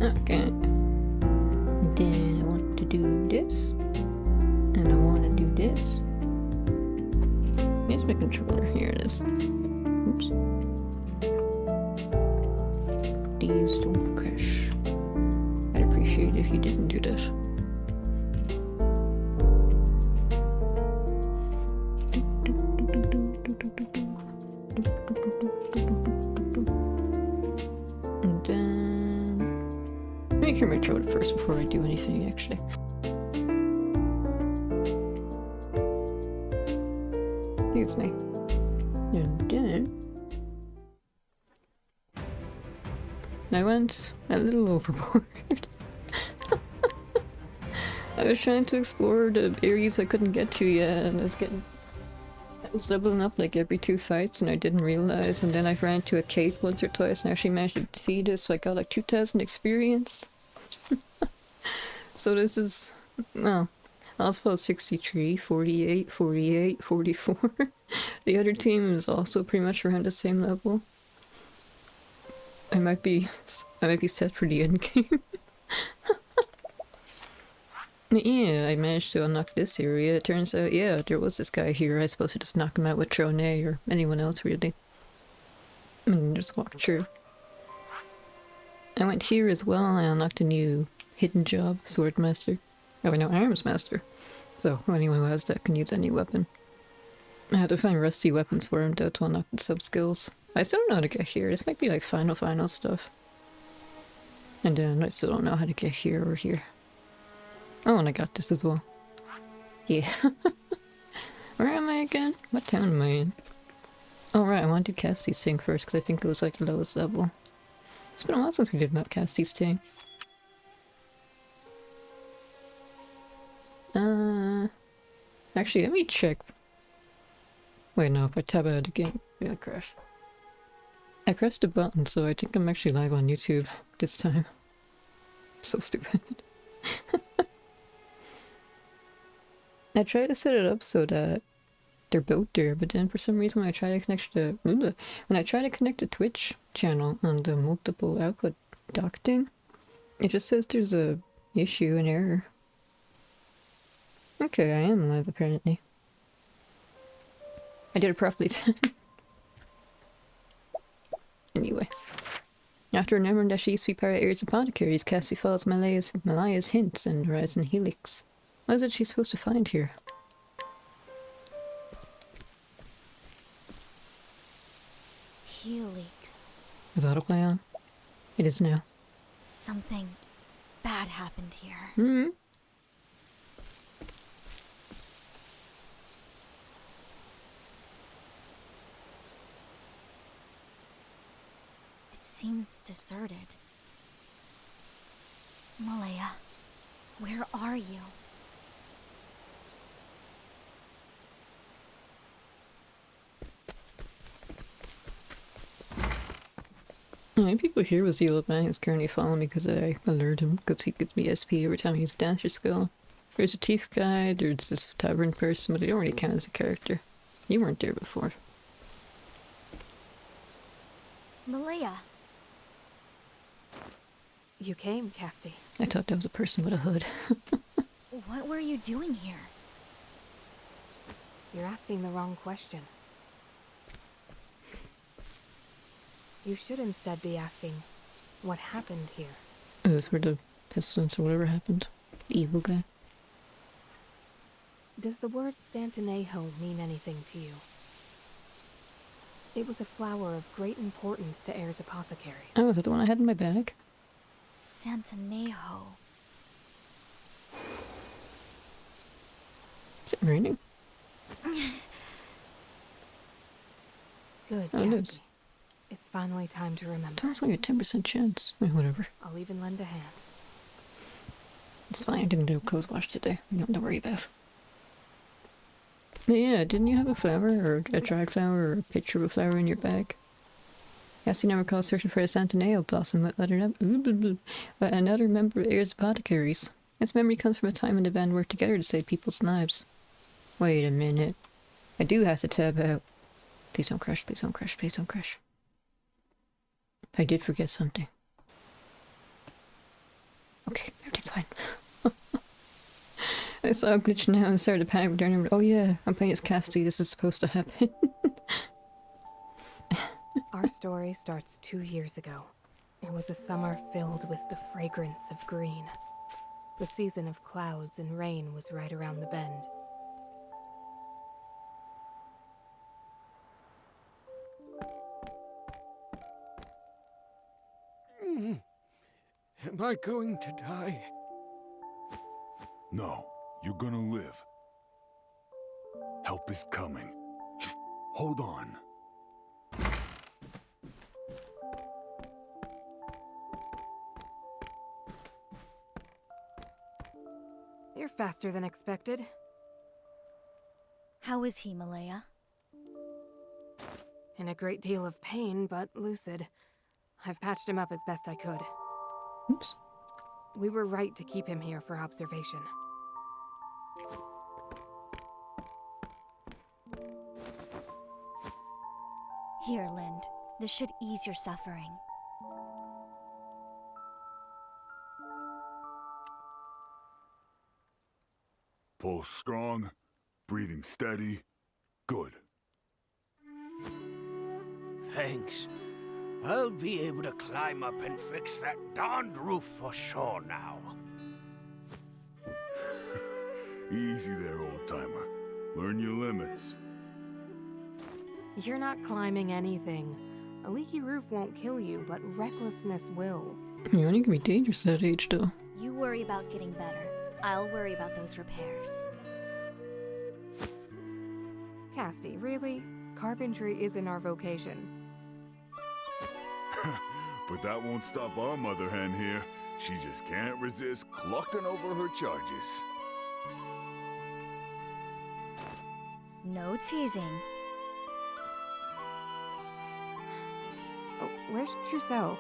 Okay. Then I want to do this. And I want to do this. Here's my controller. Here it is. Oops. Please don't crash. I'd appreciate it if you didn't do this. And then... let me clear my throat first before I do anything, actually. Excuse me. And then... I went a little overboard. I was trying to explore the areas I couldn't get to yet, and I was leveling up like every 2 fights, and I didn't realize, and then I ran to a cave once or twice and actually managed to defeat it, so I got like 2,000 experience. So this is, well, I was about 63, 48, 48, 44. The other team is also pretty much around the same level. I might be set for the end game. Yeah, I managed to unlock this area. It turns out, yeah, there was this guy here. I was supposed to just knock him out with Trone or anyone else, really. And just walk through. I went here as well. I unlocked a new hidden job, Swordmaster. Oh, no, Arms Master. So, anyone who has that can use any weapon. I had to find rusty weapons for him, though, to unlock the sub-skills. I still don't know how to get here. This might be like final stuff. And then I still don't know how to get here or here. Oh, and I got this as well. Yeah. Where am I again? What town am I in? Oh right, I want to do Cassie's thing first, because I think it was like the lowest level. It's been a while since we did that Cassie's thing. Actually, let me check. Wait, no, if I tab out again, it'll crash. I pressed a button, so I think I'm actually live on YouTube this time. So stupid. I tried to set it up so that they're both there, but then for some reason when I try to connect the Twitch channel on the multiple output dock thing, it just says there's a issue, an error. Okay, I am live apparently. I did it properly then. Anyway. After remembering that she used to be part of Ares Apothecaries, Cassie follows Malaya's hints and Horizon Helix. What is it she's supposed to find here? Helix. Is autoplay on? It is now. Something bad happened here. Mm-hmm. It seems deserted. Malaya, where are you? Many people here with Zeal of Man is currently following me because I alert him because he gives me SP every time he uses a dancer skill. There's a thief guy, there's this tavern person, but they don't really count as a character. You weren't there before. Malaya. You came, Casty. I thought that was a person with a hood. What were you doing here? You're asking the wrong question. You should instead be asking, what happened here? Is this where the pestilence or whatever happened? The evil guy? Does the word Santanejo mean anything to you? It was a flower of great importance to Ares Apothecaries. Oh, is that the one I had in my bag? Santanejo. Is it raining? Good, Oh, it Cassie. is. It's finally time to remember. That's only a 10% chance. Whatever. I'll even lend a hand. It's fine, I didn't do a clothes wash today. Nothing to worry about. But yeah, didn't you have a flower, or a dried flower, or a picture of a flower in your bag? Cassie never recalls searching for a Santanejo blossom but another member of Ares Apothecaries. This memory comes from a time when the band worked together to save people's lives. Wait a minute. I do have to tab out. Please don't crash, please don't crash, please don't crash. I did forget something. I saw a glitch now and started to panic. But I remembered, oh yeah, I'm playing as Cassidy. This is supposed to happen. Our story starts 2 years ago. It was a summer filled with the fragrance of green. The season of clouds and rain was right around the bend. Am I going to die? No, you're gonna live. Help is coming. Just hold on. You're faster than expected. How is he, Malaya? In a great deal of pain, but lucid. I've patched him up as best I could. Oops. We were right to keep him here for observation. Here, Lind. This should ease your suffering. Pulse strong, breathing steady. Good. Thanks. I'll be able to climb up and fix that darned roof for sure now. Easy there, old-timer. Learn your limits. You're not climbing anything. A leaky roof won't kill you, but recklessness will. You only can be dangerous at that age, though. You worry about getting better. I'll worry about those repairs. Casty, really? Carpentry isn't our vocation. But that won't stop our mother hen here. She just can't resist clucking over her charges. No teasing. Oh, where's Trousseau?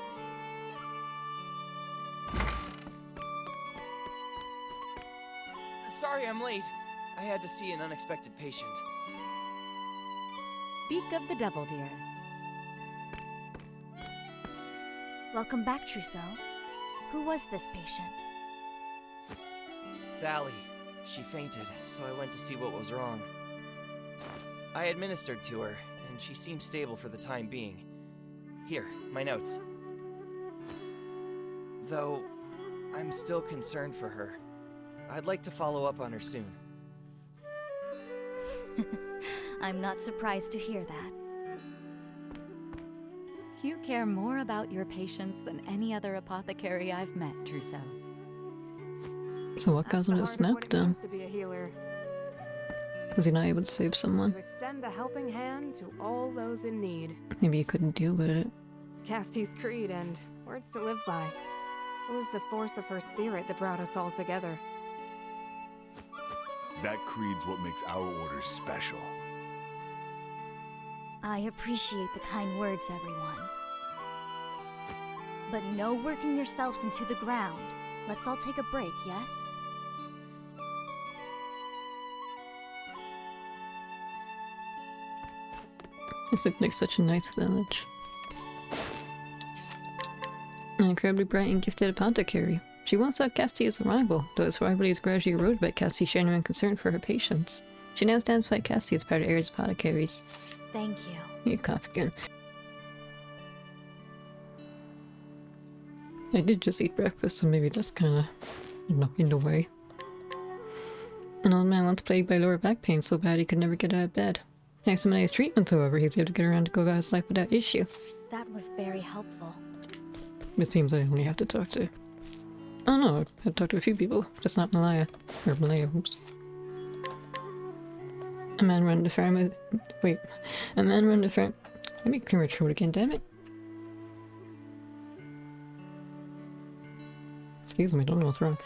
Sorry I'm late. I had to see an unexpected patient. Speak of the devil, dear. Welcome back, Trousseau. Who was this patient? Sally. She fainted, so I went to see what was wrong. I administered to her, and she seemed stable for the time being. Here, my notes. Though, I'm still concerned for her. I'd like to follow up on her soon. I'm not surprised to hear that. You care more about your patients than any other apothecary I've met, Trousseau. So what caused him to snap then? To be a healer. Was he not able to save someone? To extend a helping hand to all those in need. Maybe he couldn't deal with it. Casty's creed and words to live by. It was the force of her spirit that brought us all together. That creed's what makes our orders special. I appreciate the kind words, everyone. But no working yourselves into the ground. Let's all take a break, yes? This looked like such a nice village. An incredibly bright and gifted apothecary. She once saw Cassidy as a rival, though his rivalry was gradually eroded by Cassidy's genuine concern for her patients. She now stands beside Cassidy as part of Ares Apothecaries. Thank you. You cough again. I did just eat breakfast, so maybe that's kinda in the way. An old man once plagued by lower back pain so bad he could never get out of bed. Thanks to Mane's treatment, however, he's able to get around to go about his life without issue. That was very helpful. It seems I only have to talk to... Oh no, I've talked to a few people, just not Malaya. Or Malaya, oops. A man run the farm with... Wait. A man run the farm... Let me clear my throat again, damn it. Excuse me, I don't know what's wrong.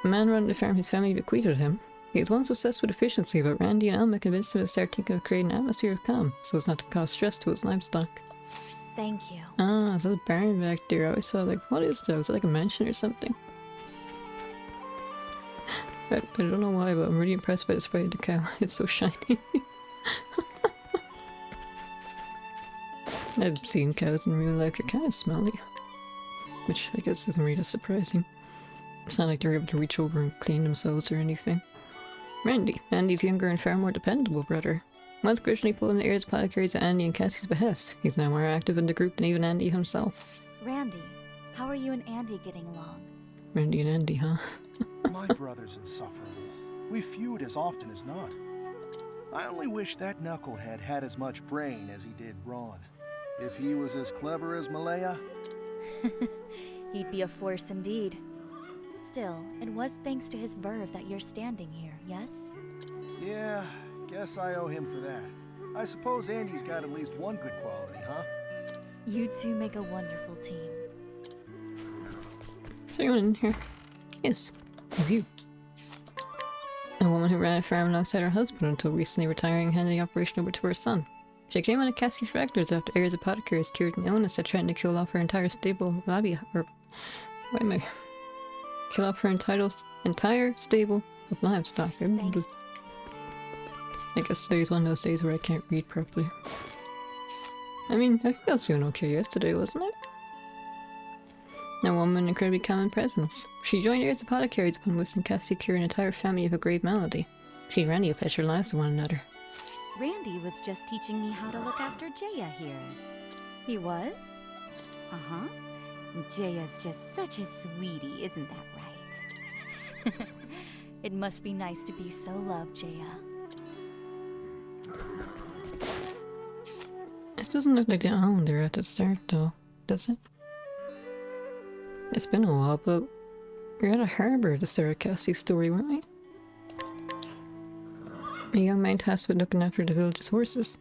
A man run the farm his family bequeathed him. He was once obsessed with efficiency, but Randy and Alma convinced him to start thinking of creating an atmosphere of calm, so as not to cause stress to his livestock. Thank you. Ah, so the barn back there. I always saw like, what is that? Was it like a mansion or something? I don't know why, but I'm really impressed by the spray of the cow. It's so shiny. I've seen cows in real life. They're kind of smelly. Which I guess isn't really that surprising. It's not like they're able to reach over and clean themselves or anything. Randy, Andy's younger and far more dependable brother. Once originally pulling the ears of apothecaries at Andy and Cassie's behest, he's now more active in the group than even Andy himself. Randy, how are you and Andy getting along? Randy and Andy, huh? My brother's insufferable. We feud as often as not. I only wish that knucklehead had as much brain as he did Ron. If he was as clever as Malaya... He'd be a force indeed. Still, it was thanks to his verve that you're standing here, yes? Yeah, guess I owe him for that. I suppose Andy's got at least one good quality, huh? You two make a wonderful team. Is there anyone in here? Yes, it's you. A woman who ran a farm alongside her husband until recently retiring and handing the operation over to her son. She came on to Cassie's regulars after Ares Apothecaries cured an illness that threatened to kill off her entire stable lobby, or... wait a minute. Kill off her entire stable of livestock. I guess today's one of those days where I can't read properly. I mean, I think I was doing okay yesterday, wasn't it? A woman in incredibly common presence. She joined Ares Apothecaries upon witnessing Cassie cure an entire family of a grave malady. She and Randy have pledged their lives to one another. Randy was just teaching me how to look after Jaya here. He was? Uh-huh. Jaya's just such a sweetie, isn't that right? It must be nice to be so loved, Jaya. This doesn't look like the island there at the start, though, does it? It's been a while, but we're at a harbour at the start of Cassie's story, weren't we? A young man tasked with looking after the village's horses.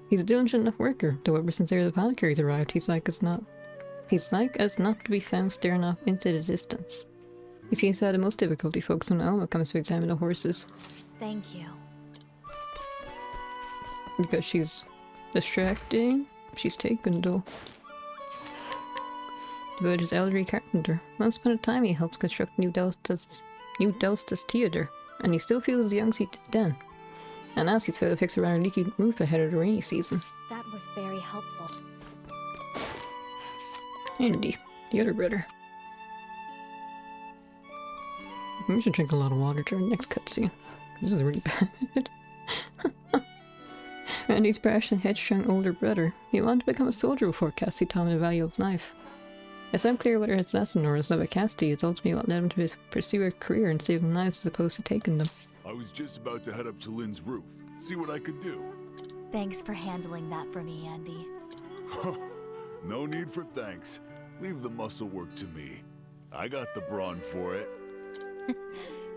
He's a diligent enough worker, though ever since Ares Apothecaries arrived, he's like as not to be found staring off into the distance. He seems to have the most difficulty focusing on Elma when it comes to examine the horses. Thank you. Because she's distracting. She's taken, though. The village's elderly carpenter. Once upon a time he helped construct New Delsta's theatre, and he still feels as young as he did then. And now he's failed to fix around a leaky roof ahead of the rainy season. That was very helpful. Andy, the other brother. We should drink a lot of water during the next cutscene. This is really bad. Randy's brash and headstrong older brother. He wanted to become a soldier before Cassie taught him the value of life. It's unclear whether his lesson or his love of Cassie is ultimately what led him to pursue a career and saving lives as opposed to taking them. I was just about to head up to Lynn's roof, see what I could do. Thanks for handling that for me, Andy. No need for thanks. Leave the muscle work to me. I got the brawn for it.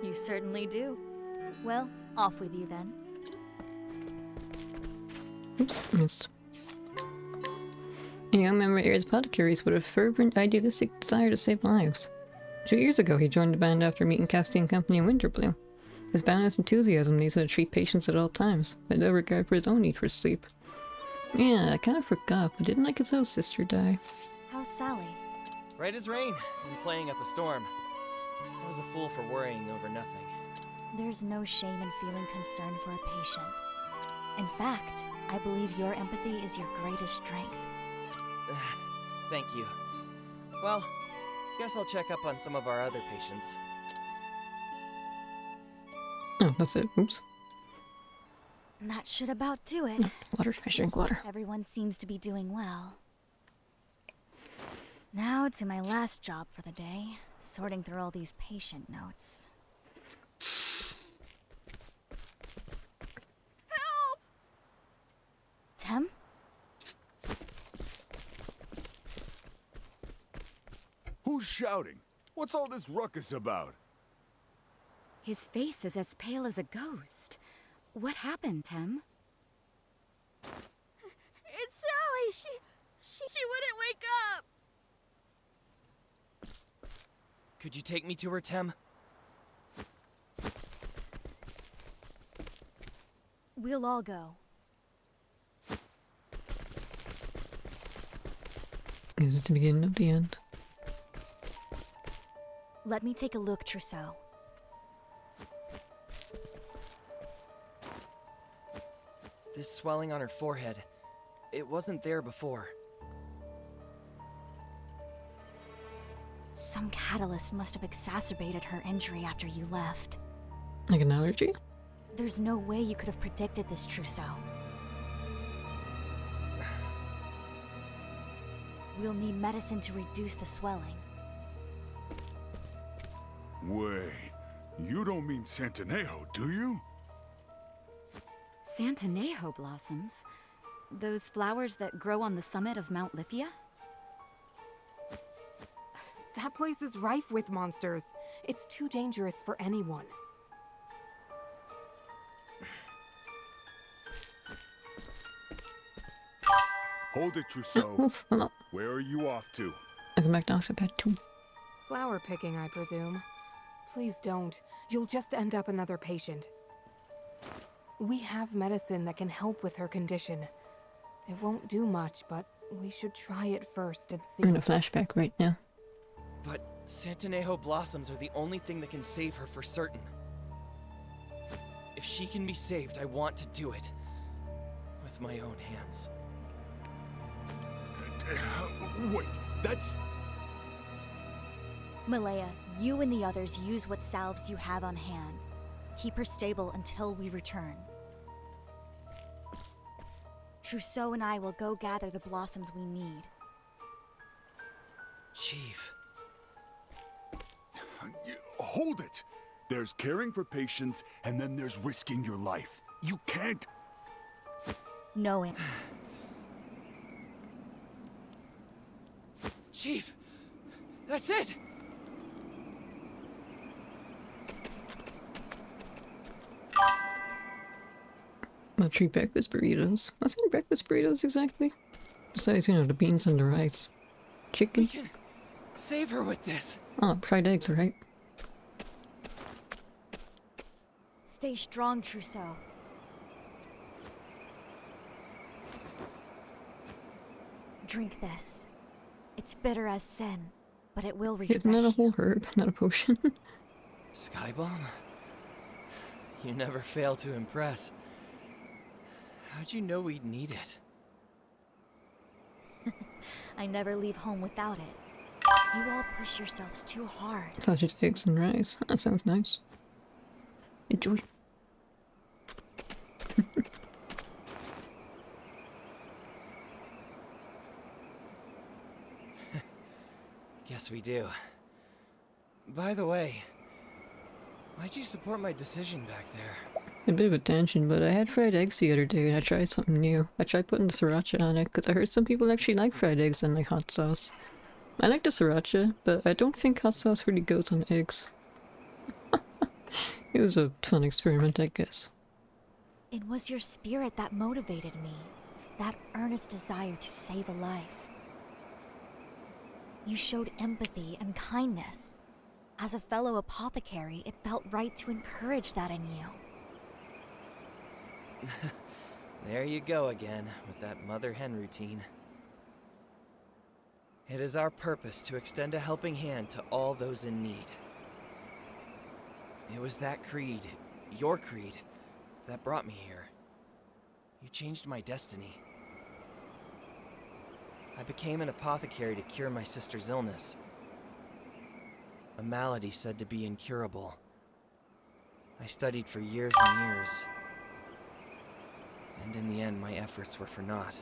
You certainly do. Well, off with you then. Oops, missed. A young member of Ares Apothecaries with a fervent, idealistic desire to save lives. 2 years ago, he joined the band after meeting Cassie and company in Winterbloom. His boundless enthusiasm leads him to treat patients at all times, with no regard for his own need for sleep. Yeah, I kind of forgot, but didn't like his old sister die. How's Sally? Right as rain, and playing up a storm. I was a fool for worrying over nothing. There's no shame in feeling concern for a patient. In fact, I believe your empathy is your greatest strength. Thank you. Well, guess I'll check up on some of our other patients. Oh, that's it. Oops. That should about do it. Water. I drink water. Everyone seems to be doing well. Now to my last job for the day, sorting through all these patient notes. Help! Tem? Who's shouting? What's all this ruckus about? His face is as pale as a ghost. What happened, Tem? It's Sally! She wouldn't wake up! Could you take me to her, Tem? We'll all go. Is it the beginning of the end? Let me take a look, Trousseau. This swelling on her forehead. It wasn't there before. Some catalyst must have exacerbated her injury after you left. Like an allergy? There's no way you could have predicted this, Trousseau. We'll need medicine to reduce the swelling. Wait, you don't mean Santanejo, do you? Santanejo blossoms? Those flowers that grow on the summit of Mount Lithia? That place is rife with monsters. It's too dangerous for anyone. Hold it, Trousseau. Oof, hold up. Where are you off to? I come back to Octopath 2. Flower picking, I presume. Please don't. You'll just end up another patient. We have medicine that can help with her condition. It won't do much, but we should try it first and see. I'm in a flashback right now. But Santanejo blossoms are the only thing that can save her for certain. If she can be saved, I want to do it. With my own hands. Wait, that's... Malaya, you and the others use what salves you have on hand. Keep her stable until we return. Trousseau and I will go gather the blossoms we need. Chief. Hold it! There's caring for patients, and then there's risking your life. You can't... Knowing. Chief! That's it! I'll treat breakfast burritos. What's in breakfast burritos exactly? Besides, you know, the beans and the rice. Chicken? We can save her with this. Oh, fried eggs, right? Stay strong, Trousseau. Drink this. It's bitter as sin, but it will refresh Isn't that a you. whole herb, not a potion? Skybomb? You never fail to impress. How'd you know we'd need it? I never leave home without it. You all push yourselves too hard. Sausage, eggs, and rice. That sounds nice. Enjoy. Guess we do. By the way, why'd you support my decision back there? A bit of a tangent, but I had fried eggs the other day and I tried something new. I tried putting the sriracha on it because I heard some people actually like fried eggs and like hot sauce. I like the sriracha, but I don't think hot sauce really goes on eggs. It was a fun experiment, I guess. It was your spirit that motivated me. That earnest desire to save a life. You showed empathy and kindness. As a fellow apothecary, it felt right to encourage that in you. There you go again, with that mother hen routine. It is our purpose to extend a helping hand to all those in need. It was that creed, your creed, that brought me here. You changed my destiny. I became an apothecary to cure my sister's illness. A malady said to be incurable. I studied for years and years. And in the end, my efforts were for naught.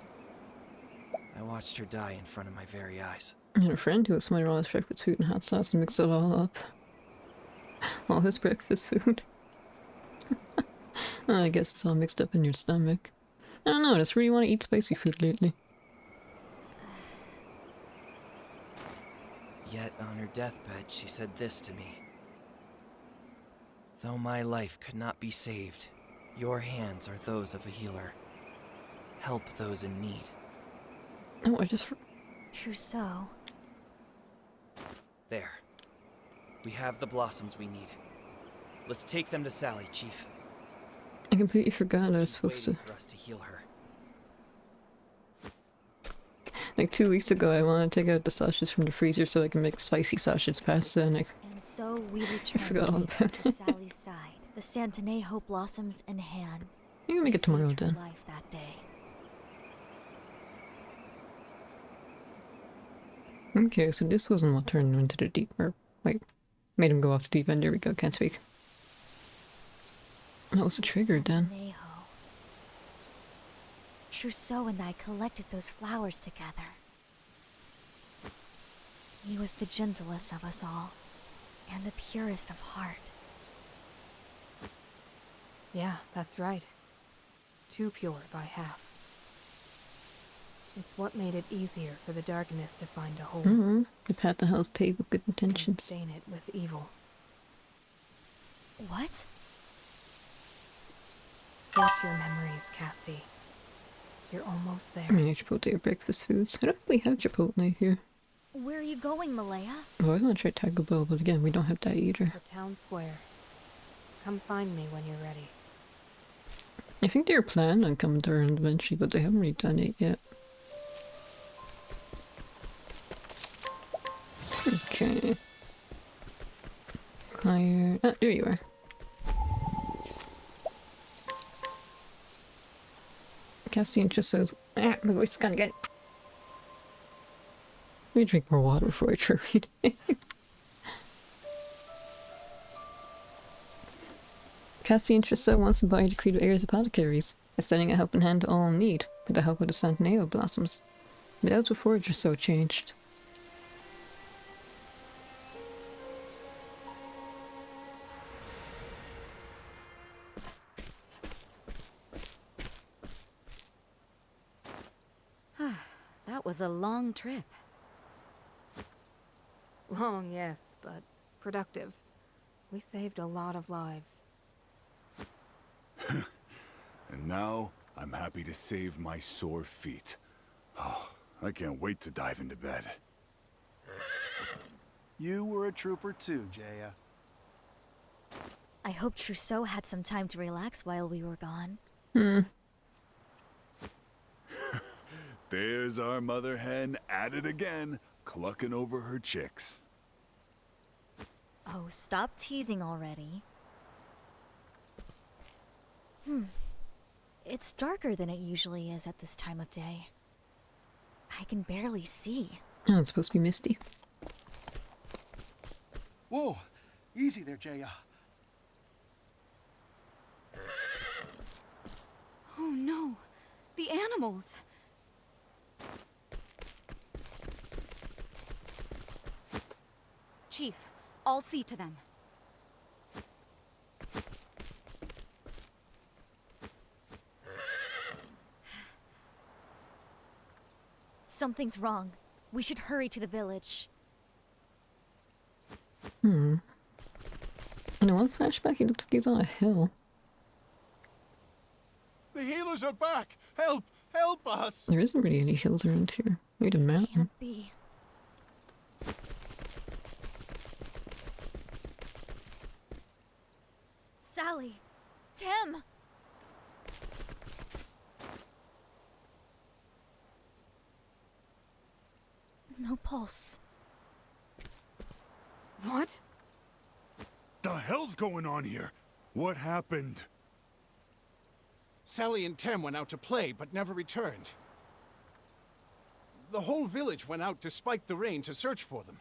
I watched her die in front of my very eyes. I had a friend who would smother all his breakfast food in hot sauce and mix it all up. All his breakfast food. Well, I guess it's all mixed up in your stomach. I don't know, I just really want to eat spicy food lately. Yet on her deathbed, she said this to me. Though my life could not be saved, your hands are those of a healer. Help those in need. Oh, I just... Trousseau. There. We have the blossoms we need. Let's take them to Sally, Chief. I completely forgot I was She's supposed to... waiting for us to heal her. Like 2 weeks ago, I wanted to take out the sausages from the freezer so I can make spicy sausage pasta, and I... And so we return forgot all safely about to Sally's side, the Santanejo blossoms in hand. You can make it tomorrow Saved her then. life that day. Okay, so this wasn't what turned him into the deep... or, wait. Made him go off the deep end, there we go, can't speak. What was the trigger then? Neho. Trousseau and I collected those flowers together. He was the gentlest of us all, and the purest of heart. Yeah, that's right. Too pure by half. It's what made it easier for the darkness to find a hole. Mm-hmm. The path to hell's paved with good And intentions. stain it with evil. What? Search your memories, Casti. You're almost there. I mean, Chipotle or breakfast foods. I don't really have Chipotle here. Where are you going, Malaya? Well, I was gonna try Taco Bell, but again, we don't have that either. The town square. Come find me when you're ready. I think they were planning on coming to Ireland eventually, but they haven't really done it yet. Okay. Higher. Ah, there you are. Castian just says, ah, my voice is gone again. Let me drink more water before I try reading. Castian Trousseau wants to buy a decree of heirs apothecaries, extending a helping hand to all in need, with the help of the Santaneo blossoms. The odds before Trousseau changed. That was a long trip. Long, yes, but productive. We saved a lot of lives. And now, I'm happy to save my sore feet. Oh, I can't wait to dive into bed. You were a trooper too, Jaya. I hope Trousseau had some time to relax while we were gone. There's our mother hen at it again, clucking over her chicks. Oh, stop teasing already. It's darker than it usually is at this time of day. I can barely see. Oh, it's supposed to be misty. Whoa! Easy there, Jaya. Oh no, the animals! Chief, I'll see to them. Something's wrong. We should hurry to the village. In one flashback, he looked like he's on a hill. The healers are back! Help! Help us! There isn't really any hills around here. Maybe a mountain. Can't be. Sally! Tim! No pulse. What? The hell's going on here? What happened? Sally and Tem went out to play, but never returned. The whole village went out despite the rain to search for them.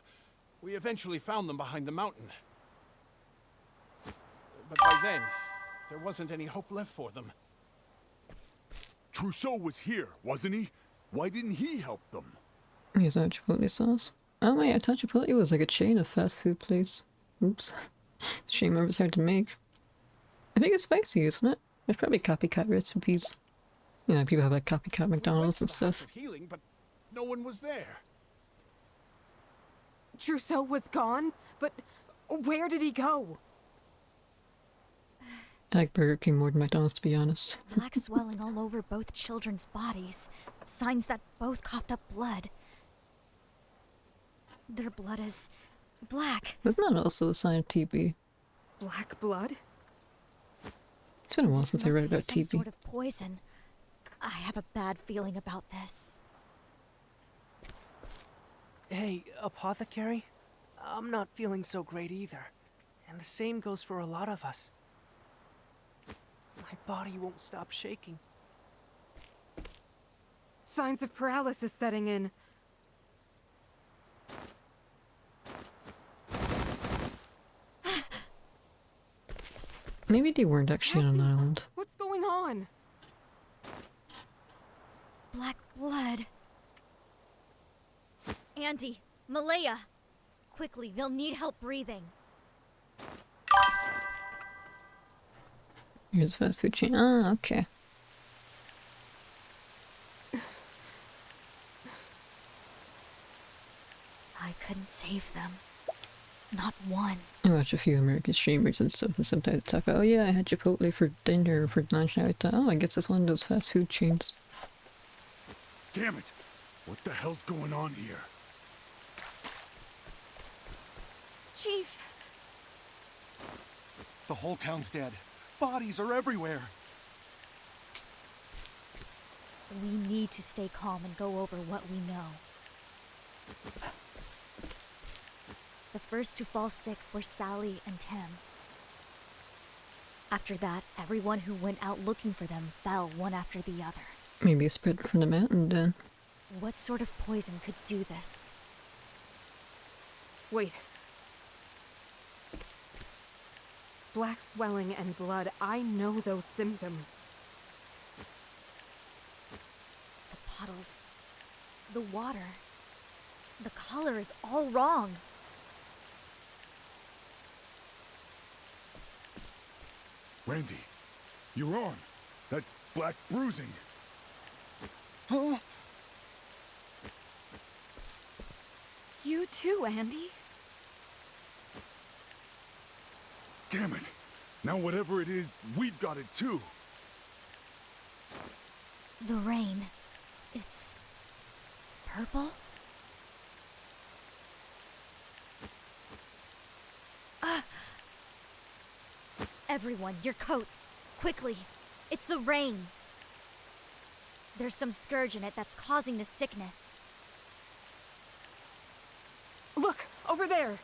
We eventually found them behind the mountain. But by then, there wasn't any hope left for them. Trousseau was here, wasn't he? Why didn't he help them? Is that Chipotle sauce? Oh wait, I thought Chipotle was like a chain of fast food place. Oops. Shame it was hard to make. I think it's spicy, isn't it? There's probably copycat recipes. You know, people have like copycat McDonald's and We went stuff. to the House of Healing, but no one was there. Trousseau was gone? But where did he go? I like Burger King more than McDonald's, to be honest. Black swelling all over both children's bodies. Signs that both coughed up blood. Their blood is black. Isn't that also a sign of TB? Black blood? It's been a while This since I must read be about some TB. sort of poison. I have a bad feeling about this. Hey, apothecary? I'm not feeling so great either. And the same goes for a lot of us. My body won't stop shaking. Signs of paralysis setting in. Maybe they weren't actually on an island. What's going on? Black blood. Andy, Malaya! Quickly, they'll need help breathing. Here's the fast food chain. Ah, okay. I couldn't save them. Not one. I watch a few American streamers and stuff, and sometimes talk about, oh yeah, I had Chipotle for dinner or for lunch, and I thought, oh, I guess it's one of those fast food chains. Damn it! What the hell's going on here? Chief! The whole town's dead. Bodies are everywhere. We need to stay calm and go over what we know. The first to fall sick were Sally and Tim. After that, everyone who went out looking for them fell one after the other. Maybe a spread from the mountain then. What sort of poison could do this? Wait. Black swelling and blood. I know those symptoms. The puddles, the water, the color is all wrong. Randy, you're on. That black bruising. Huh? You too, Andy. Damn it. Now whatever it is, we've got it too. The rain. It's purple? Everyone, your coats. Quickly. It's the rain. There's some scourge in it that's causing the sickness. Look, over there.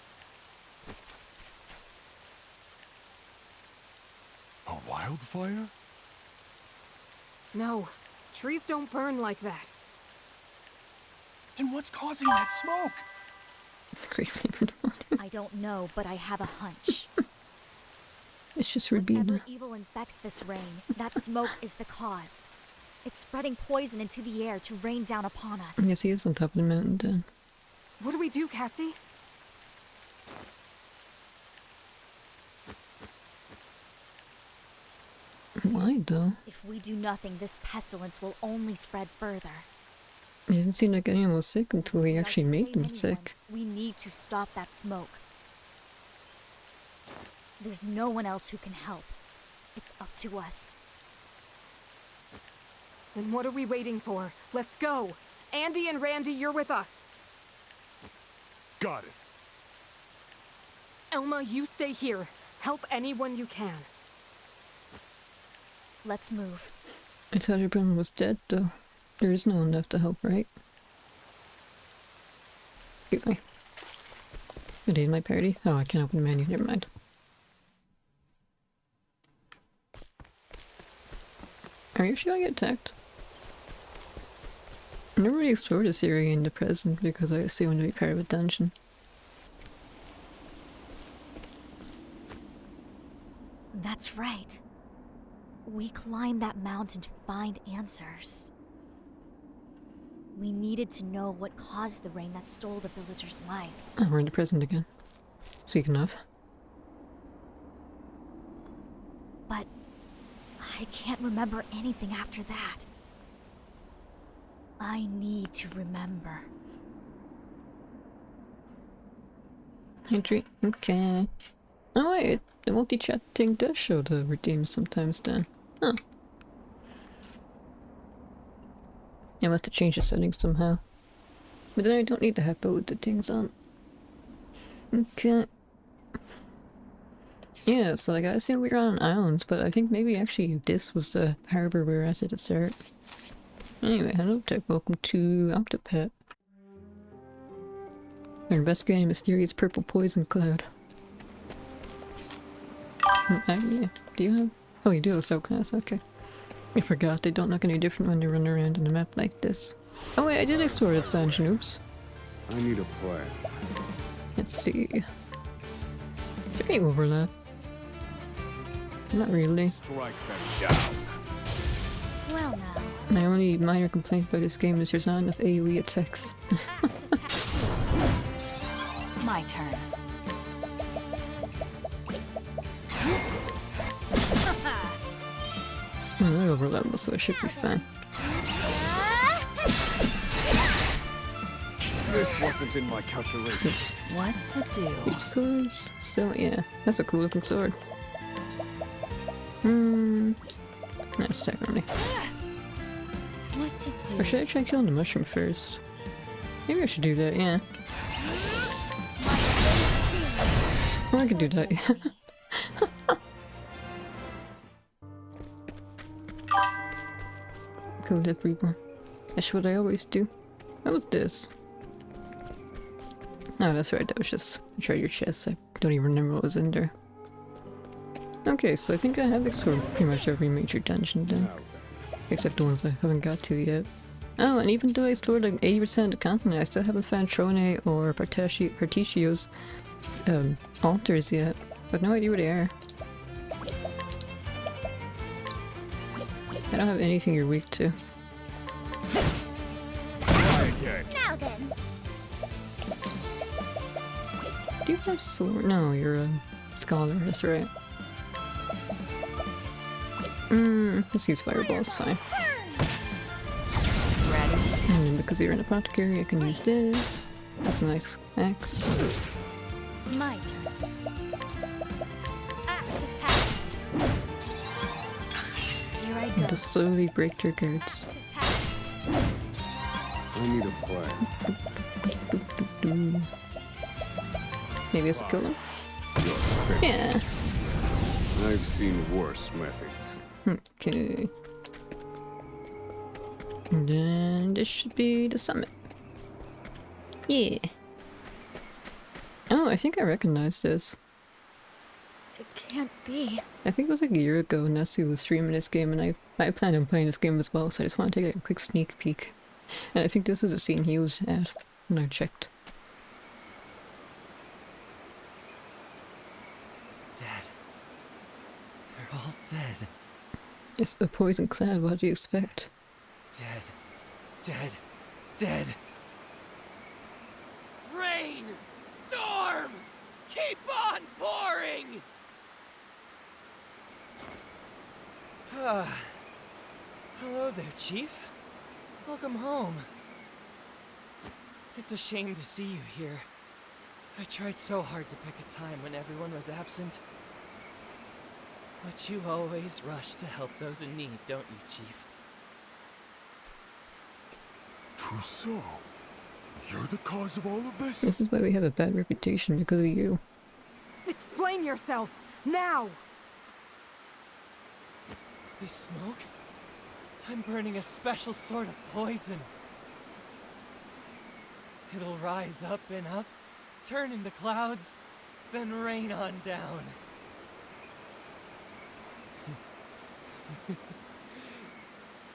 A wildfire? No, trees don't burn like that. Then what's causing that smoke? It's great flavored water. I don't know, but I have a hunch. It's just Whatever Rubina. evil infects this rain, that smoke is the cause. It's spreading poison into the air to rain down upon us. Yes, he is on top of the mountain then. What do we do, Cassie? Why though? If we do nothing, this pestilence will only spread further. It didn't seem like anyone was sick until he If we are actually to made save them anyone, sick. We need to stop that smoke. There's no one else who can help. It's up to us. Then what are we waiting for? Let's go. Andy and Randy, you're with us. Got it. Elma, you stay here. Help anyone you can. Let's move. I thought everyone was dead though. There is no one left to help, right? Excuse me. Good day, my party. Oh, I can't open the menu. Never mind. Are you actually gonna get attacked? I never really explored this area in the present because I assumed to be part of a dungeon. That's right. We climbed that mountain to find answers. We needed to know what caused the rain that stole the villagers' lives. Oh, we're in the present again. Speaking of. But I can't remember anything after that. I need to remember. Hydrate. Okay. Oh wait, the multi-chat thing does show the redeems sometimes then. Huh. I must have changed the settings somehow. But then I don't need to have both the things on. Okay. Yeah, so like I assume we were on an island, but I think maybe actually this was the harbor we were at the start. Anyway, hello tech, welcome to Octopath. We're investigating a mysterious purple poison cloud. Yeah. Do you have? Oh, you do have a soap class, okay. I forgot, they don't look any different when they run around on a map like this. Oh wait, I did explore this dungeon, oops. I need a plan. Let's see. Is there any overlap? Not really. Strike them down. Well now, My only minor complaint about this game is there's not enough AoE attacks. axe attack. My turn. Oh, I overleveled, so I should be fine. This wasn't in my calculations. What to do? Deep swords? Still, yeah. That's a cool looking sword. Nice attack on me. What to do? Or should I try killing the mushroom first? Maybe I should do that, yeah. Oh, I could do that, yeah. Killed everyone. That's what I always do. What was this? No, that's right, that was just a treasure chest. I don't even remember what was in there. Okay, so I think I have explored pretty much every major dungeon then. Except the ones I haven't got to yet. Oh, and even though I explored like 80% of the continent, I still haven't found Trone or Particio's altars yet. But no idea where they are. I don't have anything you're weak to. Now then. Do you have sword? No, you're a scholar, that's right. Let's use fireballs, fine. And because you're an apothecary, I can use this. That's a nice axe. My turn. Axe attack. Here I go. And to slowly break their guards. Axe attack. I need a plan. Maybe I should kill them? Yeah. I've seen worse methods. Okay. And then this should be the summit. Yeah. Oh, I think I recognize this. It can't be. I think it was like a year ago Nessie was streaming this game and I planned on playing this game as well, so I just want to take a quick sneak peek. And I think this is the scene he was at when I checked. Dead. They're all dead. It's a poison cloud, what do you expect? Dead. Dead. Dead. Rain! Storm! Keep on pouring! Hello there, Chief. Welcome home. It's a shame to see you here. I tried so hard to pick a time when everyone was absent. But you always rush to help those in need, don't you, Chief? Trousseau, you're the cause of all of this? This is why we have a bad reputation, because of you. Explain yourself! Now! This smoke? I'm burning a special sort of poison. It'll rise up and up, turn into clouds, then rain on down.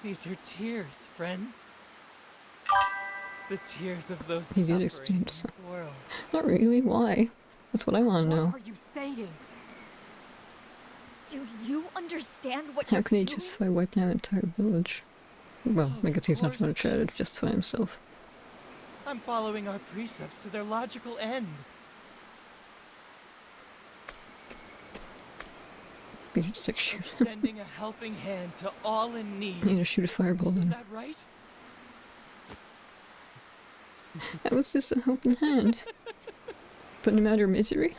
These are tears, friends. The tears of those He did suffering explain in this world. Not really, why? That's what I want to know. What are you saying? Do you understand what How you're can he doing? justify wiping out an entire village? Well, I guess he's not going to try to justify himself. I'm following our precepts to their logical end. You just like shoot. Extending a helping hand to all in need. You know, shoot a fireball Isn't then. that right? That was just a helping hand. Putting him out of misery?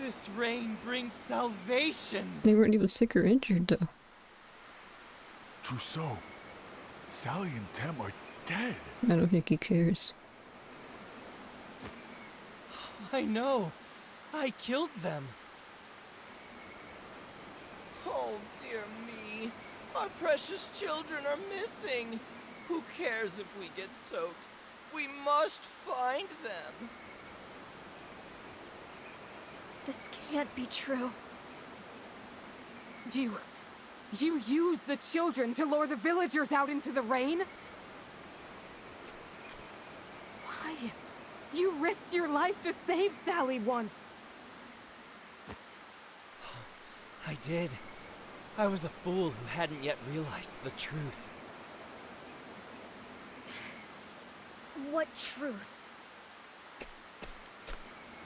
This rain brings salvation. They weren't even sick or injured, though. Trousseau, Sally and Tem are dead. I don't think he cares. I know. I killed them. Oh, dear me. Our precious children are missing. Who cares if we get soaked? We must find them. This can't be true. You used the children to lure the villagers out into the rain? Why? You risked your life to save Sally once. I did. I was a fool who hadn't yet realized the truth. What truth?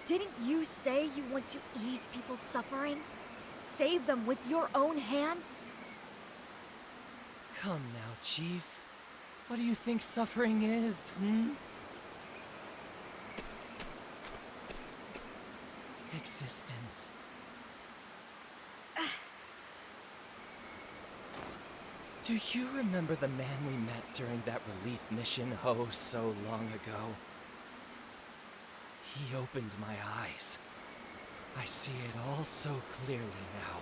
Didn't you say you want to ease people's suffering? Save them with your own hands? Come now, Chief. What do you think suffering is, hmm? Existence. Do you remember the man we met during that relief mission oh so long ago? He opened my eyes. I see it all so clearly now.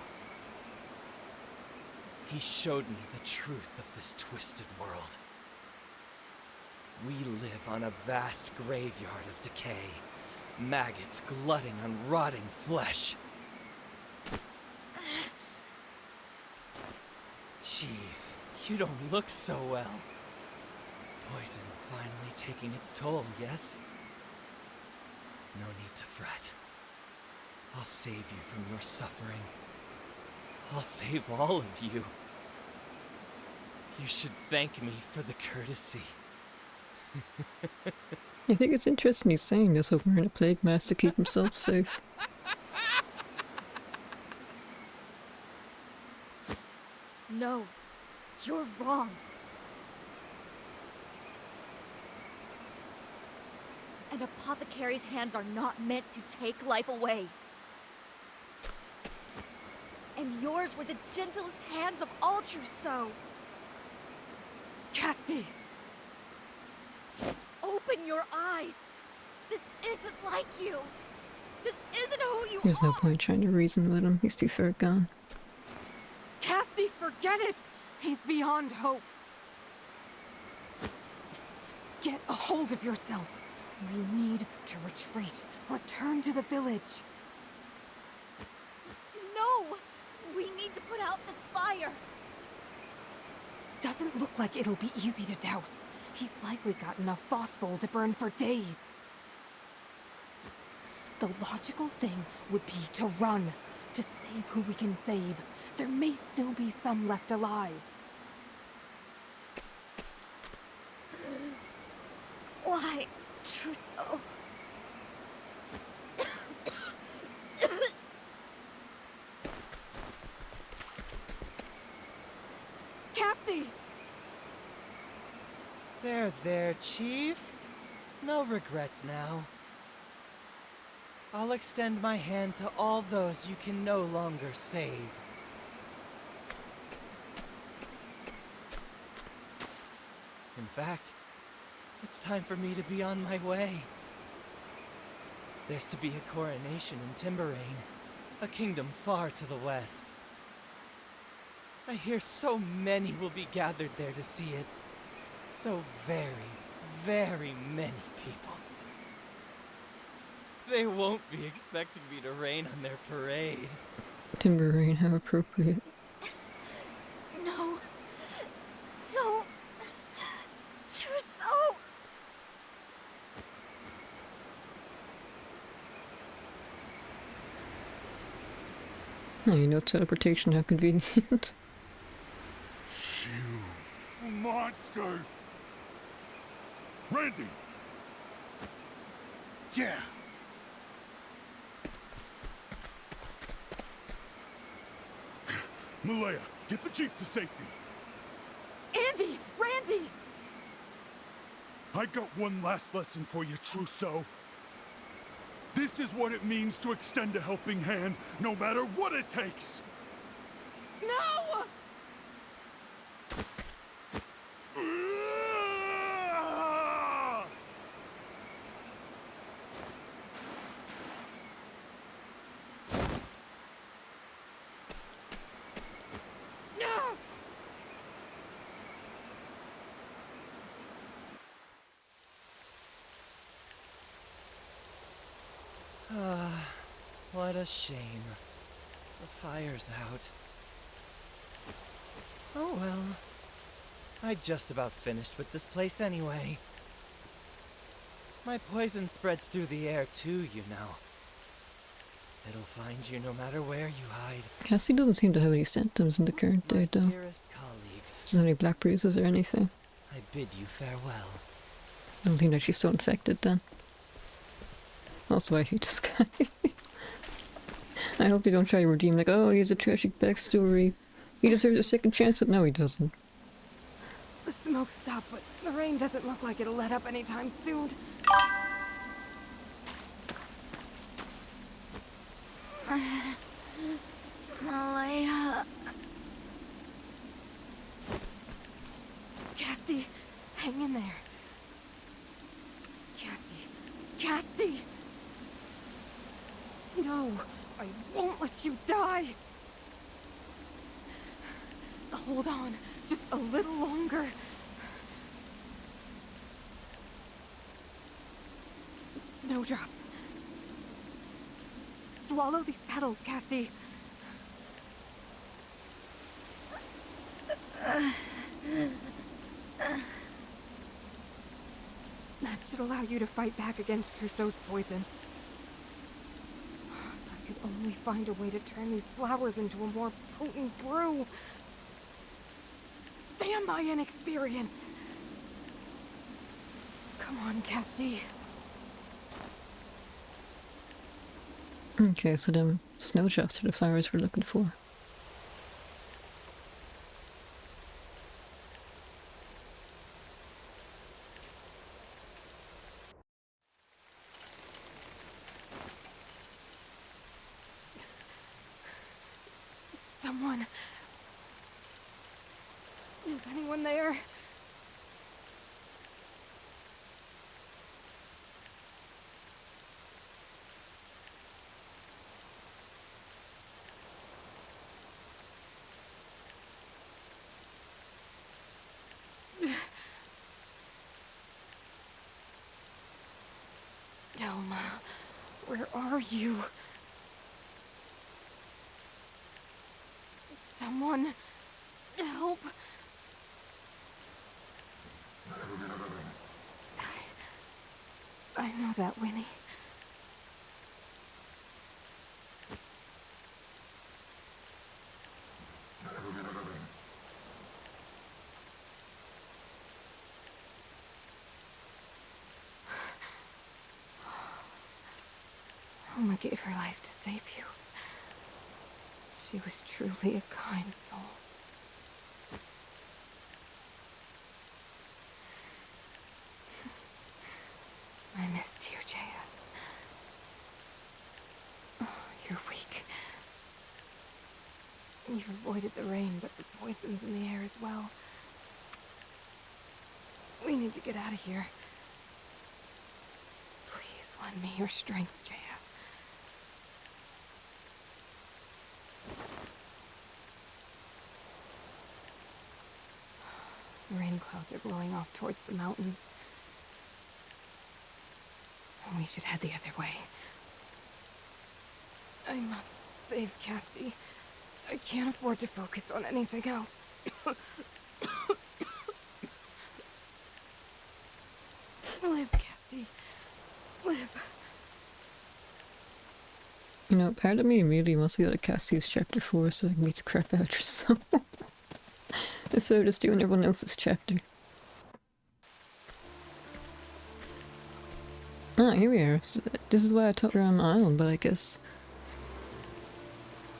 He showed me the truth of this twisted world. We live on a vast graveyard of decay, maggots glutting on rotting flesh. Chief, you don't look so well. Poison finally taking its toll, yes? No need to fret. I'll save you from your suffering. I'll save all of you. You should thank me for the courtesy. I think it's interesting he's saying this while wearing a plague mask to keep himself safe. No, you're wrong. An apothecary's hands are not meant to take life away. And yours were the gentlest hands of all Trousseau. Casti! Open your eyes. This isn't like you. This isn't who you There's are. no point trying to reason with him. He's too far gone. Casti, forget it! He's beyond hope. Get a hold of yourself. We need to retreat. Return to the village. No! We need to put out this fire. Doesn't look like it'll be easy to douse. He's likely got enough phosphol to burn for days. The logical thing would be to run, to save who we can save. There may still be some left alive. Why, Trousseau? Casti! There, Chief. No regrets now. I'll extend my hand to all those you can no longer save. In fact, it's time for me to be on my way. There's to be a coronation in Timberain, a kingdom far to the west. I hear so many will be gathered there to see it. So very, very many people. They won't be expecting me to rain on their parade. Timberrain, how appropriate. No. Don't. Trousseau! Oh, you know teleportation, how convenient. You monster! Randy! Yeah. Malaya, get the chief to safety. Andy! Randy! I got one last lesson for you, Trousseau. This is what it means to extend a helping hand, no matter what it takes. No! No! What a shame. The fire's out. Oh well. I'd just about finished with this place anyway. My poison spreads through the air too, you know. It'll find you no matter where you hide. Cassie doesn't seem to have any symptoms in the current My day, though. dearest colleagues, Doesn't have any black bruises or anything. I bid you farewell. Doesn't seem like she's still infected then. Also, I hate this guy. I hope they don't try to redeem, like, oh, he has a tragic backstory. He deserves a second chance. No, he doesn't. The smoke stopped, but the rain doesn't look like it'll let up anytime soon. Malaya. Casty, hang in there. Casty! No, I won't let you die! Hold on, just a little longer. Snowdrops. Swallow these petals, Casty. That should allow you to fight back against Trousseau's poison. If I could only find a way to turn these flowers into a more potent brew. Damn my inexperience! Come on, Casty. Okay, so them snowdrops are the flowers we're looking for. Someone. Is anyone there? Delma, where are you? Someone help. I know that, Winnie. Alma gave her life to save you. She was truly a kind soul. I missed you, Jaya. Oh, you're weak. You've avoided the rain, but the poison's in the air as well. We need to get out of here. Please lend me your strength, Jaya. The rain clouds are blowing off towards the mountains. And we should head the other way. I must save Casty. I can't afford to focus on anything else. Live, Casty. Live. You know, part of me really wants to go to Cassie's chapter 4 so I can beat the crap out of herself. Instead of just doing everyone else's chapter. Ah, here we are. So this is why I took her on the island, but I guess...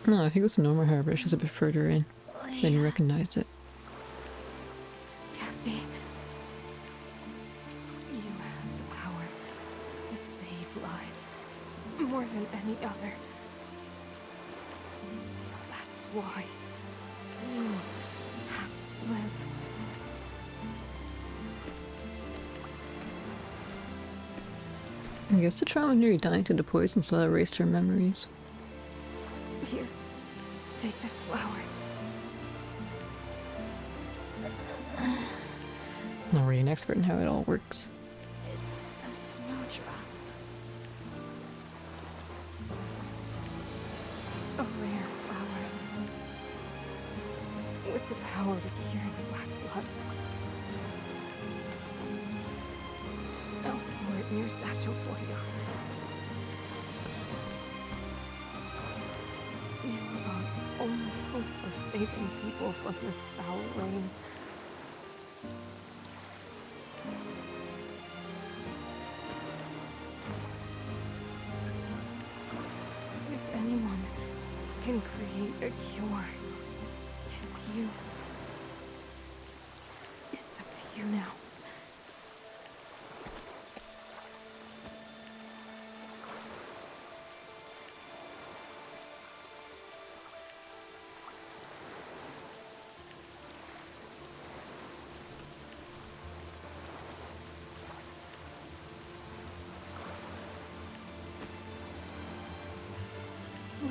No, I think it was the normal harbor. It's just a bit further in. Then you recognize it. Casty. You have the power to save lives. More than any other. That's why you have to live. I guess the trauma nearly dying to the poison so that erased her memories. Here, take this flower. I'm not really an expert in how it all works. It's a snowdrop. A rare flower. With the power to cure the black blood. I'll store it in your satchel for you. saving people from this foul rain. If anyone can create a cure, it's you. It's up to you now.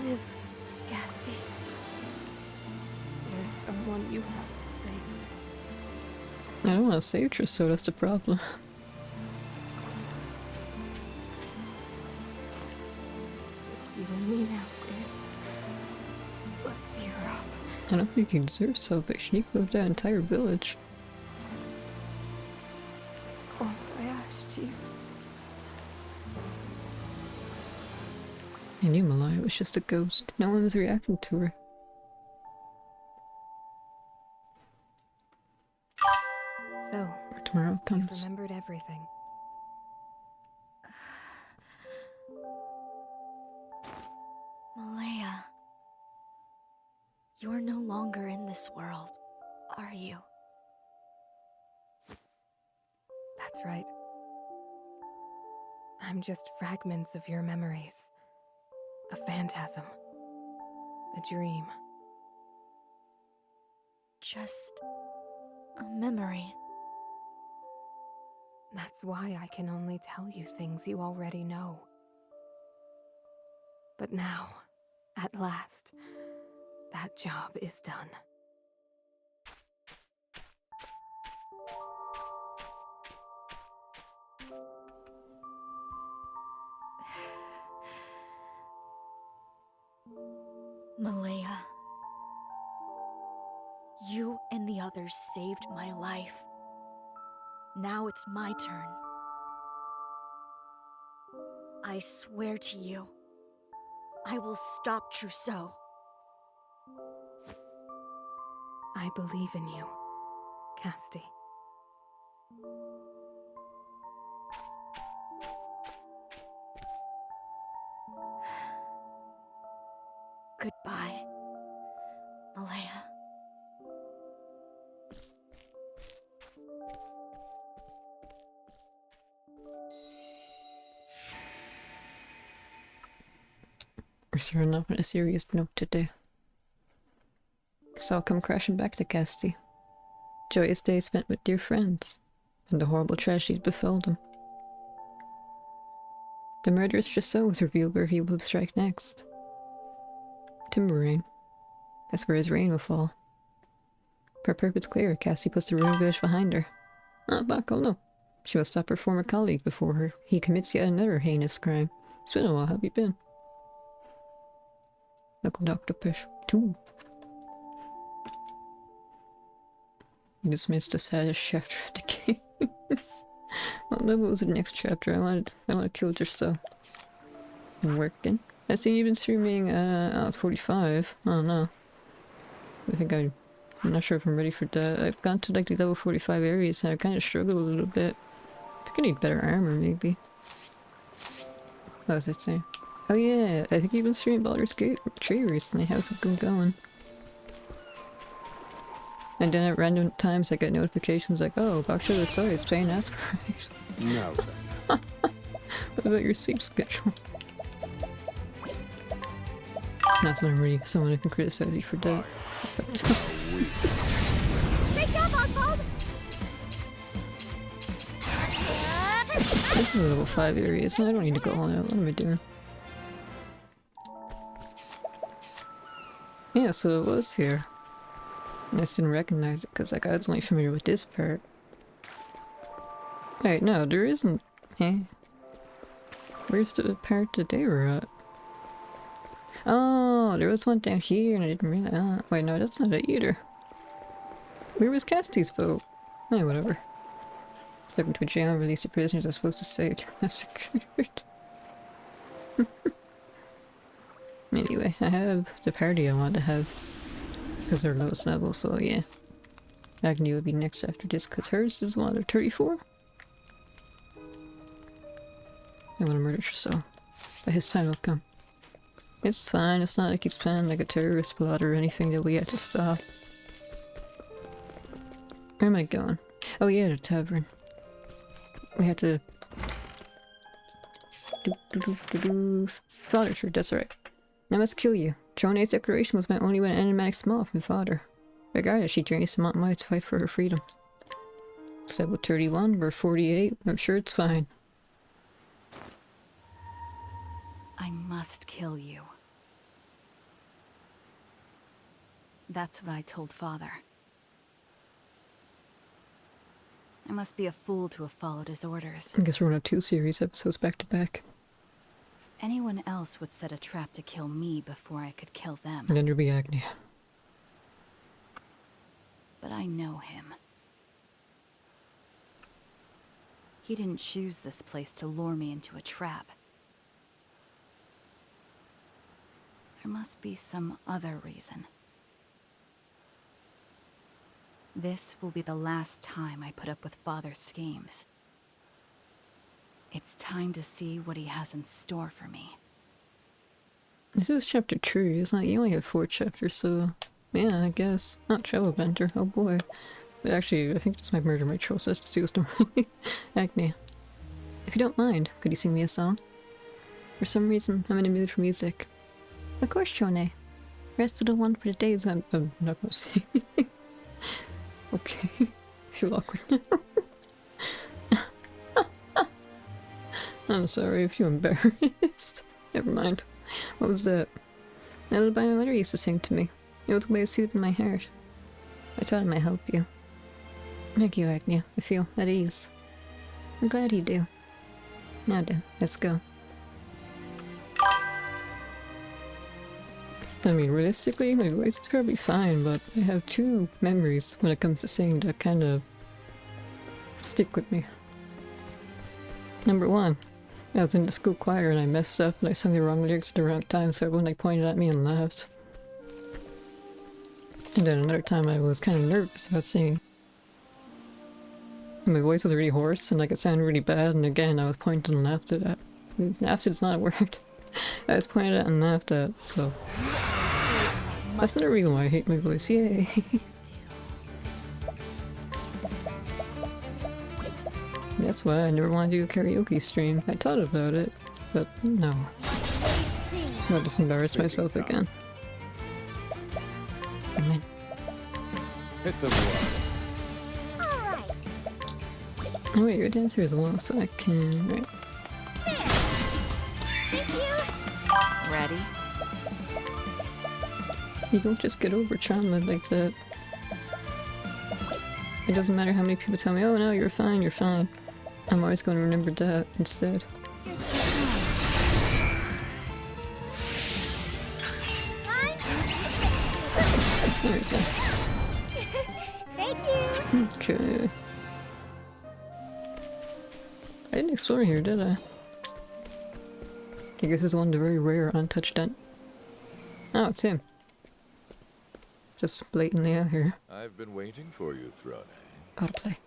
Live, Gasti. There's someone you have to save. I don't want to save Trousseau, that's the problem. Just you and me now, Jade. Let's see her off. I don't think he deserves salvation. He killed that entire village. Oh my gosh, Chief. I knew Malaya was just a ghost. No one was reacting to her. So, Tomorrow you've comes. remembered everything. Malaya, you're no longer in this world, are you? That's right. I'm just fragments of your memories. A phantasm. A dream. Just a memory. That's why I can only tell you things you already know. But now, at last, that job is done. Malaya, you and the others saved my life. Now it's my turn. I swear to you, I will stop Trousseau. I believe in you, Casti. Goodbye, Malaya. We're starting off on a serious note today. So I'll come crashing back to Casti. Joyous day spent with dear friends, and the horrible tragedy befell them. The murderous Trousseau was revealed where he will strike next. Timberrain. That's where his rain will fall. Her purpose clear, Casti puts the ruined village behind her. Ah, Bako, no. She must stop her former colleague before her. He commits yet another heinous crime. It's been a while, how have you been? Local Octopath 2. You dismissed the saddest chapter of the game. Well, that was the next chapter. I want to kill Trousseau. And working. I see you've been streaming out 45. I don't know. I'm not sure if I'm ready for that. I've gone to like the level 45 areas and I kind of struggle a little bit. I think I need better armor, maybe. What was I saying? Oh yeah, I think you've been streaming Baldur's Gate 3 recently. How's it been going? And then at random times I get notifications like, oh, Baksha the Soy is playing Aspirate. No. What about your sleep schedule? Not that I'm really someone who can criticize you for that. Great job, Oswald! This is a level 5 area, so I don't need to go all out. What am I doing? Yeah, so it was here. I just didn't recognize it because like, I was only familiar with this part. Wait, no, there isn't. Eh? Where's the part that they were at? Oh, there was one down here and I didn't realize. Oh, wait, no, that's not it either. Where was Casti's boat? Eh, whatever. Stuck into a jail and released the prisoners I was supposed to save. Massacred. Anyway, I have the party I want to have. Because they're lowest level, so yeah. Agni would be next after this, because hers is what, 34? I want to murder Trousseau. But his time will come. It's fine, it's not like he's planning like a terrorist plot or anything that we had to stop. Where am I going? Oh yeah, the tavern. We had to... Father, sure, that's right. I must kill you. Chone's declaration was my only one enigmatic smile from father. Regardless, she journeys to Mount Mai to fight for her freedom. It's level 31, we're 48, I'm sure it's fine. I must kill you. That's what I told Father. I must be a fool to have followed his orders. I guess we're on a 2 series episodes back to back. Anyone else would set a trap to kill me before I could kill them. And then there'll be Agni. But I know him. He didn't choose this place to lure me into a trap. There must be some other reason. This will be the last time I put up with Father's schemes. It's time to see what he has in store for me. This is chapter 3, it's not, you only have 4 chapters, so yeah, I guess. Not Travel Bender, oh boy. But actually, I think this might murder my troll, so let's just do a story. Agni. If you don't mind, could you sing me a song? For some reason, I'm in the mood for music. Of course, Chone. Rest of the one for the days I'm not gonna sing. Okay. I feel awkward now. I'm sorry if you're embarrassed. Never mind. What was that? That little by my mother used to sing to me. It was the way it soothed my heart. I thought it might help you. Thank you, Agni. I feel at ease. I'm glad you do. Now then, let's go. I mean, realistically, my voice is probably fine, but I have 2 memories when it comes to singing that kind of stick with me. Number 1, I was in the school choir and I messed up and I sung the wrong lyrics at the wrong time, so everyone like pointed at me and laughed. And then another time I was kind of nervous about singing. And my voice was really hoarse and like it sounded really bad, and again I was pointed and laughed at. Laughed is not a word. I was pointed at and laughed at, so... That's not a reason why I hate my voice, yay! That's why I never want to do a karaoke stream. I thought about it, but no. I'll just embarrass myself again. Come in. Hit the water. Oh wait, you're a dancer as well, so I can... Right. Ready? You don't just get over trauma like that. It doesn't matter how many people tell me, oh no, you're fine, you're fine. I'm always going to remember that instead. There we go. Thank you! Okay. I didn't explore here, did I? I guess this is one of the very rare untouched dent. Oh, it's him. Just blatantly out here. I've been waiting for you, Throne. Gotta play.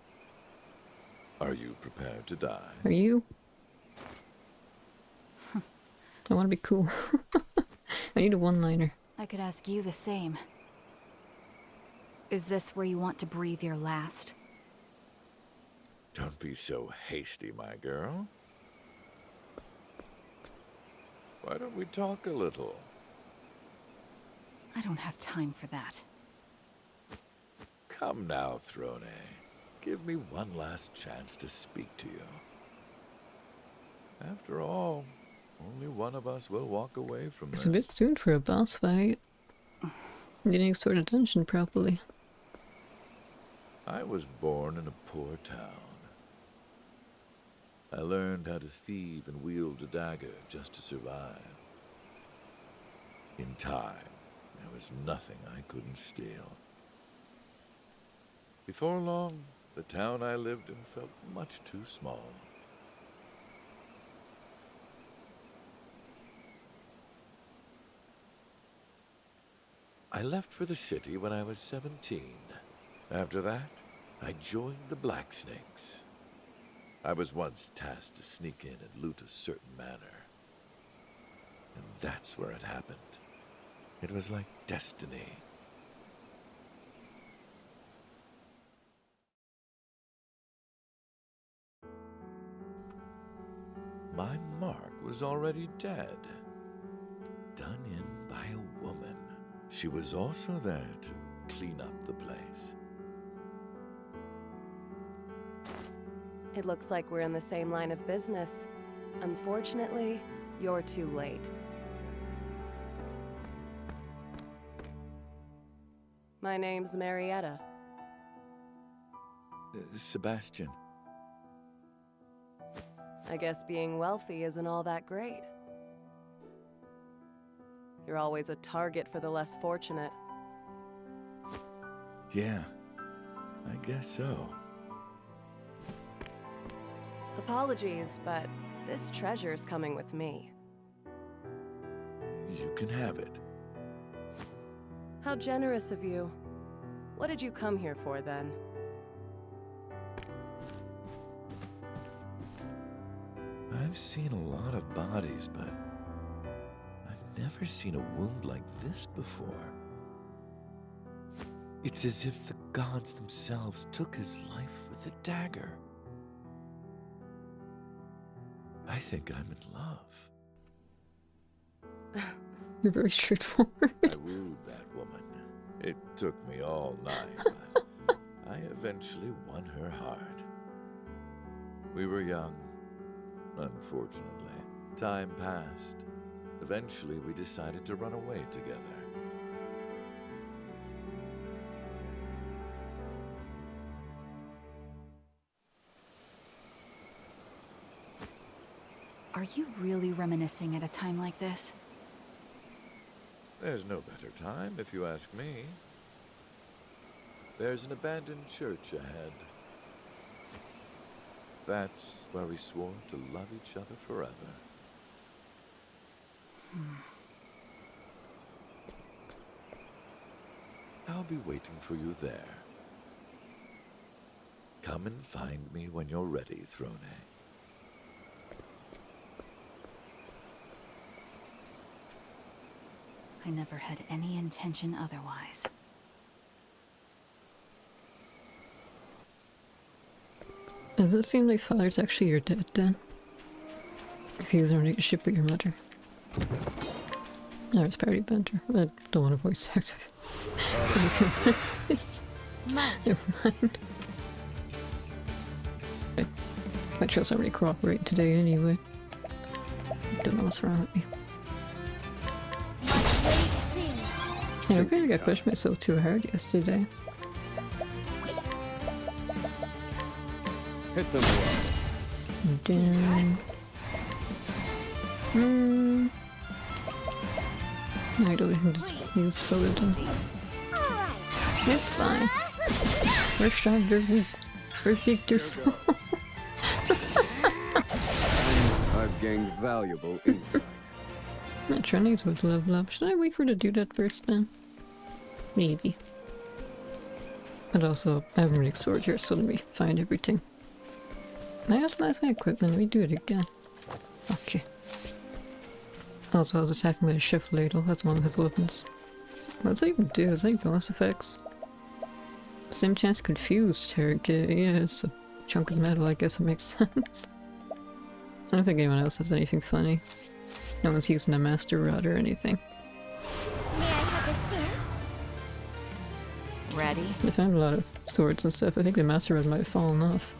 Are you prepared to die? Are you? I want to be cool. I need a one-liner. I could ask you the same. Is this where you want to breathe your last? Don't be so hasty, my girl. Why don't we talk a little? I don't have time for that. Come now, Throne. Give me one last chance to speak to you. After all, only one of us will walk away from this. It's a bit soon for a boss fight. Didn't explore the dungeon properly. I was born in a poor town. I learned how to thieve and wield a dagger just to survive. In time, there was nothing I couldn't steal. Before long, the town I lived in felt much too small. I left for the city when I was 17. After that, I joined the Blacksnakes. I was once tasked to sneak in and loot a certain manor. And that's where it happened. It was like destiny. My mark was already dead. Done in by a woman. She was also there to clean up the place. It looks like we're in the same line of business. Unfortunately, you're too late. My name's Marietta. Sebastian. I guess being wealthy isn't all that great. You're always a target for the less fortunate. Yeah, I guess so. Apologies, but this treasure's coming with me. You can have it. How generous of you. What did you come here for, then? I've seen a lot of bodies, but I've never seen a wound like this before. It's as if the gods themselves took his life with a dagger. I think I'm in love. You're very straightforward. I wooed that woman. It took me all night, but I eventually won her heart. We were young, unfortunately. Time passed. Eventually, we decided to run away together. Are you really reminiscing at a time like this? There's no better time, if you ask me. There's an abandoned church ahead. That's where we swore to love each other forever. I'll be waiting for you there. Come and find me when you're ready, Throne. I never had any intention otherwise. Does it seem like Father's actually your dad then? If he was in a relationship with your mother. No, it's Party Banter. I don't want to voice act. So you feel nice. Never mind. My child's already cooperating today anyway. Don't know what's wrong with me. Yeah, I kind of got pushed myself too hard yesterday. Hit them well. Down. I don't even use Philodon. It's fine. We're strong, they're weak. We're weak, they're small. I've gained valuable insights. My trainings would level up. Should I wait for her to do that first then? Maybe. And also, I haven't really explored here, so let me find everything. I optimize my equipment, let me do it again. Okay. Also, I was attacking with a shift ladle, that's one of his weapons. What's that even do? Is that bonus effects? Same chance confused target, yeah, it's a chunk of metal, I guess it makes sense. I don't think anyone else has anything funny. No one's using a master rod or anything. May I have this dance? Ready? I found a lot of swords and stuff. I think the master rod might have fallen off.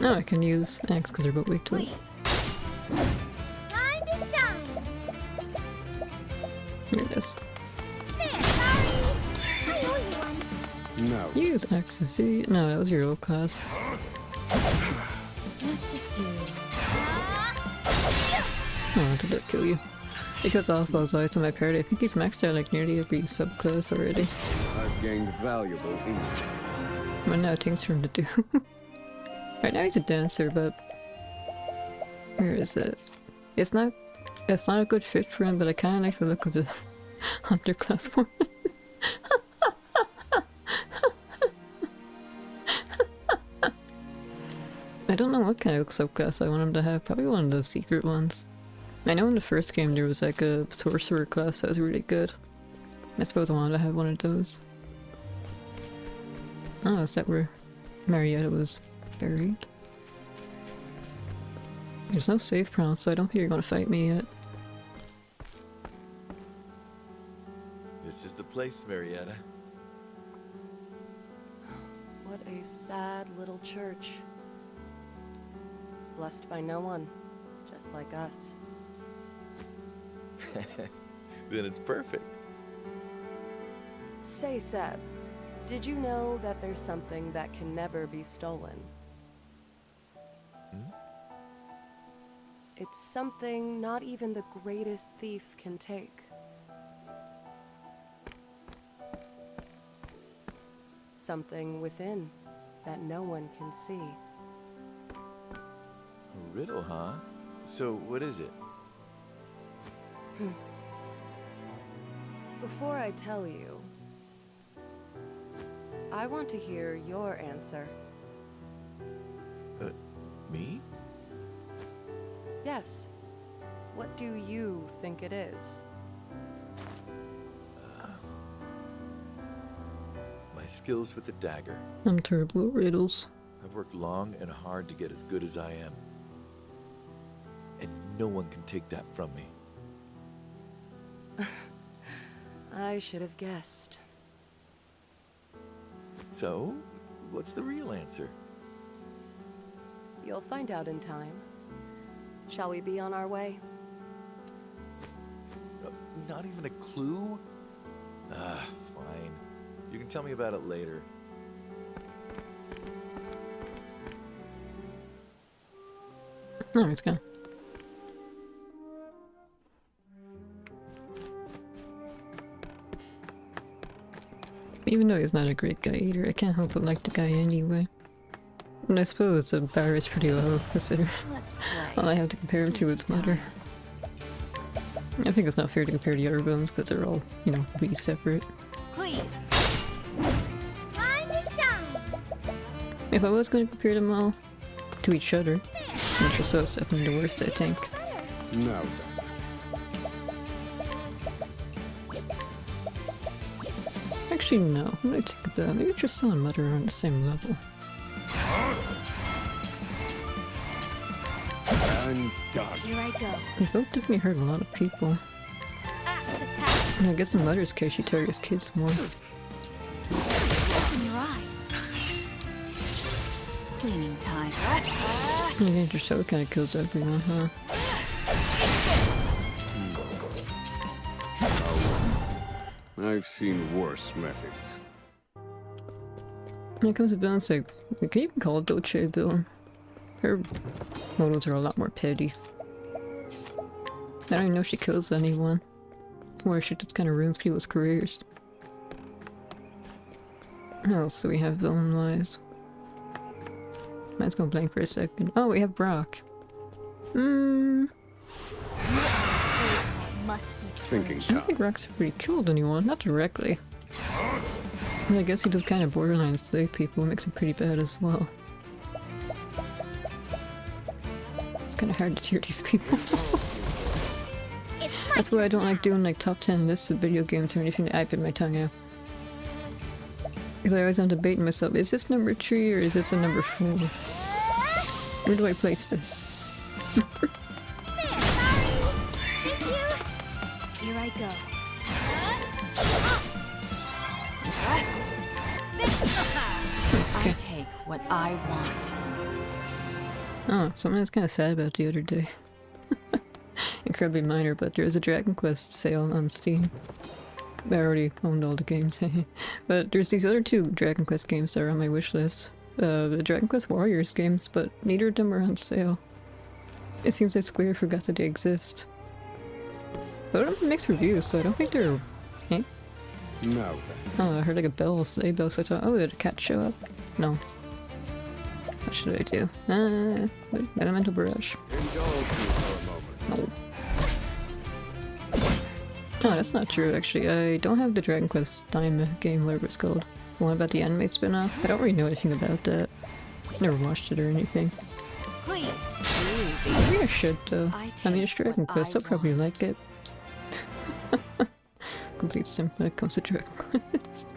Now I can use axe because they're both weak to it. Time to shine! Here it is. There, sorry! I owe you one. No. Use axes, see? No, that was your old class. What to do? Oh, did that kill you? Because also as always in my party, I think he's maxed out like nearly every subclass already. I've gained valuable insight. But now things for him to do. Right now he's a dancer, but where is it? It's not a good fit for him, but I kinda like the look of the Hunter class 1. I don't know what kind of subclass I want him to have. Probably one of those secret ones. I know in the first game there was like a sorcerer class that was really good. I suppose I wanted to have one of those. Oh, is that where Marietta was buried? There's no save prompt, so I don't think you're gonna fight me yet. This is the place, Marietta. What a sad little church. Blessed by no one, just like us. Then it's perfect. Say, Seb, did you know that there's something that can never be stolen? Hmm? It's something not even the greatest thief can take. Something within that no one can see. A riddle, huh? So, what is it? Before I tell you, I want to hear your answer. Me? Yes. What do you think it is? My skills with the dagger. I'm terrible at riddles. I've worked long and hard to get as good as I am. And no one can take that from me. I should have guessed. So, what's the real answer? You'll find out in time. Shall we be on our way? Not even a clue? Ah, fine. You can tell me about it later. Oh, it's gone. Even though he's not a great guy either, I can't help but like the guy anyway. And I suppose the bar is pretty low, considering all I have to compare him to is mother. I think it's not fair to compare the other villains because they're all, you know, really separate. Cleave. Time to shine. If I was going to compare them all to each other, Interso is definitely the worst, I think. Now Actually, no. What do I think about? Maybe Tristan and Mother are on the same level. and done. Here I go. They both definitely hurt a lot of people. Axe attack. And I guess in Mother's case, she targets kids more. Open your eyes. Cleaning time. And Interso kind of kills everyone, huh? I've seen worse methods. When it comes to villains, like, we can even call it Dolce villain. Her motives are a lot more petty. I don't even know if she kills anyone. Or she just kind of ruins people's careers. What else do we have villain-wise? Mine's going blank for a second. Oh, we have Brock. Must be Thinking I don't think Brock's really killed anyone, not directly. And I guess he does kind of borderline slave people, makes him pretty bad as well. It's kind of hard to cheer these people. That's why I don't like doing like top 10 lists of video games or anything. I bit my tongue out. Because I always end up debating myself, is this number 3 or is this a number 4? Where do I place this? Here I go. Okay. I take what I want. Oh, something I was kind of sad about the other day. Incredibly minor, but there was a Dragon Quest sale on Steam. I already owned all the games, but there's these other 2 Dragon Quest games that are on my wish list. The Dragon Quest Warriors games, but neither of them are on sale. It seems like Square forgot that they exist. But I'm mixed reviews, so I don't think they're... Eh? Now then. Oh, I heard like a bell, sleigh bell, so I thought, oh, did a cat show up? No. What should I do? Elemental Barrage. Indulge me for a moment. Oh. No, that's not true, actually. I don't have the Dragon Quest Time game, whatever it's called. The one about the animate spin-off. I don't really know anything about that. Never watched it or anything. Clean. Maybe I should, though. I mean, it's take Dragon what Quest, I I'll probably want. like it. Complete simp when it comes to Dragon Quest.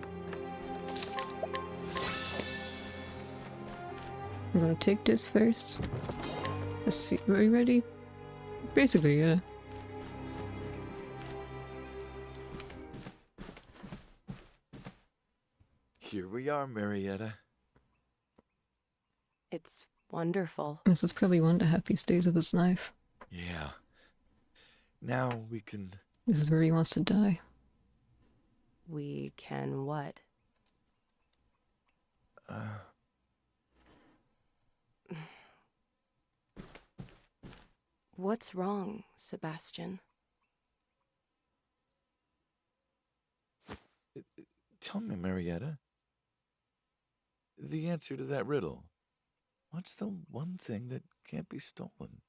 I'm gonna take this first. Let's see, are we ready? Basically, yeah. Here we are, Marietta. It's wonderful. This is probably one of the happiest days of his life. Yeah. Now we can... This is where he wants to die. We can what? What's wrong, Sebastian? Tell me, Marietta. The answer to that riddle. What's the one thing that can't be stolen?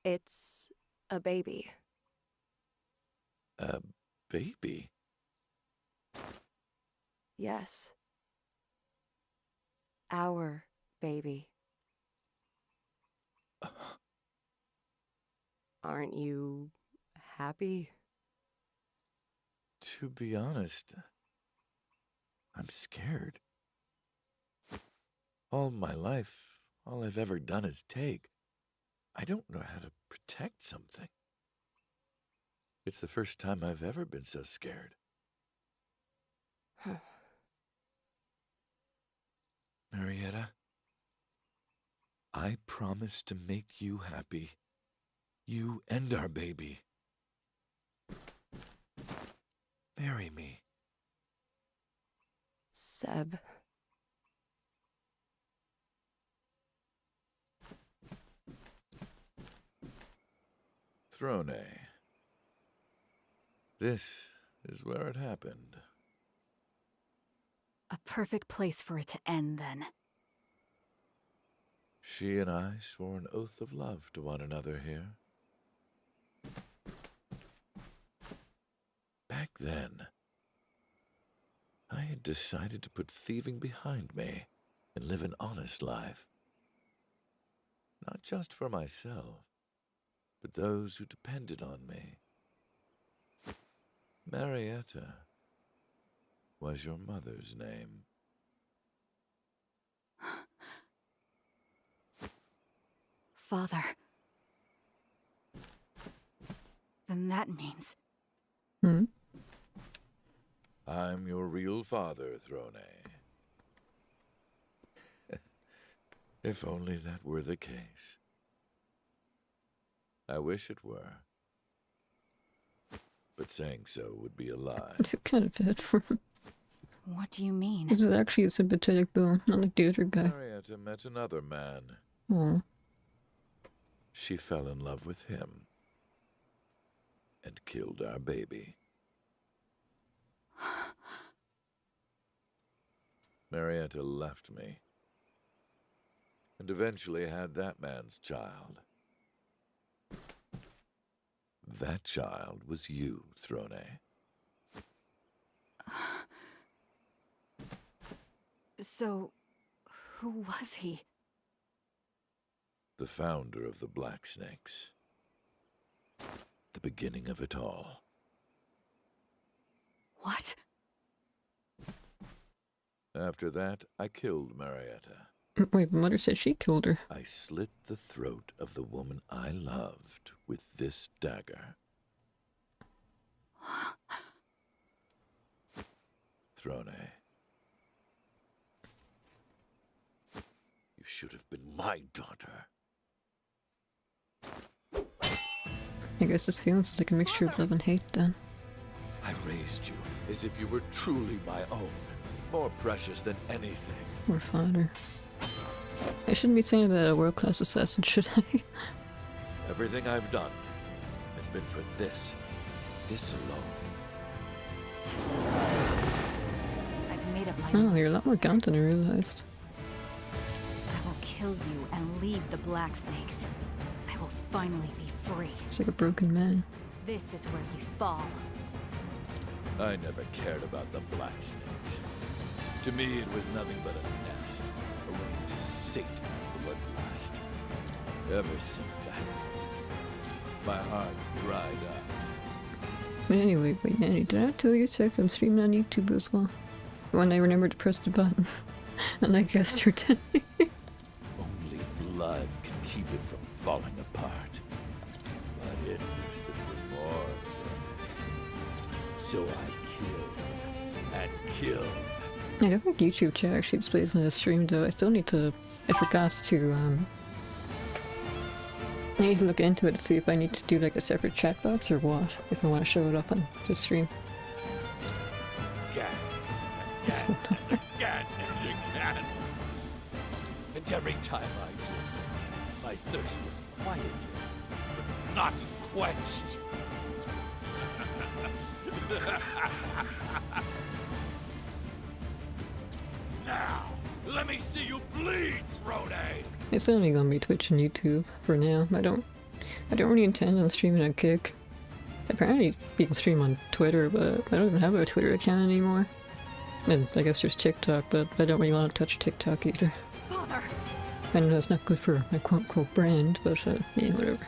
It's a baby. A baby? Yes. Our baby. Aren't you happy? To be honest, I'm scared. All my life, all I've ever done is take. I don't know how to protect something. It's the first time I've ever been so scared. Marietta, I promise to make you happy. You and our baby. Marry me. Seb. Throne. This is where it happened. A perfect place for it to end, then. She and I swore an oath of love to one another here. Back then, I had decided to put thieving behind me and live an honest life. Not just for myself, but those who depended on me. Marietta was your mother's name. Father. Then that means... I'm your real father, Throne. If only that were the case. I wish it were. But saying so would be a lie. I feel kind of bad for him. What do you mean? This is actually a sympathetic Bill, not like the other guy. Marietta met another man. Aw. She fell in love with him. And killed our baby. Marietta left me. And eventually had that man's child. That child was you, Throne. So, who was he? The founder of the Black Snakes. The beginning of it all. What? After that, I killed Marietta. Wait, Mother said she killed her. I slit the throat of the woman I loved with this dagger. Throne. You should have been my daughter. I guess this feelings is like a mixture of love and hate then. I raised you as if you were truly my own, more precious than anything. Poor father. I shouldn't be saying that a world-class assassin, should I? Everything I've done has been for this alone. I've made up my Oh, mind. you're a lot more gaunt than I realized. I will kill kill you and leave the Black Snakes, I will finally be free. It's like a broken man. This is where you fall. I never cared about the black snakes. To me, it was nothing but a nest, a way to sate my bloodlust. Ever since that, my heart's dried up. But anyway, wait, Nanny, did I tell you to check I'm streaming on YouTube as well? When I remembered to press the button. And I guessed her dead. Only blood can keep it from falling apart. But it thirsted for more. So I killed. I don't think YouTube chat actually displays in the stream though. I still need to... I forgot to, I need to look into it to see if I need to do like a separate chat box or what, if I want to show it up on the stream. Again and again. And every time I did, my thirst was quieted, but not quenched. Now, let me see you bleed, Throne. It's only gonna be Twitch and YouTube for now. I don't really intend on streaming on Kick. Apparently you can stream on Twitter, but I don't even have a Twitter account anymore. And I guess there's TikTok, but I don't really want to touch TikTok either. Father. I know it's not good for my quote-unquote brand, but yeah, whatever.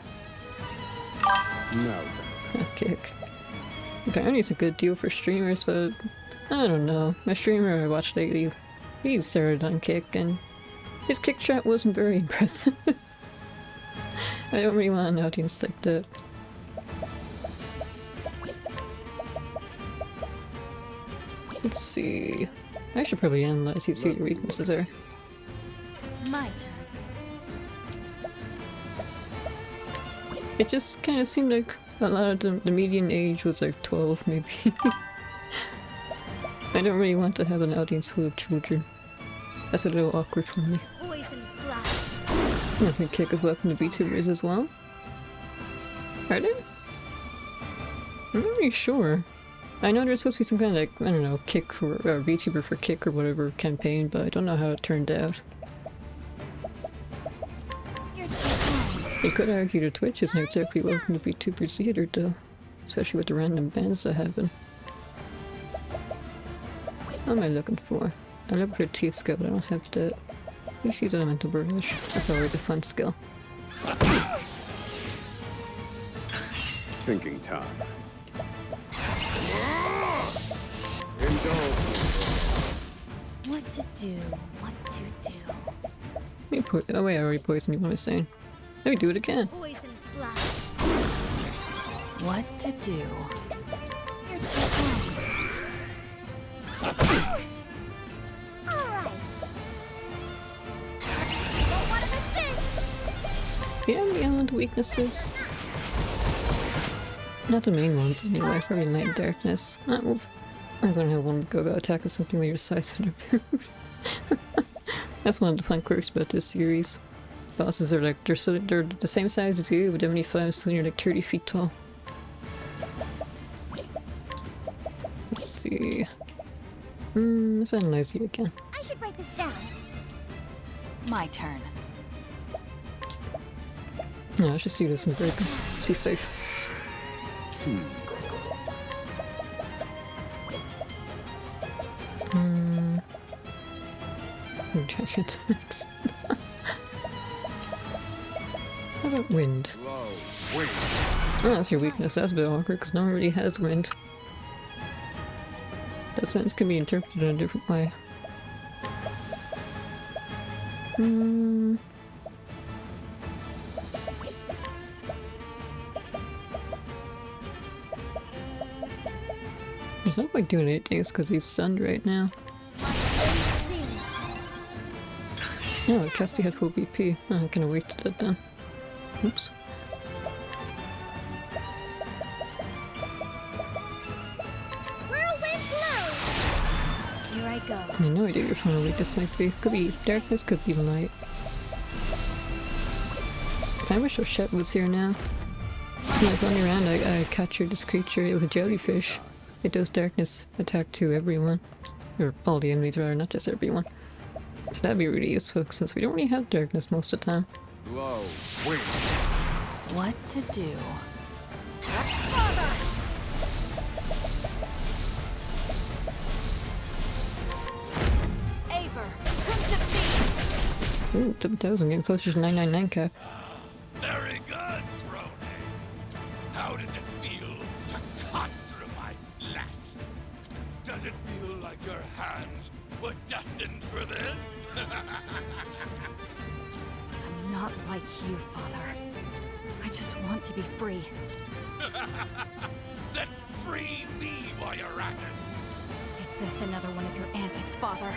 Now then. Kick. Apparently it's a good deal for streamers, but I don't know. My streamer I watched lately, he started on Kick, and his Kick chat wasn't very impressive. I don't really want an audience like that. Let's see. I should probably analyze these, see what your weaknesses are. My turn. It just kind of seemed like a lot of the median age was like 12 maybe. I don't really want to have an audience full of children. That's a little awkward for me. Poison slash. I think Kick is welcome to VTubers as well. Are they? I'm not really sure. I know there's supposed to be some kind of like, I don't know, Kick for, or VTuber for Kick or whatever campaign, but I don't know how it turned out. You could argue that Twitch isn't exactly welcome to VTubers either though. Especially with the random bans that happen. What am I looking for? I'm looking for a teeth skill, but I don't have that. Let's use elemental burnish. That's always a fun skill. Thinking time. What to do? What to do? Let me oh wait, I already poisoned you, what am I saying? Let me do it again. Poison slash. What to do? You're too kind. Alright. Don't want to miss this. Do you have any elemental weaknesses? Not the main ones anyway, probably light and darkness. Well, I'm gonna have one go about attack with something like your size and That's one of the fun quirks about this series. Bosses are like, they're the same size as you, but 75, so you're like 30 feet tall. Let's see. Let's analyze you again. I should write this down. My turn. No, let's just do this and break them. Let's be safe. I'm trying to get to mix. How about wind? Oh, that's your weakness. That's a bit awkward because no one really has wind. That sentence can be interpreted in a different way. There's no point doing 8 days because he's stunned right now. No, I cast he had full BP. Oh, I'm gonna wasted it then. Oops. Whirlwind blow. Here I go. I have no idea what your final weakness might be. Could be darkness, could be light. I wish Oshet was here now. When I was running around, I captured this creature. It was a jellyfish. It does darkness attack to everyone. Or all the enemies rather, not just everyone. So that'd be really useful since we don't really have darkness most of the time. Low. Wait. What to do? Ooh, 7,000, getting closer to 999 cap. Very good, Throne. How does it feel to cut through my flesh? Does it feel like your hands were destined for this? I'm not like you, Father. I just want to be free. Then free me while you're at it. Is this another one of your antics, Father?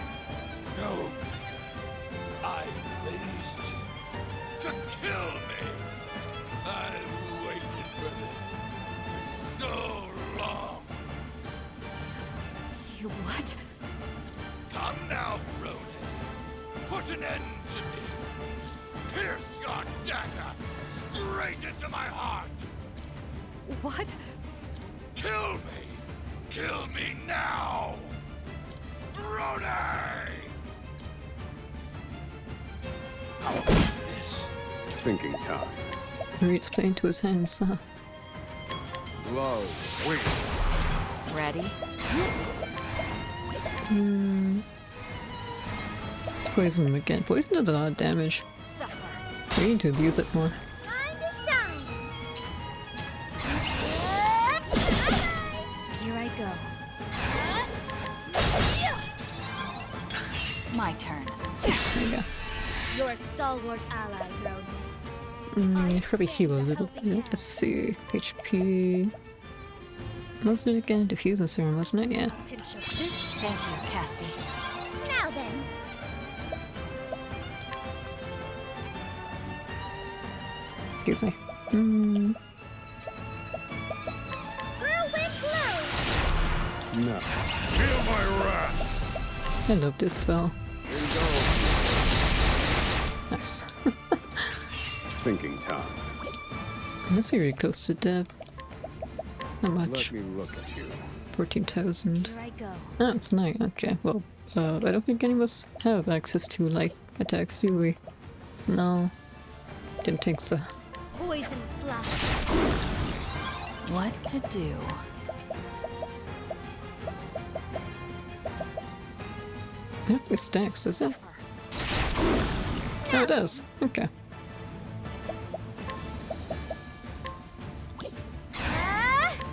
No, I raised you to kill me. I've waited for this for so long. You what? Come now, Frode. Put an end to me. Pierce your dagger straight into my heart. What? Kill me. Kill me now. Frode! This. Thinking time. Reed's playing to his hands, huh? Low. Wait. Ready? Let's poison him again. Poison does a lot of damage. We need to abuse it more. Here I go. My turn. There you go. Your stalwart ally, Roni. You should probably heal a little bit. Let's see. HP. Wasn't it again? Diffusing serum, wasn't it? Yeah. Thank you, Casty. Now then. Excuse me. Whirlwind blow. No. Feel my wrath. I love this spell. Nice. Thinking time. Must be really close to death. Not much. Let me look at you. 14,000. Here I go. Oh, it's night. Okay, well, I don't think any of us have access to light attacks, do we? No. Didn't think so. Poison slash. What to do? Yep, it stacks, does it? Oh, it does. Okay.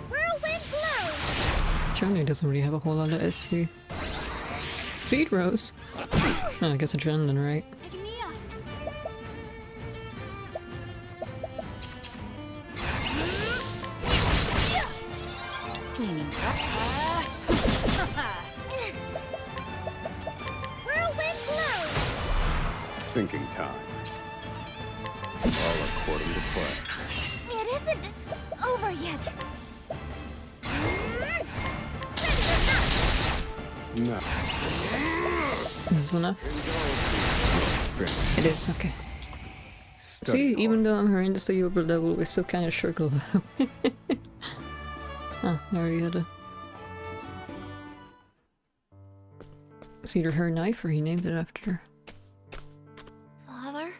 Whirlwind blow. Johnny doesn't really have a whole lot of SP. Speed Rose. Oh, I guess adrenaline, right? Whirlwind blow. Thinking time. All according to plan. It isn't over yet. No. This is enough? It is, okay. See, even though I'm horrendously over level, we still kind of struggle. Oh, I already had a... It's either her knife or he named it after her. Father?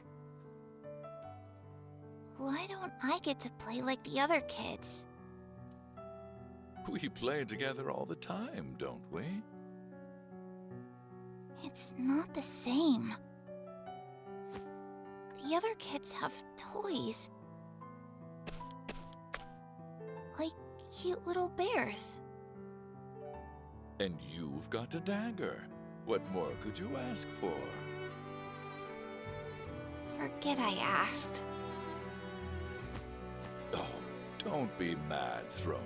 Why don't I get to play like the other kids? We play together all the time, don't we? It's not the same. The other kids have toys. Like cute little bears. And you've got a dagger. What more could you ask for? Forget I asked. Oh, don't be mad, Throne.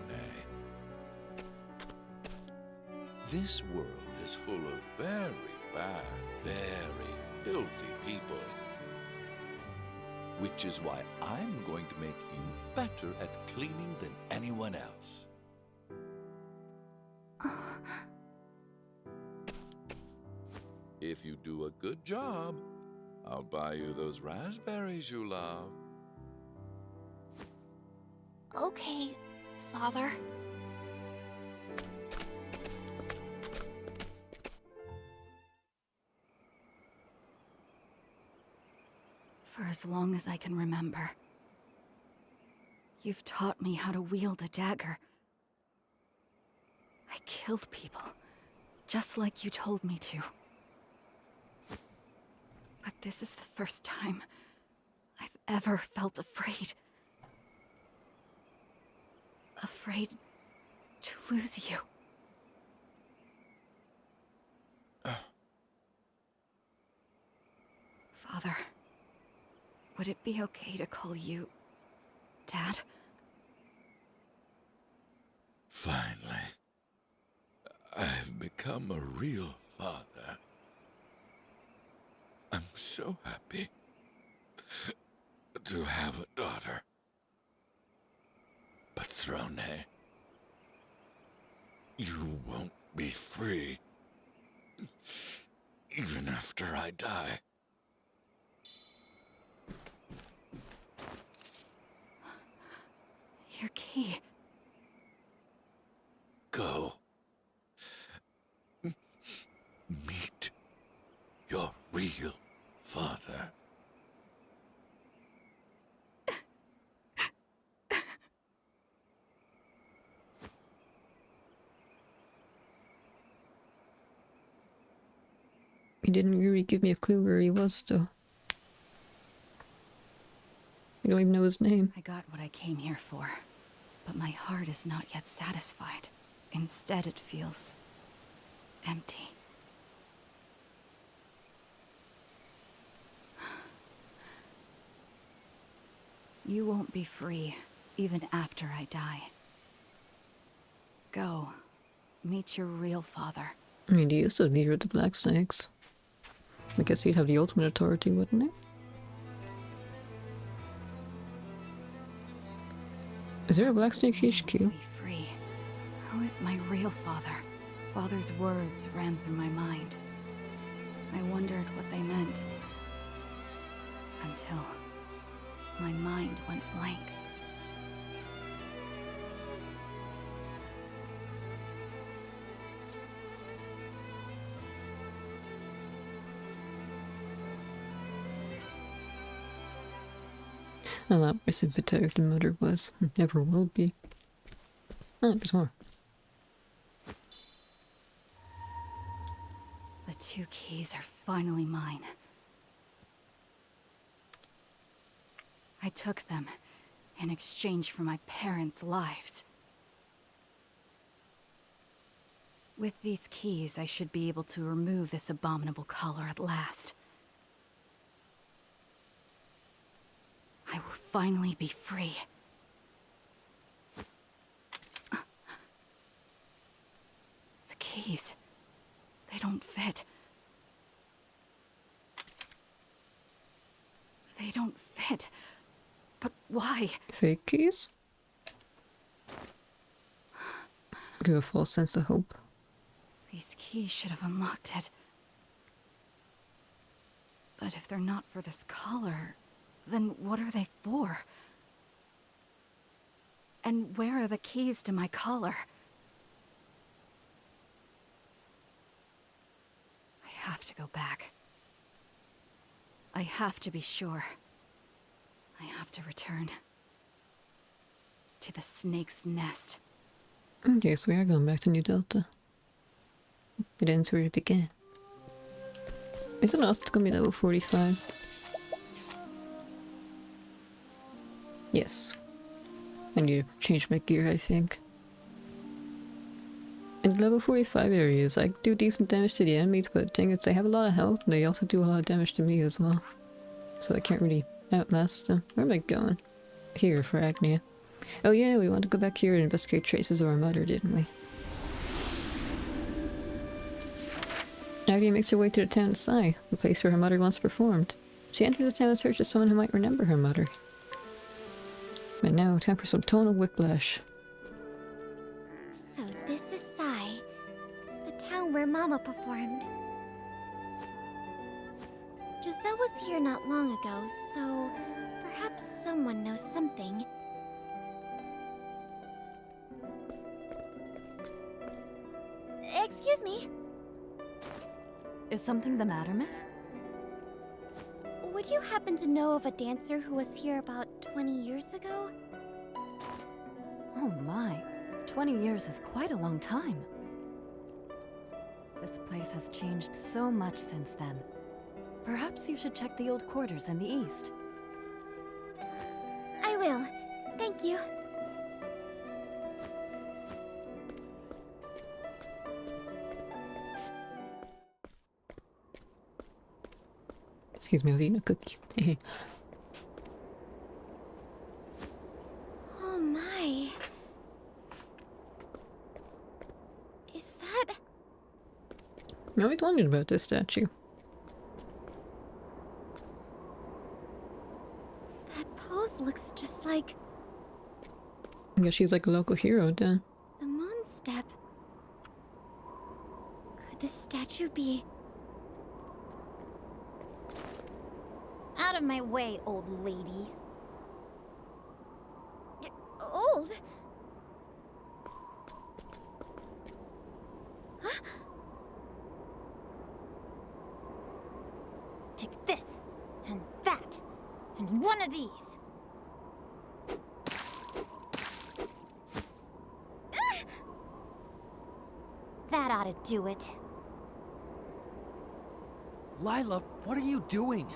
This world is full of very bad, very filthy people. Which is why I'm going to make you better at cleaning than anyone else. If you do a good job, I'll buy you those raspberries you love. Okay, Father. For as long as I can remember. You've taught me how to wield a dagger. I killed people, just like you told me to. But this is the first time I've ever felt afraid. Afraid to lose you. Father, would it be okay to call you Dad? Finally, I've become a real father. I'm so happy to have a daughter. But Throne, you won't be free. Even after I die. Your key. Go. Meet your real father. He didn't really give me a clue where he was, though. I don't even know his name. I got what I came here for, but my heart is not yet satisfied. Instead, it feels empty. You won't be free, even after I die. Go, meet your real father. I mean, he is the leader of the Black Snakes. I guess he'd have the ultimate authority, wouldn't he? Is there a Black Snake HQ? To be free. Who is my real father? Father's words ran through my mind. I wondered what they meant. Until my mind went blank. A lot more sympathetic than Mother was. Never will be. Oh, there's more. The 2 keys are finally mine. I took them in exchange for my parents' lives. With these keys, I should be able to remove this abominable color at last. I will finally be free. The keys, they don't fit. They don't fit. But why? Fake keys? Give a false sense of hope. These keys should have unlocked it. But if they're not for this color, then what are they for? And where are the keys to my collar? I have to go back. I have to be sure. I have to return to the snake's nest. Okay, so we are going back to New Delta. It ends where it began. Is it also gonna be level 45? Yes. I need to change my gear, I think. In level 45 areas, I do decent damage to the enemies, but the thing is they have a lot of health, and they also do a lot of damage to me as well. So I can't really outlast them. Where am I going? Here, for Agnia. Oh yeah, we want to go back here and investigate traces of our mother, didn't we? Agnia makes her way to the town of Sai, the place where her mother once performed. She enters the town in search of someone who might remember her mother. And now, time for some tonal whiplash. So this is Sai, the town where Mama performed. Giselle was here not long ago, so perhaps someone knows something. Excuse me. Is something the matter, miss? Would Would you happen to know of a dancer who was here about 20 years ago? Oh my, 20 years is quite a long time. This place has changed so much since then. Perhaps you should check the old quarters in the east. I will. Thank you. Excuse me, I was eating a cookie. Oh my. Is that... I always wondered about this statue. That pose looks just like I guess she's like a local hero then. the moon step. Could this statue be... Out of my way, old lady. Old? Huh? Take this, and that, and one of these. That ought to do it. Lila, what are you doing?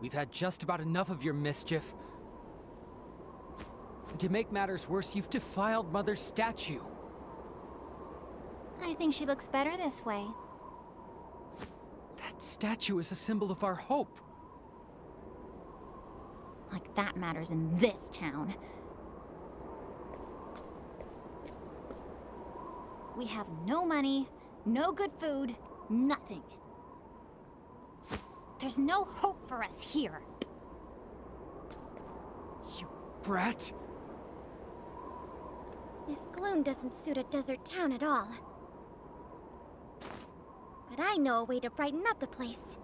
We've had just about enough of your mischief. And to make matters worse, you've defiled Mother's statue. I think she looks better this way. That statue is a symbol of our hope. Like that matters in this town. We have no money, no good food, nothing. There's no hope for us here. You brat! This gloom doesn't suit a desert town at all. But I know a way to brighten up the place.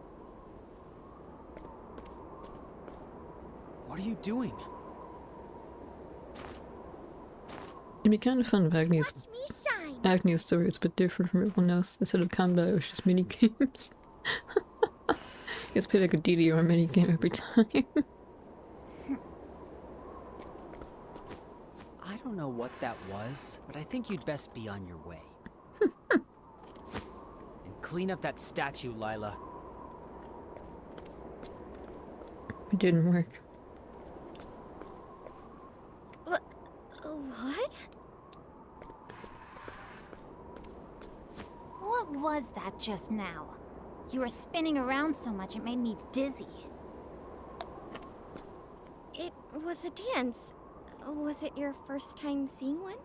What are you doing? It'd be kind of fun if Agnes Watch me shine! Agnes' story is a bit different from everyone else. Instead of combat, it was just mini games. It's play like a DDR mini game every time. I don't know what that was, but I think you'd best be on your way. And clean up that statue, Lila. It didn't work. What? What was that just now? You were spinning around so much it made me dizzy. It was a dance. Was it your first time seeing one?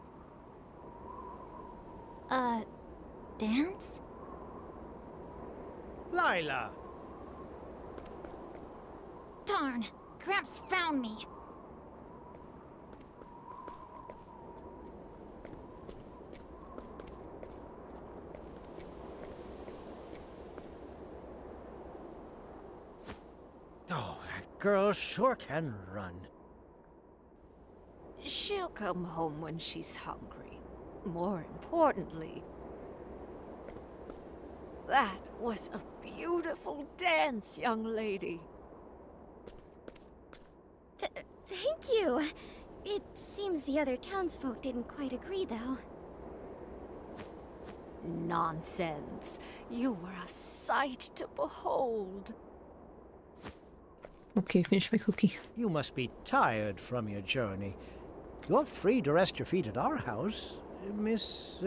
Dance? Lila! Darn! Gramps found me! Oh, that girl sure can run. She'll come home when she's hungry. More importantly, that was a beautiful dance, young lady. Thank you! It seems the other townsfolk didn't quite agree, though. Nonsense. You were a sight to behold. Okay, finish my cookie. You must be tired from your journey. You're free to rest your feet at our house, Miss,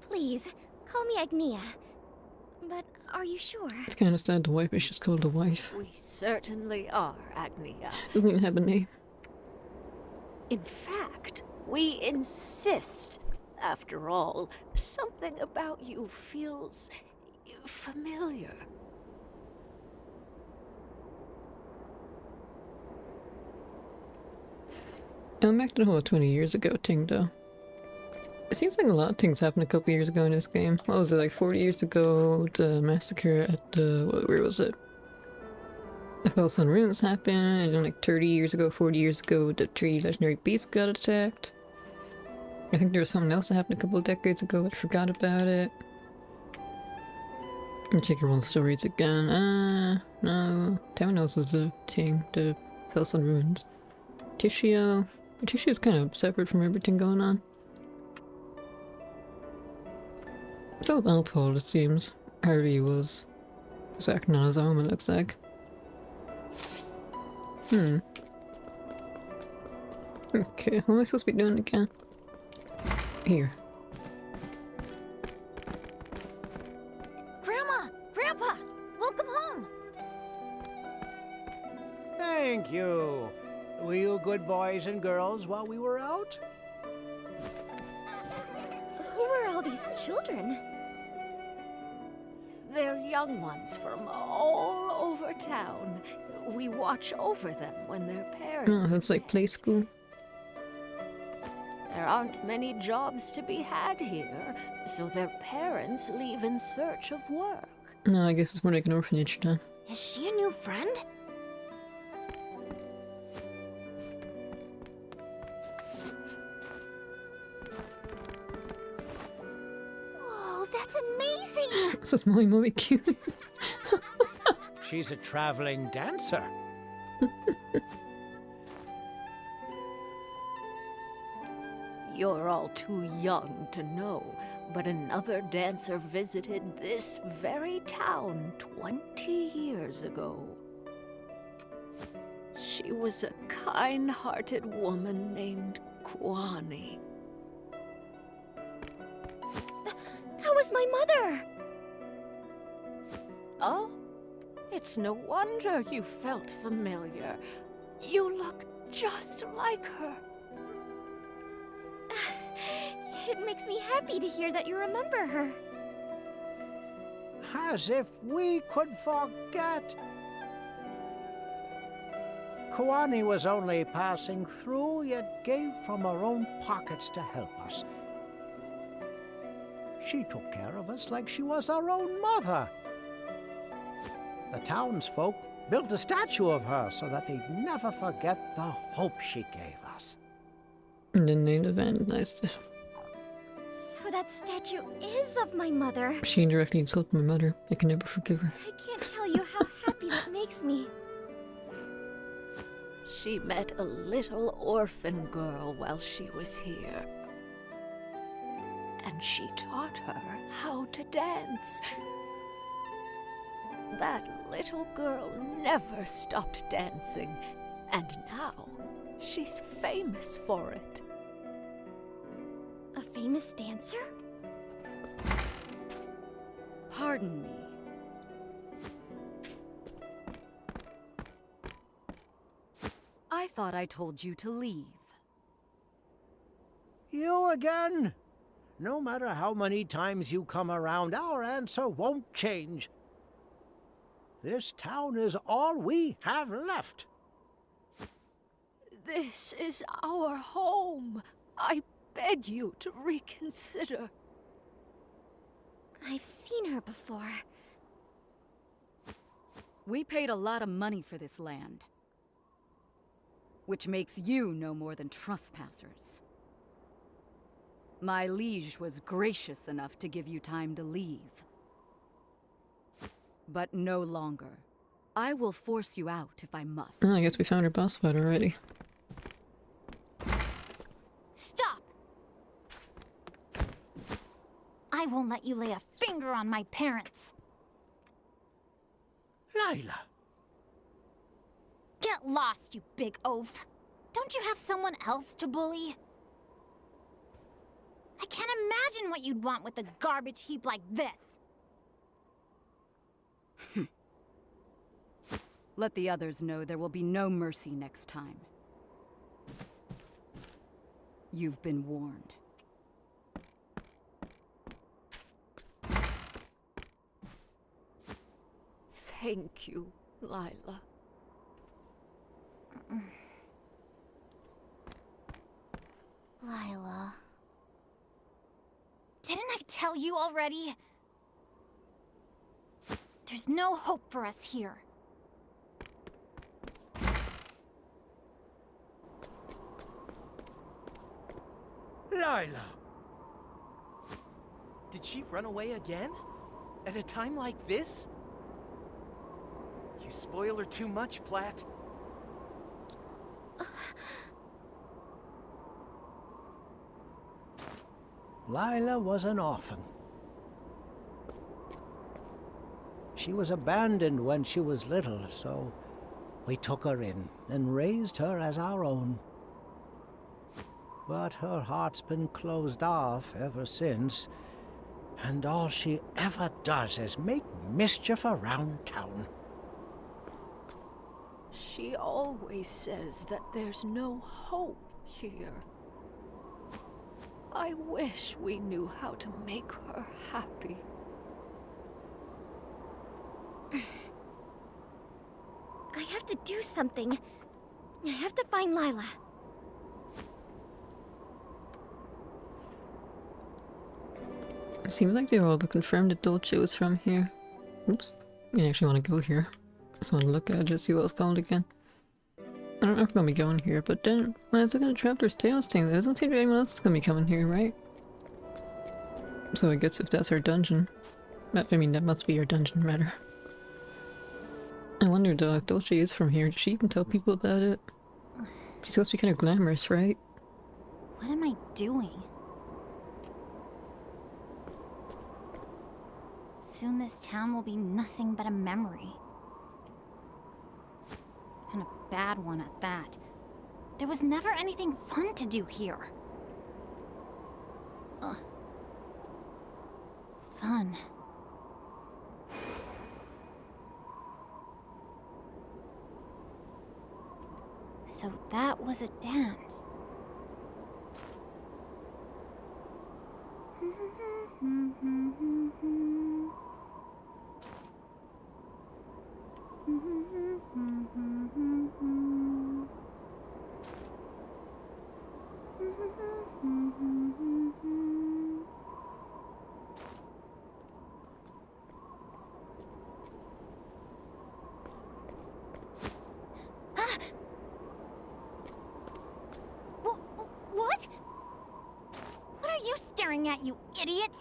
Please, call me Agnia. But are you sure? It's kind of sad the wife is just called the wife. We certainly are, Agnia. Doesn't even have a name. In fact, we insist. After all, something about you feels familiar. I'm back to the whole 20 years ago thing though. It seems like a lot of things happened a couple years ago in this game. What was it, like 40 years ago? The massacre at the... where was it? The Fell Sun Ruins happened, and then like 30 years ago, 40 years ago, the 3 legendary beasts got attacked. I think there was something else that happened a couple of decades ago, but I forgot about it. Check your own stories again. No. Tamanos was a thing. The House on Ruins. Tishio. Tishio's kind of separate from everything going on. So all told, it seems Harvey was acting on his own, it looks like. Okay, what am I supposed to be doing again? Here. Grandma! Grandpa! Welcome home! Thank you. Were you good boys and girls while we were out? Who are all these children? They're young ones from all over town. We watch over them when their parents. Oh, that's like play school. There aren't many jobs to be had here, so their parents leave in search of work. No, I guess it's more like an orphanage then. Is she a new friend? Whoa, that's amazing! This is Molly Movie cute. She's a traveling dancer. You're all too young to know, but another dancer visited this very town 20 years ago. She was a kind-hearted woman named Kwani. That was my mother! Oh? It's no wonder you felt familiar. You look just like her. It makes me happy to hear that you remember her. As if we could forget. Kwani was only passing through, yet gave from her own pockets to help us. She took care of us like she was our own mother. The townsfolk built a statue of her so that they'd never forget the hope she gave us. And then they vandalized it. So that statue is of my mother. She indirectly insulted my mother. I can never forgive her. I can't tell you how happy that makes me. She met a little orphan girl while she was here. And she taught her how to dance. That little girl never stopped dancing, and now she's famous for it. A famous dancer? Pardon me. I thought I told you to leave. You again? No matter how many times you come around, our answer won't change. This town is all we have left. This is our home. I beg you to reconsider. I've seen her before. We paid a lot of money for this land, which makes you no more than trespassers. My liege was gracious enough to give you time to leave. But no longer. I will force you out if I must. Oh, I guess we found our boss fight already. Stop! I won't let you lay a finger on my parents. Lila! Get lost, you big oaf. Don't you have someone else to bully? I can't imagine what you'd want with a garbage heap like this. Let the others know there will be no mercy next time. You've been warned. Thank you, Lila. Lila. Didn't I tell you already? There's no hope for us here. Lila! Did she run away again? At a time like this? You spoil her too much, Platt. Lila was an orphan. She was abandoned when she was little, so we took her in and raised her as our own. But her heart's been closed off ever since, and all she ever does is make mischief around town. She always says that there's no hope here. I wish we knew how to make her happy. I have to do something. I have to find Lila. It seems like they all but confirmed that Dolce was from here. Oops. I didn't actually want to go here. Just want to look at it, just see what it's called again. I don't know if I'm going to be going here, but then when I was looking at Traveler's Tales thing, there doesn't seem to be anyone else that's going to be coming here, right? So I guess if that's our dungeon. I mean, that must be our dungeon, rather. I wonder though, if Dolce is from here, does she even tell people about it? She's supposed to be kind of glamorous, right? What am I doing? Soon this town will be nothing but a memory. And a bad one at that. There was never anything fun to do here. Fun. So that was a dance. What? What are you staring at, you idiot?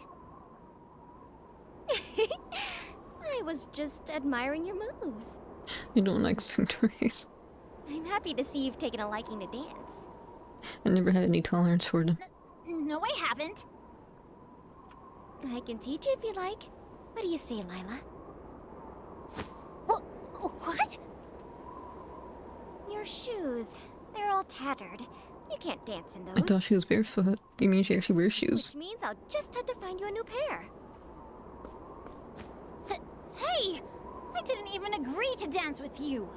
I was just admiring your moves. You don't like Suntories. I'm happy to see you've taken a liking to dance. I never had any tolerance for them. No, I haven't. I can teach you if you like. What do you say, Lila? What? Your shoes. They're all tattered. You can't dance in those. I thought she was barefoot. You mean she actually wears shoes? Which means I'll just have to find you a new pair. Hey! I didn't even agree to dance with you.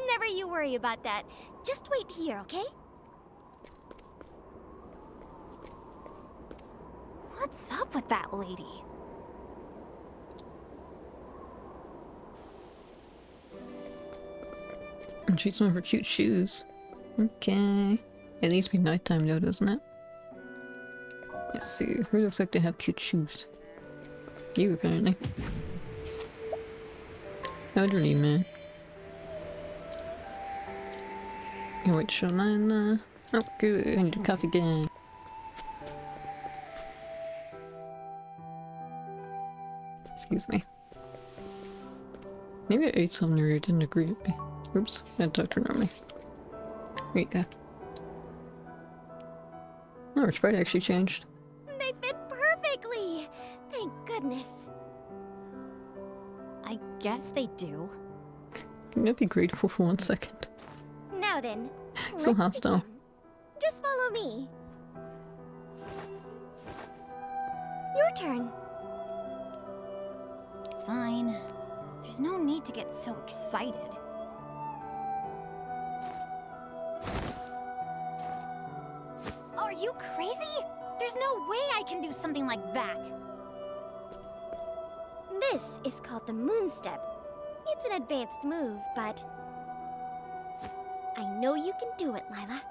Never you worry about that. Just wait here, okay? What's up with that lady? And she's known for cute shoes. Okay. It needs to be nighttime though, doesn't it? Let's see. Who looks like they have cute shoes? You, apparently. Elderly man. Oh, wait, Shalana. Oh, good. I need a coffee again. Excuse me. Maybe I ate something or I didn't agree with me. Oops, that doctor normally. There you go. Oh, her sprite actually changed. They fit perfectly! Thank goodness. I guess they do. Can I be grateful for 1 second? Now then, So let's hostile. begin. Just follow me. Your turn. Fine. There's no need to get so excited. Are you crazy? There's no way I can do something like that. This is called the moon step. It's an advanced move, but I know you can do it, Lila.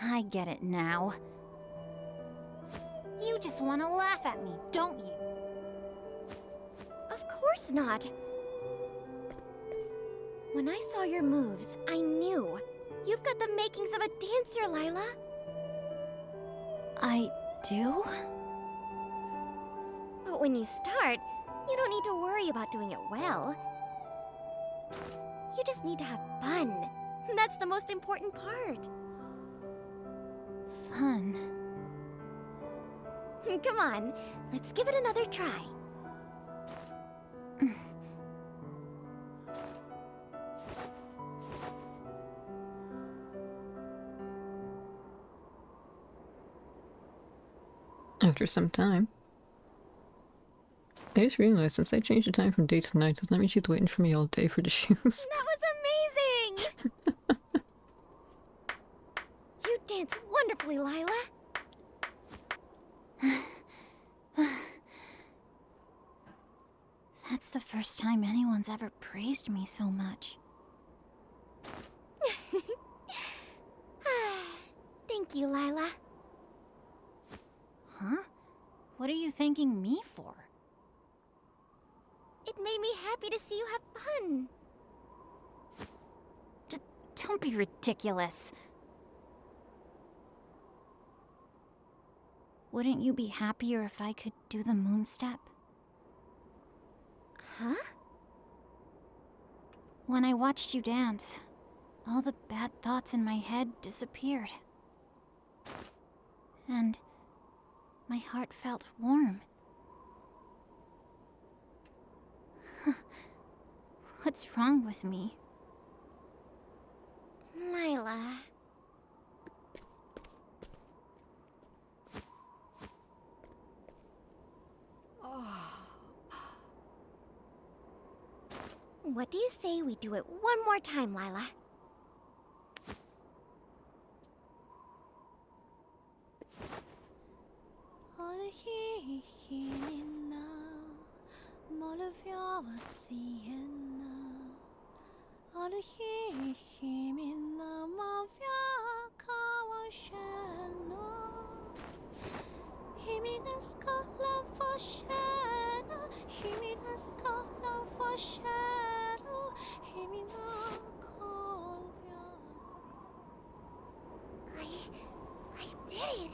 I get it now. You just want to laugh at me, don't you? Of course not. When I saw your moves, I knew. You've got the makings of a dancer, Lila. I do? But when you start, you don't need to worry about doing it well. You just need to have fun. That's the most important part. Fun. Come on, let's give it another try. After some time. I just realized since I changed the time from day to night, doesn't that mean she's waiting for me all day for the shoes? That was amazing! You dance wonderfully, Lila. That's the first time anyone's ever praised me so much. Thank you, Lila. Huh? What are you thanking me for? It made me happy to see you have fun. Don't be ridiculous. Wouldn't you be happier if I could do the moon step? Huh? When I watched you dance, all the bad thoughts in my head disappeared. And my heart felt warm. What's wrong with me? Lila. What do you say we do it one more time, Lila? I did it!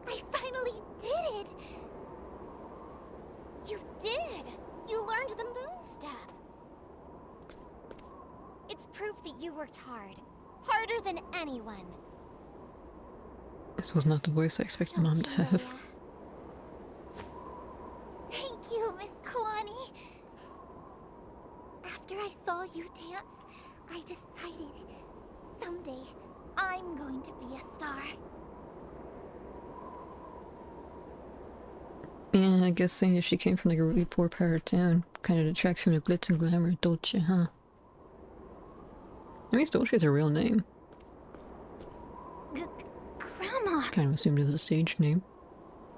I finally did it! You did! You learned the moon step! It's proof that you worked hard. Harder than anyone. This was not the voice I expected Mom to have. Thank you, Miss Kwani. After I saw you dance, I decided someday I'm going to be a star. Yeah, I guess saying if she came from like a really poor part of town kind of detracts from the glitz and glamour of Dolce, huh? I mean, Dolce is her real name. Grandma! Kind of assumed it was a stage name.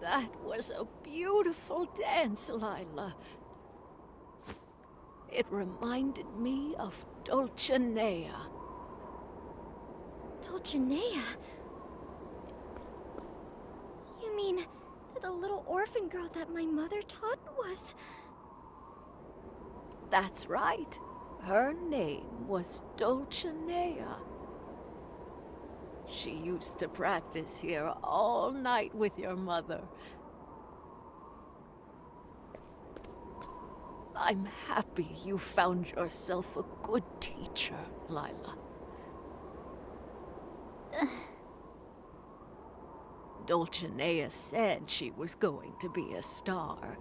That was a beautiful dance, Lila. It reminded me of Dulcinea. Dulcinea? You mean the little orphan girl that my mother taught was... That's right. Her name was Dulcinea. She used to practice here all night with your mother. I'm happy you found yourself a good teacher, Lila. Dulcinea said she was going to be a star,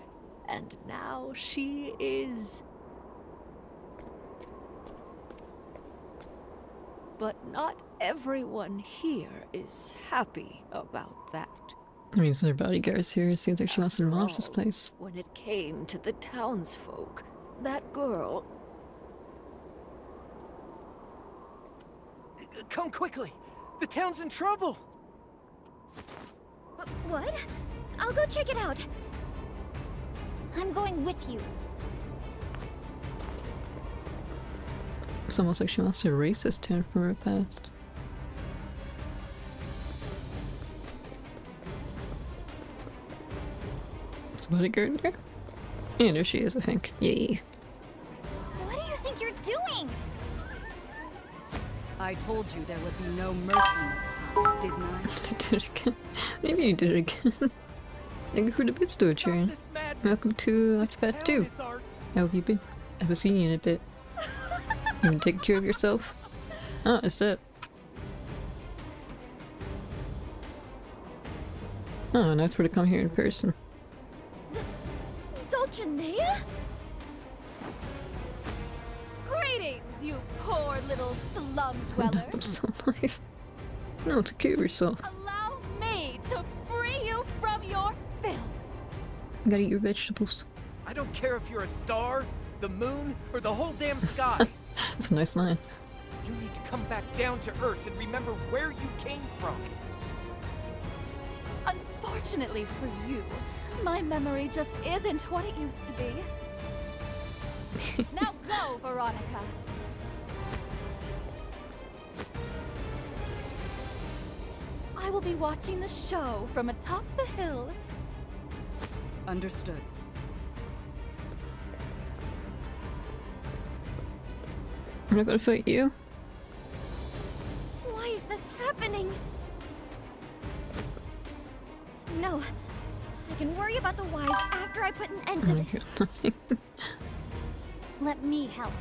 and now she is. But not everyone here is happy about that. I mean, so their bodyguards here. It seems like she wants to demolish this place. When it came to the townsfolk, that girl... Come quickly! The town's in trouble! What? I'll go check it out. I'm going with you. It's almost like she wants to erase this town from her past. Is the bodyguard there? Yeah, there she is, I think. Yay. What do you think you're doing? I told you there would be no mercy this time, didn't I? I did it again. Maybe you did it again. Thank you for the bits to a train. This mad Welcome to Octopath 2. How have you been? I haven't seen you in a bit. You been taking care of yourself? Oh, it's that. Oh, nice for to come here in person. Dulcinea? Greetings, you poor little slum dweller. I'm still alive. No, take care of yourself. Allow me to free you from your filth. You gotta eat your vegetables. I don't care if you're a star, the moon, or the whole damn sky. That's a nice line. You need to come back down to Earth and remember where you came from. Unfortunately for you, my memory just isn't what it used to be. Now go, Veronica. I will be watching the show from atop the hill. Understood. I'm not gonna fight you. Why is this happening? No, I can worry about the whys after I put an end to this. Let me help.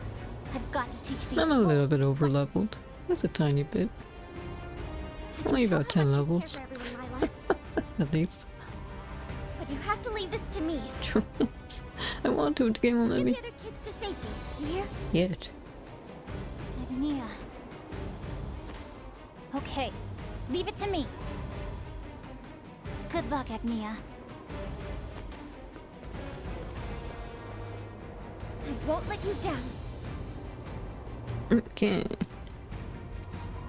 I've got to teach these. I'm a little bit over leveled. That's a tiny bit. Only about 10 levels. At least. But you have to leave this to me. I want to, but the game won't let me. Get the other kids to safety. You hear? Yet. Agnia. Okay, leave it to me. Good luck, Agnia. I won't let you down. Okay.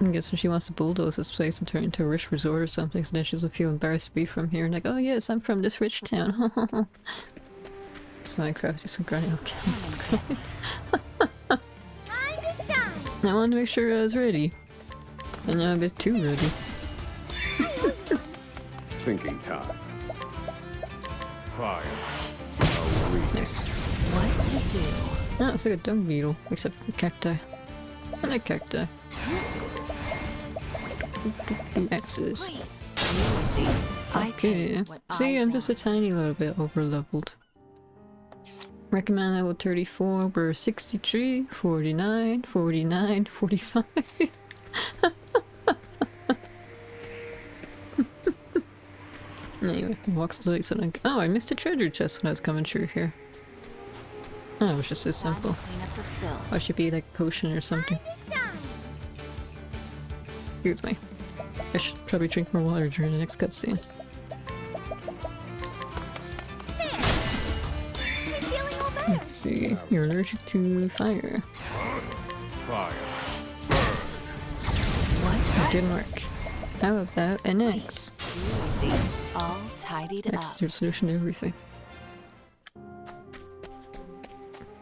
I'm guessing she wants to bulldoze this place and turn it into a rich resort or something, so then she doesn't feel embarrassed to be from here. And like, oh yes, I'm from this rich town. So I crafted some granny. Okay. I wanted to make sure I was ready. And now I'm a bit too ready. Thinking time. Fire. Nice. What to do? Oh, it's like a dung beetle, except for cacti. I like cacti. Axes. Okay. See, I'm just a tiny little bit over leveled. Recommend level 34, we're 63, 49, 49, 45. Anyway, walks the lights and like, oh, I missed a treasure chest when I was coming through here. Oh, it was just so simple. Oh, it should be like a potion or something. Excuse me. I should probably drink more water during the next cutscene. Let's see. You're allergic to fire. Fire. What? That didn't work. How about an X? Easy. All tidied X is your solution to everything.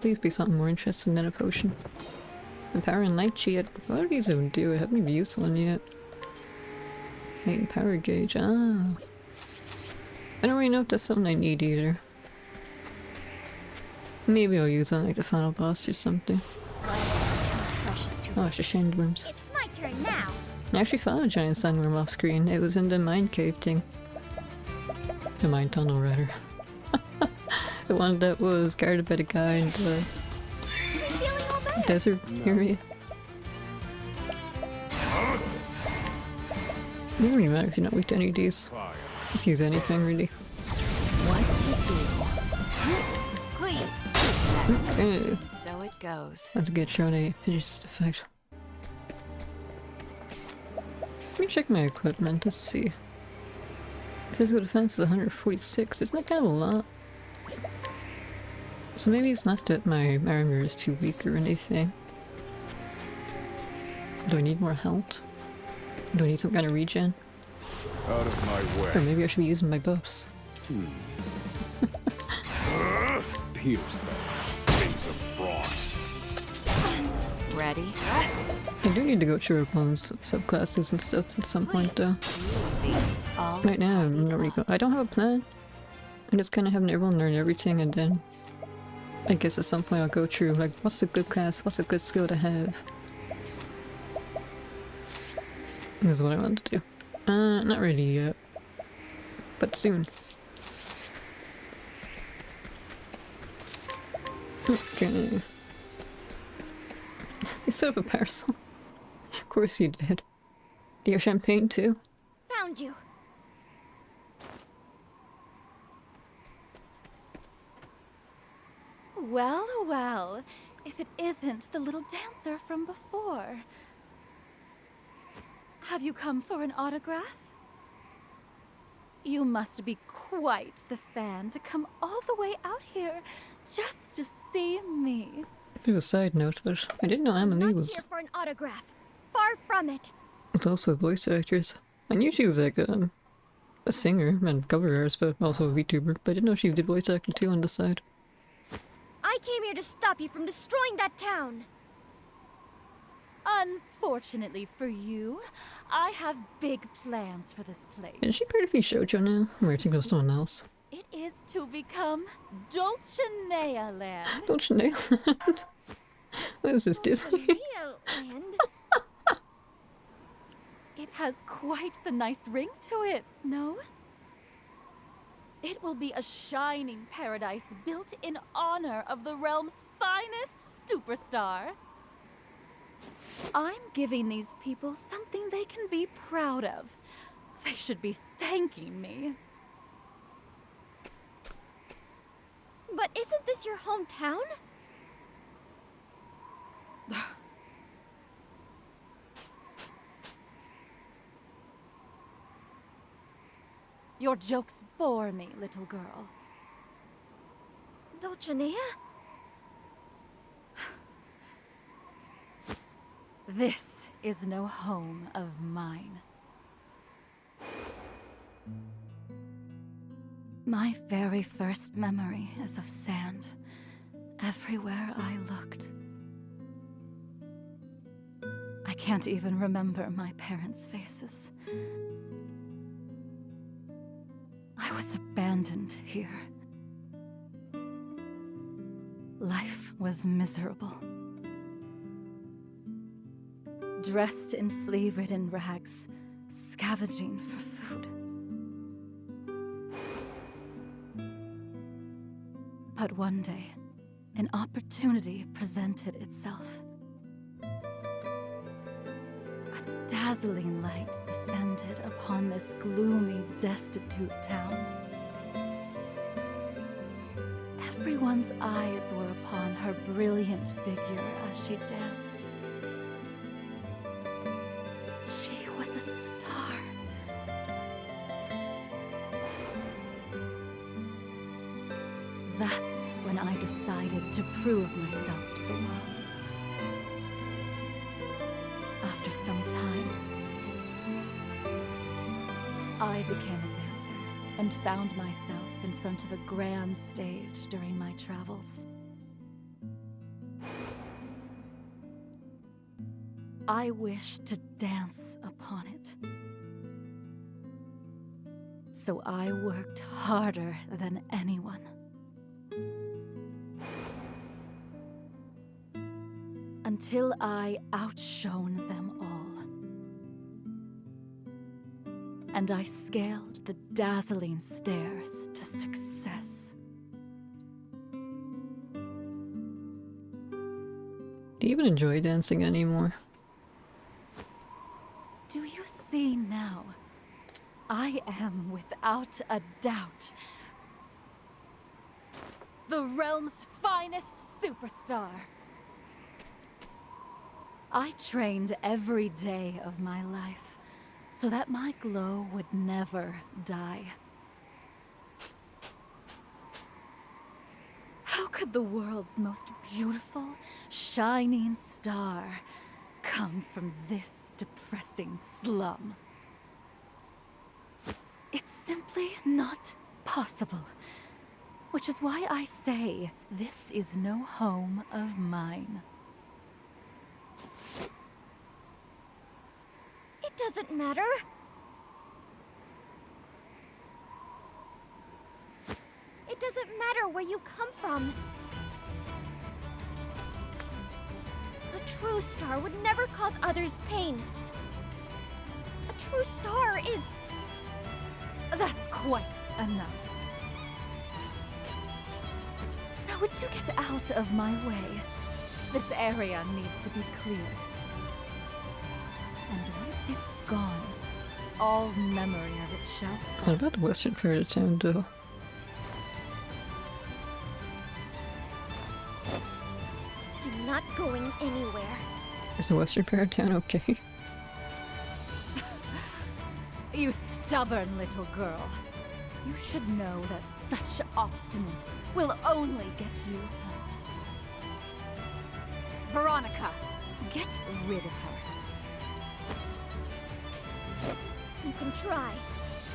Please be something more interesting than a potion. And power and light cheat. What do these even do? I haven't even used one yet. Light and power gauge. Ah. I don't really know if that's something I need either. Maybe I'll use it on like the final boss or something. Oh, it's just sandworms. It's my turn now. I actually found a giant sandworm off screen. It was in the mine cave thing. The mine tunnel, rather. The one that was guarded by the guy in the desert area. It doesn't really matter if you're not weak to any of these. Just use anything, really. What to do? Cleave. Okay. So it goes. Let's get Shone finishes the fight. Let me check my equipment, let's see. Physical defense is 146, isn't that kind of a lot? So maybe it's not that my armor is too weak or anything. Do I need more health? Do I need some kind of regen? Out of my way. Or maybe I should be using my buffs. Pierce them. Things of frost. Ready? I do need to go through everyone's subclasses and stuff at some point though. Right now I'm not really I don't have a plan. I'm just kind of having everyone learn everything, and then I guess at some point I'll go through like, what's a good class, what's a good skill to have. This is what I want to do. Not really yet. But soon. Okay. You set up a parasol. Of course you did. Do you have champagne too? Found you. Well, well, if it isn't the little dancer from before. Have you come for an autograph? You must be quite the fan to come all the way out here just to see me. Bit of a side note, but I didn't know Emily Not was here for an autograph. Far from it. also a voice actress. I knew she was like a singer and cover artist, but also a VTuber, but I didn't know she did voice acting too on the side. I came here to stop you from destroying that town. Unfortunately for you, I have big plans for this place. Is she part of Shoujo now? Or I think it was someone else. It is to become Dulcinea Land. Dulcinea Land? What is this, Disney? Land? It has quite the nice ring to it, no? It will be a shining paradise built in honor of the realm's finest superstar. I'm giving these people something they can be proud of. They should be thanking me. But isn't this your hometown? Your jokes bore me, little girl. Dulcinea? This is no home of mine. My very first memory is of sand, everywhere I looked. I can't even remember my parents' faces. I was abandoned here. Life was miserable. Dressed in flea-ridden rags, scavenging for food. But one day, an opportunity presented itself. A dazzling light descended upon this gloomy, destitute town. Everyone's eyes were upon her brilliant figure as she danced. She was a star. That's when I decided to prove myself to the world. After some time, I became a dancer and found myself in front of a grand stage during my travels. I wished to dance upon it. So I worked harder than anyone. Until I outshone them all. And I scaled the dazzling stairs to success. Do you even enjoy dancing anymore? Do you see now? I am, without a doubt, the realm's finest superstar. I trained every day of my life so that my glow would never die. How could the world's most beautiful, shining star come from this depressing slum? It's simply not possible. Which is why I say this is no home of mine. It doesn't matter. It doesn't matter where you come from. A true star would never cause others pain. A true star is... That's quite enough. Now Would you get out of my way? This area needs to be cleared. And once it's gone, all memory of it shall What fade. about the western part of town, though? I'm not going anywhere. Is the western part of town okay? You stubborn little girl. You should know that such obstinance will only get you hurt. Veronica, get rid of her. You can try,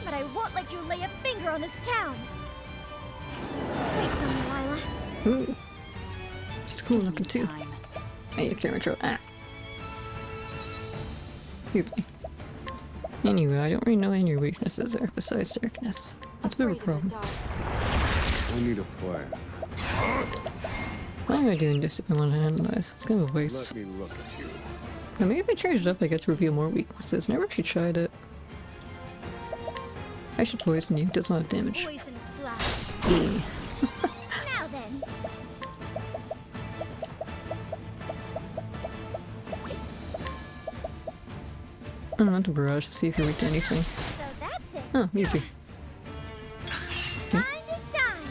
but I won't let you lay a finger on this town. Wait for me, Lila. Ooh. She's cool looking too. Hey, the camera control. Ah. Excuse me. Anyway, I don't really know any of your weaknesses there besides darkness. That's a bit of a problem. I need a plan. Why am I doing this if I want to analyze? It's kind of a waste. Let me look at you. Now, maybe if I change it up, I get to reveal more weaknesses. Never actually tried it. I should poison you. It does not damage. Poison slash. Yeah. Now then. I want to barrage to see if you're weak to anything. So that's it. Oh, easy. Time to shine.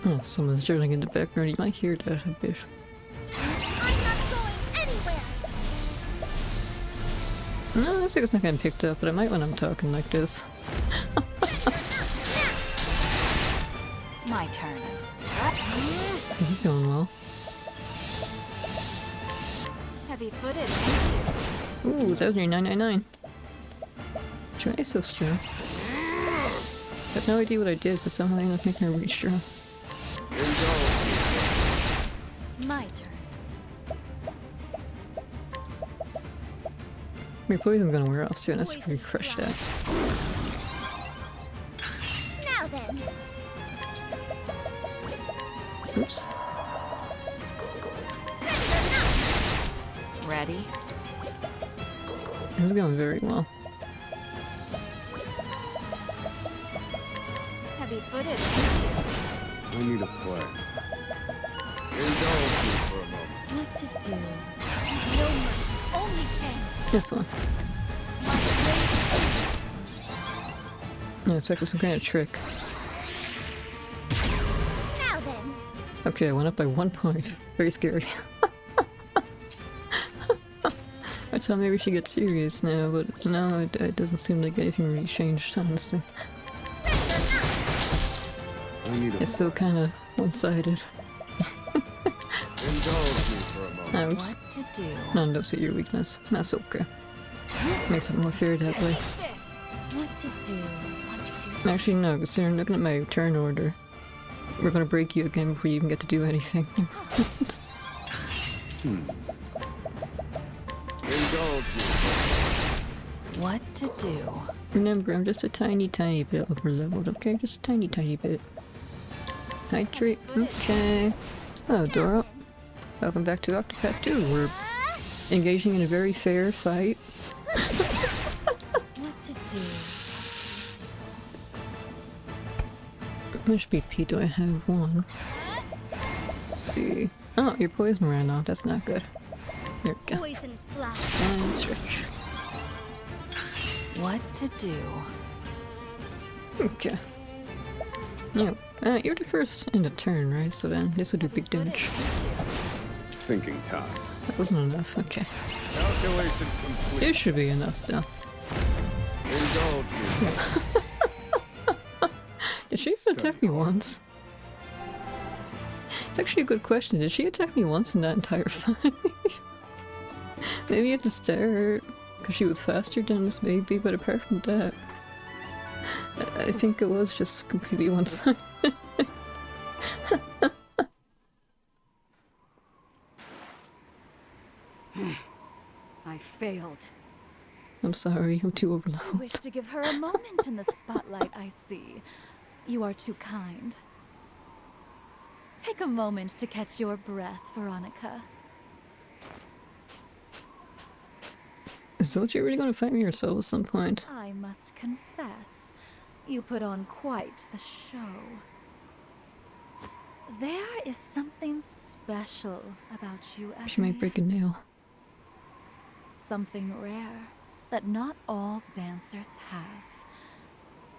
Oh, someone's drilling in the background. You might hear that a bit. I'm not going anywhere. No, looks like it's not getting picked up, but I might when I'm talking like this. My turn. This is going well. Heavy-footed. Ooh, that was your 999. Try is so strong. I have no idea what I did, but somehow I ended up making her really strong. My turn. Your poison's gonna wear off soon, that's pretty crushed that. Now then. Oops. Ready? This is going very well. Heavy-footed. I need a plan. Indulge me for a moment. What to do? No mercy, only pain. This one. I expected some kind of trick. Now then. Okay, I went up by 1 point. Very scary. I thought maybe she gets serious now, but no, it doesn't seem like anything really changed, honestly. It's still kind of one-sided. Indulge me for a moment. Ouch. What to do? None don't see your weakness. That's okay. Makes it more fair that way. What to do? What to Actually, no, considering looking at my turn order, we're gonna break you again before you even get to do anything. Indulge me. What to do? Remember, I'm just a tiny, tiny bit overleveled, okay? Just a tiny, tiny bit. Hydrate, okay. Hello, Dora. Welcome back to Octopath 2. We're engaging in a very fair fight. What to do? Which BP do I have? One. Let's see. Oh, your poison ran off. That's not good. There we go. Poison slash. And stretch. What to do? Okay. Yeah. You're the first in the turn, right? So then this will do big damage. Thinking time. That wasn't enough. Okay. Calculations complete. It should be enough, though. Indulge me. Did she even attack me once? It's actually a good question. Did she attack me once in that entire fight? Maybe at the start, because she was faster than us, maybe, but apart from that, I think it was just completely one-sided. I failed. I'm sorry, I'm too I overloaded. wish to give her a moment in the spotlight, I see. You are too kind. Take a moment to catch your breath, Veronica. Is Zoji really gonna fight me herself at some point? I must confess, you put on quite the show. There is something special about you, She might Ebony. break a nail. Something rare that not all dancers have.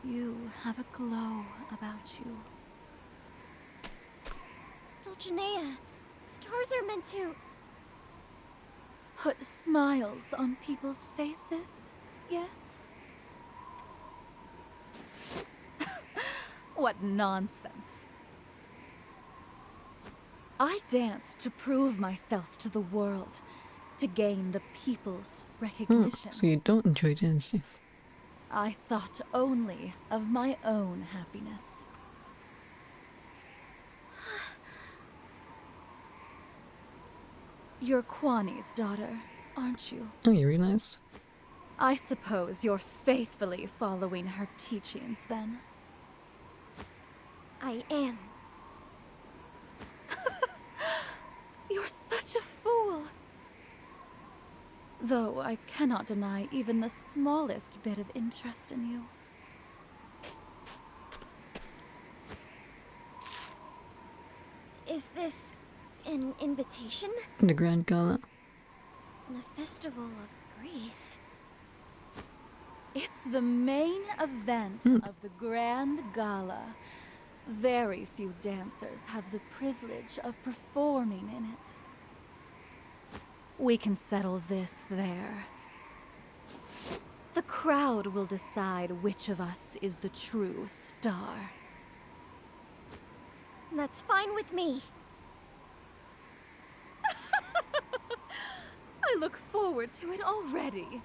You have a glow about you. Dulcinea, stars are meant to... Put smiles on people's faces, yes? What nonsense. I danced to prove myself to the world, to gain the people's recognition. So you don't enjoy dancing. I thought only of my own happiness. You're Kwani's daughter, aren't you? Oh, you realize? I suppose you're faithfully following her teachings, then. I am. You're such a fool. Though I cannot deny even the smallest bit of interest in you. Is this an invitation? The Grand Gala. The Festival of Grace. It's the main event of the Grand Gala. Very few dancers have the privilege of performing in it. We can settle this there. The crowd will decide which of us is the true star. That's fine with me. I look forward to it already.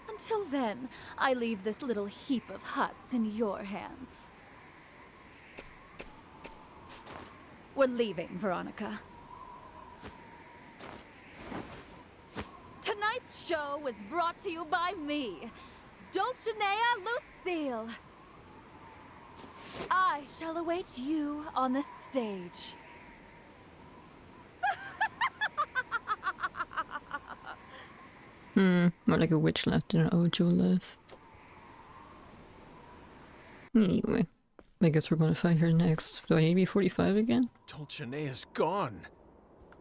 Until then, I leave this little heap of huts in your hands. We're leaving, Veronica. Tonight's show was brought to you by me, Dulcinea Lucille. I shall await you on the stage. More like a witch left and an Ojo left. Anyway, I guess we're going to find her next. Do I need to be 45 again? Dulcinea's gone.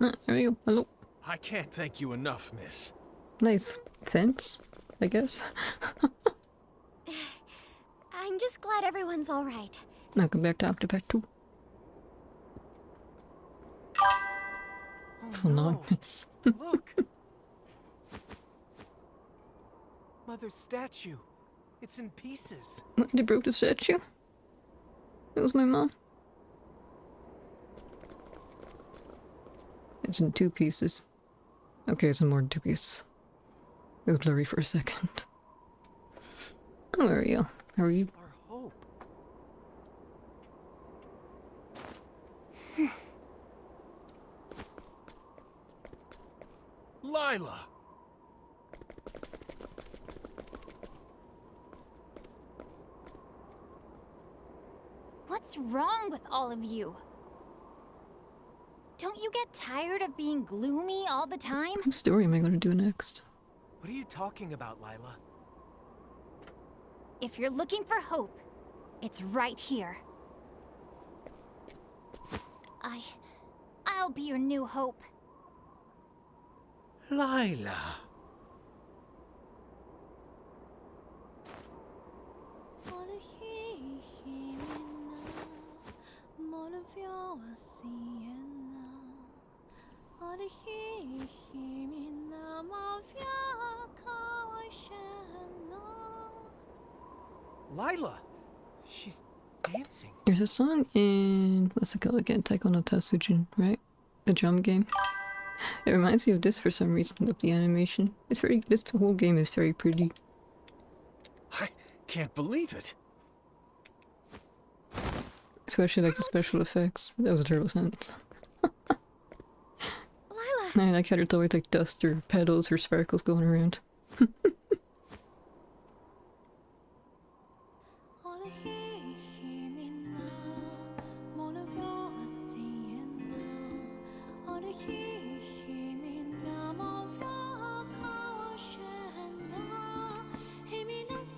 There we go. Hello. I can't thank you enough, miss. Nice fence, I guess. I'm just glad everyone's alright. Now come back to Octopath 2. So no, miss. Look! Mother's statue. It's in pieces. What, they broke the statue? It was my mom. It's in 2 pieces. Okay, it's in more than 2 pieces. It was blurry for a second. Oh, Ariel. How are you? Our hope. Lila! What's wrong with all of you? Don't you get tired of being gloomy all the time? What story am I going to do next? What are you talking about, Lila? If you're looking for hope, it's right here. I'll be your new hope. Lila. Lila! She's dancing. There's a song in, what's it called again? Taiko no Tatsujin, right? The drum game. It reminds me of this for some reason, of the animation. It's very, this whole game is very pretty. I can't believe it. Especially like the special effects. That was a terrible sentence. Lila! I like how there's always like dust or petals or sparkles going around.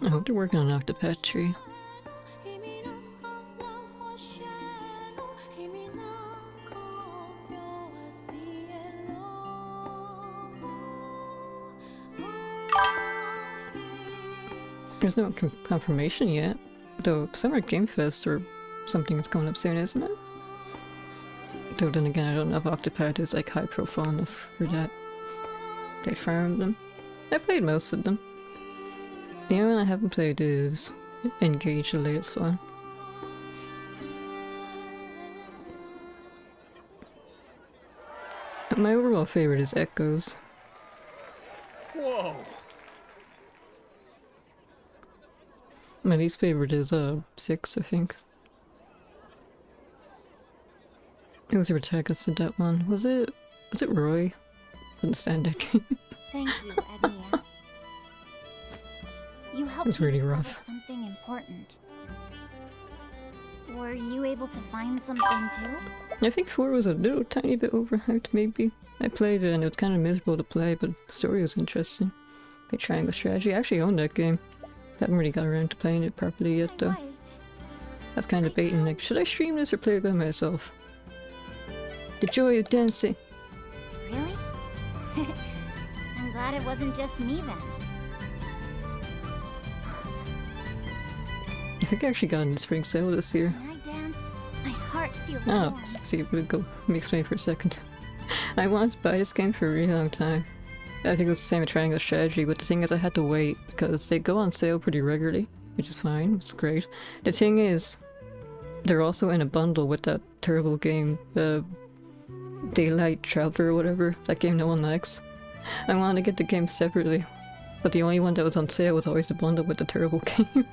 I hope they're working on Octopath Tree. There's no confirmation yet, though Summer Game Fest or something is coming up soon, isn't it? Though then again, I don't know if Octopath is like high profile enough for that. I farmed them. I played most of them. The only one I haven't played is Engage, the latest one. My overall favorite is Echoes. Whoa! My least favorite is 6, I think. Who was the protagonist in that one? Was it Roy? Couldn't stand it. Thank you, Agnia. You helped It's me really discover rough. something important. Were you able to find something too? I think 4 was a little tiny bit overhyped, maybe. I played it and it was kind of miserable to play, but the story was interesting. Like Triangle Strategy. I actually own that game. Haven't really got around to playing it properly yet, though. I was kind of debating, like, should I stream this or play it by myself? The joy of dancing. Really? I'm glad it wasn't just me then. I think I actually got in the spring sale this year. When I dance, my heart feels Oh, warm. see, it would go. Let me explain for a second. I wanted to buy this game for a really long time. I think it was the same with Triangle Strategy, but the thing is I had to wait because they go on sale pretty regularly, which is fine, it's great. The thing is, they're also in a bundle with that terrible game, the Daylight Traveler or whatever, that game no one likes. I wanted to get the game separately, but the only one that was on sale was always the bundle with the terrible game.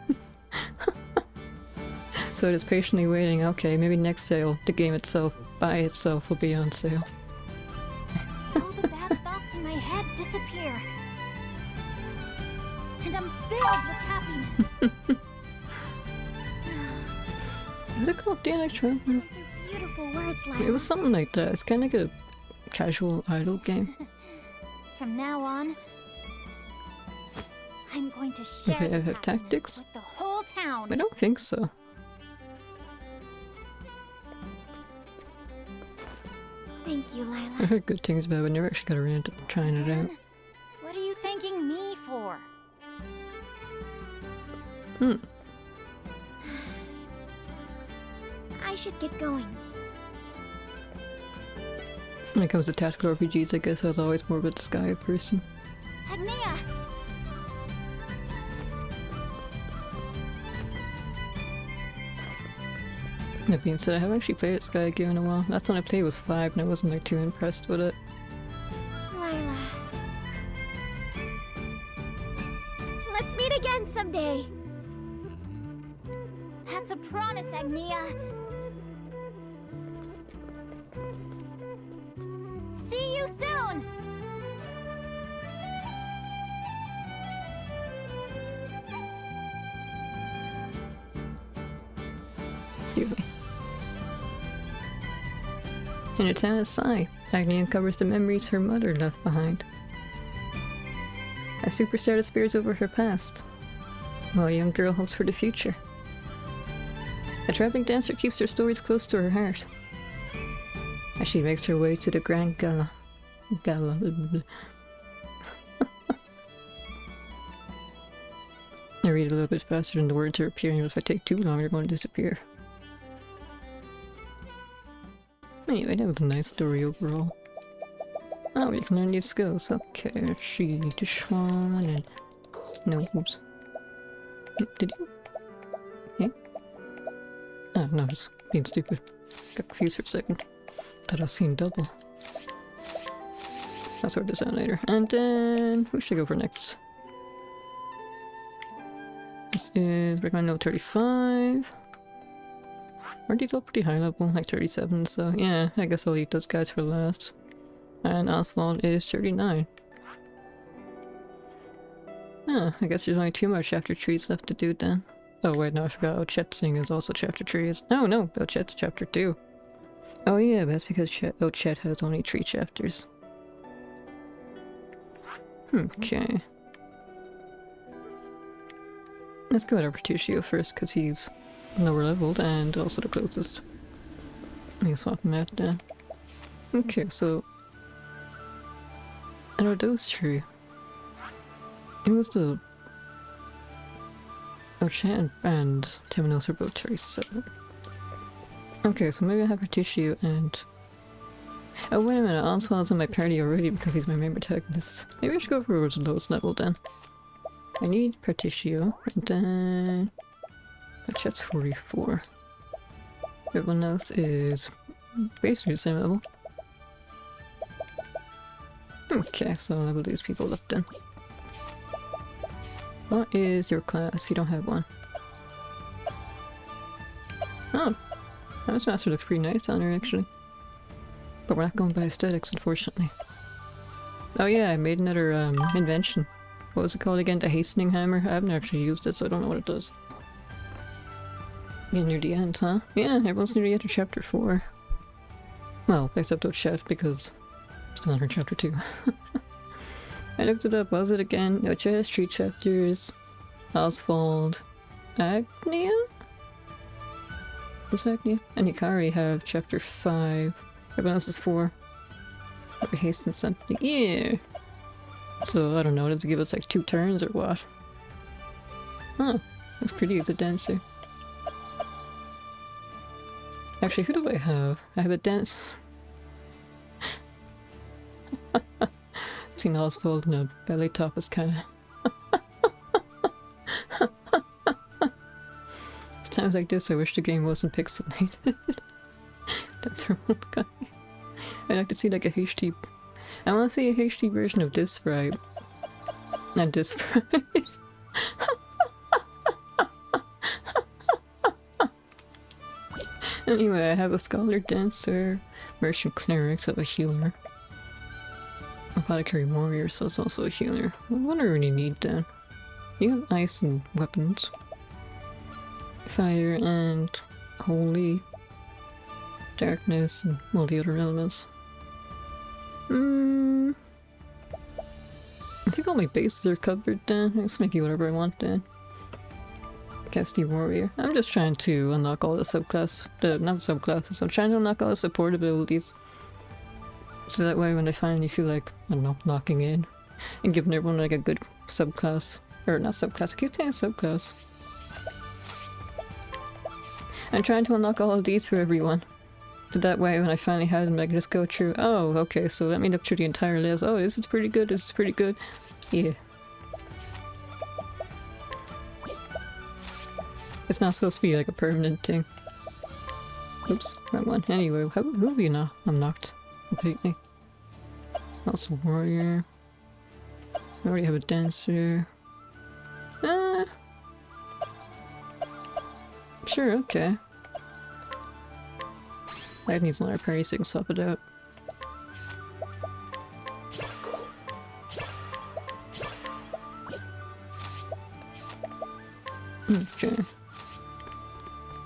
So just patiently waiting, okay, maybe next sale, the game itself, by itself, will be on sale. All the bad thoughts in my head disappear. And I'm filled with happiness. Is it called Daylight Traveler? Those are beautiful words, Lila. It was something like that. It's kind of like a casual idle game. From now on, I'm going to share Okay, I this have happiness tactics? with the whole town. I don't think so. Thank you, I Lila. heard good things about it, but never actually got around to trying it out. What are you thanking me for? I should get going. When it comes to tactical RPGs, I guess I was always more of a Sky person. Agnia! That being said, I haven't actually played Sky game in a while. Last time I played was 5 and I wasn't like too impressed with it. Lila. Let's meet again someday. That's a promise, Agnia. See you soon! Excuse me. In a town of Sai, Agni uncovers the memories her mother left behind. A superstar despairs over her past, while a young girl hopes for the future. A traveling dancer keeps her stories close to her heart, as she makes her way to the Grand Gala. I read a little bit faster than the words are appearing, but if I take too long, they're going to disappear. Anyway, that was a nice story overall. Oh, you can learn these skills. Okay, she to Schwan and... No, oops. Did you? Yeah? Oh, no, just being stupid. Got confused for a second. Thought I was seeing double. I'll sort this out later. And then... who should I go for next? This is recommend note 35. Aren't these all pretty high level? Like 37, so yeah, I guess I'll leave those guys for last. And Oswald is 39. Huh, I guess there's only 2 more chapter trees left to do then. Oh wait, no, I forgot Ochet's thing is also chapter trees. Oh no, Ochet's chapter 2. Oh yeah, that's because Ochet has only 3 chapters. Okay. Let's go with Arpetuccio first, because he's lower leveled and also the closest. Let me swap him out then. Okay, so... out of those 3, it was the Oh, Chan and Temenos are both 37. Okay, so maybe I have Particio and... Oh, wait a minute, Oswald's in my party already because he's my main protagonist. Maybe I should go for the lowest level then. I need Particio, and then... My chat's 44. Everyone else is basically the same level. Okay, so I'll level these people up then. What is your class? You don't have one. Oh, House Master looks pretty nice on her actually. But we're not going by aesthetics, unfortunately. Oh yeah, I made another invention. What was it called again? The Hastening Hammer? I haven't actually used it, so I don't know what it does. Getting near the end, huh? Yeah, everyone's near the end of chapter 4. Well, except Chat, because I'm still on her chapter 2. I looked it up, what was it again? No, Chat has 3 chapters. Oswald. Agnia? Is Agnia? And Hikari have chapter 5. Everyone else is 4. Or Hasten something. Yeah! So, I don't know, does it give us like 2 turns or what? Huh. That's pretty as a dancer. Actually, who do I have? I have a dance. Between Oswald and a belly top is kind of. It's times like this I wish the game wasn't pixelated. That's her old guy. I'd like to see like a HD. I want to see a HD version of this sprite. Not this sprite. Anyway, I have a scholar dancer, merchant cleric, so I have a healer. Apothecary warrior, so it's also a healer. What do I really need then? You have ice and weapons. Fire and holy. Darkness and all the other elements. I think all my bases are covered then. I'll just make you whatever I want then. Casty warrior. I'm just trying to unlock all the subclass, not subclasses, I'm trying to unlock all the support abilities. So that way when I finally feel like, I don't know, locking in and giving everyone like a good subclass, or not subclass, I keep saying subclass. I'm trying to unlock all of these for everyone. So that way when I finally have them I can just go through, oh okay, so let me look through the entire list, oh this is pretty good, this is pretty good, yeah. It's not supposed to be like a permanent thing. Oops, wrong one. Anyway, who have you not unlocked completely? Also warrior. I already have a dancer. Sure, okay. I need another parry so I can swap it out. Okay.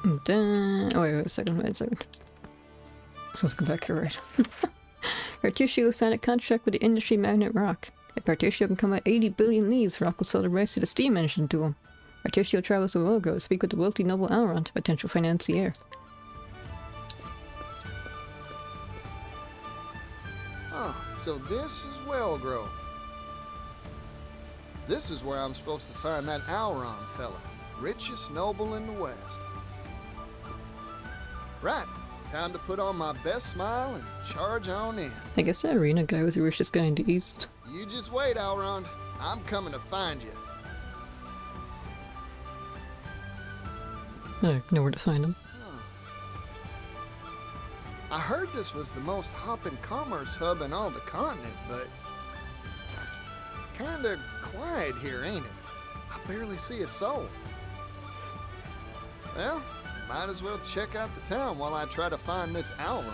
And then... oh wait a second. So let's go back here, right? Particio signed a contract with the industry magnet Rock. If Particio can come out 80 billion leaves, Rock will sell the rights to the steam engine to him. Particio travels to Wilgo to speak with the wealthy noble Elrond, potential financier. Oh, so this is Wellgrove. This is where I'm supposed to find that Elrond fella, richest noble in the West. Right, time to put on my best smile and charge on in. I guess that arena guy was the richest guy in the East. You just wait, Elrond. I'm coming to find you. I know where to find him. I heard this was the most hopping commerce hub in all the continent, but kinda quiet here, ain't it? I barely see a soul. Well, might as well check out the town while I try to find this Elrond.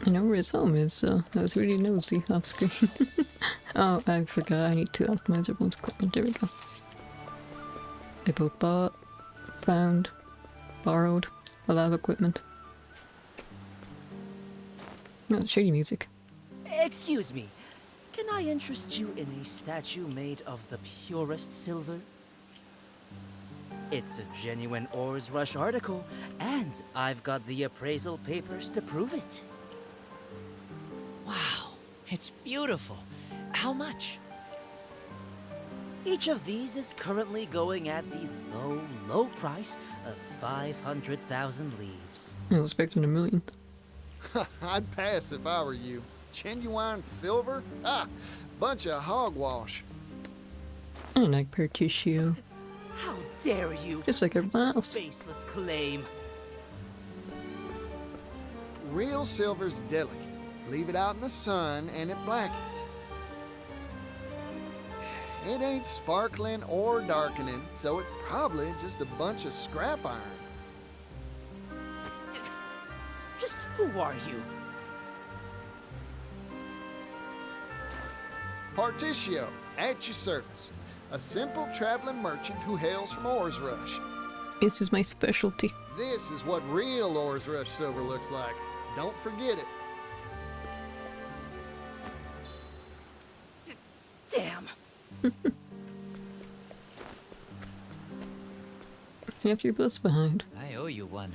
I know where his home is, so I was really nosy off screen. Oh, I forgot I need to optimize everyone's equipment. There we go. I both bought, found, borrowed a lot of equipment. No, shady music. Excuse me, can I interest you in a statue made of the purest silver? It's a genuine Ores Rush article, and I've got the appraisal papers to prove it. Wow, it's beautiful. How much? Each of these is currently going at the low, low price of 500,000 leaves. I was expecting $1 million. I'd pass if I were you. Genuine silver? Ah, bunch of hogwash. I like Pertitio. How dare you? Just like everyone else. Baseless claim. Real silver's delicate. Leave it out in the sun and it blackens. It ain't sparkling or darkening, so it's probably just a bunch of scrap iron. Just who are you? Partitio, at your service. A simple traveling merchant who hails from Ores Rush. This is my specialty. This is what real Ores Rush silver looks like. Don't forget it. Damn. You have your bus behind. I owe you one.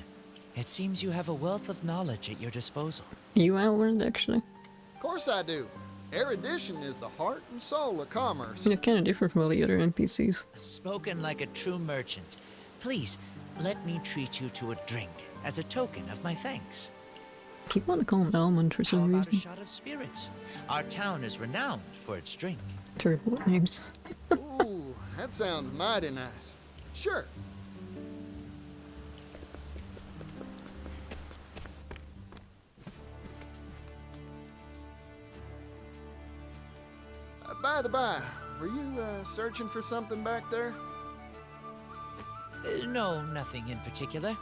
It seems you have a wealth of knowledge at your disposal. You outlearned, actually. Of course I do. Erudition is the heart and soul of commerce. You're kind of different from all the other NPCs. Spoken like a true merchant. Please, let me treat you to a drink as a token of my thanks. Keep wanting to call him Almond for How some about a reason. shot of spirits? Our town is renowned for its drink. Terrible names. Ooh, that sounds mighty nice. Sure. By the by, were you searching for something back there? No, nothing in particular.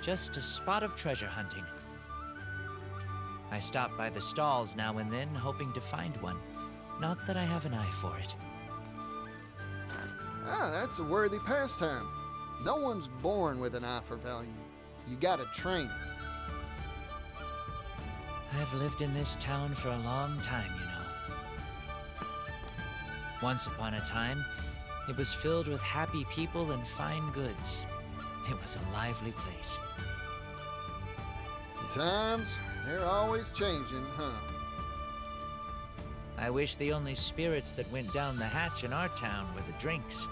Just a spot of treasure hunting. I stop by the stalls now and then, hoping to find one. Not that I have an eye for it. Ah, that's a worthy pastime. No one's born with an eye for value. You gotta train it. I've lived in this town for a long time, you know. Once upon a time, it was filled with happy people and fine goods. It was a lively place. Times, they're always changing, huh? I wish the only spirits that went down the hatch in our town were the drinks.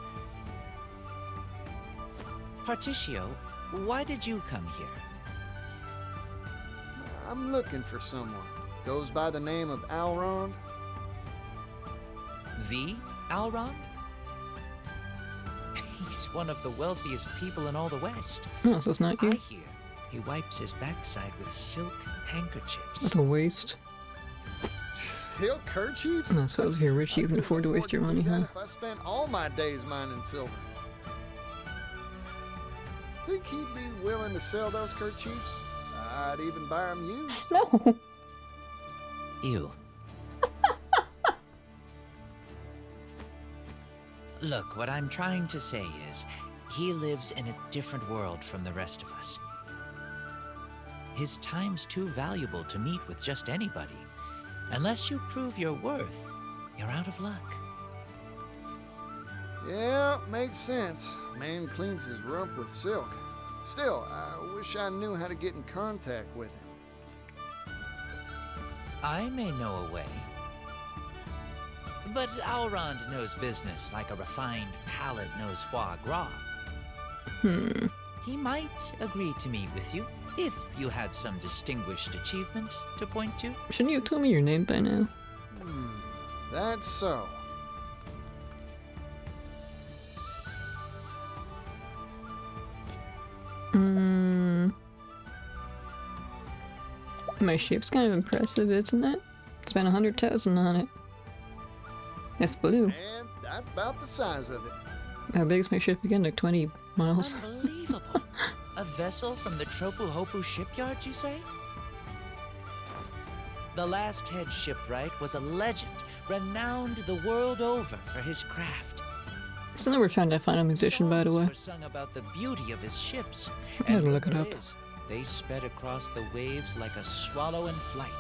Partitio, why did you come here? I'm looking for someone. Goes by the name of Alrond. The Alrond? He's one of the wealthiest people in all the West. Oh, so it's not you? I hear he wipes his backside with silk handkerchiefs. That's a waste. Silk kerchiefs? I suppose if you're rich, you can afford to waste your money, huh? If I spent all my days mining silver. Think he'd be willing to sell those kerchiefs? I'd even buy them used. No. Ew. Look, what I'm trying to say is, he lives in a different world from the rest of us. His time's too valuable to meet with just anybody. Unless you prove your worth, you're out of luck. Yeah, makes sense. Man cleans his rump with silk. Still, I wish I knew how to get in contact with him. I may know a way. But Alrond knows business like a refined palate knows foie gras. He might agree to meet with you, if you had some distinguished achievement to point to. Shouldn't you have told me your name by now? That's so. My ship's kind of impressive, isn't it? Spent 100,000 on it. That's blue. And that's about the size of it. How big is my ship again? Like 20 miles? Unbelievable. A vessel from the Tropu-Hopu shipyard, you say? The last head shipwright was a legend, renowned the world over for his craft. So now we're trying to find a musician, by the way. Songs were sung about the beauty of his ships. I had to And look it rumor up. is, they sped across the waves like a swallow in flight.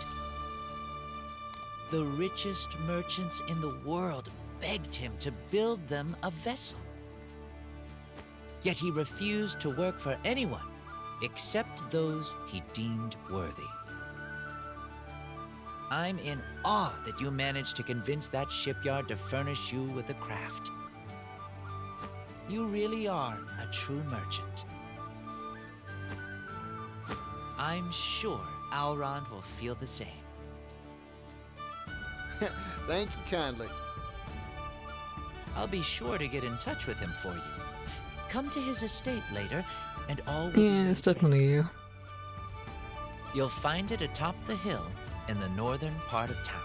The richest merchants in the world begged him to build them a vessel. Yet he refused to work for anyone except those he deemed worthy. I'm in awe that you managed to convince that shipyard to furnish you with a craft. You really are a true merchant. I'm sure Alrond will feel the same. Thank you kindly. I'll be sure to get in touch with him for you. Come to his estate later, and all will Yeah, it's definitely you. You'll find it atop the hill in the northern part of town.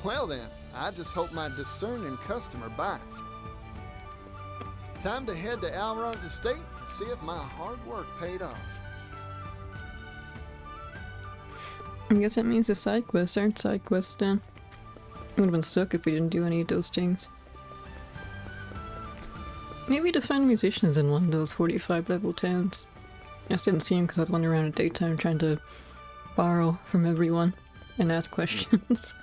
Well then, I just hope my discerning customer bites. Time to head to Alron's estate and see if my hard work paid off. I guess that means the side quests aren't side quests then. Would have been stuck if we didn't do any of those things. Maybe to find musicians in one of those 45 level towns. I just didn't see him because I was wandering around at daytime trying to borrow from everyone and ask questions.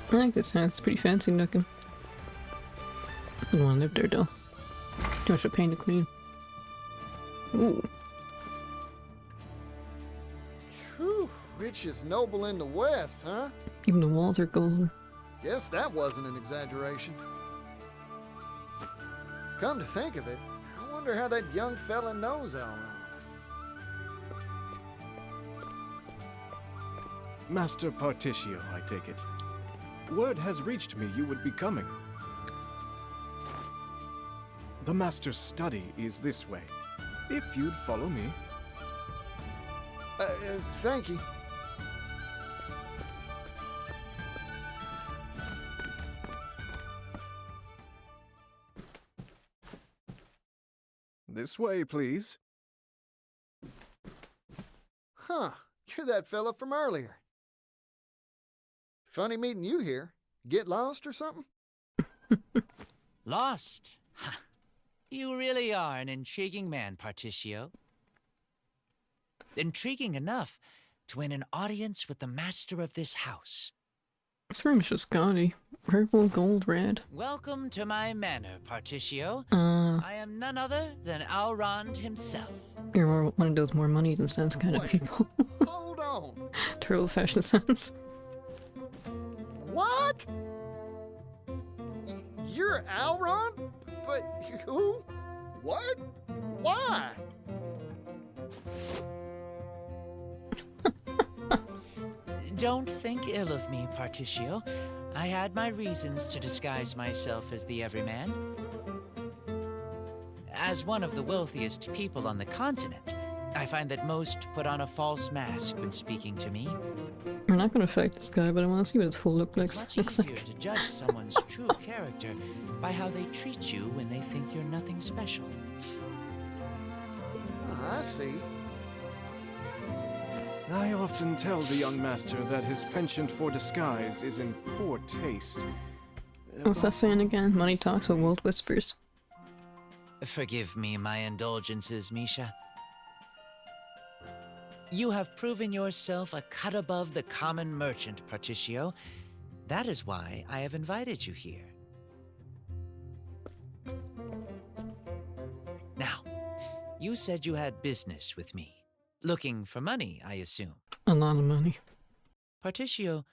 I like this house, it's pretty fancy looking. I don't want to live there though. Too much of pain to clean. Ooh. Whew, rich is noble in the West, huh? Even the walls are golden. Guess that wasn't an exaggeration. Come to think of it, I wonder how that young fella knows Alron. Master Particio, I take it. Word has reached me you would be coming. The Master's study is this way. If you'd follow me. Thank you. This way, please. Huh, you're that fella from earlier. Funny meeting you here. Get lost or something? Lost? Ha! You really are an intriguing man, Particio. Intriguing enough to win an audience with the master of this house. This room's just gaudy. Purple, gold, red. Welcome to my manor, Particio. I am none other than Alrond himself. You're more, one of those more money than sense kind of people. Hold on. True old-fashioned sense. What? You're Alron? But who? What? Why? Don't think ill of me, Particio. I had my reasons to disguise myself as the everyman. As one of the wealthiest people on the continent, I find that most put on a false mask when speaking to me. We're not going to fight this guy, but I want to see what his full look It's looks much easier like. to judge someone's true character by how they treat you when they think you're nothing special. I see. I often tell the young master that his penchant for disguise is in poor taste. What's that saying again? Money talks, but world whispers. Forgive me my indulgences, Misha. You have proven yourself a cut above the common merchant, Particio. That is why I have invited you here. Now, you said you had business with me. Looking for money, I assume. A lot of money. Particio,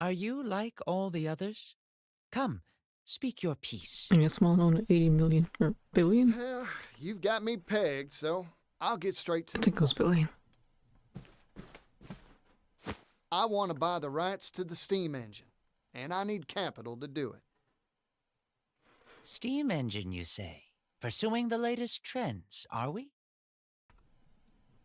are you like all the others? Come, speak your piece. And a small loan of 80 million, or billion? Well, you've got me pegged, so I'll get straight to I think it goes billion. I want to buy the rights to the steam engine, and I need capital to do it. Steam engine, you say? Pursuing the latest trends, are we?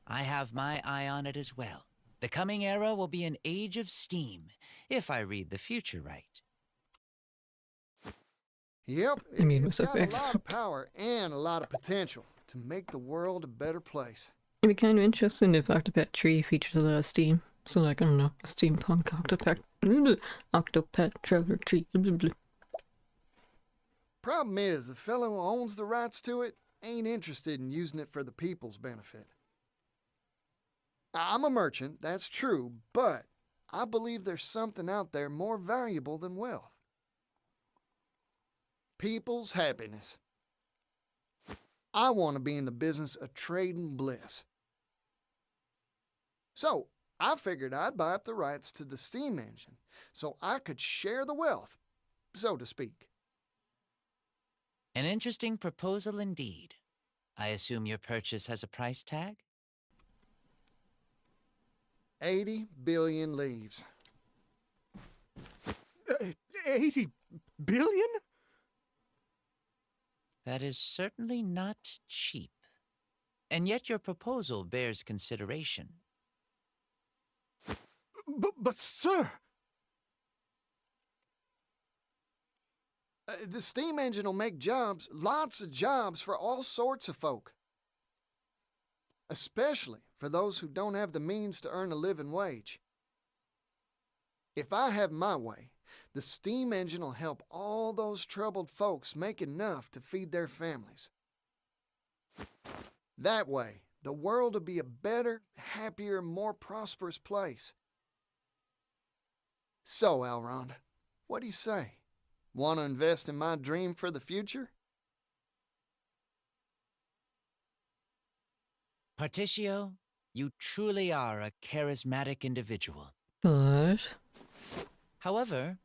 I have my eye on it as well. The coming era will be an age of steam, if I read the future right. Yep, I mean, it's what's got up, a lot of power and a lot of potential to make the world a better place. It'd be kind of interesting if Octopath Tree features a lot of steam. So like, I don't know, a steampunk Octopath Traveller 3. Problem is, the fellow who owns the rights to it ain't interested in using it for the people's benefit. I'm a merchant, that's true, but I believe there's something out there more valuable than wealth. People's happiness. I want to be in the business of trading bliss. So I figured I'd buy up the rights to the steam engine so I could share the wealth, so to speak. An interesting proposal indeed. I assume your purchase has a price tag? 80 billion leaves. 80 billion? That is certainly not cheap. And yet your proposal bears consideration. But sir! The steam engine will make jobs, lots of jobs for all sorts of folk. Especially for those who don't have the means to earn a living wage. If I have my way, the steam engine will help all those troubled folks make enough to feed their families. That way, the world will be a better, happier, more prosperous place. So, Elrond, what do you say? Want to invest in my dream for the future? Particio, you truly are a charismatic individual. But However,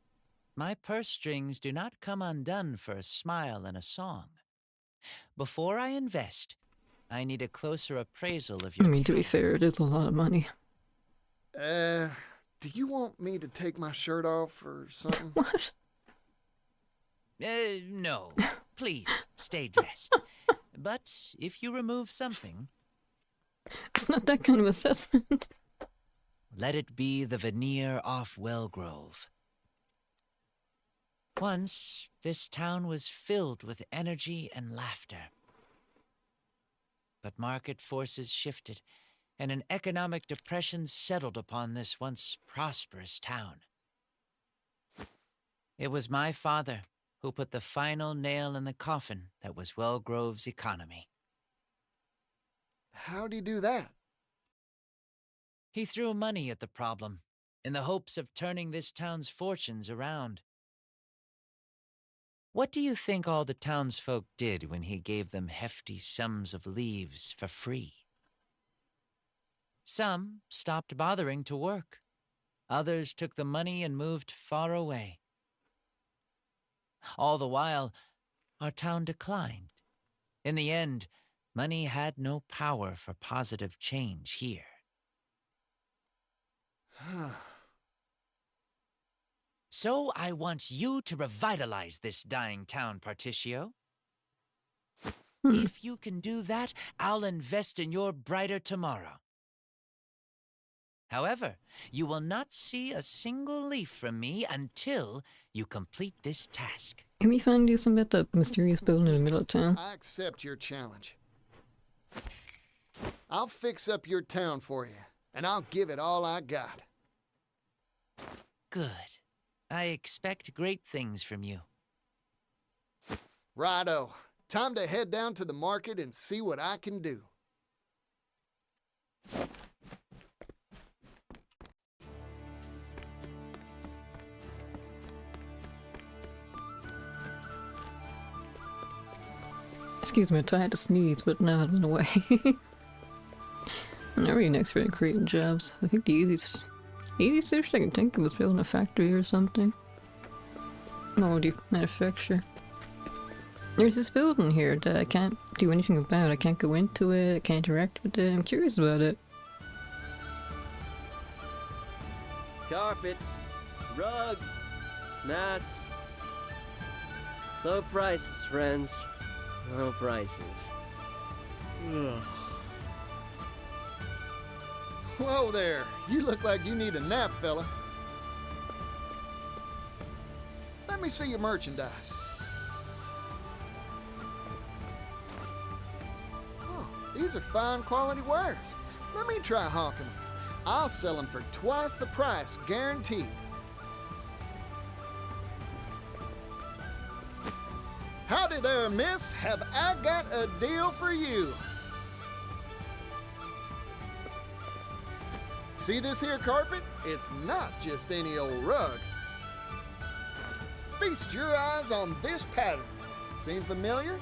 my purse strings do not come undone for a smile and a song. Before I invest, I need a closer appraisal of your... I mean, to be fair, it is a lot of money. Do you want me to take my shirt off or something? What? No. Please, stay dressed. But if you remove something... It's not that kind of assessment. Let it be the veneer off Wellgrove. Once, this town was filled with energy and laughter. But market forces shifted, and an economic depression settled upon this once prosperous town. It was my father who put the final nail in the coffin that was Wellgrove's economy. How'd he do that? He threw money at the problem, in the hopes of turning this town's fortunes around. What do you think all the townsfolk did when he gave them hefty sums of leaves for free? Some stopped bothering to work. Others took the money and moved far away. All the while, our town declined. In the end, money had no power for positive change here. So I want you to revitalize this dying town, Particio. If you can do that, I'll invest in your brighter tomorrow. However, you will not see a single leaf from me until you complete this task. Can we find you some about that mysterious building in the middle of town? I accept your challenge. I'll fix up your town for you, and I'll give it all I got. Good. I expect great things from you. Righto. Time to head down to the market and see what I can do. Excuse me, I had to sneeze, but now it went away. I'm not really an expert at creating jobs. I think the easiest I can think of is building a factory or something. No, do manufacture. There's this building here that I can't do anything about. I can't go into it, I can't interact with it. I'm curious about it. Carpets, rugs, mats. Low prices, friends. Low prices. Ugh. Whoa there! You look like you need a nap, fella. Let me see your merchandise. Oh, these are fine quality wares. Let me try hawking them. I'll sell them for twice the price, guaranteed. Howdy there, miss. Have I got a deal for you? See this here carpet? It's not just any old rug. Feast your eyes on this pattern. Seem familiar?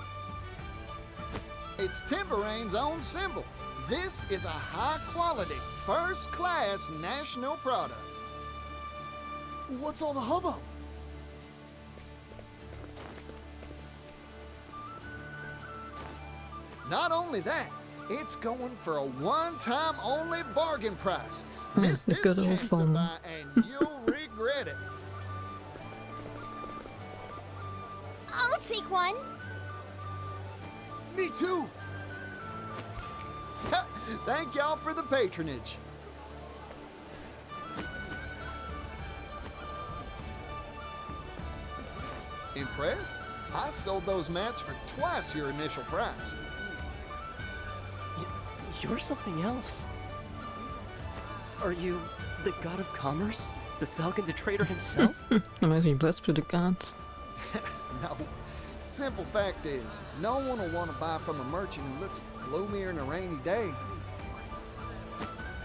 It's Timberane's own symbol, This is a high-quality, first-class national product. What's all the hubbub? Not only that, it's going for a one-time only bargain price. Miss the this good old chance to phone. buy and you'll regret it. I'll take one. Me too. Thank y'all for the patronage. Impressed? I sold those mats for twice your initial price. You're something else. Are you the god of commerce? The Falcon the Trader himself? Am I being blessed with the gods? No. Simple fact is, no one will want to buy from a merchant who looks gloomier than a rainy day.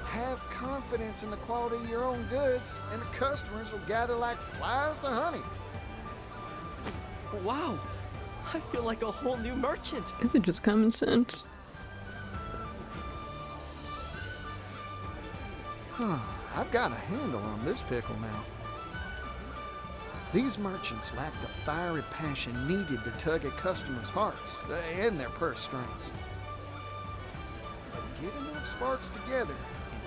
Have confidence in the quality of your own goods, and the customers will gather like flies to honey. Wow! I feel like a whole new merchant! Is it just common sense? I've got a handle on this pickle now. These merchants lack the fiery passion needed to tug at customers' hearts and their purse strings. But get enough sparks together,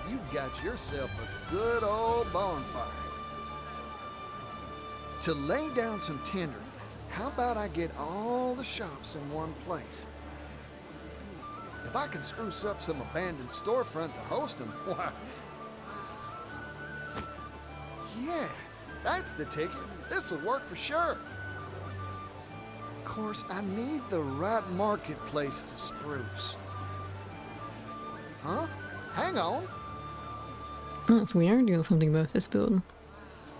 and you've got yourself a good old bonfire. To lay down some tinder, how about I get all the shops in one place? If I can spruce up some abandoned storefront to host them, why... Yeah, that's the ticket. This'll work for sure. Of course, I need the right marketplace to spruce. Huh? Hang on. Oh, so we are doing something about this building.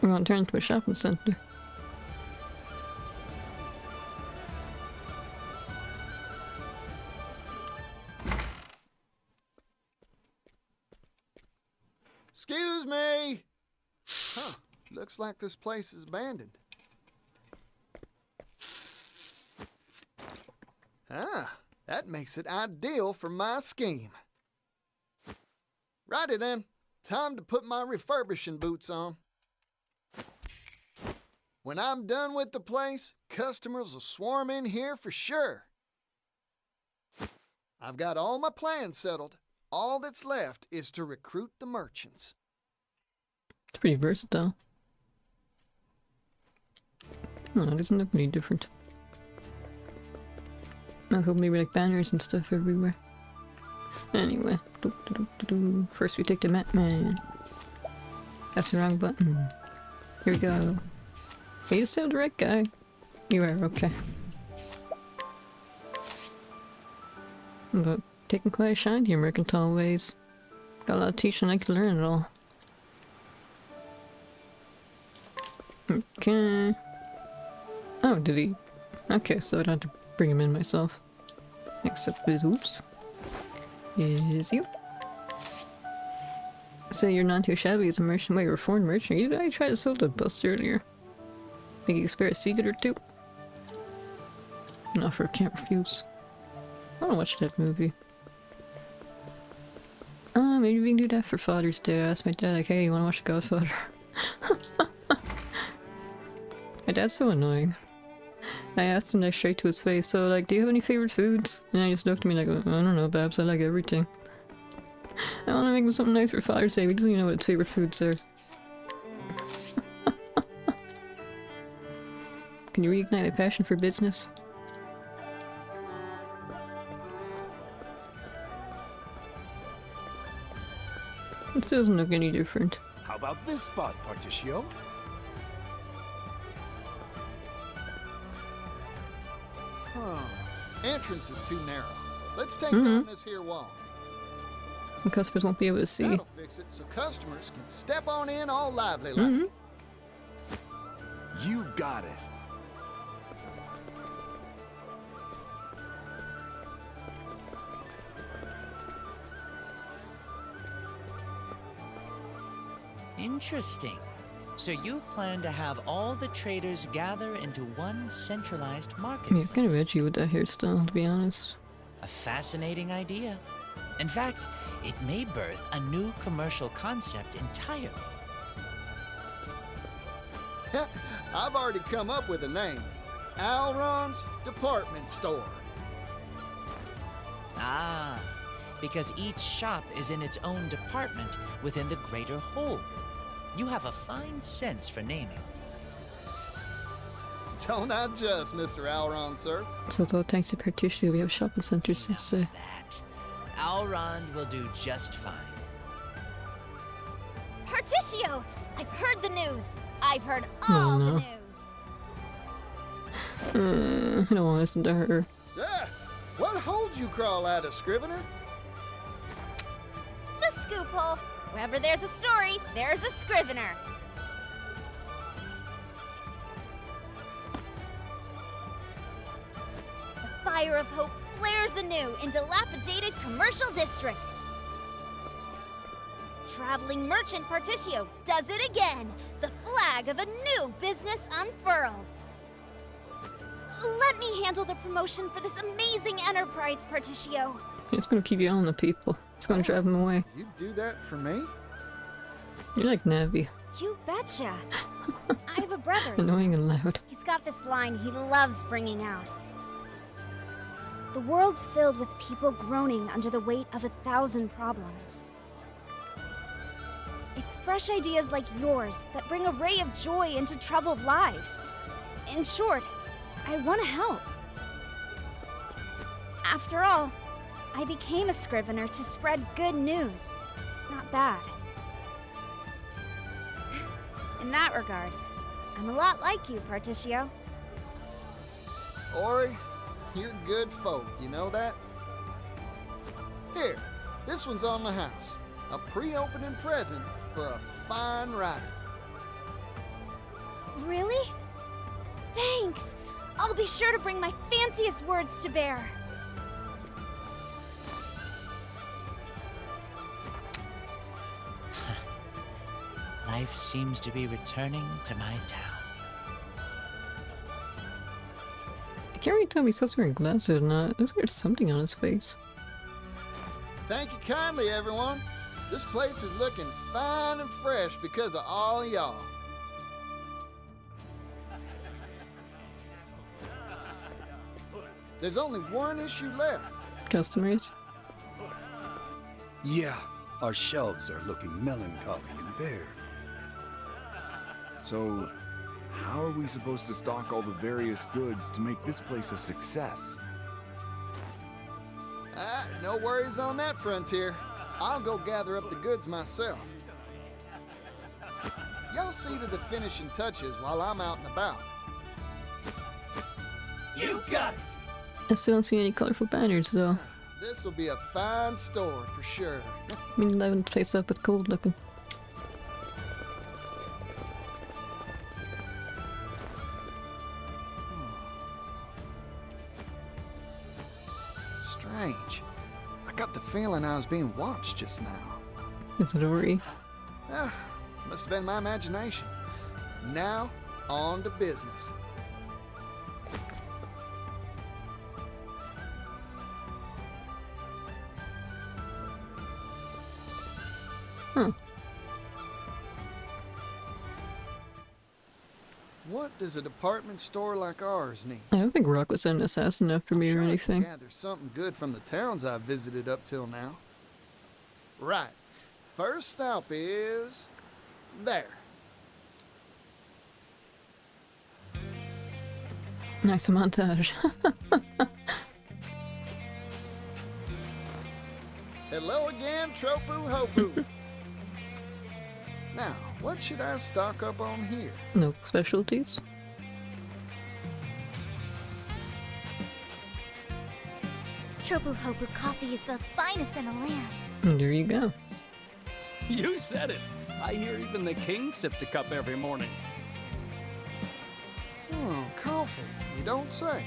We're going to turn it into a shopping center. Excuse me. Huh. Looks like this place is abandoned. Ah, that makes it ideal for my scheme. Righty then. Time to put my refurbishing boots on. When I'm done with the place, customers will swarm in here for sure. I've got all my plans settled. All that's left is to recruit the merchants. It's pretty versatile. Oh, it doesn't look any different. I was hoping maybe like banners and stuff everywhere. Anyway, first we take the map man. That's the wrong button. Here we go. Are you still the right guy? You are, okay. But taking quite a shine to your mercantile ways. Got a lot of teaching I could learn it all. Okay. Oh, did he? Okay, so I'd have to bring him in myself. Except with, oops. Is you? So you're not too shabby as a merchant. Wait, you're a foreign merchant? You, I tried to sell the bust earlier. Maybe you spare a secret or two? An offer I can't refuse. I wanna watch that movie. Maybe we can do that for Father's Day. I asked my dad, like, hey, you wanna watch The Godfather? My dad's so annoying. I asked him like straight to his face, so like, do you have any favorite foods? And he just looked at me like, I don't know, Babs, I like everything. I want to make him something nice for Father's Day, but he doesn't even know what his favorite foods are. Can you reignite my passion for business? It still doesn't look any different. How about this spot, Particio? Entrance is too narrow. Let's take down this here wall. The customers won't be able to see. That'll fix it so customers can step on in all lively like. You got it. Interesting. So you plan to have all the traders gather into one centralized market? Yeah, kind of edgy with that hairstyle, to be honest. A fascinating idea. In fact, it may birth a new commercial concept entirely. I've already come up with a name. Alron's Department Store. Ah, because each shop is in its own department within the greater whole. You have a fine sense for naming. Don't I just, Mr. Alron, sir? So it's all thanks to Partition we have shopping centers this day. Alrond will do just fine. Particio! I've heard the news! I've heard all the news! I don't want to listen to her. Yeah! What holds you, crawl out of Scrivener? The scoop hole! Wherever there's a story, there's a Scrivener! The fire of hope flares anew in dilapidated commercial district. Traveling merchant Particio does it again! The flag of a new business unfurls! Let me handle the promotion for this amazing enterprise, Particio. It's gonna keep yelling at people. It's gonna drive them away. You do that for me? You're like Navi. You betcha. I have a brother. Annoying and loud. He's got this line he loves bringing out. The world's filled with people groaning under the weight of 1,000 problems. It's fresh ideas like yours that bring a ray of joy into troubled lives. In short, I want to help. After all, I became a Scrivener to spread good news, not bad. In that regard, I'm a lot like you, Particio. Ori, you're good folk, you know that? Here, this one's on the house. A pre-opening present for a fine writer. Really? Thanks! I'll be sure to bring my fanciest words to bear. Life seems to be returning to my town. I can't really tell if he's supposed to wear glasses or not. Looks like there's something on his face. Thank you kindly, everyone. This place is looking fine and fresh because of all y'all. There's only one issue left. Customers? Yeah, our shelves are looking melancholy and bare. So, how are we supposed to stock all the various goods to make this place a success? No worries on that, Frontier. I'll go gather up the goods myself. Y'all see to the finishing touches while I'm out and about. You got it! I still don't see any colorful banners though. This'll be a fine store for sure. I mean, liven the place up with gold looking. Strange. I got the feeling I was being watched just now. It's Dory. Must have been my imagination. Now, on to business. Huh. What does a department store like ours need? I don't think Rock was an assassin after me or anything. Yeah, there's something good from the towns I've visited up till now. Right. First stop is... there. Nice montage. Hello again, Tropu Hopu. Now, what should I stock up on here? No specialties. Tropu Hopu coffee is the finest in the land. And there you go. You said it. I hear even the king sips a cup every morning. Oh, coffee. You don't say.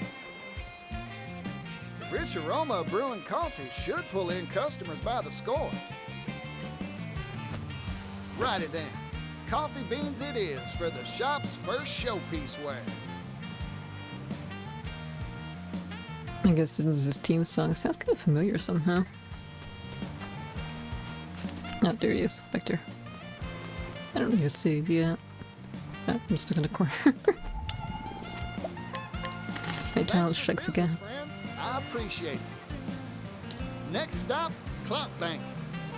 The rich aroma of brewing coffee should pull in customers by the score. Righty then. Coffee beans it is for the shop's first showpiece ware. I guess this is his team song. It sounds kind of familiar somehow. Oh, there he is, back there. I don't need to save yet. Ah, I'm stuck in the corner. My talent strikes again. Friend. I appreciate it. Next stop, Clock Bank.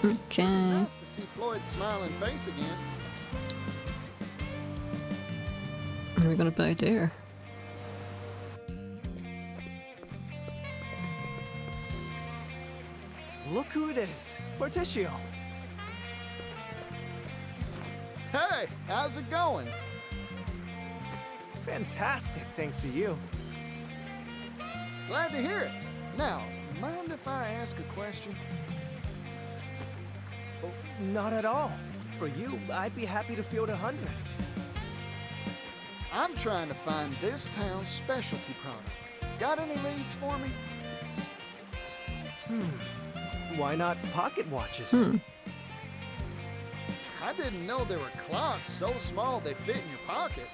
Okay. Nice to see Floyd's smiling face again. What are we gonna buy there? Look who it is. Morticio. Hey, how's it going? Fantastic, thanks to you. Glad to hear it. Now, mind if I ask a question? Oh, not at all. For you, I'd be happy to field 100. I'm trying to find this town's specialty product. Got any leads for me? Why not pocket watches? I didn't know there were clocks so small they fit in your pocket.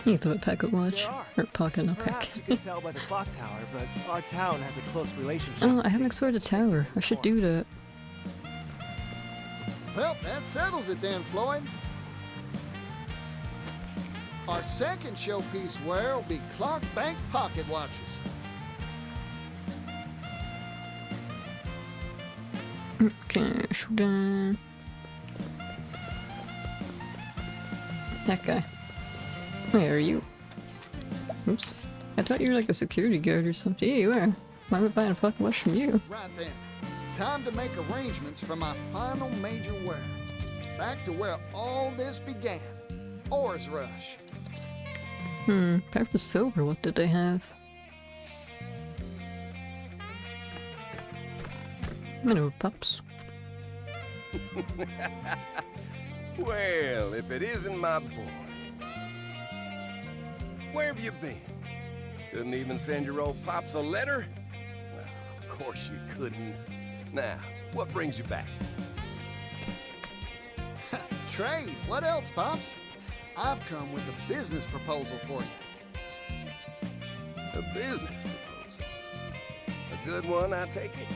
You have to have a pocket watch. There are. Or pocket, not Perhaps pack. you can tell by the clock tower, but our town has a close relationship. Oh, I haven't explored the tower. I should do that. Well, that settles it then, Floyd. Our second showpiece wear will be Clock Bank pocket watches. Okay, shooting. That guy. Where are you? Oops. I thought you were like a security guard or something. Yeah, you are. Why am I buying a pocket watch from you? Right then. Time to make arrangements for my final major wear. Back to where all this began. Ores Rush. Apart from silver, what did they have? Hello, pups. Well, if it isn't my boy. Where have you been? Couldn't even send your old pops a letter? Well, of course you couldn't. Now, what brings you back? Trade. What else, Pops? I've come with a business proposal for you. A business proposal? A good one, I take it?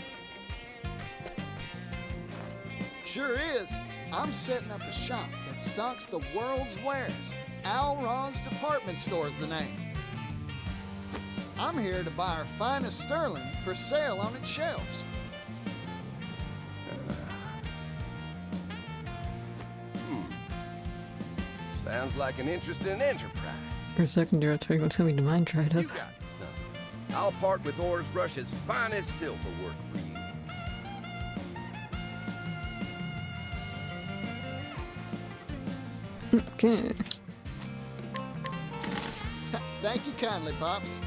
Sure is. I'm setting up a shop that stocks the world's wares. Al Ron's Department Store's the name. I'm here to buy our finest sterling for sale on its shelves. Sounds like an interesting enterprise. For a second there, I thought you were going to tell me the mine dried up. You got it, son. I'll part with Ores Rush's finest silver work for you. Okay. Thank you kindly, Pops.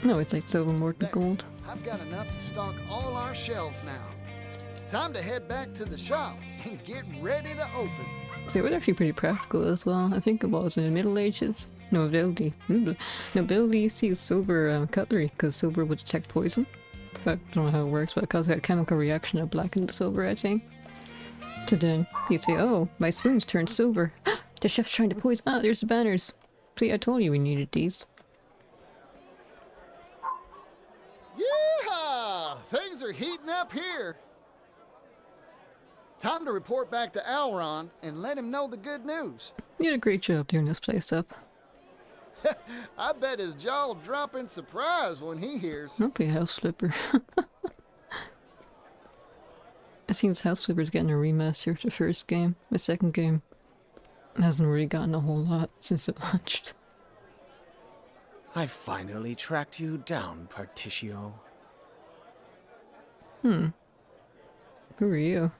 No, it's like silver more than gold. I've got enough to stock all our shelves now. Time to head back to the shop and get ready to open. So it was actually pretty practical as well. I think it was in the Middle Ages. Nobility sees silver cutlery because silver would detect poison. I don't know how it works, but it causes a chemical reaction that blackened the silver, I think. So then you say, oh, my spoons turned silver. The chef's trying to poison. Ah, there's the banners. See, I told you we needed these. Yeehaw! Things are heating up here. Time to report back to Alron and let him know the good news. You did a great job doing this place up. I bet his jaw'll drop in surprise when he hears. I'll be a house flipper. It seems House Flipper's getting a remaster. The first game. The second game hasn't really gotten a whole lot since it launched. I finally tracked you down, Particio. Who are you?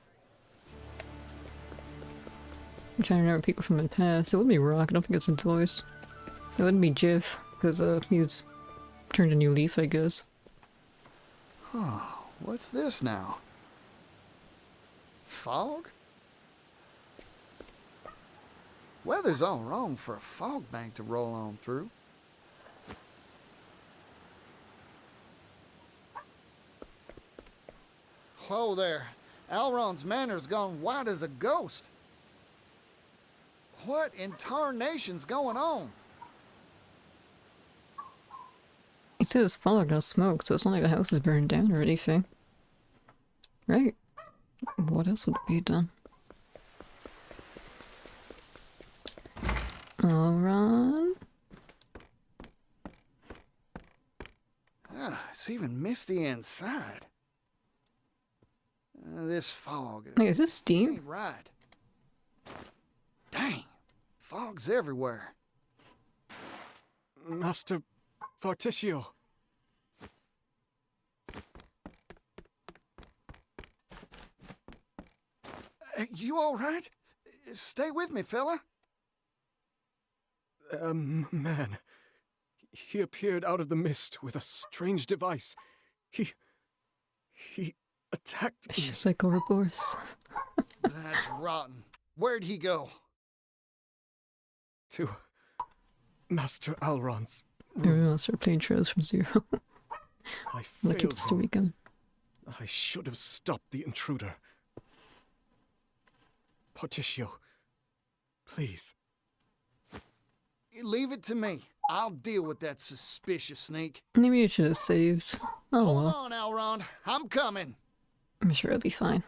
I'm trying to remember people from the past. It would be Rock. I don't think it's his voice. It wouldn't be Jiff, because he's turned a new leaf, I guess. Oh, what's this now? Fog? Weather's all wrong for a fog bank to roll on through. Whoa there. Alron's manor's gone white as a ghost. What in tarnation's going on? It says fog, not smoke, so it's not like the house is burned down or anything. Right? What else would be done? Alright. Ah, it's even misty inside. This fog. Hey, is this steam? Ain't right. Dang, fog's everywhere. Master Particio. You all right? Stay with me, fella. Man. He appeared out of the mist with a strange device. He attacked me. It's just like Ouroboros. That's rotten. Where'd he go? To Master Alron's Everyone else are playing Trails from Zero. I I'll keep failed the story him. going. I should have stopped the intruder. Particio, please. Leave it to me. I'll deal with that suspicious sneak. Maybe you should have saved. Oh Hold well. on, Elrond. I'm coming. I'm sure it'll be fine.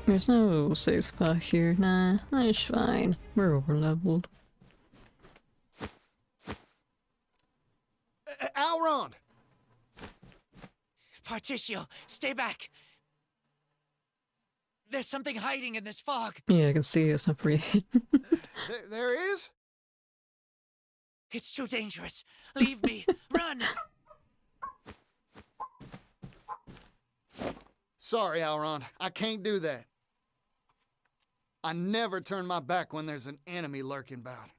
There's no safe spot here. Nah, it's fine. We're over leveled. Elrond! Particio, stay back! There's something hiding in this fog. Yeah, I can see it's not pretty. There is? It's too dangerous. Leave me. Run! Sorry, Elrond. I can't do that. I never turn my back when there's an enemy lurking about.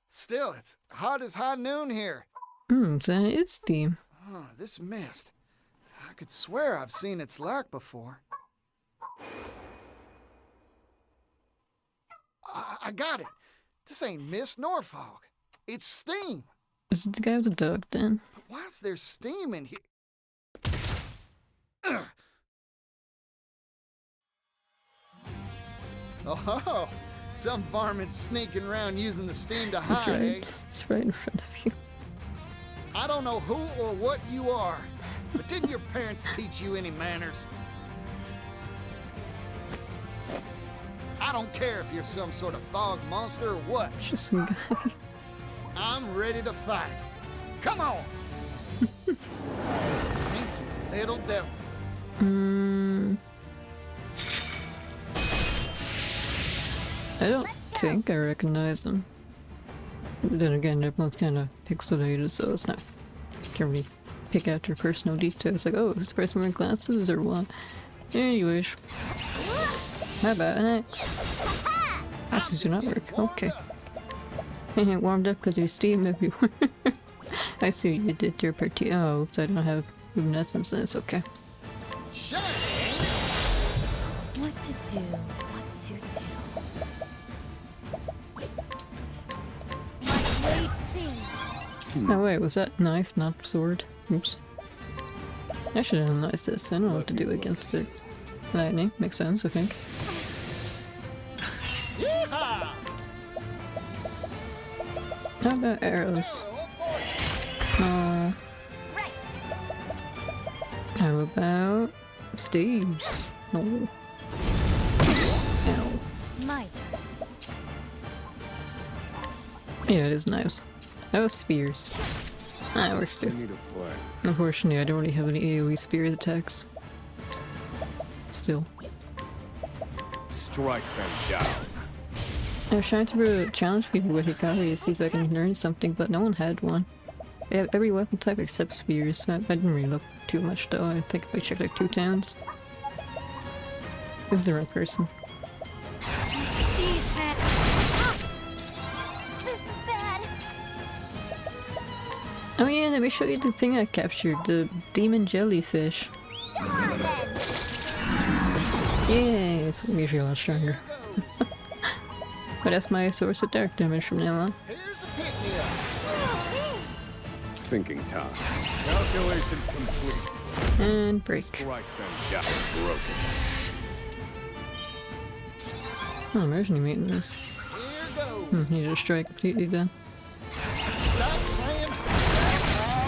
Still, it's hot as high noon here. So it is steam. Oh, this mist. I could swear I've seen its like before. I got it. This ain't mist nor fog. It's steam. Is it the guy with the dog then? But why is there steam in here? Oh, some varmint sneaking around using the steam to It's hide, right. eh? It's right in front of you. I don't know who or what you are, but didn't your parents teach you any manners? I don't care if you're some sort of fog monster or what. It's just some guy. I'm ready to fight. Come on! Sneaky little devil. I don't think I recognize them. But then again, they're both kind of pixelated, so it's not. You can't really pick out your personal details. Like, oh, is this person wearing glasses or what? Anyways. How about an axe? Axes do not work. Okay. Warmed up because there's steam everywhere. I see what you did there, Party. Oh, oops, I don't have luminescence, and it's okay. What to do? What to do? My blade sings. Oh wait, was that knife, not sword? Oops. I should analyze this. I don't know what to do against it. Lightning makes sense, I think. How about arrows? How about staves? No. Ow. My turn. Yeah, it is knives. How about spears? That works too. Unfortunately, I don't really have any AoE spear attacks. Still. Strike them down. I was trying to challenge people with Hikari to see if I can learn something, but no one had one. They have every weapon type except spears. I didn't really look too much though. I think I checked like 2 towns. This is the right person. These hands. This is bad. Oh yeah, let me show you the thing I captured. The demon jellyfish. Yeah, it's usually a lot stronger. But that's my source of dark damage from now on. Thinking time. Calculations complete. And break. Strike them down. Broken. Oh, imagine you making this. You just strike completely then.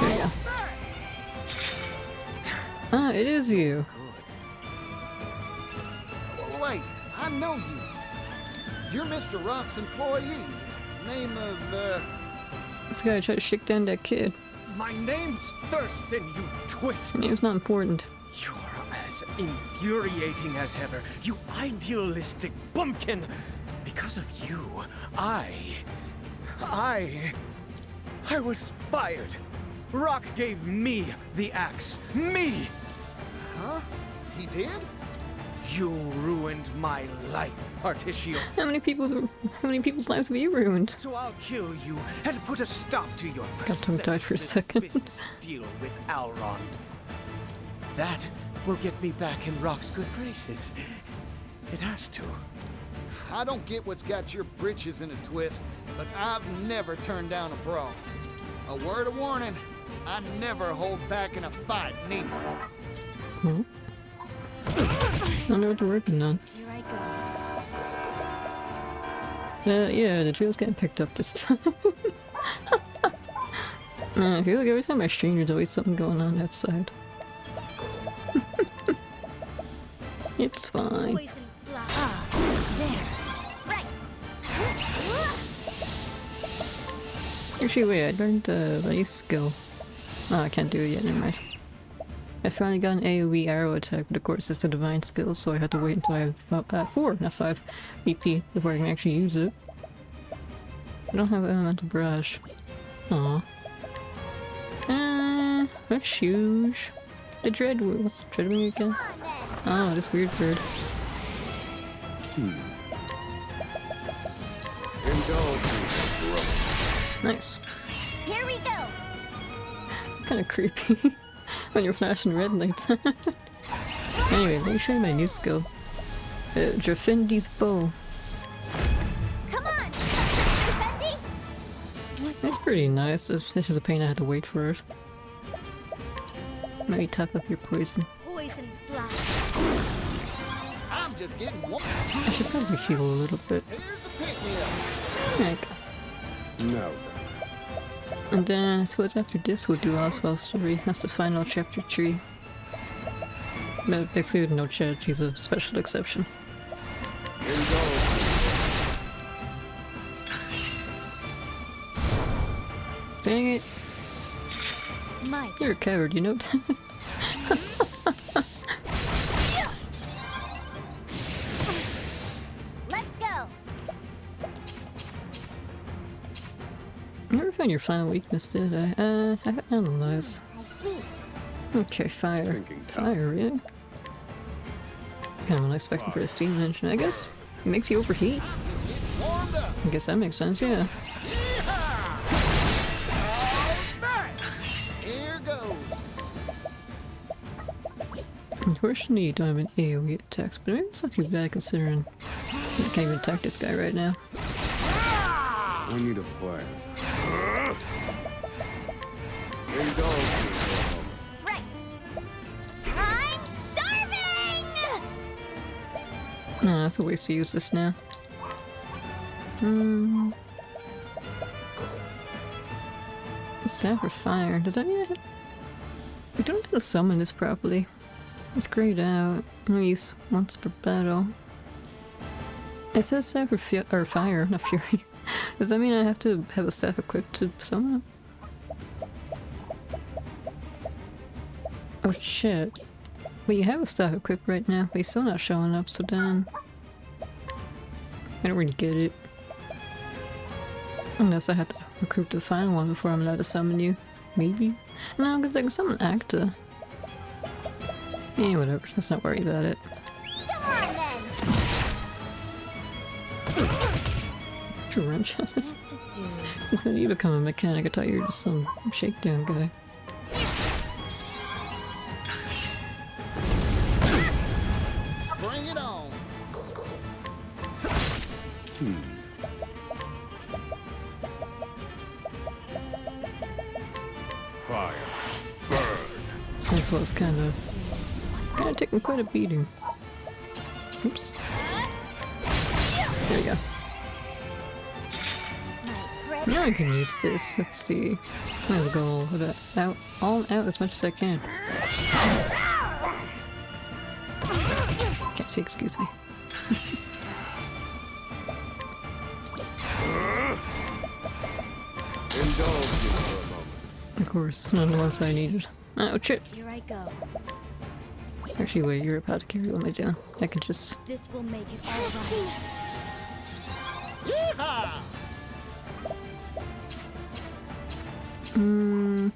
There you go. Ah, it is you. Wait, I know you. You're Mr. Rock's employee. Name of, This guy tried to shake down that kid. My name's Thurston, you twit! Your name's not important. You're as infuriating as ever, you idealistic bumpkin! Because of you, I was fired. Rock gave me the axe. Me! Huh? He did? You ruined my life, Articio. How many people's lives have you ruined? So I'll kill you and put a stop to your Got tongue tied for a second. business deal with Alrond. That will get me back in Rock's good graces. It has to. I don't get what's got your britches in a twist, but I've never turned down a brawl. A word of warning, I never hold back in a fight, neither. Hmm? I don't know what they're working on. Here I go. Yeah, the trail's getting picked up this time. I feel like every time I stream there's always something going on that side. It's fine. Poison slide. Ah, there. Right. Actually, wait, I learned the ice skill. Oh, I can't do it yet, never mind. I finally got an AoE arrow attack, but of course it's a divine skill, so I had to wait until I have 4, not 5 EP before I can actually use it. I don't have elemental brush. Aww. That's huge. The Dreadwing. Dreadwing again? Oh, this weird bird. Nice. Here we go. Kind of creepy when you're flashing red lights. Anyway, let me show you my new skill. Jafendi's bow. Come on, Jafendi. That's pretty nice. It's just a pain I had to wait for it. Maybe top up your poison. Poison slide. I'm just getting one. I should probably heal a little bit. Here's a pick-me-up. Heck. No, then. And then I suppose after this we'll do Oswald's story. That's the final chapter 3. But basically no Chad, she's a special exception. Here you go. Dang it. Might. You're a coward, you know that? Let's go. I never found your final weakness, did I? I haven't analyzed. Okay, fire. Fire, really? Kind of unexpected for a steam engine. I guess it makes you overheat. I guess that makes sense, yeah. Here goes. Unfortunately, you don't have an AoE attacks, but maybe it's not too bad considering I can't even attack this guy right now. I need a plan. Here you go. Right. I'm starving. Oh, that's a waste to use this now. Staff for fire. Does that mean I don't have to summon this properly? It's grayed out. Only use once per battle. It says staff for fire, not fury. Does that mean I have to have a staff equipped to summon it? Oh shit. But you have a staff equipped right now, but he's still not showing up, so then I don't really get it. Unless I have to recruit the final one before I'm allowed to summon you. Maybe? No, because I can summon Acta. Yeah, whatever. Let's not worry about it. Come on then. True wrench. What to do? Since when you become a mechanic, I thought you were just some shakedown guy. Bring it on. Fire. Burn. This was kind of taking quite a beating. Oops. There we go. Now I can use this. Let's see. Let's go all out as much as I can. See, excuse me. Indulge me for a moment. Of course, none was I needed. Oh shit. Here I go. Actually, wait, you're about to carry what am I doing? I can just. This will make it all right.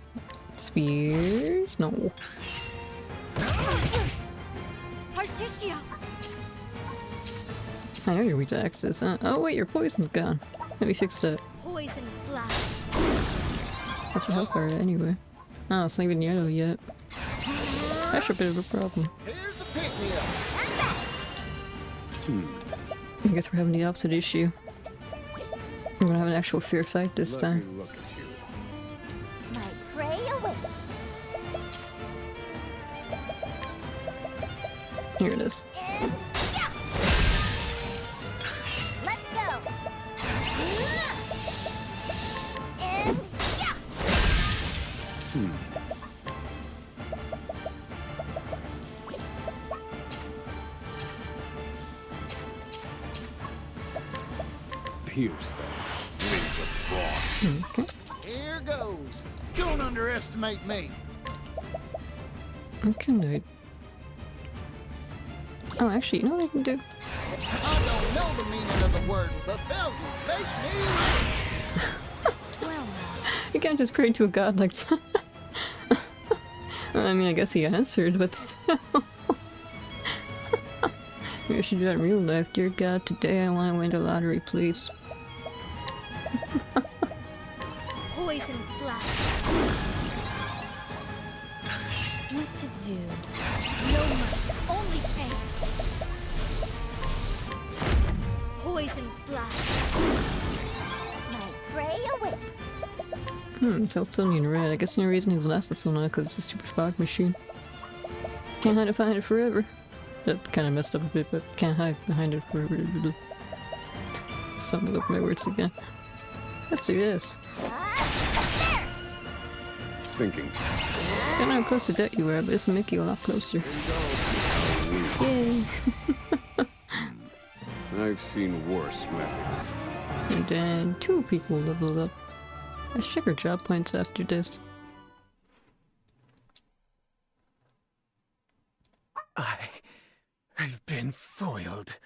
Spears? No. Particio! I know you're weak to axes, huh? Oh wait, your poison's gone. Let me fix that. Poison slash. That should help her anyway. Oh, it's not even yellow yet. That's a bit of a problem. Here's a pick-me-up. I guess we're having the opposite issue. We're gonna have an actual fair fight this time. Look at you. My prey awaits. Here it is. And yeah. Let's go. And yeah. Pierce them. Rings of frost. Okay. Here goes. Don't underestimate me. Okay, no. Oh, actually, you know what I can do? I don't know the meaning of the word, but Felton, make me. Well, You can't just pray to a god like that. I mean, I guess he answered, but still. Maybe I should do that in real life. Dear God, today I want to win the lottery, please. poison slash. What to do? No mercy, only pain. Poison slash. My prey awaits. So it's only in red. I guess the only reason he's lasted so long because it's a stupid fog machine. Can't hide behind it forever. That kind of messed up a bit, but can't hide behind it forever. Stumbled over my words again. Let's do this. Thinking. I don't know how close to death you were, but this will make you a lot closer. Yay! I've seen worse methods. And then 2 people leveled up. Let's check our job points after this. I've been foiled.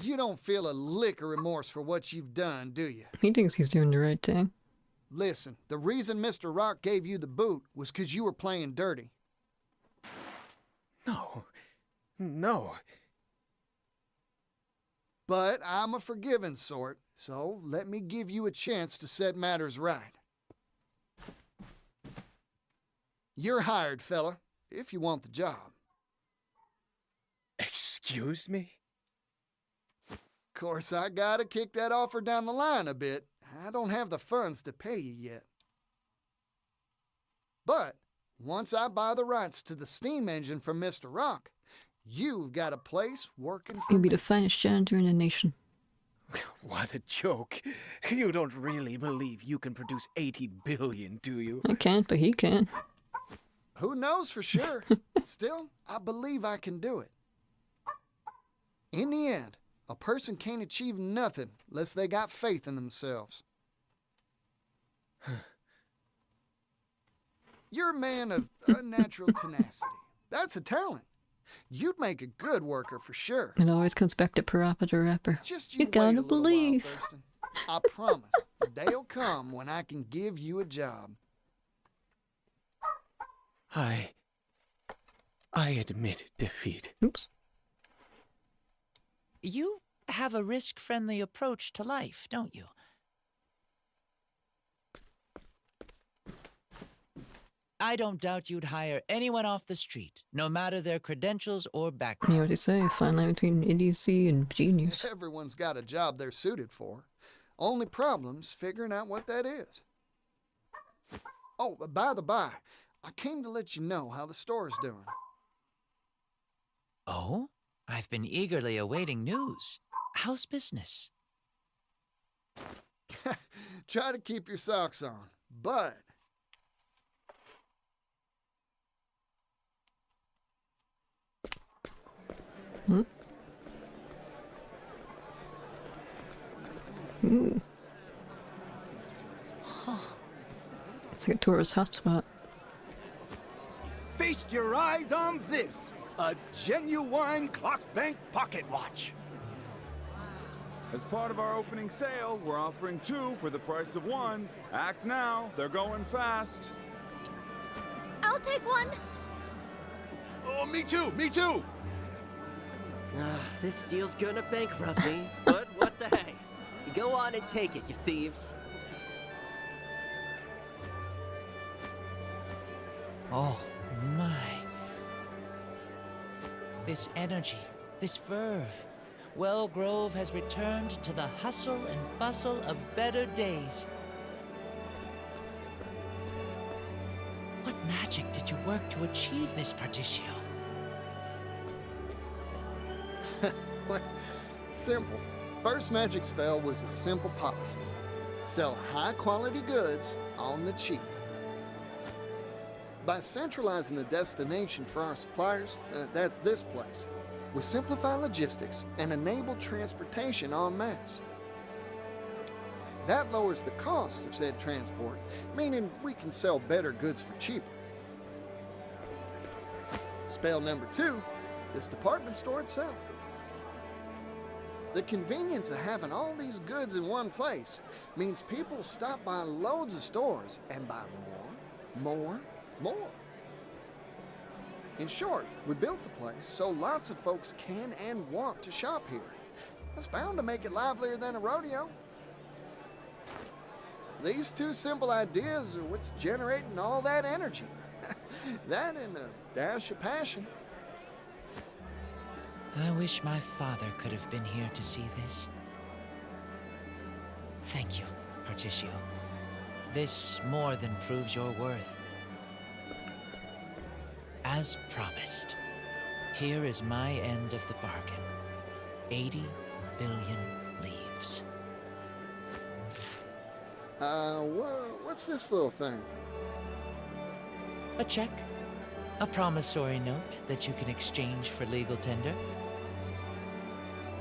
You don't feel a lick of remorse for what you've done, do you? He thinks he's doing the right thing. Listen, the reason Mr. Rock gave you the boot was because you were playing dirty. No. But I'm a forgiving sort, so let me give you a chance to set matters right. You're hired, fella, if you want the job. Excuse me? Course, I gotta kick that offer down the line a bit. I don't have the funds to pay you yet. But once I buy the rights to the steam engine from Mr. Rock, you've got a place working for You'll be me. the finest janitor in the nation. What a joke. You don't really believe you can produce 80 billion, do you? I can't, but he can. Who knows for sure? Still, I believe I can do it. In the end, a person can't achieve nothing unless they got faith in themselves. You're a man of unnatural tenacity. That's a talent. You'd make a good worker for sure. It always comes back to Parappa the Rapper. Just You wait a gotta little while, believe. Thurston. I promise, the day'll come when I can give you a job. I admit defeat. Oops. You have a risk-friendly approach to life, don't you? I don't doubt you'd hire anyone off the street, no matter their credentials or You background. know what they say, fine line between idiocy and genius. Everyone's got a job they're suited for. Only problem's figuring out what that is. Oh, by the by, I came to let you know how the store's doing. Oh? I've been eagerly awaiting news. How's business? Try to keep your socks on, but Hmm? Ooh. It's like a tourist hotspot. Feast your eyes on this. A genuine clock bank pocket watch. As part of our opening sale, we're offering 2 for the price of 1. Act now, they're going fast. I'll take one. Oh, me too, me too. This deal's gonna bankrupt me, but what the heck? Go on and take it, you thieves. Oh, my. This energy, this verve. Wellgrove has returned to the hustle and bustle of better days. What magic did you work to achieve this, Particio? Simple. First magic spell was a simple policy. Sell high-quality goods on the cheap. By centralizing the destination for our suppliers, that's this place, we simplify logistics and enable transportation en masse. That lowers the cost of said transport, meaning we can sell better goods for cheaper. Spell number 2, this department store itself. The convenience of having all these goods in one place means people stop by loads of stores and buy more. In short, we built the place so lots of folks can and want to shop here. That's bound to make it livelier than a rodeo. These 2 simple ideas are what's generating all that energy. That and a dash of passion. I wish my father could have been here to see this. Thank you, Particio. This more than proves your worth. As promised, here is my end of the bargain. 80 billion leaves. What's this little thing? A check. A promissory note that you can exchange for legal tender.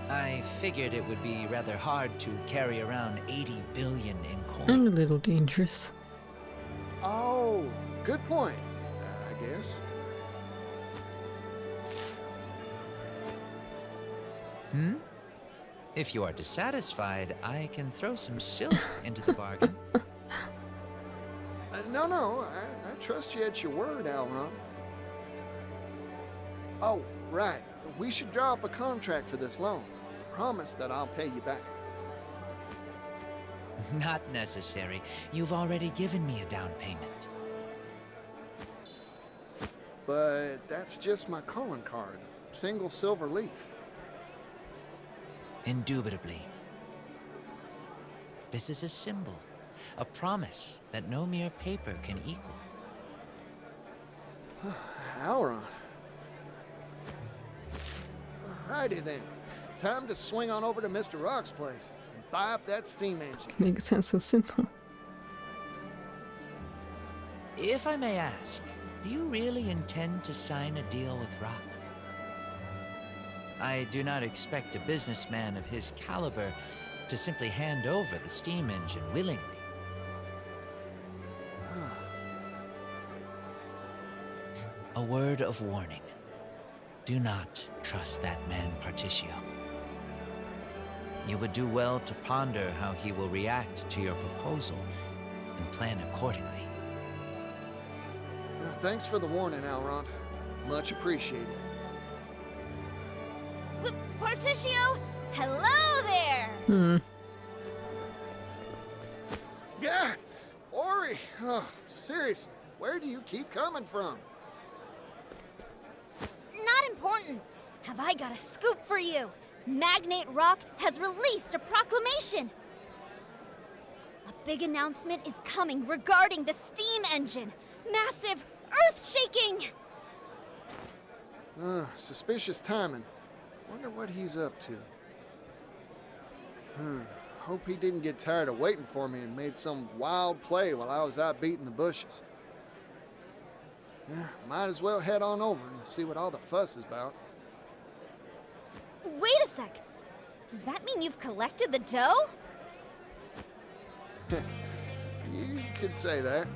I figured it would be rather hard to carry around 80 billion in coin. And a little dangerous. Oh, good point, I guess. If you are dissatisfied, I can throw some silk into the bargain. No, I trust you at your word, Alron. Oh, right. We should draw up a contract for this loan. Promise that I'll pay you back. Not necessary. You've already given me a down payment. But that's just my calling card. Single silver leaf. Indubitably. This is a symbol, a promise that no mere paper can equal. Alron. Alrighty then. Time to swing on over to Mr. Rock's place and buy up that steam engine. Make it sound so simple. If I may ask, do you really intend to sign a deal with Rock? I do not expect a businessman of his caliber to simply hand over the steam engine willingly. A word of warning. Do not trust that man, Particio. You would do well to ponder how he will react to your proposal and plan accordingly. Well, thanks for the warning, Alron. Much appreciated. Particio, hello there! Yeah, Ori. Oh, seriously, where do you keep coming from? Not important. Have I got a scoop for you? Magnate Rock has released a proclamation. A big announcement is coming regarding the steam engine. Massive, earth-shaking! Suspicious timing. Wonder what he's up to. Hope he didn't get tired of waiting for me and made some wild play while I was out beating the bushes. Might as well head on over and see what all the fuss is about. Wait a sec! Does that mean you've collected the dough? You could say that.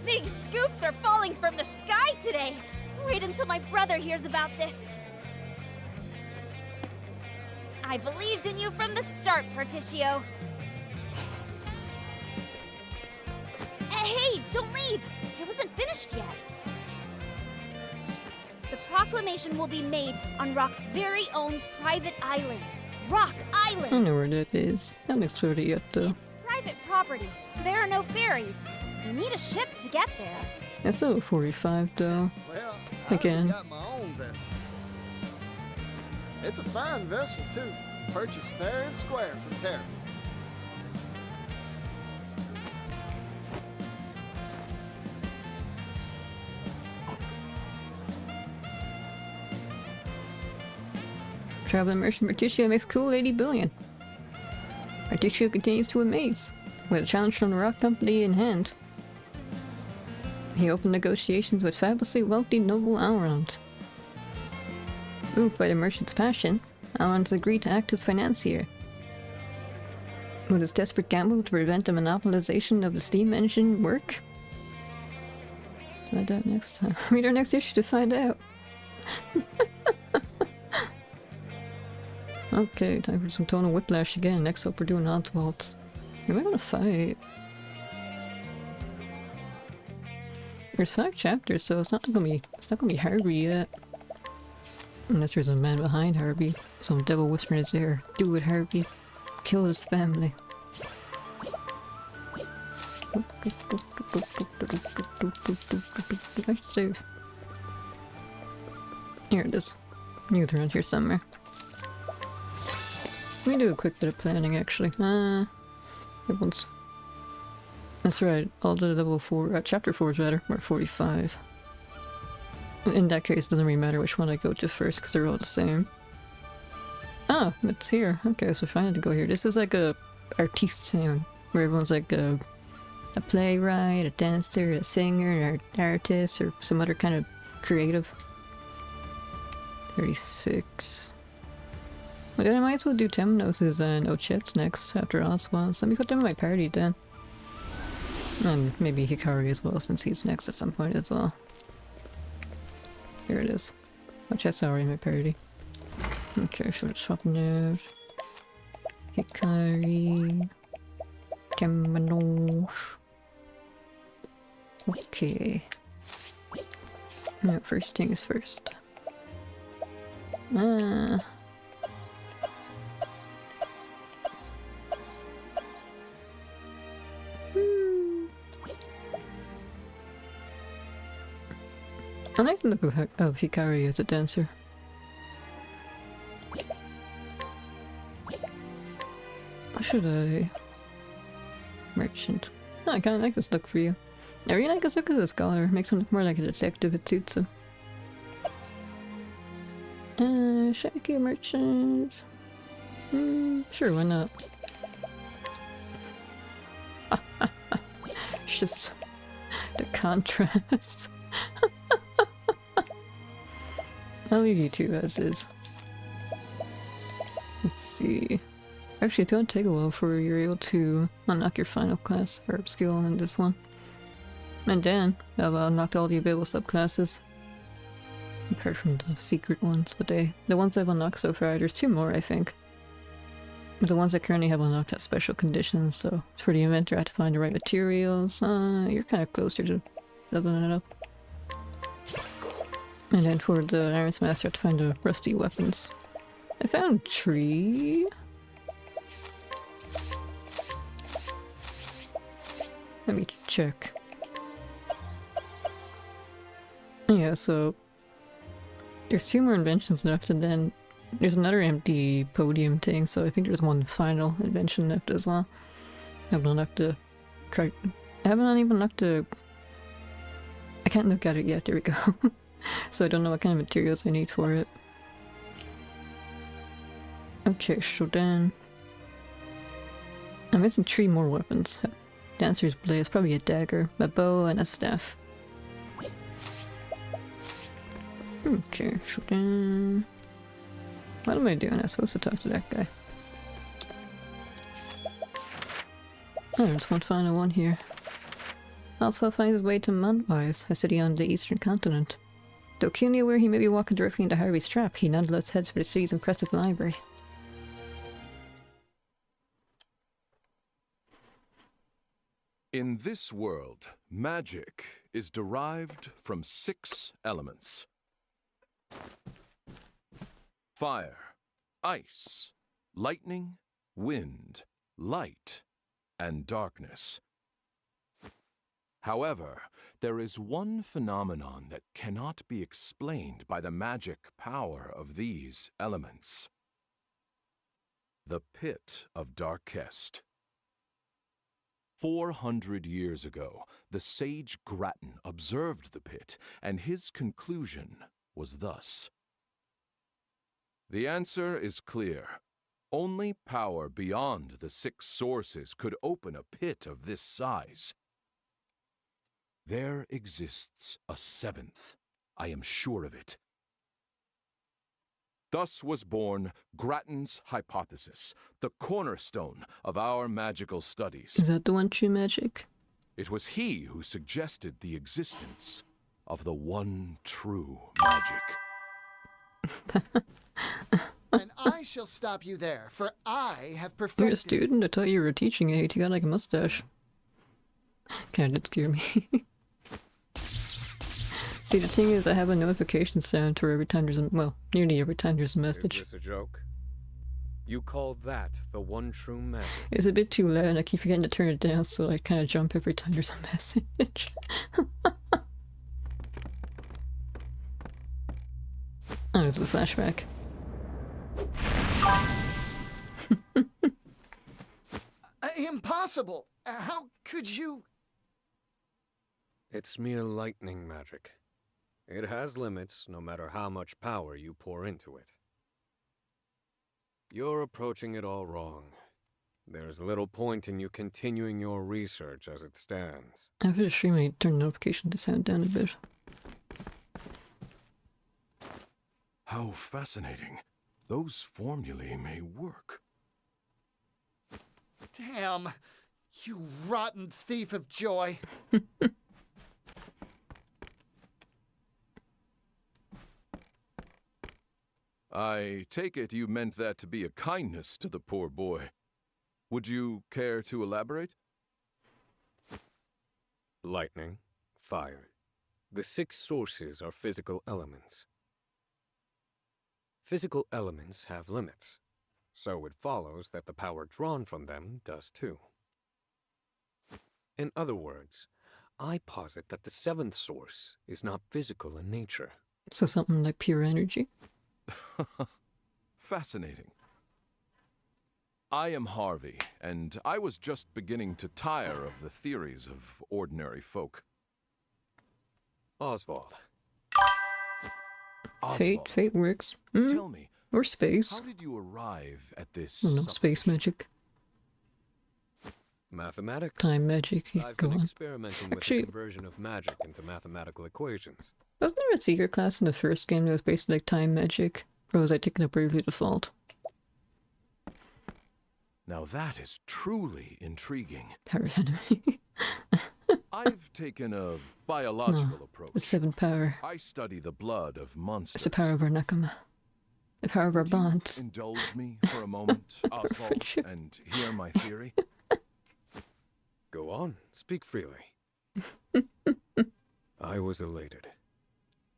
Big scoops are falling from the sky today! Wait until my brother hears about this. I believed in you from the start, Particio. Hey, don't leave! It wasn't finished yet. The proclamation will be made on Rock's very own private island. Rock Island! I know where that is. I haven't explored it yet, though. It's private property, so there are no ferries. You need a ship to get there. That's level 45, though. Well, Again. I got my own vessel. It's a fine vessel, too. Purchased fair and square from Terra. Traveling merchant Particio makes cool 80 billion. Particio continues to amaze, with a challenge from the Rock Company in hand. He opened negotiations with fabulously wealthy noble Alrond. Moved by the merchant's passion, Alrond agreed to act as financier. Would his desperate gamble to prevent the monopolization of the steam engine work? Find out next time. Read our next issue to find out. Okay, time for some tonal whiplash again. Next up we're doing Oswald's. Am I gonna fight? There's 5 chapters, so it's not gonna be Harvey yet. Unless there's a man behind Harvey. Some devil whispering in his ear. Do it, Harvey. Kill his family. I should save. Here it is. Knew they're around here somewhere. Let me do a quick bit of planning, actually. Everyone's... That's right, all the level 4, chapter 4s rather, or 45. In that case, it doesn't really matter which one I go to first, because they're all the same. Oh, it's here. Okay, so if I had to go here, this is like a artiste town, where everyone's like a playwright, a dancer, a singer, an artist, or some other kind of creative. 36. Well, then I might as well do Temnos's and Ochet's next, after Oswald's. Let me put them in my party then. And maybe Hikari as well, since he's next at some point as well. Here it is. Ochet's already in my party. Okay, so let's swap notes. Hikari... Temnos... Okay. Now, first things first. I like the look of Hikari as a dancer. What should I... Merchant. Oh, I kinda like this look for you. I really like this look as a scholar. Makes him look more like a detective, it suits him. Should I be a merchant? Sure, why not? It's just... the contrast. I'll leave you two as is. Let's see. Actually, it don't take a while before you're able to unlock your final class or skill in this one. And then, I've unlocked all the available subclasses. Apart from the secret ones, but the ones I've unlocked so far, there's 2 more I think. But the ones I currently have unlocked have special conditions, so for the inventor I have to find the right materials. You're kind of closer to leveling it up. And then for the Iron Master I have to find the rusty weapons. I found a tree. Let me check. Yeah, so there's 2 more inventions left, and then there's another empty podium thing, so I think there's one final invention left as well. I haven't unlocked the... I haven't even unlocked the... I can't look at it yet, there we go. So I don't know what kind of materials I need for it. Okay, so then... I'm missing 3 more weapons. Dancer's blade is probably a dagger, a bow, and a staff. Okay, shooting. What am I doing? I'm supposed to talk to that guy. Oh, there's one final one here. Oswald finds his way to Mundwise, a city on the eastern continent. Though keenly aware he may be walking directly into Harvey's trap, he nonetheless heads for the city's impressive library. In this world, magic is derived from 6 elements. Fire, ice, lightning, wind, light, and darkness. However, there is one phenomenon that cannot be explained by the magic power of these elements. The Pit of Darkest. 400 years ago, the sage Grattan observed the pit, and his conclusion was thus. The answer is clear. Only power beyond the 6 sources could open a pit of this size. There exists a 7th. I am sure of it. Thus was born Grattan's hypothesis, the cornerstone of our magical studies. Is that the one true magic? It was he who suggested the existence of the one true magic. And I shall stop you there, for I have You're a perfected... student? I thought you were a teaching aide. You got like a mustache. Kinda did scare me. See, the thing is, I have a notification sound for every time there's a, well, nearly every time there's a message. Is this a joke? You call that the one true magic? It's a bit too loud and I keep forgetting to turn it down, so I kind of jump every time there's a message. Oh, it's a flashback. Impossible! How could you... It's mere lightning magic. It has limits, no matter how much power you pour into it. You're approaching it all wrong. There's little point in you continuing your research as it stands. After the stream, I turned the notification sound down a bit. How fascinating. Those formulae may work. Damn! You rotten thief of joy! I take it you meant that to be a kindness to the poor boy. Would you care to elaborate? Lightning, fire. The 6 sources are physical elements. Physical elements have limits, so it follows that the power drawn from them does too. In other words, I posit that the 7th source is not physical in nature. So something like pure energy? Fascinating. I am Harvey, and I was just beginning to tire of the theories of ordinary folk. Oswald. Fate works. Tell me, or space. How did you arrive at this? No, space magic. Mathematics. Time magic. I've Go been on. experimenting with the conversion of magic into mathematical equations. Wasn't there a secret class in the first game that was basically like time magic? Or was I taking up Bravely Default? Now that is truly intriguing. Power of enemy. I've taken a biological approach. It's 7 power. I study the blood of monsters. It's the power of our nakama. The power of our bonds. Indulge me for a moment, Oswald, and hear my theory? Go on, speak freely. I was elated.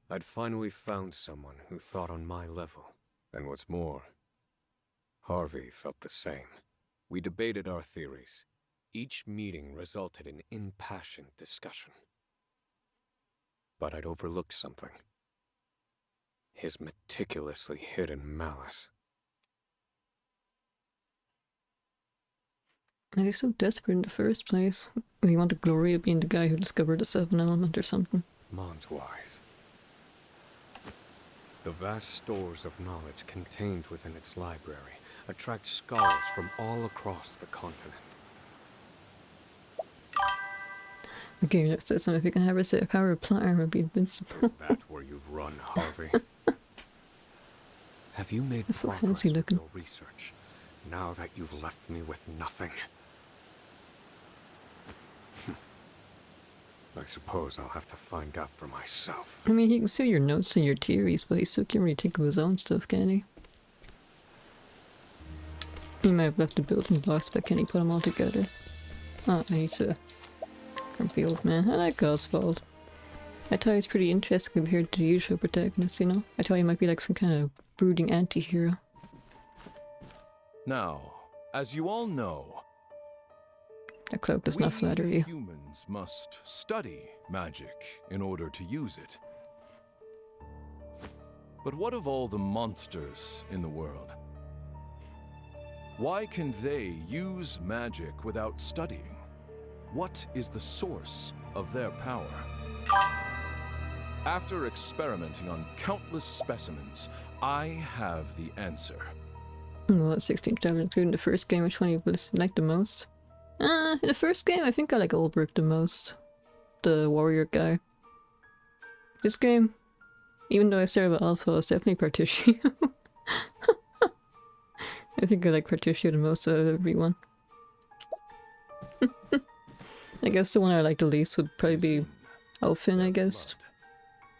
I'd finally found someone who thought on my level. And what's more, Harvey felt the same. We debated our theories. Each meeting resulted in impassioned discussion. But I'd overlooked something. His meticulously hidden malice. Why is he so desperate in the first place? Does he want the glory of being the guy who discovered the 7th element or something? Monswise. The vast stores of knowledge contained within its library attract scholars from all across the continent. The game that says if you can have a set of power of plot armor, be invincible. Is that where you've run? run, Harvey. Have you made That's so progress fancy with looking. your research, now that you've left me with nothing? I suppose I'll have to find out for myself. I mean, he can see your notes and your theories, but he still can't really think of his own stuff, can he? He might have left the building blocks, but can he put them all together? Oh, I need to rebuild, man. I like Oswald. I thought he was pretty interesting compared to the usual protagonist, you know? I thought he might be like some kind of brooding anti-hero. Now, as you all know, That cloak does not flatter you. humans must study magic in order to use it. But what of all the monsters in the world? Why can they use magic without studying? What is the source of their power? After experimenting on countless specimens, I have the answer. Well, that's 16 travel, including the first game. Which one you like the most? In the first game, I think I like Ulbrich the most. The warrior guy. This game, even though I started with Oswald, it's definitely Particio. I think I like Particio the most out of everyone. I guess the one I like the least would probably be Elfin, I guess.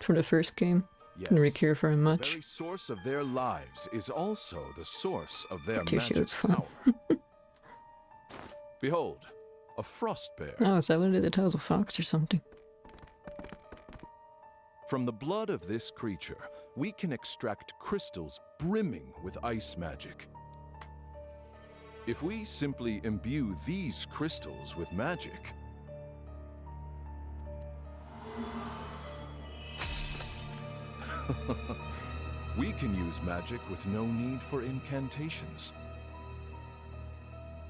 From the first game. Didn't really care very The much. very source of their lives is also the source of their Particio magic is fun. power. Behold, a frost bear. Oh, is that what it is? It tells a fox or something. From the blood of this creature, we can extract crystals brimming with ice magic. If we simply imbue these crystals with magic, we can use magic with no need for incantations.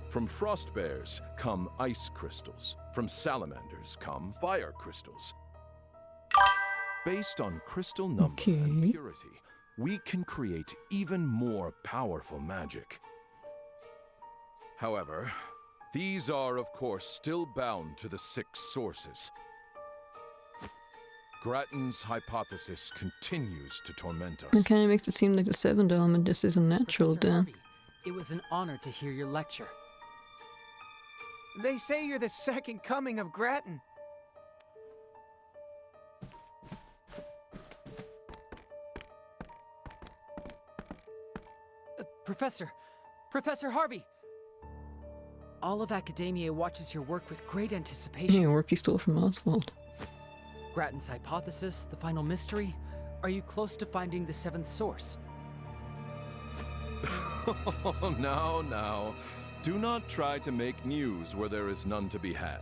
From frost bears come ice crystals. From salamanders come fire crystals. Based on crystal number and purity, we can create even more powerful magic. However, these are, of course, still bound to the 6 sources. Grattan's hypothesis continues to torment us. It kind of makes it seem like the 7th element just isn't natural, Professor then. Harvey, it was an honor to hear your lecture. They say you're the second coming of Grattan. Professor Harvey! All of Academia watches your work with great anticipation. Yeah, work he stole from Oswald. Grattan's hypothesis, the final mystery. Are you close to finding the 7th source? Now. Do not try to make news where there is none to be had.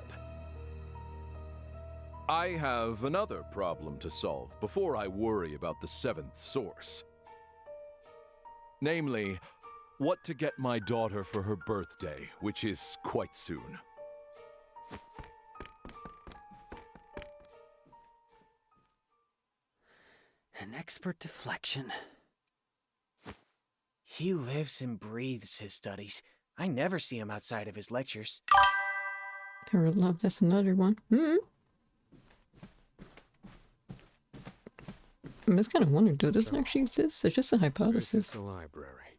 I have another problem to solve before I worry about the 7th source. Namely, what to get my daughter for her birthday, which is quite soon. An expert deflection. He lives and breathes his studies. I never see him outside of his lectures. Her love, that's another one. I'm just kind of wondering, though, does it actually exist? It's just a This is hypothesis. the library.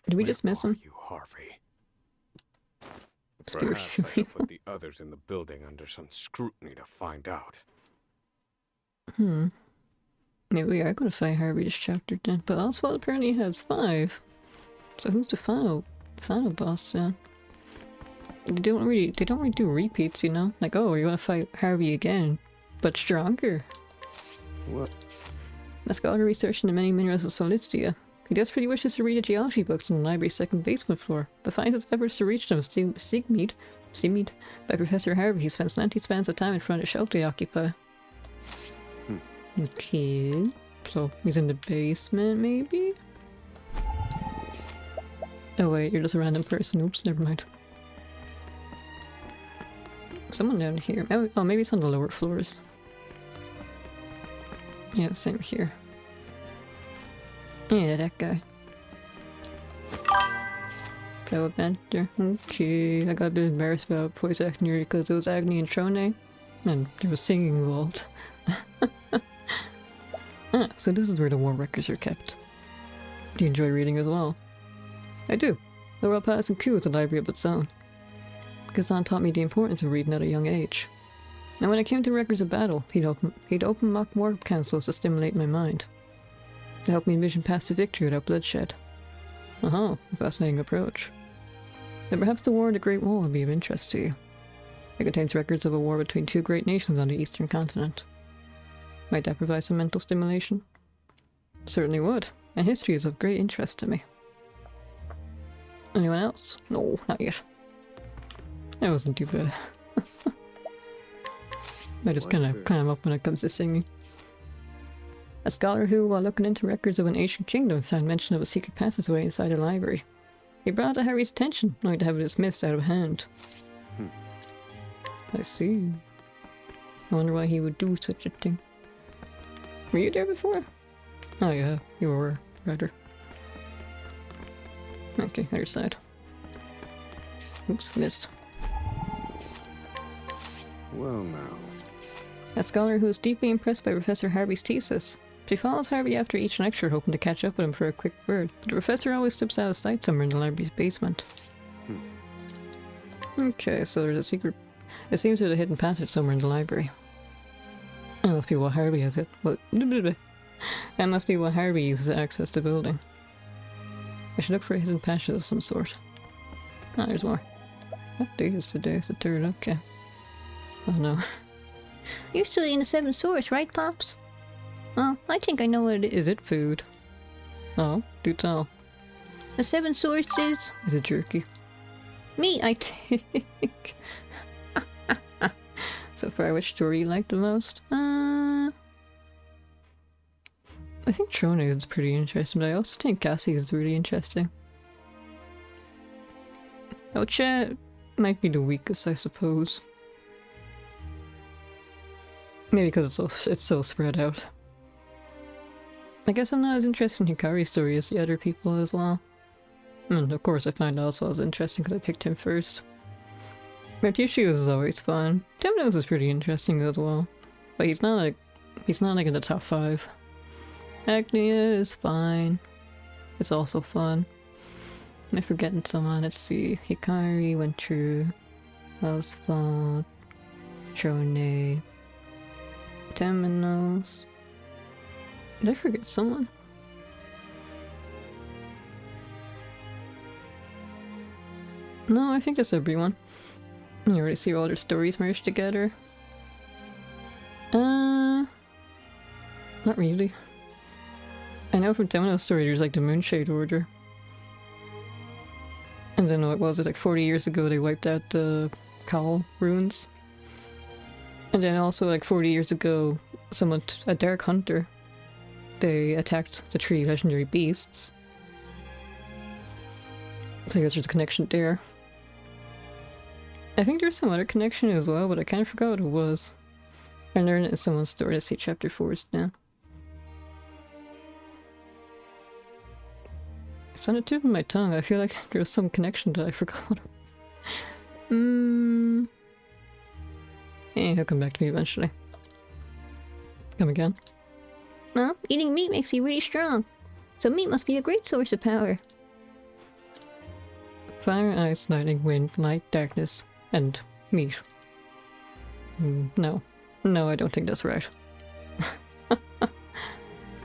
Did we just miss him? You, Harvey. Spiritually. Perhaps I should put the others in the building under some scrutiny to find out. Maybe we are going to fight Harvey this chapter then. But Oswald apparently has 5. So who's the final boss then? They don't really do repeats, you know? Like, oh, you're gonna fight Harvey again, but stronger. What? Mascot research in the many minerals of Solistia. He desperately wishes to read the geology books in the library's 2nd basement floor, but finds his efforts to reach them stymied by Professor Harvey, who spends 90 spans of time in front of the shelf they occupy. Okay, so he's in the basement, maybe? Oh wait, you're just a random person. Oops, never mind. Someone down here. Oh, maybe it's on the lower floors. Yeah, same here. Yeah, that guy. Flower Banter. Okay, I got a bit embarrassed about voice acting here because it was Agni and Trone, and there was singing involved. Ah, so this is where the war records are kept. Do you enjoy reading as well? I do. The Royal Palace and Kew is a library of its own. Kazan taught me the importance of reading at a young age. And when it came to records of battle, he'd open mock war councils to stimulate my mind. To help me envision paths to victory without bloodshed. A fascinating approach. Then perhaps the War of the Great Wall would be of interest to you. It contains records of a war between two great nations on the eastern continent. Might that provide some mental stimulation? Certainly would, and history is of great interest to me. Anyone else? No, not yet. That wasn't too bad. I just kind of climb up when it comes to singing. A scholar who, while looking into records of an ancient kingdom, found mention of a secret passageway inside a library. He brought it to Harry's attention, only to have it dismissed out of hand. I see. I wonder why he would do such a thing. Were you there before? Oh yeah, you were, rather. Okay, other side. Oops, missed. Well now. A scholar who is deeply impressed by Professor Harvey's thesis. She follows Harvey after each lecture, hoping to catch up with him for a quick word, but the professor always slips out of sight somewhere in the library's basement. Okay, so there's a secret... It seems there's a hidden passage somewhere in the library. That must be what Harvey has it. What? That must be what Harvey uses to access the building. I should look for a hidden passage of some sort. Ah, there's more. What day is today? It's the 3rd, okay. Oh no. You're studying the 7 Swords, right, Pops? Well, I think I know what it is. Is it food? Oh, do tell. The 7 Swords is... Is it jerky? Meat, I think. So far, which story you like the most? I think Trone is pretty interesting, but I also think Cassie is really interesting. Ocha might be the weakest, I suppose. Maybe because it's so spread out. I guess I'm not as interested in Hikari's story as the other people as well. And of course I find also as interesting because I picked him first. Mercutio is always fun. Temnos is pretty interesting as well. But he's not like in the top 5. Agnia is fine. It's also fun. Am I forgetting someone? Let's see. Hikari went through. Oswald. Trone. Temenos. Did I forget someone? No, I think that's everyone. You already see all their stories merged together. Not really. I know from Temenos' story there's like the Moonshade Order. And then what was it, like 40 years ago they wiped out the Cowl ruins. And then also like 40 years ago, a Dark Hunter, they attacked the 3 legendary beasts. So I guess there's a connection there. I think there's some other connection as well, but I kind of forgot what it was. I learned it in someone's story. Let's see, chapter 4 is down. It's on the tip of my tongue. I feel like there was some connection that I forgot. Hey, he'll come back to me eventually. Come again. Well, eating meat makes you really strong. So meat must be a great source of power. Fire, ice, lightning, wind, light, darkness, and meat. No. No, I don't think that's right.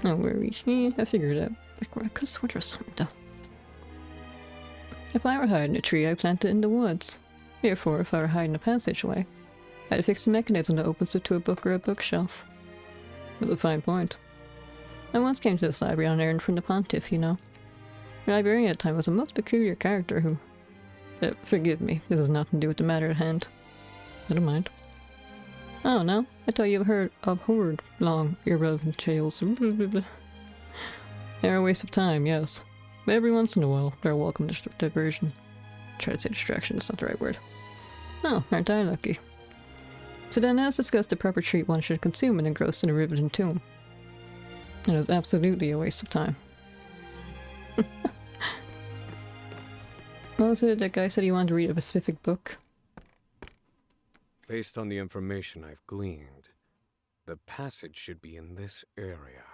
No worries. I figured it out. I could have sworn there was something though. If I were hiding a tree, I'd plant it in the woods. Therefore, if I were hiding a passageway, I'd fix the mechanism that opens it to a book or a bookshelf. It was a fine point. I once came to this library on an errand from the Pontiff, you know. The librarian at the time was a most peculiar character who... forgive me, this has nothing to do with the matter at hand. I don't mind. Oh no, I thought you've heard long, irrelevant tales. They're a waste of time, yes. But every once in a while, they're a welcome diversion. Try to say distraction, that's not the right word. Oh, aren't I lucky? So then let's discuss the proper treat one should consume when engrossed in a riveting tomb. It is absolutely a waste of time. What was it that guy said he wanted to read a specific book? Based on the information I've gleaned, the passage should be in this area.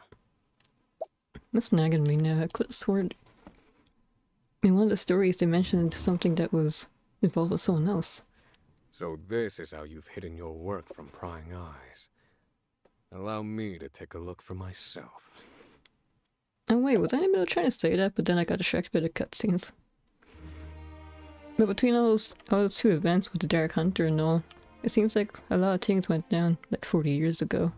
What's nagging me now? I could have sworn in one of the stories they mentioned something that was involved with someone else. So this is how you've hidden your work from prying eyes. Allow me to take a look for myself. Oh wait, was I in the middle of trying to say that, but then I got distracted by the cutscenes. But between all those two events with the Dark Hunter and all, it seems like a lot of things went down like 40 years ago.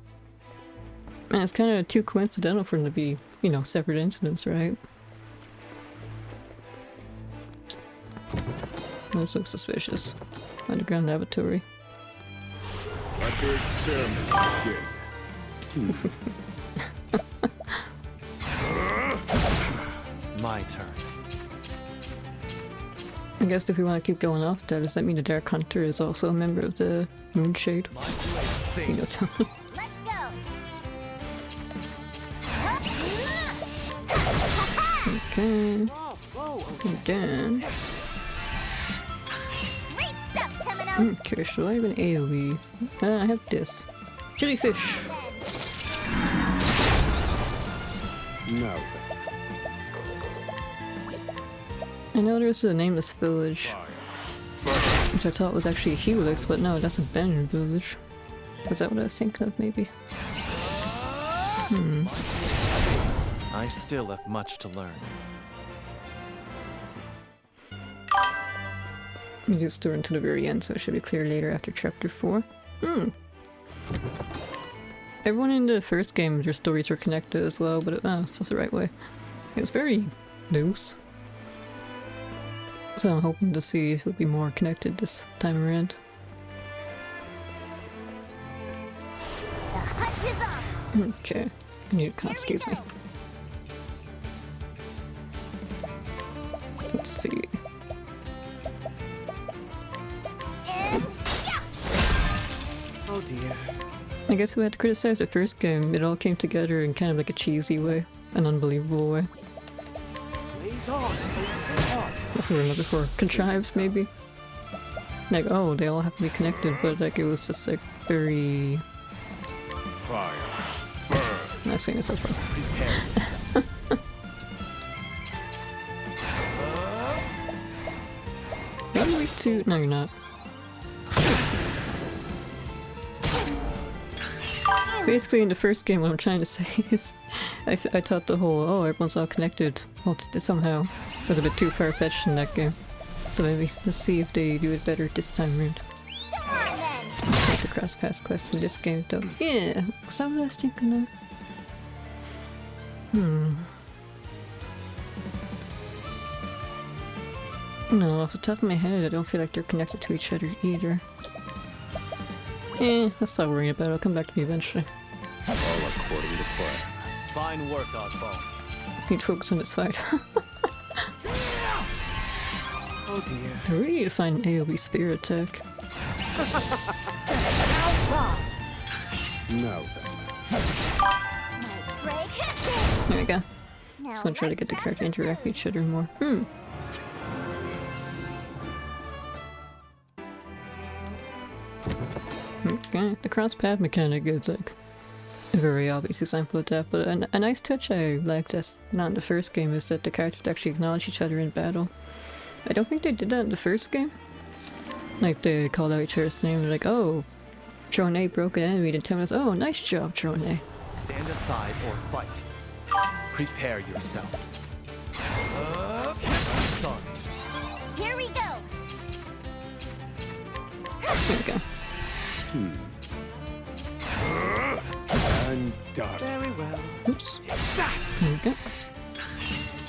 And it's kind of too coincidental for them to be, you know, separate incidents, right? Those look suspicious. Underground laboratory. Let the experiment begin. My turn. I guess if we want to keep going off that, does that mean the Dark Hunter is also a member of the Moonshade? You know, tell me. Okay. And then... Okay, should I have an AoE? I have this. Jellyfish! No. I know there's a nameless village, which I thought was actually Helix, but no, that's a abandoned village. Is that what I was thinking of, maybe? I still have much to learn. We just store until the very end, so it should be clear later after chapter 4. Everyone in the first game, their stories were connected as well, but it's not the right way. It's very loose. So I'm hoping to see if it'll be more connected this time around. Okay. I need to excuse me. Let's see. Oh dear. I guess we had to criticize the first game. It all came together in kind of like a cheesy way, an unbelievable way. That's the word I'm looking for. Contrived, maybe? Like, oh, they all have to be connected, but like it was just like very... Fire. Burn. That's saying this as well. Maybe week 2? No, you're not. Basically, in the first game, what I'm trying to say is, I thought the whole, oh, everyone's all connected, somehow, was a bit too far-fetched in that game. So maybe let's see if they do it better this time around. Like the cross-pass quest in this game, though. Yeah, was that what I was thinking of? No, off the top of my head, I don't feel like they're connected to each other either. Let's stop worrying about it. It'll come back to me eventually. All according to plan. Fine work, Oswald. Need to focus on this fight. Oh dear. I really need to find an AoE spear attack. No then. There we go. Just want to try to get the character to interact with each other more. Okay, the cross-path mechanic is like a very obvious example of that, but a nice touch I liked that's not in the first game is that the characters actually acknowledge each other in battle. I don't think they did that in the first game. Like, they called out each other's name, they're like, oh, Trone broke an enemy, then tell us, oh, nice job, Trone. Stand aside or fight. Prepare yourself. Son. Here we go. There we go. And done. Very well. Oops. Take that. There we go.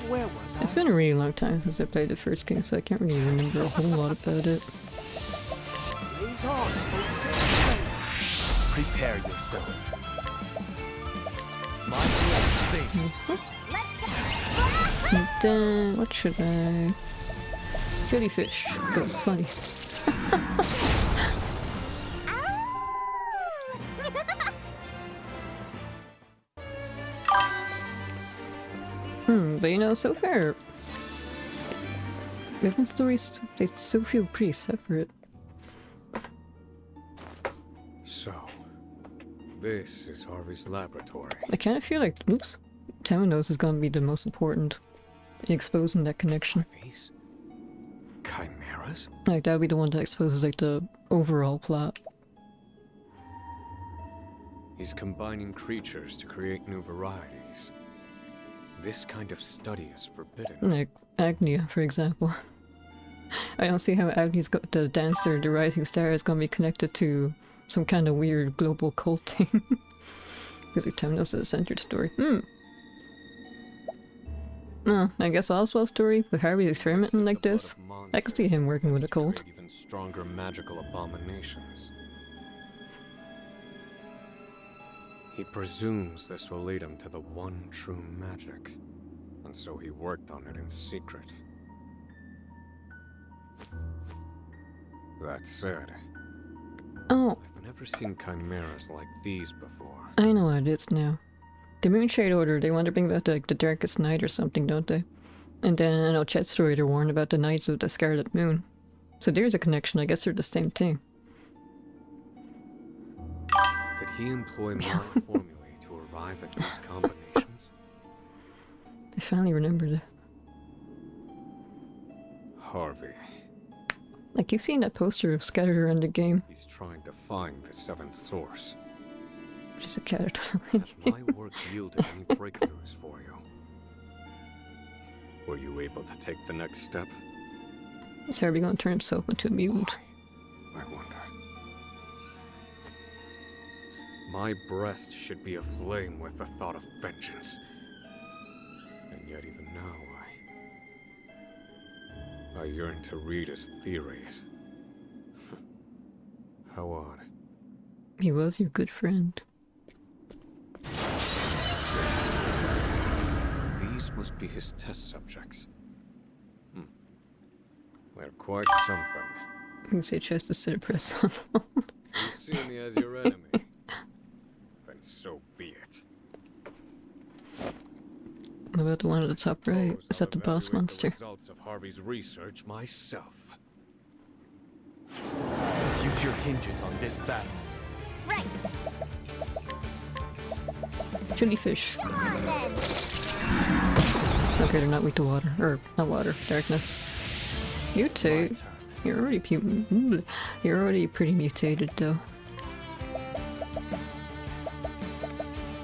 Where was I? It's been a really long time since I played the first game, so I can't really remember a whole lot about it. Prepare yourself. My blade safe. And then, what should I... Jellyfish, because it's funny. But you know, so far, Riven stories, they still feel pretty separate. So, this is Harvey's laboratory. I kind of feel like, oops, Temenos is gonna be the most important in exposing that connection. These chimeras? Like, that would be the one that exposes, like, the overall plot. He's combining creatures to create new varieties. This kind of study is forbidden. Like, Agnia, for example. I don't see how Agnia's got the dancer, the rising star, is gonna be connected to some kind of weird global cult thing. Because like, Temenos is a centered story. I guess Oswald's story, with Harvey experimenting like this, I can see him working with a cult. Even stronger magical abominations. He presumes this will lead him to the one true magic, and so he worked on it in secret. That said, Oh, I've never seen chimeras like these before. I know what it is now. The Moonshade Order, they want to bring back the Darkest Night or something, don't they? And then I know Chet's story, they're warned about the Night of the Scarlet Moon. So there's a connection, I guess they're the same thing. Did he employ more formulae to arrive at these combinations? I finally remembered it. Harvey. Like, you've seen that poster scattered around the game. He's trying to find the seventh source. Which is a character. Has my work yielded any breakthroughs for you? Were you able to take the next step? Is Harvey gonna turn himself into a mutant? I wonder. My breast should be aflame with the thought of vengeance. And yet even now I yearn to read his theories. How odd. He was your good friend. These must be his test subjects. They're quite something. You can say chest to sit press on. You see me as your enemy. Then so be it. What about the one at the top right? Is that the boss monster? The results of Harvey's research myself. The future hinges on this battle. Right. Jellyfish. Okay, they're not weak to water. Or, not water, darkness. Mutate? You're already pretty mutated, though.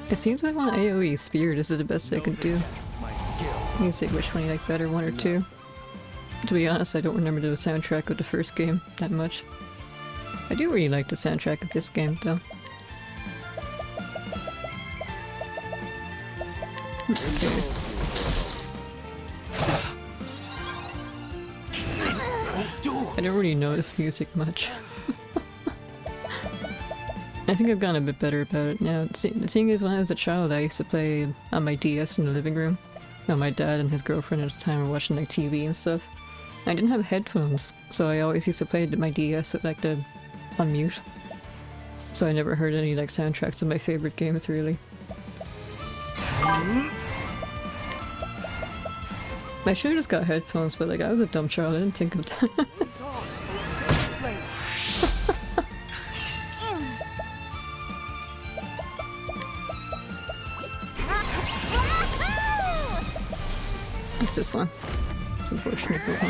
It seems I want AoE Spear. This is the best I could do. You can say which one you like better, one or two. To be honest, I don't remember the soundtrack of the first game that much. I do really like the soundtrack of this game, though. Okay. I don't really notice music much. I think I've gotten a bit better about it now. See, the thing is, when I was a child, I used to play on my DS in the living room. Now, my dad and his girlfriend at the time were watching like TV and stuff. I didn't have headphones, so I always used to play my DS at like on mute. So I never heard any like soundtracks of my favorite games, really. I should have just got headphones, but like I was a dumb child, I didn't think of that. It's this one. It's unfortunate, but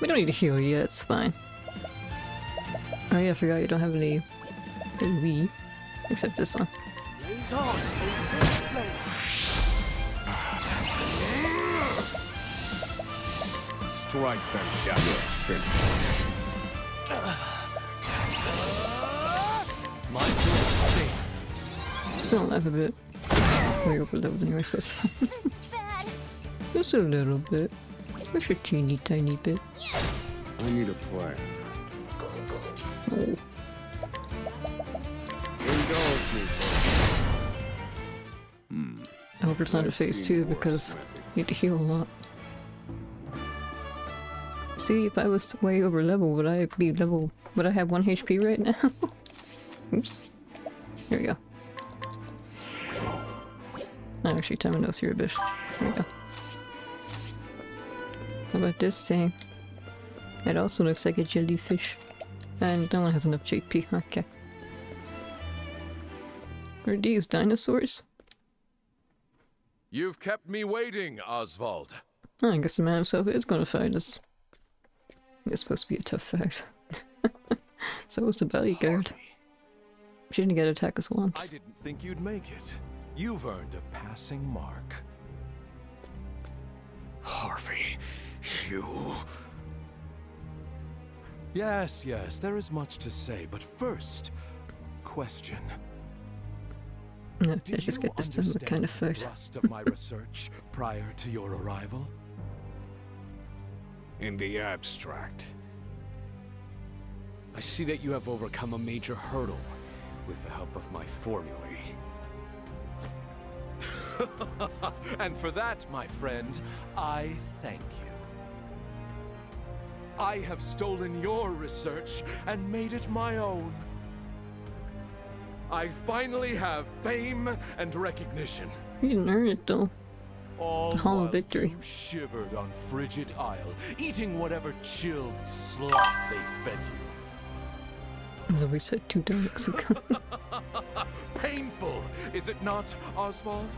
we don't need to heal yet, it's fine. Oh yeah, I forgot you don't have any Wii, except this one. Strike them down. Don't laugh a bit. We're overloaded anyway, so it's fine. Just a little bit. Just a teeny tiny bit. I need a plan. Oh. Indulge me. I hope it's not a phase 2 because you need to heal a lot. See, if I was way over level, would I have 1 HP right now? Oops. Here we go. Oh, actually, Temenos, you're a bitch. There we go. How about this thing? It also looks like a jellyfish. And no one has enough JP. Okay. Are these dinosaurs? You've kept me waiting, Oswald. Oh, I guess the man himself is gonna fight us. It's supposed to be a tough fight. So was the bodyguard. She didn't get to attack us once. I didn't think you'd make it. You've earned a passing mark. Harvey, you... Yes, there is much to say, but first, question. No, let's just get this done. What kind of the fight? thrust of my research prior to your arrival? In the abstract, I see that you have overcome a major hurdle with the help of my formulae. And for that, my friend, I thank you. I have stolen your research and made it my own. I finally have fame and recognition. You didn't earn it though. All The Hall while of Victory. you shivered on Frigid Isle, eating whatever chilled slop they fed you. As we said 2 days ago. Painful, is it not, Oswald?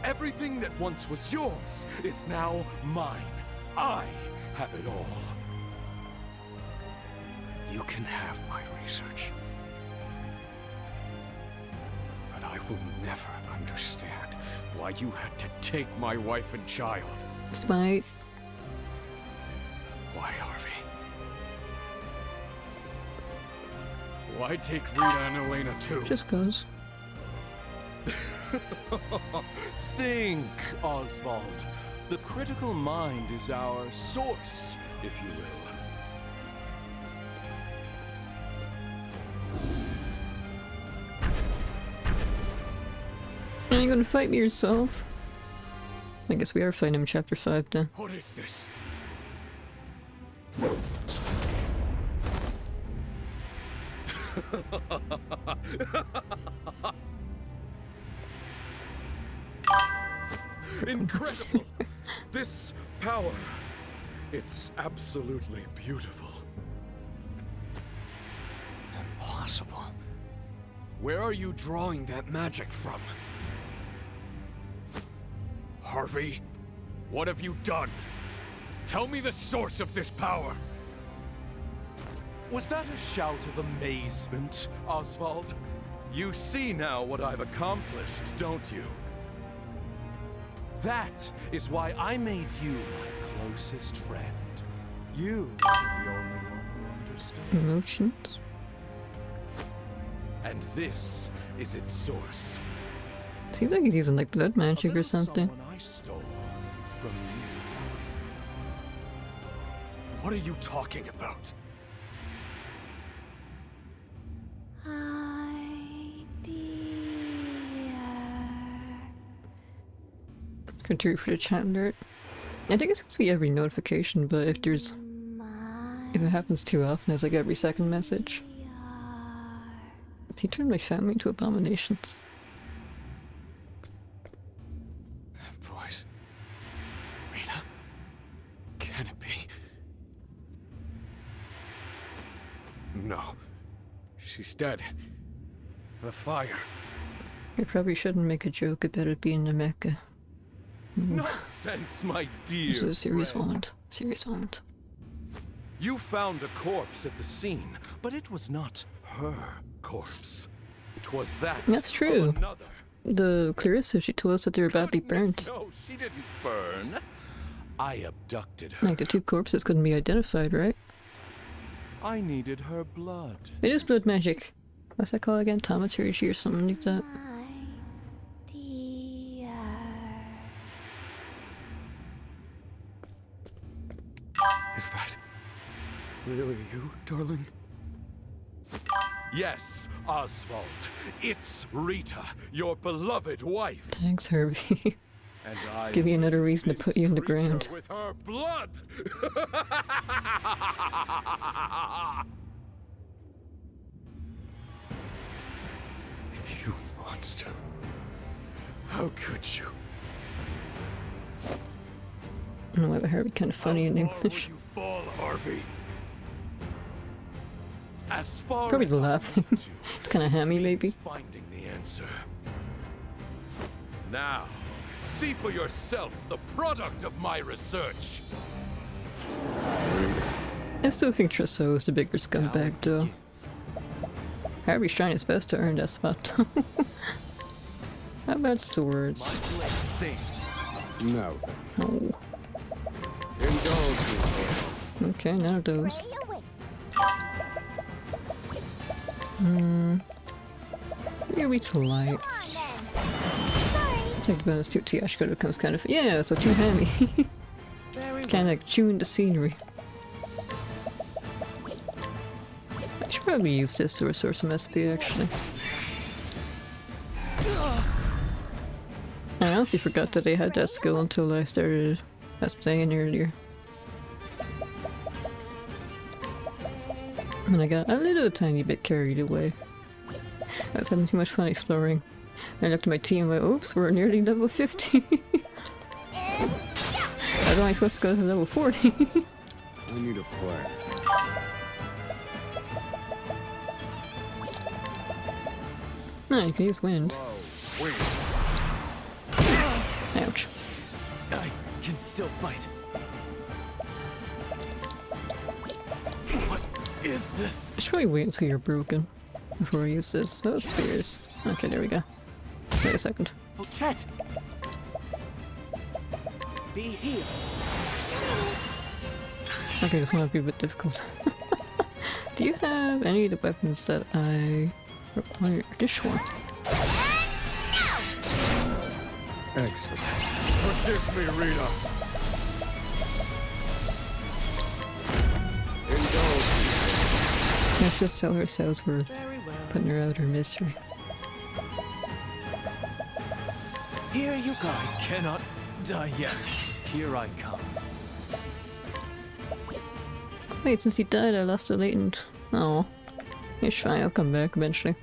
Everything that once was yours is now mine. I have it all. You can have my research. But I will never understand why you had to take my wife and child. Spite. Why, Harvey? Why take Rita and Elena too? Just goes. Think, Oswald. The critical mind is our source, if you will. Are you gonna fight me yourself? I guess we are fighting him in chapter 5 then. What is this? Incredible! This power, it's absolutely beautiful. Impossible. Where are you drawing that magic from? Harvey, what have you done? Tell me the source of this power! Was that a shout of amazement, Oswald? You see now what I've accomplished, don't you? That is why I made you my closest friend. You are the only one who understood. Emotions? And this is its source. Seems like he's using like blood magic or something. Someone I stole from you. What are you talking about? Continue for the chat alert. I think it's supposed to be every notification, but if there's... if it happens too often, it's like every second message. He turned my family into abominations. That voice. Rita? Can it be? No. She's dead. The fire. I probably shouldn't make a joke about it being Nameca. Nonsense, my dear. This is a serious friend. moment. Serious moment. You found a corpse at the scene, but it was not her corpse. It was that. That's true. Of another. The Clarissa, she told us that they were badly burnt. No, she didn't burn. I abducted her. Like the 2 corpses couldn't be identified, right? I needed her blood. It is blood magic. What's that called again? Thaumaturgy or something like that. Is that really you, darling? Yes, Oswald. It's Rita, your beloved wife. Thanks, Herbie. And I Give me another reason to put you in the ground. with her blood. You monster. How could you? I don't know why Herbie kind of funny in How far English. will you fall, Harvey? As far Probably as the I laughing. want to, It's kind of hammy, maybe. finding the answer. Now, see for yourself the product of my research. I still think Trousseau is the bigger scumbag, though. Harvey's trying his best to earn that spot. How about swords? No. No. Indulge me. Okay, none of those. Maybe too light. Take the bonus 2 Tiashko becomes kind of, yeah, so too hammy. Kind of like chewing the scenery. I should probably use this to restore some SP actually. I honestly forgot that I had that skill until I started playing earlier. And I got a little tiny bit carried away. I was having too much fun exploring. I looked at my team and went, oops, we're nearly level 50. How am I supposed to go to level 40? I need a plan. No, you can use wind. Ouch. I can still fight. What is this? I should probably wait until you're broken before I use this. Oh, spears. Okay, there we go. Wait a second. Oh, Chet! Be healed. Okay, this might be a bit difficult. Do you have any of the weapons that I require? This one. Excellent. Forgive me, Rita. Indulge me. Let's just tell ourselves we're putting her out of her misery. Here you go. I cannot die yet. Here I come. Wait, since he died I lost a latent... Oh. It's fine, I'll come back eventually.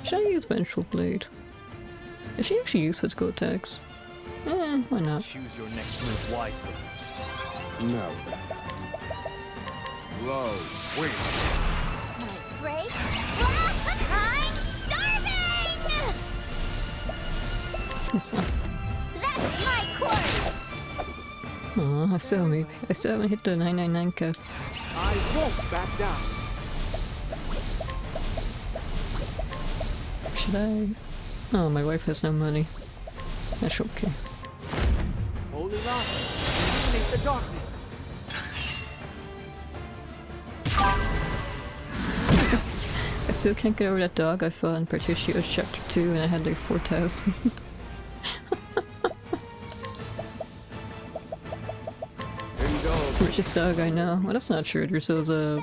Should I use Vengeful Blade? Is she actually used with go attacks? Eh, why not? Choose your next move wisely. No. Low, wait. Break? I'm starving! It's not. That's my course! Aw, I still haven't hit the 999 cap. I won't back down. Should I? Oh, my wife has no money. That's okay. Holy Rock, illuminate the darkness. I still can't get over that dog I fought in Partitios Chapter 2 and I had like 4,000. It's the richest dog I know. Well, that's not true. There's a...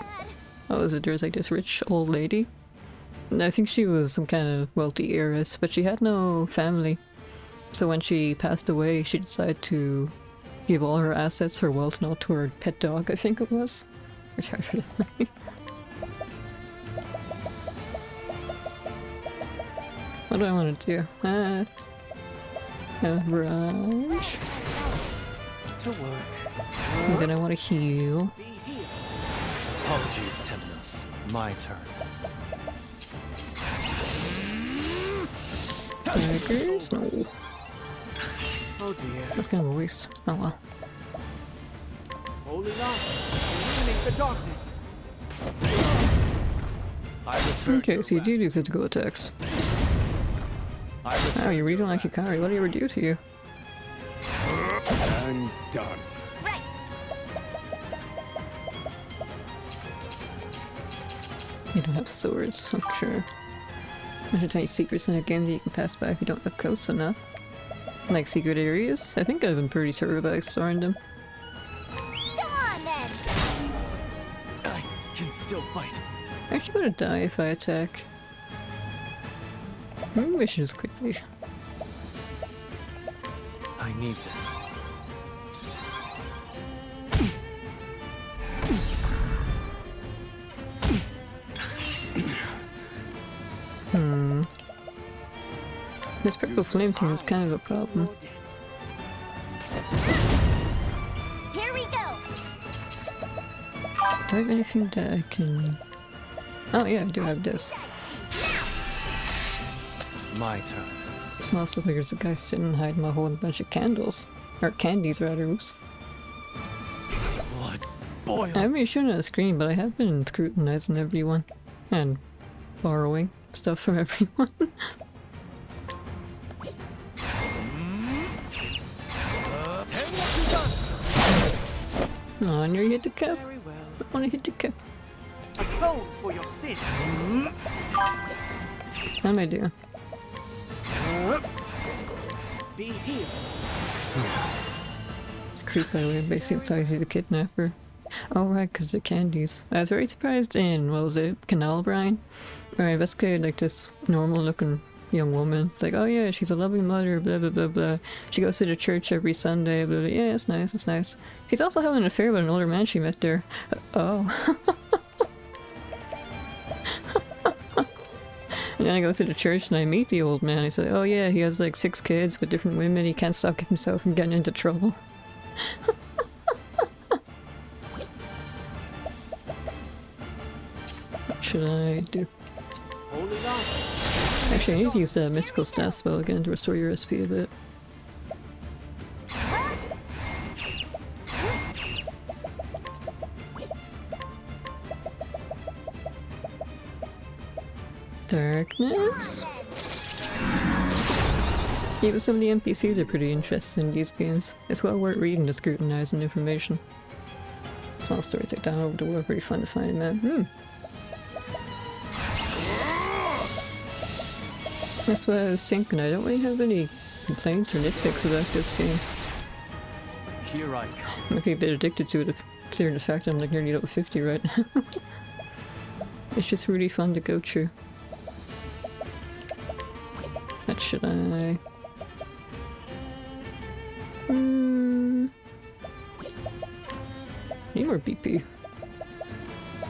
What was it? There's like this rich old lady. And I think she was some kind of wealthy heiress, but she had no family. So when she passed away, she decided to give all her assets, her wealth, and all to her pet dog, I think it was. What do I want to do? Rush. To work. And then I want to heal. Apologies, Temenos. My turn. Daggers? No. Oh dear. That's kind of a waste. Oh well. Holy Rock, illuminate the darkness. Okay, so you do physical attacks. Wow, you really don't like Hikari. What do you ever do to you? And done. You don't have swords, I'm sure. There's a tiny secrets in a game that you can pass by if you don't look close enough. Like secret areas? I think I've been pretty thorough about exploring them. Come on then! I can still fight. I'm actually gonna die if I attack. Maybe we should just quickly. I need this. This purple flame thing is kind of a problem. Here we go! Do I have anything that I can... Oh yeah, I do have this. My turn. It smells like there's a guy sitting hiding a whole bunch of candles. Or candies, rather. Oops. Blood boils. I haven't been showing it on the screen, but I have been scrutinizing everyone. And borrowing stuff from everyone. Oh, and you hit the cap. Very well. I wanna hit the cap. Atone for your sin. How am I doing? Be healed. This creep, by the way, basically implies he's a kidnapper. Oh right, because the candies. I was very surprised in, what was it, Canal Brine? Where I investigated like this normal looking young woman. It's like, oh yeah, she's a loving mother, blah blah blah blah. She goes to the church every Sunday, blah blah. Yeah, it's nice, it's nice. She's also having an affair with an older man she met there. Oh. And then I go to the church and I meet the old man. He's like, oh yeah, he has like 6 kids with different women. He can't stop himself from getting into trouble. What should I do? Actually, I need to use the mystical staff spell again to restore your SP a bit. Darkness? Even some of the NPCs are pretty interesting in these games. It's well worth reading to scrutinize and information. Small stories like down over the world, pretty fun to find, man. That's what I was thinking. I don't really have any complaints or nitpicks about this game. Here I come. I might be a bit addicted to it, considering the fact I'm like nearly level 50 right now. It's just really fun to go through. What should I... Need more BP.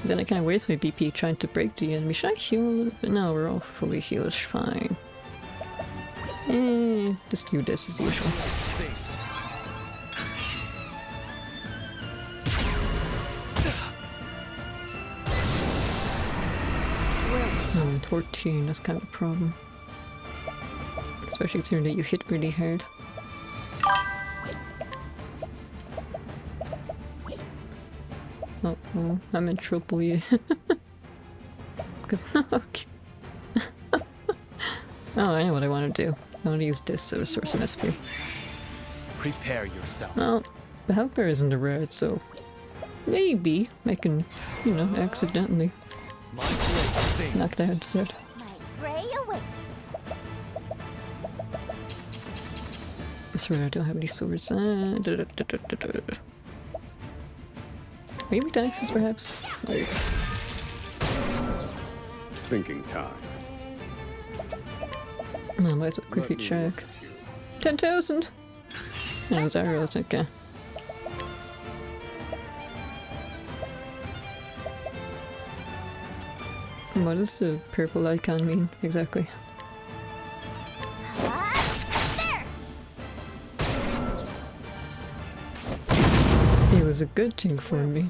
Then I can't waste my BP trying to break the enemy. Should I heal a little bit? No, we're all fully healed. It's fine. Just do this as usual. 14, that's kind of a problem. Especially considering that you hit really hard. Uh-oh, I'm in trouble, yeah. Okay. Oh, I know what I want to do. I want to use this to restore some SP. Prepare yourself. Well, the health bar isn't a red, so maybe I can, you know, accidentally knock that instead. I swear I don't have any swords. Maybe taxes, perhaps? Like... Thinking time. I might as well quickly check. 10,000! No, Zara's okay. What does the purple icon mean, exactly? It was a good thing for me.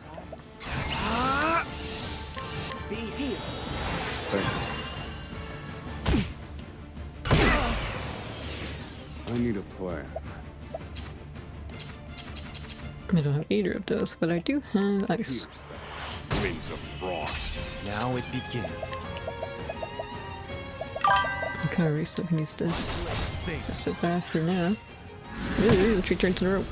Be healed. I need a plan. I don't have either of those, but I do have ice. Winds of frost. Now it begins. Okay, so I can use this. That's so bad for now. Ooh, tree turned to the rope.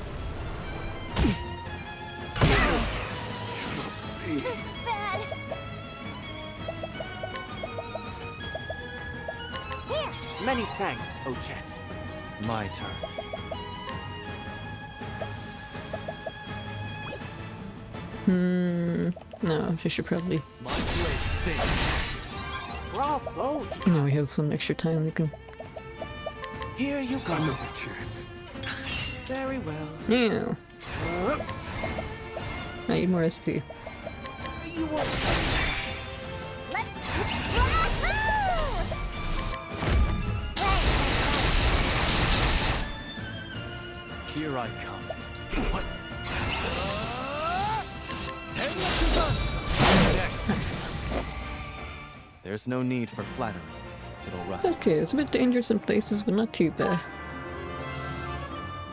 Many thanks, Ochet. My turn. No, I should probably... My blade sings. Bravo! No, we have some extra time we can... Here you go. Another chance. Very well. Yeah. I need more SP. You won't. Here I come. What? There's no need for flattery. It'll rust. Okay, it's a bit dangerous in places, but not too bad.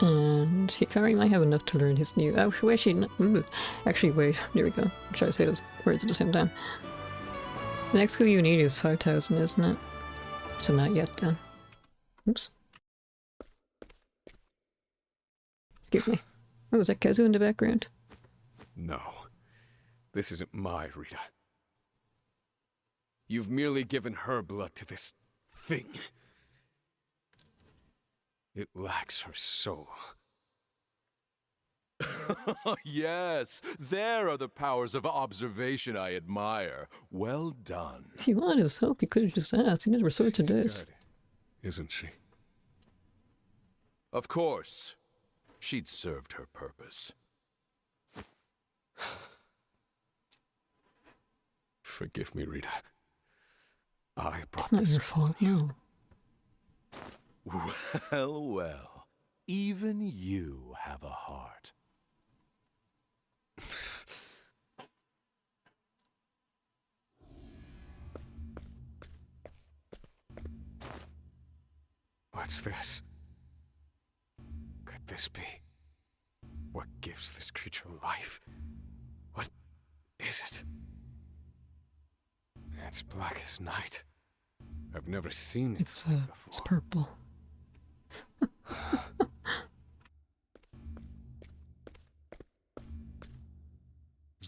And Hikari might have enough to learn his new... Oh, actually, wait. There we go. I'm trying to say those words at the same time. The next clue you need is 5,000, isn't it? So not yet, then. Oops. Excuse me. Oh, is that Kazu in the background? No. This isn't my Rita. You've merely given her blood to this thing. It lacks her soul. Yes, there are the powers of observation I admire. Well done. If he wanted his help, he could have just asked. He never resorted to this. Dead, isn't she? Of course. She'd served her purpose. Forgive me, Rita. I brought It's not this your fault, no. Well, well. Even you have a heart. What's this? Could this be? What gives this creature life? What is it? It's black as night. I've never seen it before. It's purple.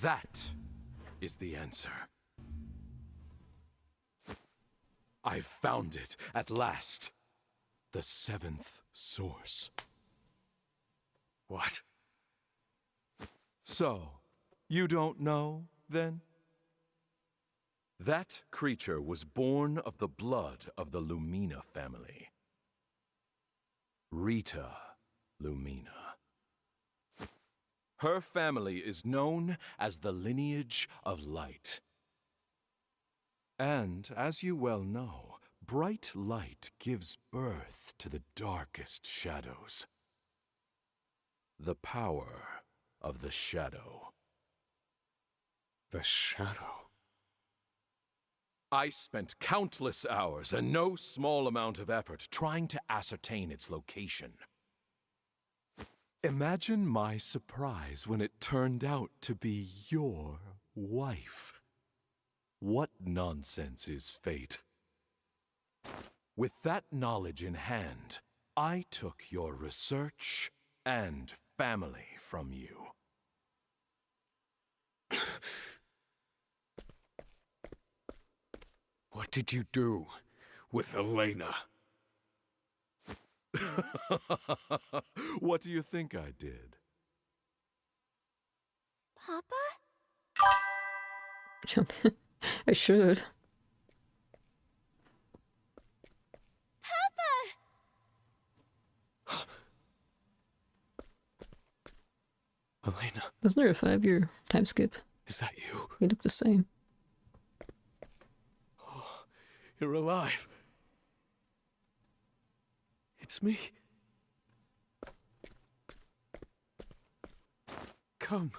That is the answer. I've found it at last. The seventh source. What? So, you don't know, then? That creature was born of the blood of the Lumina family. Rita Lumina. Her family is known as the lineage of light. And, as you well know, bright light gives birth to the darkest shadows. The power of the shadow. The shadow? I spent countless hours and no small amount of effort trying to ascertain its location. Imagine my surprise when it turned out to be your wife. What nonsense is fate? With that knowledge in hand, I took your research and family from you. What did you do with Elena? What do you think I did? Papa? Jump in. I should. Elena. Wasn't there a 5-year time skip? Is that you? You look the same. Oh, you're alive. It's me. Come.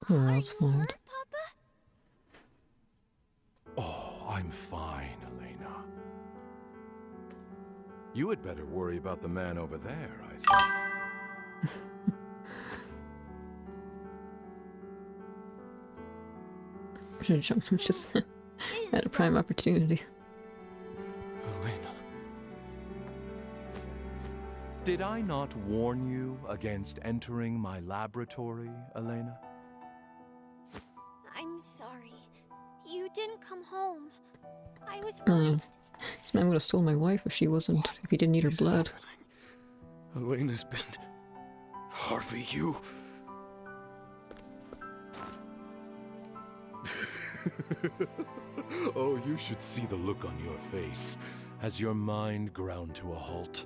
Oh, that's fine. Oh, I'm fine, Elena. You had better worry about the man over there, I think. Should have jumped him just at a prime opportunity. Elena. Did I not warn you against entering my laboratory, Elena? I'm sorry. You didn't come home. I was Oh, worried. this man would have stolen my wife if she wasn't, if he didn't need her blood. Elena's been... Harvey, you... Oh, you should see the look on your face as your mind ground to a halt.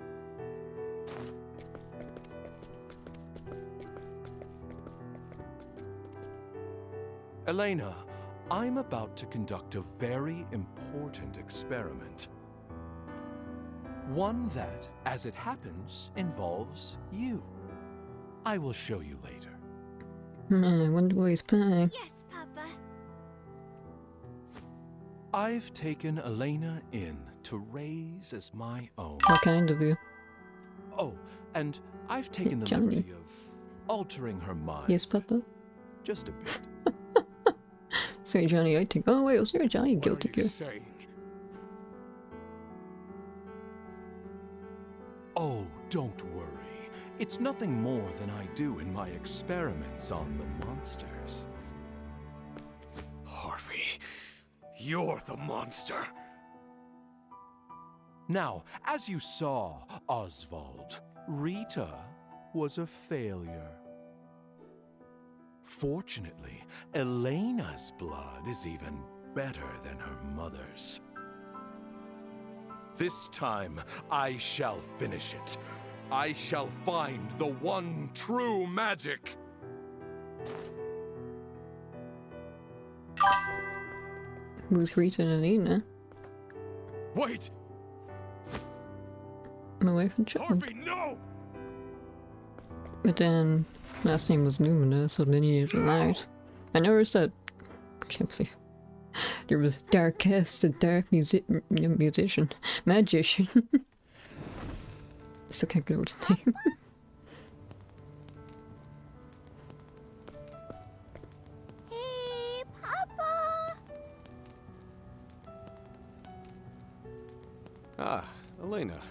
Elena, I'm about to conduct a very important experiment. One that, as it happens, involves you. I will show you later. I wonder what he's playing. Yes, Papa. I've taken Elena in to raise as my own. What kind of you? Oh, and I've taken the Johnny. liberty of altering her mind. Yes, Papa. Just a bit. Say Johnny, I think. Oh wait, was there a Johnny guilty gear? Saying? Oh, don't worry. It's nothing more than I do in my experiments on the monsters. Harvey, you're the monster. Now, as you saw, Oswald, Rita was a failure. Fortunately, Elena's blood is even better than her mother's. This time, I shall finish it. I shall find the one true magic. Who's Rita and Elena? Wait! My wife and child. Harvey, no! But then, last name was Lumina, so lineage of light. I noticed that. I can't believe. There was a dark cast, a dark musician. Magician. Still can't get over the name. Hey, Papa! Ah, Elena.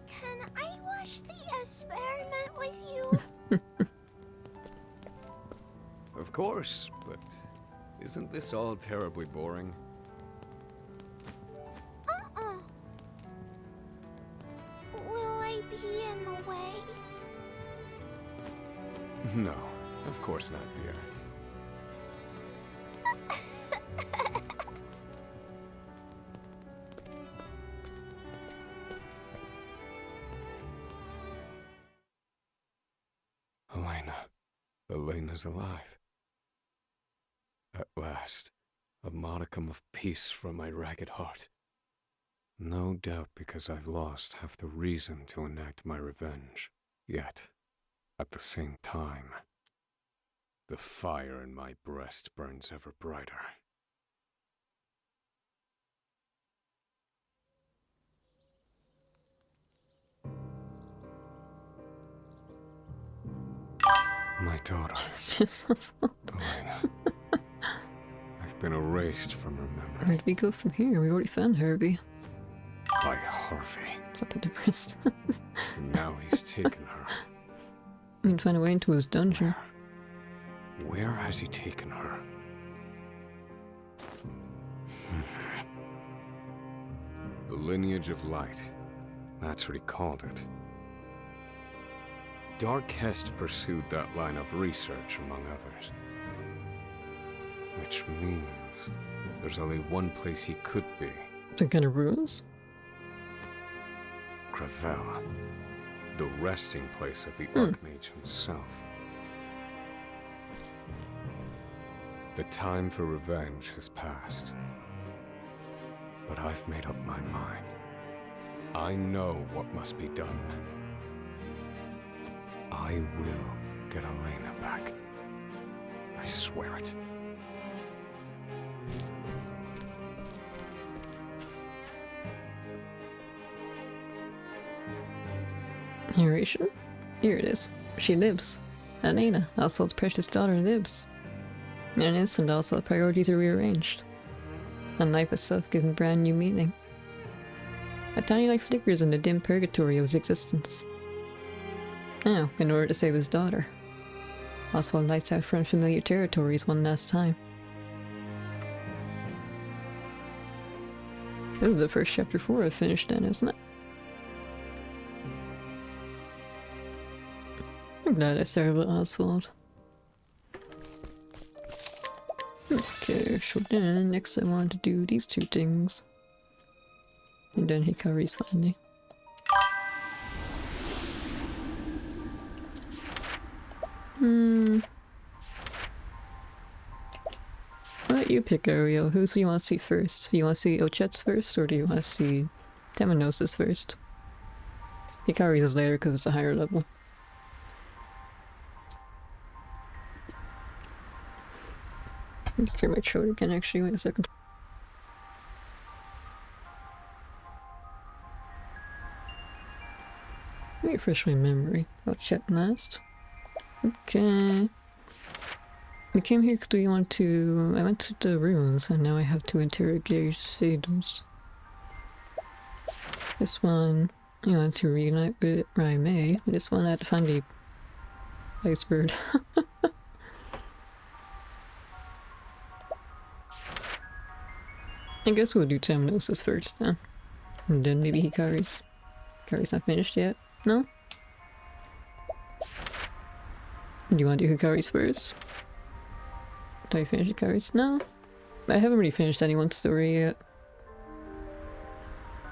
Can I watch the experiment with you? Of course, but isn't this all terribly boring? Will I be in the way? No, of course not, dear. Elena. Elena's alive. At last, a modicum of peace from my ragged heart. No doubt because I've lost half the reason to enact my revenge. Yet, at the same time, the fire in my breast burns ever brighter. My daughter, Elena. I've been erased from her memory. Where do we go from here? We already found Harvey. By Harvey. It's up at the wrist. And now he's taken her. We can find a way into his dungeon. Where has he taken her? The lineage of light. That's what he called it. Darkest pursued that line of research, among others. Which means there's only one place he could be. Some kind of ruins? Gravel. The resting place of the Archmage himself. The time for revenge has passed. But I've made up my mind. I know what must be done. I will get Elena back. I swear it. Narration? Here it is. She lives. Elena, Oswald's precious daughter, lives. In an instant, Oswald's priorities are rearranged. And life itself given brand new meaning. A tiny light flickers in the dim purgatory of his existence. Now, in order to save his daughter, Oswald lights out for unfamiliar territories one last time. This is the first chapter 4 I've finished then, isn't it? I'm glad I started with Oswald. Okay, so then next I want to do these two things. And then Hikari's finally. I'll let you pick, Ariel. Who do you want to see first? Do you want to see Ochet's first, or do you want to see Tema knows this first. Hikari's is later because it's a higher level. Let me clear my throat again, actually. Wait a second. Let me refresh my memory. I'll check last. Okay. We came here because we want to... I went to the ruins and now I have to interrogate Phaedos. This one, I want to reunite with Raimei. This one I had to find the iceberg. I guess we'll do Taminosis first then. And then maybe Hikari's. Hikari's not finished yet? No? Do you want to do Hikari's first? Do I finish Hikari's? No. I haven't really finished anyone's story yet.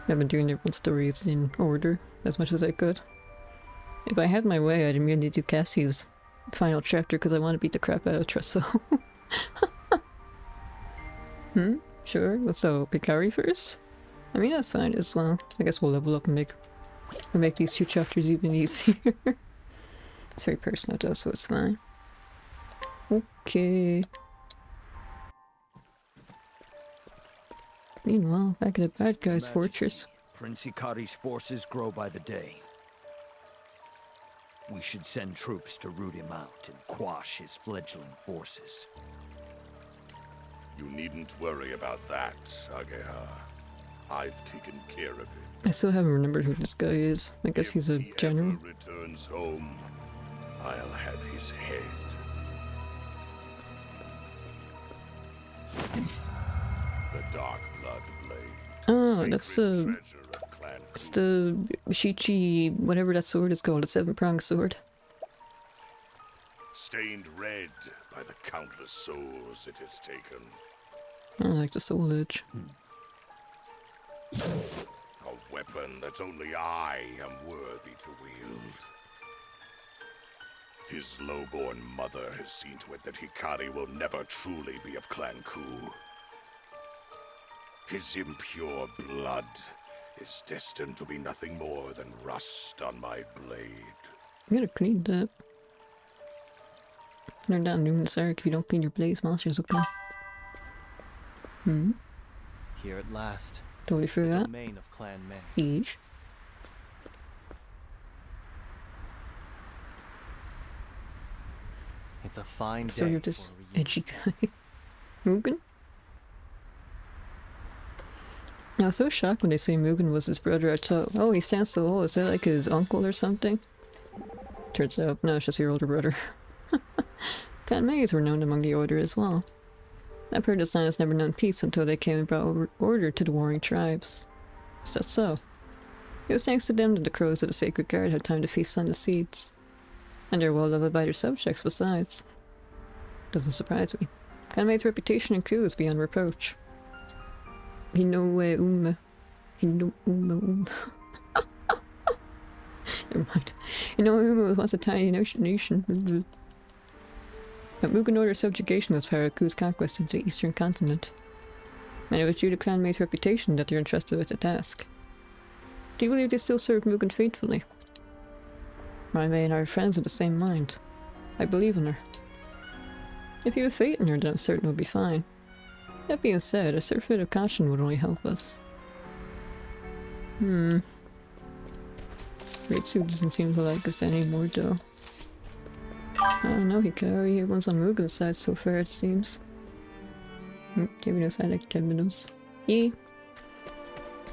I've been doing everyone's stories in order as much as I could. If I had my way, I'd immediately do Cassie's final chapter because I want to beat the crap out of Tresso. Sure, so Hikari first? I mean, that's fine as well. I guess we'll level up and make these two chapters even easier. It's very personal though, so it's fine. Okay. Meanwhile, back at the bad guy's fortress. Prince Hikari's forces grow by the day. We should send troops to root him out and quash his fledgling forces. You needn't worry about that, Ageha. I've taken care of it. I still haven't remembered who this guy is. I guess he's a general. If he ever returns home, I'll have his head. The Dark Blood Blade. Oh, that's the Shichi, whatever that sword is called, a 7-pronged sword. Stained red by the countless souls it has taken. I like the soul edge. A weapon that only I am worthy to wield. His low-born mother has seen to it that Hikari will never truly be of Clan Ku. His impure blood is destined to be nothing more than rust on my blade. I'm gonna clean that. Turn down Numen's Arc if you don't clean your blades, monsters will come. Here at last. Totally forgot. Domain of Clan Mei. Each. It's a fine day. Story of this edgy guy. Mugen? I was so shocked when they say Mugen was his brother. I thought, oh, he stands so old. Is that like his uncle or something? Turns out, no, it's just your older brother. Clan Meis were known among the Order as well. That part of the land has never known peace until they came and brought order to the warring tribes. Is that so? It was thanks to them that the crows of the Sacred Guard had time to feast on the seeds. And they're well loved by their subjects besides. Doesn't surprise me. Clan Mei's reputation in Ku is beyond reproach. Hinoue Uma. Hino Uma. Never mind. Hinoue Uma was once a tiny nation. But Mugen Order subjugation was part of Ku's conquest into the eastern continent. And it was due to Clan Mei's reputation that they're entrusted with the task. Do you believe they still serve Mugen faithfully? Raimei and I are friends of the same mind. I believe in her. If you have faith in her, then I'm certain we'll be fine. That being said, a certain bit of caution would only help us. Great Suit doesn't seem to like us anymore, though. I don't know, Hikari. Everyone's on Mugen's side so far, it seems. Terminus, I like Terminus. Yeah.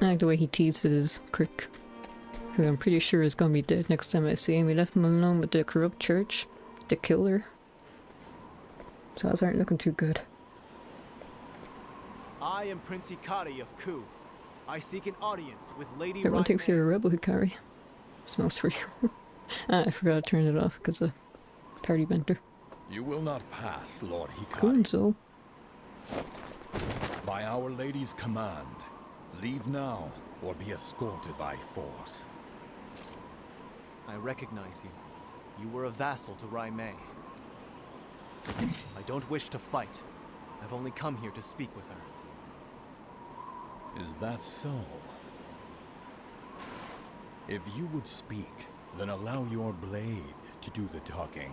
I like the way he teases Crick. Who I'm pretty sure is gonna be dead next time I see him. We left him alone with the corrupt church. The killer. So odds aren't looking too good. I am Prince Hikari of Ku. I seek an audience with Lady Everyone Raimei. thinks you're a rebel, Hikari. Smells real. I forgot to turn it off because of party bender. You will not pass, Lord Hikari. Kunzo. By Our Lady's command, leave now or be escorted by force. I recognize you. You were a vassal to Raimei. I don't wish to fight. I've only come here to speak with her. Is that so? If you would speak, then allow your blade to do the talking.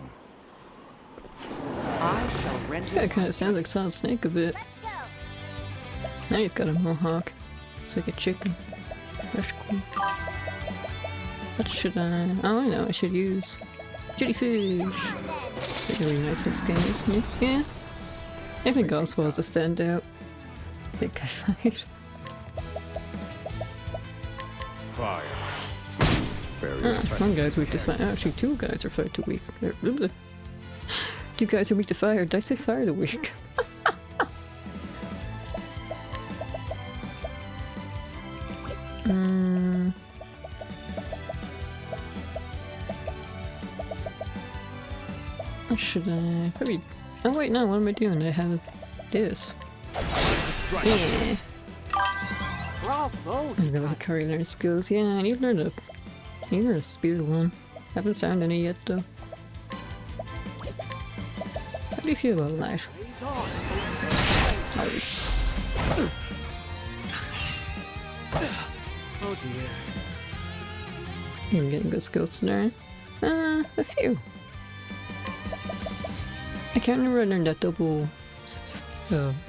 I shall render. This guy kind of sounds like Solid Snake a bit. Now he's got a mohawk. It's like a chicken. That's cool. What should I... Oh, I know. I should use jellyfish. It's like really nice in this game, isn't it? Yeah. I think Oswald's a standout. Big guy fight. Fire. One guy's weak to fire. Actually, two guys are fire too weak. Two guys are weak to fire. Did I say fire the weak? Should I probably... Oh wait, no, what am I doing? I have this. Yeah. Bravo! I'm gonna carry learn skills. Yeah, I need to learn a spear one. Haven't found any yet though. How do you feel about that? Oh dear. I'm getting good skills to learn. A few. I can't remember I learned that double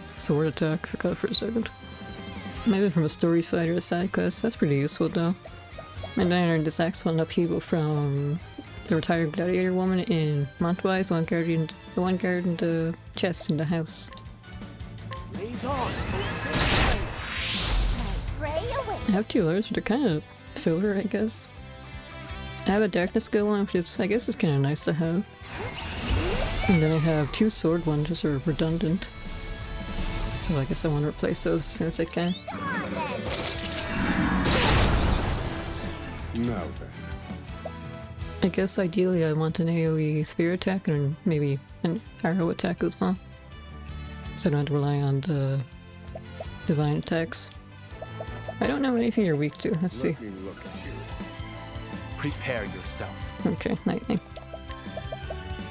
sword attack. Forgot for a second. Maybe from a story fight or a side quest. That's pretty useful though. And then I learned this axe one upheaval from the retired gladiator woman in Montwise, the one guarding the chest in the house. I have two others, but they're kind of filler, I guess. I have a darkness skill one, which is, I guess, is kind of nice to have. And then I have two sword ones, which are redundant. So I guess I want to replace those as soon as I can. Now then. I guess ideally I want an AoE spear attack and maybe an arrow attack as well. So I don't have to rely on the divine attacks. I don't know anything you're weak to. Let's see. Let me look at you. Prepare yourself. Okay, lightning.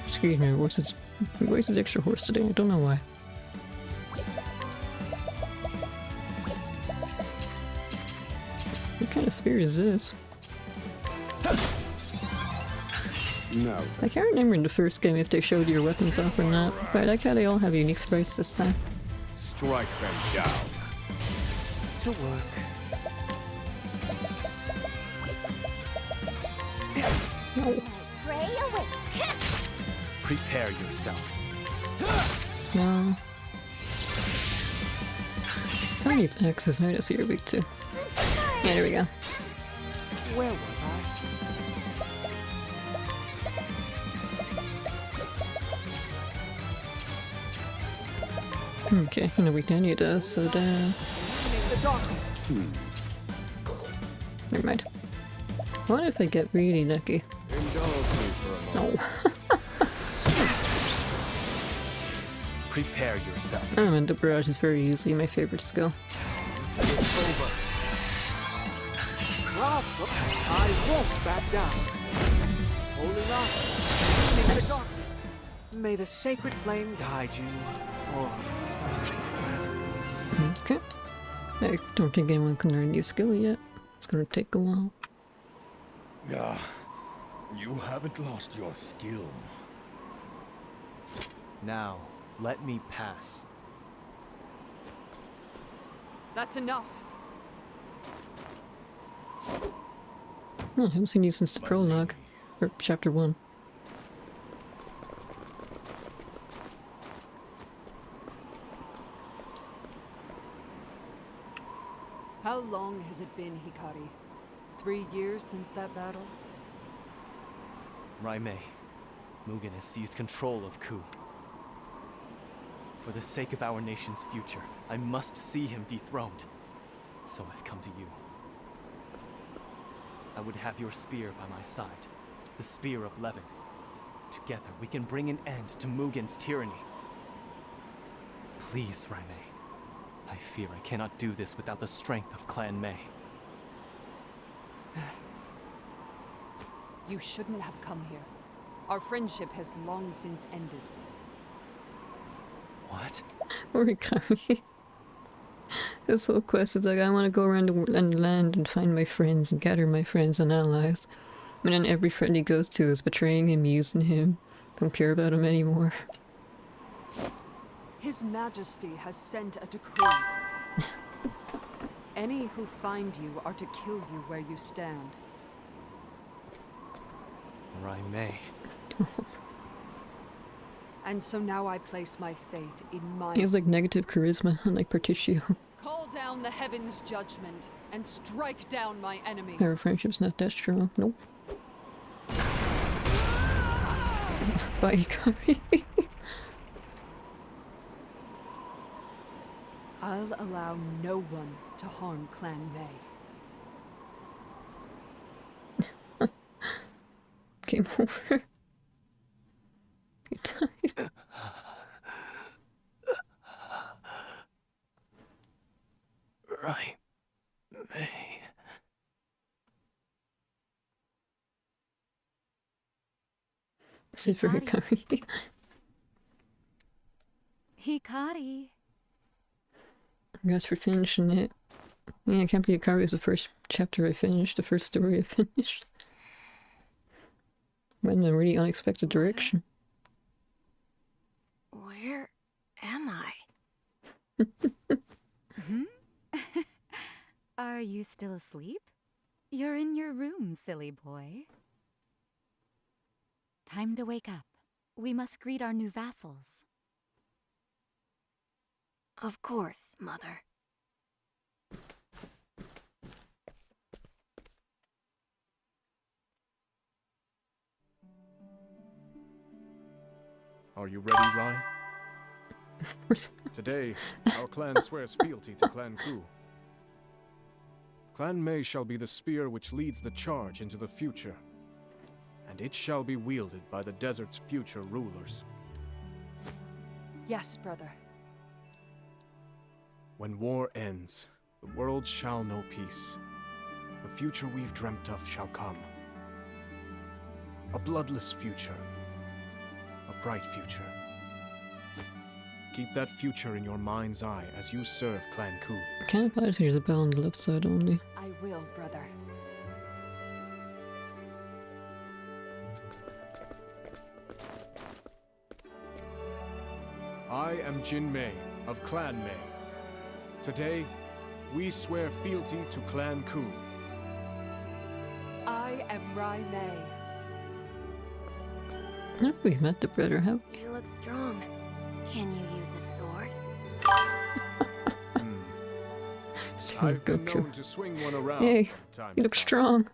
Excuse me, my voice is extra hoarse today. I don't know why. What kind of spear is this? No. I can't remember in the first game if they showed your weapons off or not, but I like how they all have unique sprites this time. Strike them down. To work. No. Prepare yourself. No. How many axes now does you're weak to? Yeah, there we go. Where was I? Okay, I know weak to any of those, so down. Never mind. What if I get really lucky? No. Prepare yourself. The barrage is very easily my favorite skill. It's over. I won't back down. Holy Rock, Nice. may the sacred flame guide you, or something like that. Okay. I don't think anyone can learn a new skill yet. It's gonna take a while. You haven't lost your skill. Now, let me pass. That's enough. Oh, I haven't seen you since the prologue. Or chapter 1. How long has it been, Hikari? 3 years since that battle? Raimei, Mugen has seized control of Ku. For the sake of our nation's future, I must see him dethroned. So I've come to you. I would have your spear by my side, the spear of Levin. Together we can bring an end to Mugen's tyranny. Please, Raimei. I fear I cannot do this without the strength of Clan Mei. You shouldn't have come here. Our friendship has long since ended. What? Origami. This whole quest is like, I want to go around the land and find my friends and gather my friends and allies. And then every friend he goes to is betraying him, using him. Don't care about him anymore. His Majesty has sent a decree. Any who find you are to kill you where you stand. Or I may. And so now I place my faith in my... He has like negative charisma, unlike Particio. Call down the heavens' judgment and strike down my enemies. Our friendship's not that strong. Nope. Bye, Ikari. I'll allow no one to harm Clan May. Game over. He died. Right. May. Sit for Hikari. Hikari. Congrats for finishing it. Yeah, I can't believe Hikari was the first chapter I finished, the first story I finished. Went in a really unexpected direction. Where am I? Are you still asleep? You're in your room, silly boy. Time to wake up. We must greet our new vassals. Of course, Mother. Are you ready, Ryan? Today, our clan swears fealty to Clan Ku. Clan May shall be the spear which leads the charge into the future, and it shall be wielded by the desert's future rulers. Yes, brother. When war ends, the world shall know peace. The future we've dreamt of shall come. A bloodless future. A bright future. Keep that future in your mind's eye as you serve Clan Ku. I can't apply to use a bell on the left side only. I will, brother. I am Jin Mei of Clan Mei. Today, we swear fealty to Clan Ku. I am Rai Mei. I don't know if we've met the brother, have we? You look strong. Can you use a sword? I've been known to swing one around. Hey, you look strong.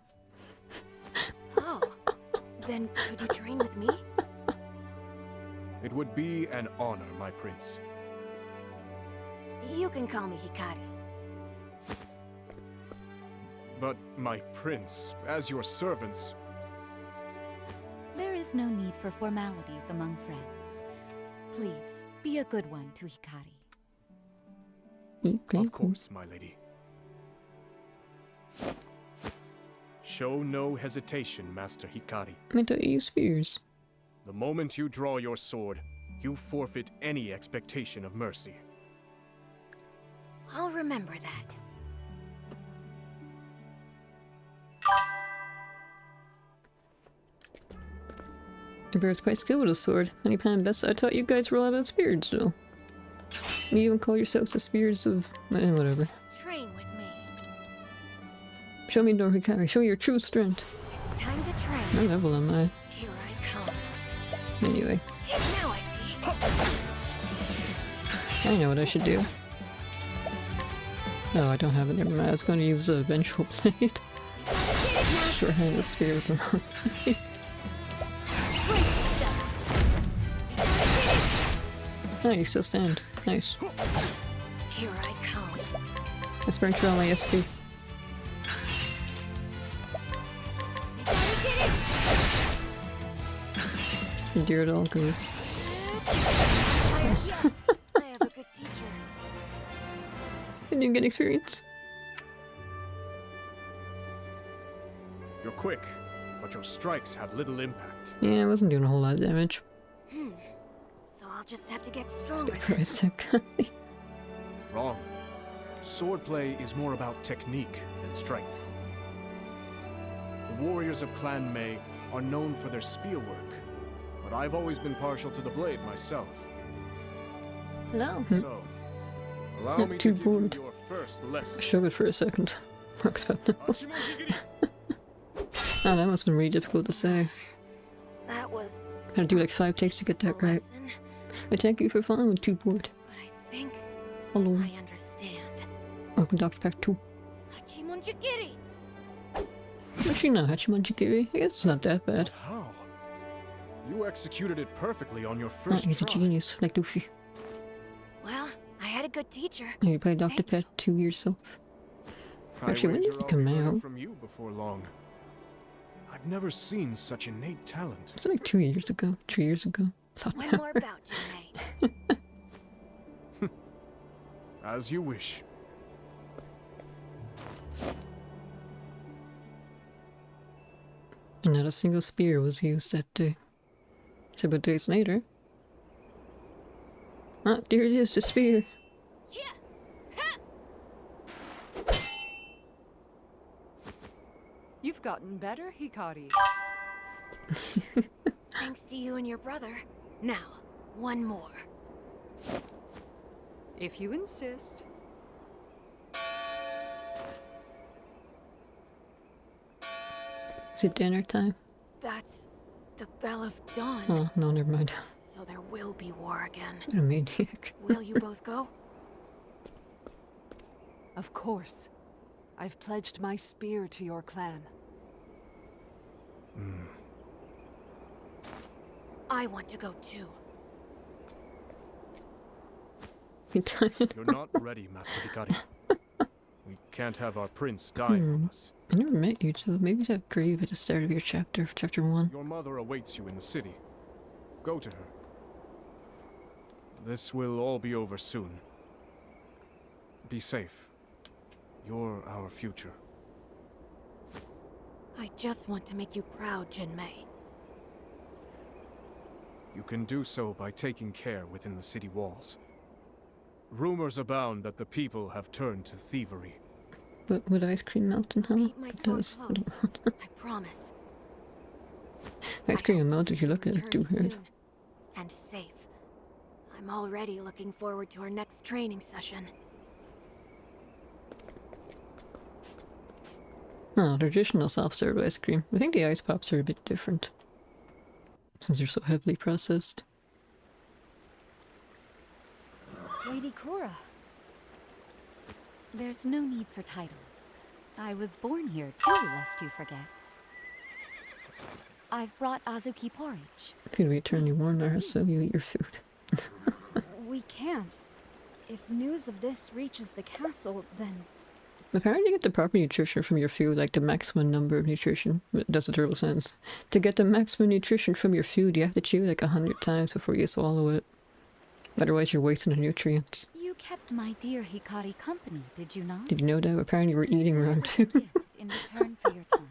Oh, then could you train with me? It would be an honor, my prince. You can call me Hikari. But, my prince, as your servants... There is no need for formalities among friends. Please, be a good one to Hikari. Of course, my lady. Show no hesitation, Master Hikari. I thought you use spears. The moment you draw your sword, you forfeit any expectation of mercy. I'll remember that. The bird's quite skilled with a sword. Any plan best? I taught you guys were all about spears, though. You even call yourselves the spears of... whatever. Train with me. Show me no Hikari. Show your true strength. It's time to train. What level am I? Here I come. Anyway. Now I see. I know what I should do. No, I don't have it. Never mind. I was going to use the vengeful blade. Short-handed spear with the wrong blade. Oh, you still stand. Nice. Here I come. Let's burn through all my SP. Dear it all goes. Nice. I have a good teacher. Didn't you get experience? You're quick, but your strikes have little impact. Yeah, I wasn't doing a whole lot of damage. So I'll just have to get stronger. Christ, that guy. Wrong. Swordplay is more about technique than strength. The warriors of Clan Mei are known for their spearwork, but I've always been partial to the blade myself. Hello. So, allow Not me too to give bored. you your first I lesson. struggled for a second. I expected else. Oh, that must have been really difficult to say. That was. Gotta do like 5 takes to get that right. I thank you for following with 2 board. But I think Hello. I understand. Welcome to Octopath 2. Hachimonjigiri! Actually, no, Hachimonjigiri. I guess it's not that bad. How? You executed it perfectly on your Oh, first he's a try. genius, like Luffy. Well, I had a good teacher. Oh, you played Octopath 2 yourself. Actually, when did wager it I'll come be learning out? from you before long. I've never seen such innate talent. It's like 2 years ago, 3 years ago. When more about you, May. As you wish. And not a single spear was used that day. Several days later. Ah, there it is, the spear. You've gotten better, Hikari. Thanks to you and your brother. Now, one more. If you insist. Is it dinner time? That's the bell of dawn. Oh, no, never mind. So there will be war again. What a maniac. Will you both go? Of course. I've pledged my spear to your clan. I want to go too. You're not ready, Master Hikari. We can't have our prince dying on us. I never met you, so maybe that grave at the start of your chapter, chapter 1. Your mother awaits you in the city. Go to her. This will all be over soon. Be safe. You're our future. I just want to make you proud, Jinmei. You can do so by taking care within the city walls. Rumors abound that the people have turned to thievery. But would ice cream melt in hell? Keep my It sword does. I close. don't want I promise. ice cream will melt if you look at it too Return hard. soon and safe. I'm already looking forward to our next training session. Oh, traditional soft-serve ice cream. I think the ice pops are a bit different. Since they're so heavily processed. Lady Cora. There's no need for titles. I was born here too, lest you forget. I've brought Azuki porridge. Could we turn you warn her so you eat your food? We can't. If news of this reaches the castle, then... Apparently you get the proper nutrition from your food, like the maximum number of nutrition. It does a terrible sense. To get the maximum nutrition from your food, you have to chew like 100 times before you swallow it. Otherwise you're wasting the nutrients. You kept my dear Hikari company, did you not? Did you know that? Apparently we're eating wrong too. In return for your time.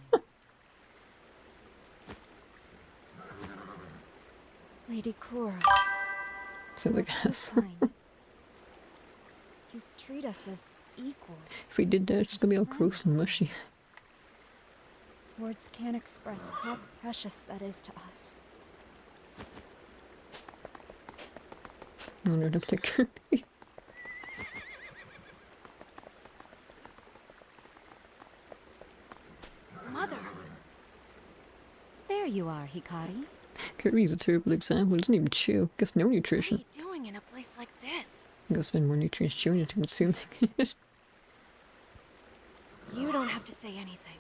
Lady Cora. Sounds like us. You treat us as equals. If we did that, it's gonna be all gross and mushy. Words can't express how precious that is to us. I wonder if they could be. Mother! There you are, Hikari. Kirby's a terrible example. He doesn't even chew. Gets no nutrition. What are you doing in a place like this? Go spend more nutrients chewing it and consuming it. You don't have to say anything.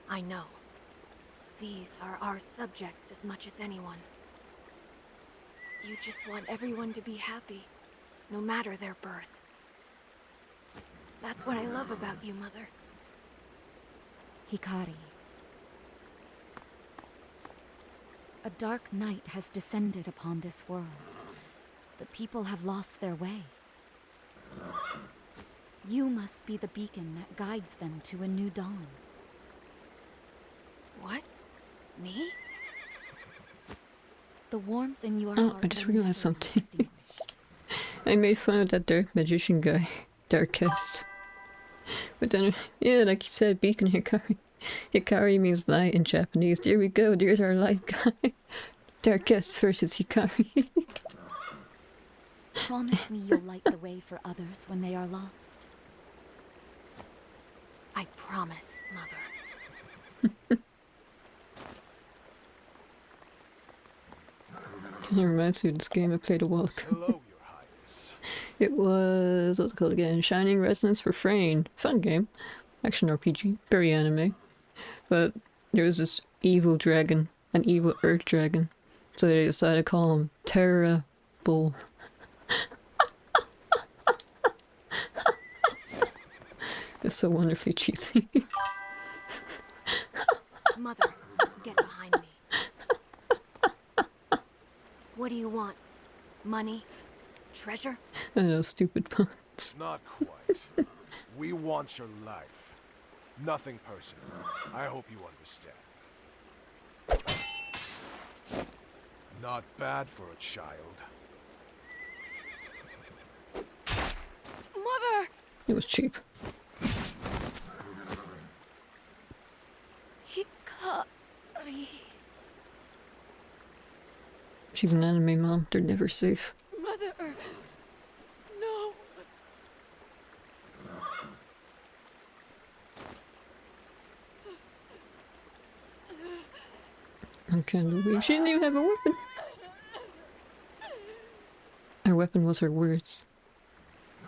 I know. These are our subjects as much as anyone. You just want everyone to be happy, no matter their birth. That's what I love about you, Mother. Hikari. A dark night has descended upon this world. The people have lost their way. You must be the beacon that guides them to a new dawn. What? Me? The warmth in your Oh, heart I just will realized never be something. I made fun of that dark magician guy, Darkest. But then, yeah, like you said, Beacon Hikari. Hikari means light in Japanese. There we go, there's our light guy. Darkest versus Hikari. Promise me you'll light the way for others when they are lost. I promise, Mother. It reminds me of this game I played a while ago. Hello, Your Highness. It was, what's it called again? Shining Resonance for Frayne. Fun game. Action RPG. Very anime. But there was this evil dragon. An evil earth dragon. So they decided to call him Terra Bull. It's so wonderfully cheesy. Mother, get behind me. What do you want? Money? Treasure? I know, stupid puns. Not quite. We want your life. Nothing personal. I hope you understand. Not bad for a child. Mother! It was cheap. Hikari. She's an anime mom. They're never safe. Mother! No! I can't believe she didn't even have a weapon. Her weapon was her words.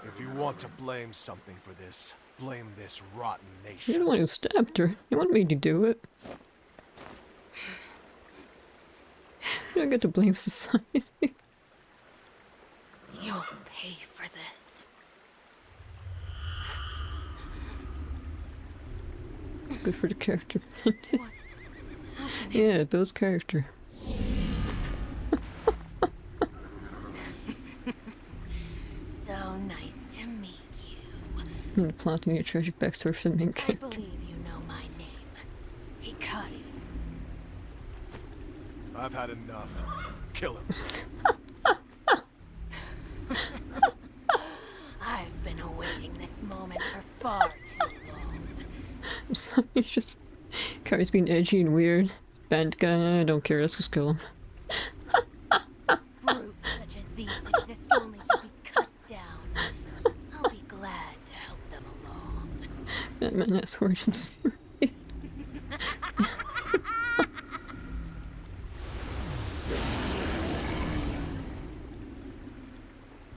If you want to blame something for this, blame this rotten nation. You're the one who stabbed her. You want me to do it. You don't get to blame society. You'll pay for this. Good for the character. Yeah, Bill's character. So nice to meet you. I'm planting your tragic backstory for the main I character. believe you know my name. Hikari. I've had enough. Kill him. I've been awaiting this moment for far too long. I'm sorry, it's just... Kari's being edgy and weird. Bad guy, I don't care, let's just kill him. Brutes such as these exist only to be cut down. I'll be glad to help them along. Batman has origin story.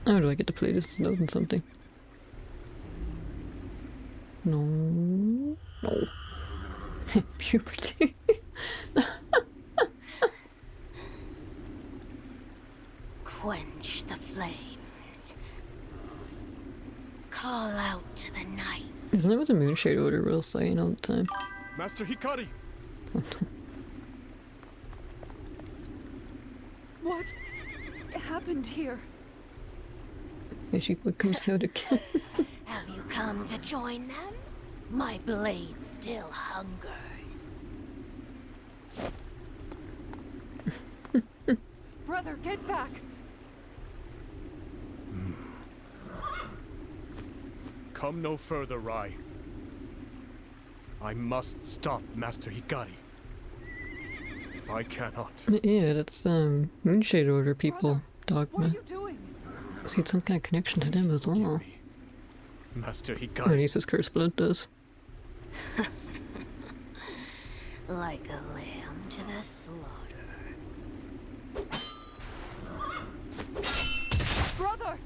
How do I get to play this as in something? No. No. Puberty. Quench the flames. Call out to the night. Isn't that what the Moonshade Order will saying all the time? Master Hikari! What happened here? Yeah, she comes out again. Have you come to join them? My blade still hungers. Brother, get back! Come no further, Rai. I must stop Master Hikari. If I cannot... Yeah, that's Moonshade Order people. What are Dogma. you doing? See, it's some kind of connection to them as well. Master Or at Hikari... least his Curse Blood does. Like a lamb to the slaughter. Brother!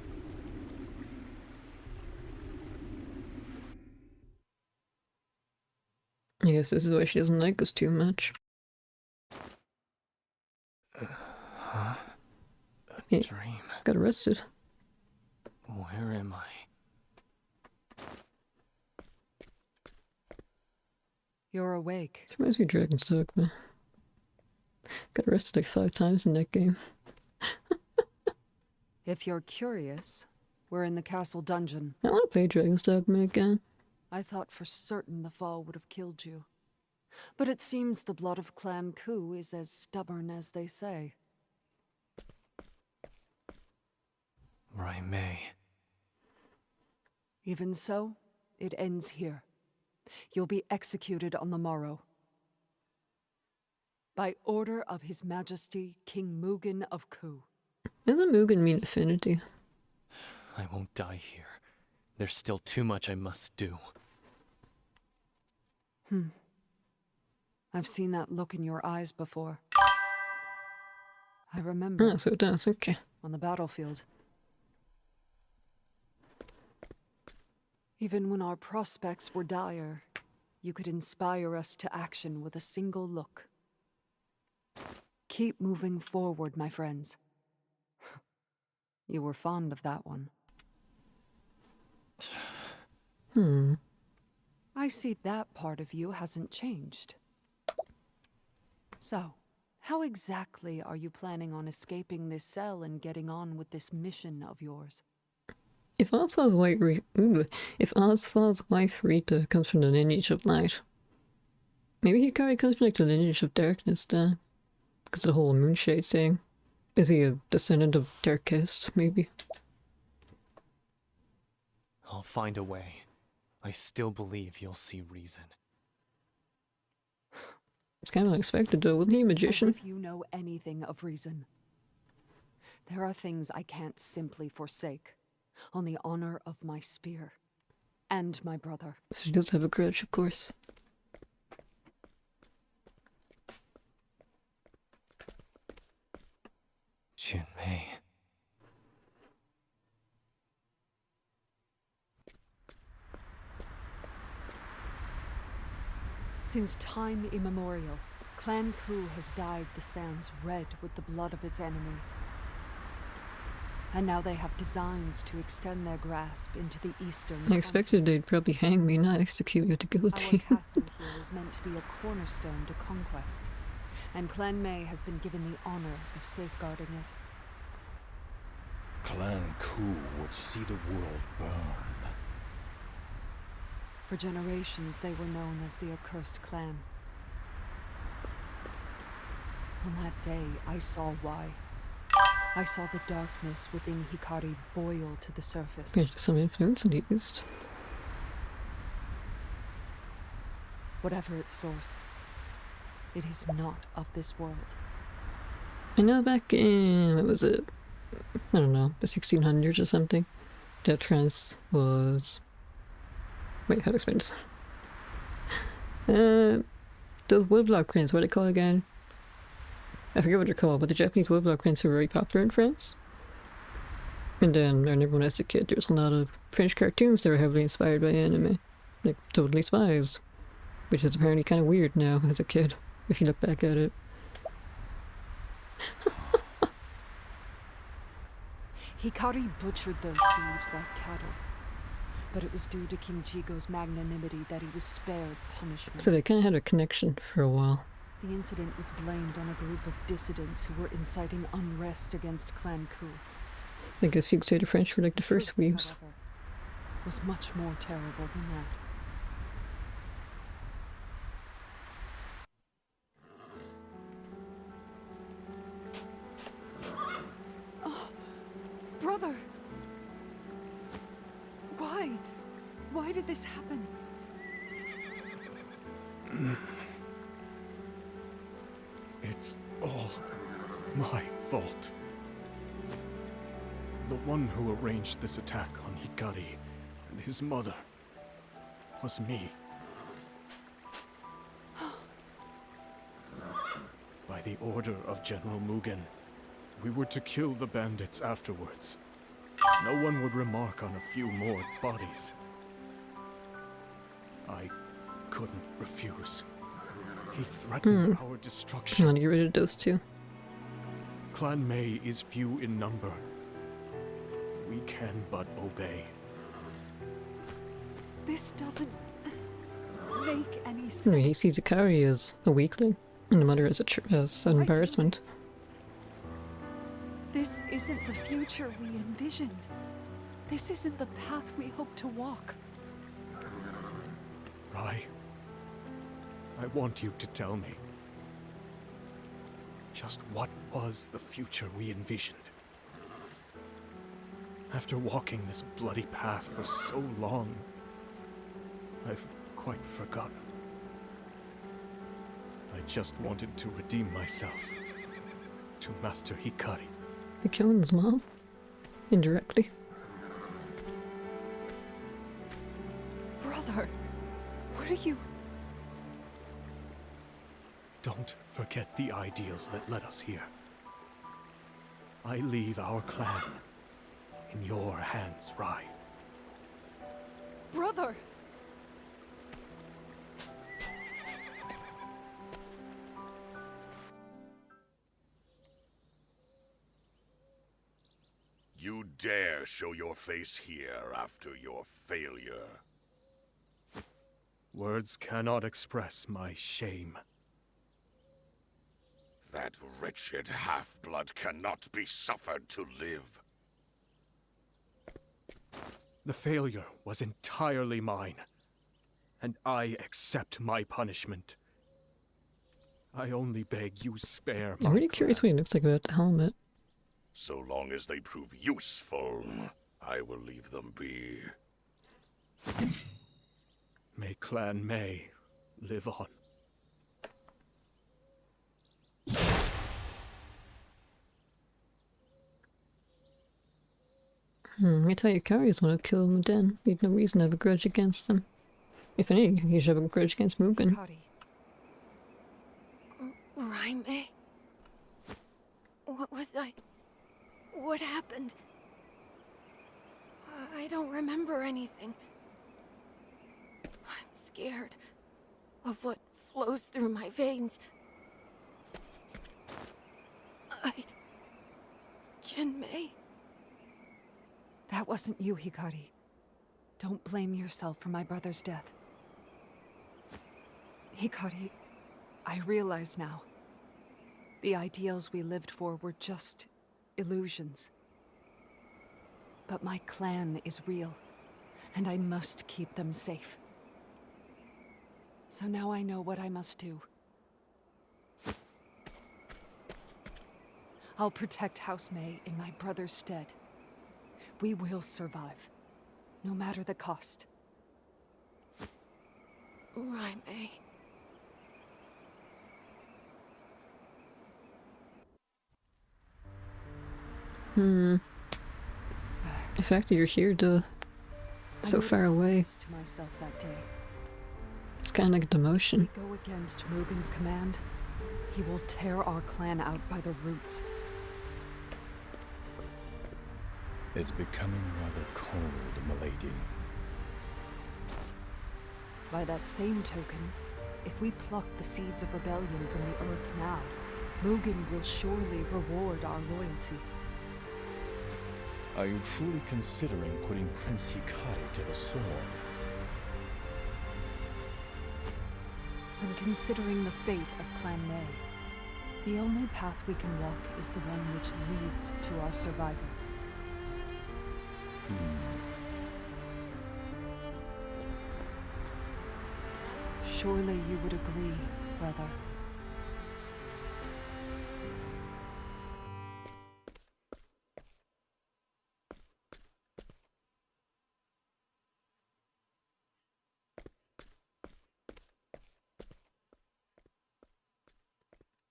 I guess this is why she doesn't like us too much. Huh? A Yeah, dream. got arrested. Where am I? You're awake. This reminds me of Dragon's Dogma. Got arrested like 5 times in that game. If you're curious, we're in the castle dungeon. I want to play Dragon's Dogma again. I thought for certain the fall would have killed you. But it seems the blood of Clan Ku is as stubborn as they say. Rai Mei. Even so, It ends here. You'll be executed on the morrow. By order of His Majesty, King Mugen of Ku. Doesn't Mugen mean affinity? I won't die here. There's still too much I must do. I've seen that look in your eyes before. I remember. Oh, so it does, okay. On the battlefield. Even when our prospects were dire, you could inspire us to action with a single look. Keep moving forward, my friends. You were fond of that one. I see that part of you hasn't changed. So, how exactly are you planning on escaping this cell and getting on with this mission of yours? If Oswald's wife Rita comes from the lineage of light, maybe Hikari comes from like the lineage of darkness then, because of the whole moonshade thing. Is he a descendant of Darkest, maybe? I'll find a way. I still believe you'll see reason. It's kind of unexpected though, wasn't he a magician? As if you know anything of reason. There are things I can't simply forsake, on the honor of my spear, and my brother. So he does have a grudge, of course. Junmei. Since time immemorial, Clan Ku has dyed the sands red with the blood of its enemies. And now they have designs to extend their grasp into the eastern. I expected they'd probably hang me, not execute me with the guillotine. Our castle here is meant to be a cornerstone to conquest, and Clan Mei has been given the honor of safeguarding it. Clan Ku would see the world burn. For generations, they were known as the Accursed Clan. On that day, I saw why. I saw the darkness within Hikari boil to the surface. There's some influence at least. Whatever its source, it is not of this world. I know back in, what was it? I don't know, the 1600s or something. That trans was... Wait, how to explain this? Those woodblock cranes, what are they called again? I forget what they're called, but the Japanese woodblock cranes were very popular in France. And then, I remember when I was a kid, there was a lot of French cartoons that were heavily inspired by anime. Like, Totally Spies. Which is apparently kind of weird now, as a kid, if you look back at it. Hikari butchered those thieves like cattle. But it was due to King Jigo's magnanimity that he was spared punishment. So they kind of had a connection for a while. The incident was blamed on a group of dissidents who were inciting unrest against Clan Ku. I guess you could say the French were like the first weaves. However, was much more terrible than that. Oh, brother! Why? Why did this happen? It's all my fault. The one who arranged this attack on Hikari and his mother was me. By the order of General Mugen, we were to kill the bandits afterwards. No one would remark on a few more bodies. I couldn't refuse. He threatened our destruction. I want to get rid of those two. Clan Mei is few in number. We can but obey. This doesn't make any sense. I mean, he sees Hikari as a weakling, and the mother as an embarrassment. This isn't the future we envisioned. This isn't the path we hoped to walk. Rai, I want you to tell me. Just what was the future we envisioned? After walking this bloody path for so long, I've quite forgotten. I just wanted to redeem myself to Master Hikari. You're killing his mom? Indirectly. Brother, what are you... Don't forget the ideals that led us here. I leave our clan in your hands, Rai. Brother! You dare show your face here after your failure. Words cannot express my shame. That wretched half-blood cannot be suffered to live. The failure was entirely mine, and I accept my punishment. I only beg you spare my I'm really curious what he looks like without the helmet. So long as they prove useful, I will leave them be. May Clan May live on. I tell you, Kari's one who killed him then. He had no reason to have a grudge against him. If anything, he should have a grudge against Mugen. Raime? What was I... What happened? I don't remember anything. I'm scared of what flows through my veins. Jinmei? That wasn't you, Hikari. Don't blame yourself for my brother's death. Hikari, I realize now. The ideals we lived for were just illusions. But my clan is real, and I must keep them safe. So now I know what I must do. I'll protect House May in my brother's stead. We will survive, no matter the cost. Raime. The fact that you're here, duh. So far away. To myself that day. It's kind of like a demotion. If we go against Mugen's command, he will tear our clan out by the roots. It's becoming rather cold, milady. By that same token, if we pluck the seeds of rebellion from the earth now, Mugen will surely reward our loyalty. Are you truly considering putting Prince Hikari to the sword? I'm considering the fate of Clan May. The only path we can walk is the one which leads to our survival. Surely you would agree, brother.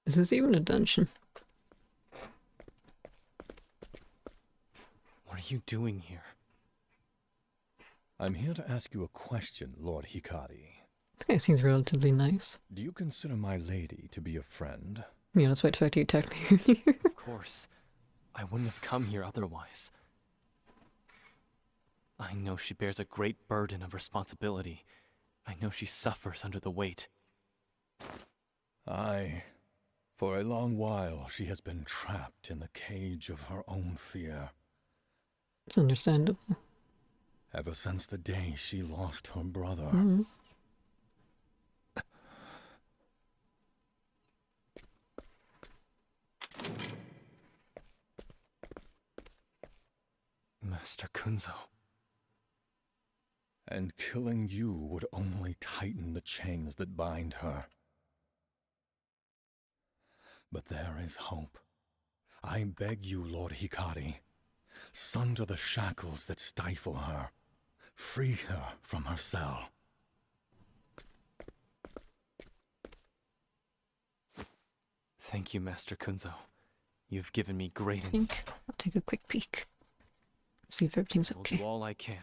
Is this even a dungeon? What are you doing here? I'm here to ask you a question, Lord Hikari. This guy seems relatively nice. Do you consider my lady to be a friend? Yeah, despite the fact that you attacked me earlier. Of course. I wouldn't have come here otherwise. I know she bears a great burden of responsibility. I know she suffers under the weight. Aye. For a long while, she has been trapped in the cage of her own fear. It's understandable. Ever since the day she lost her brother. Master Kunzo. And killing you would only tighten the chains that bind her. But there is hope. I beg you, Lord Hikari, sunder the shackles that stifle her. Free her from her cell. Thank you, Master Kunzo. You've given me great I insight. think I'll take a quick peek. See if everything's I'll okay. do all I can.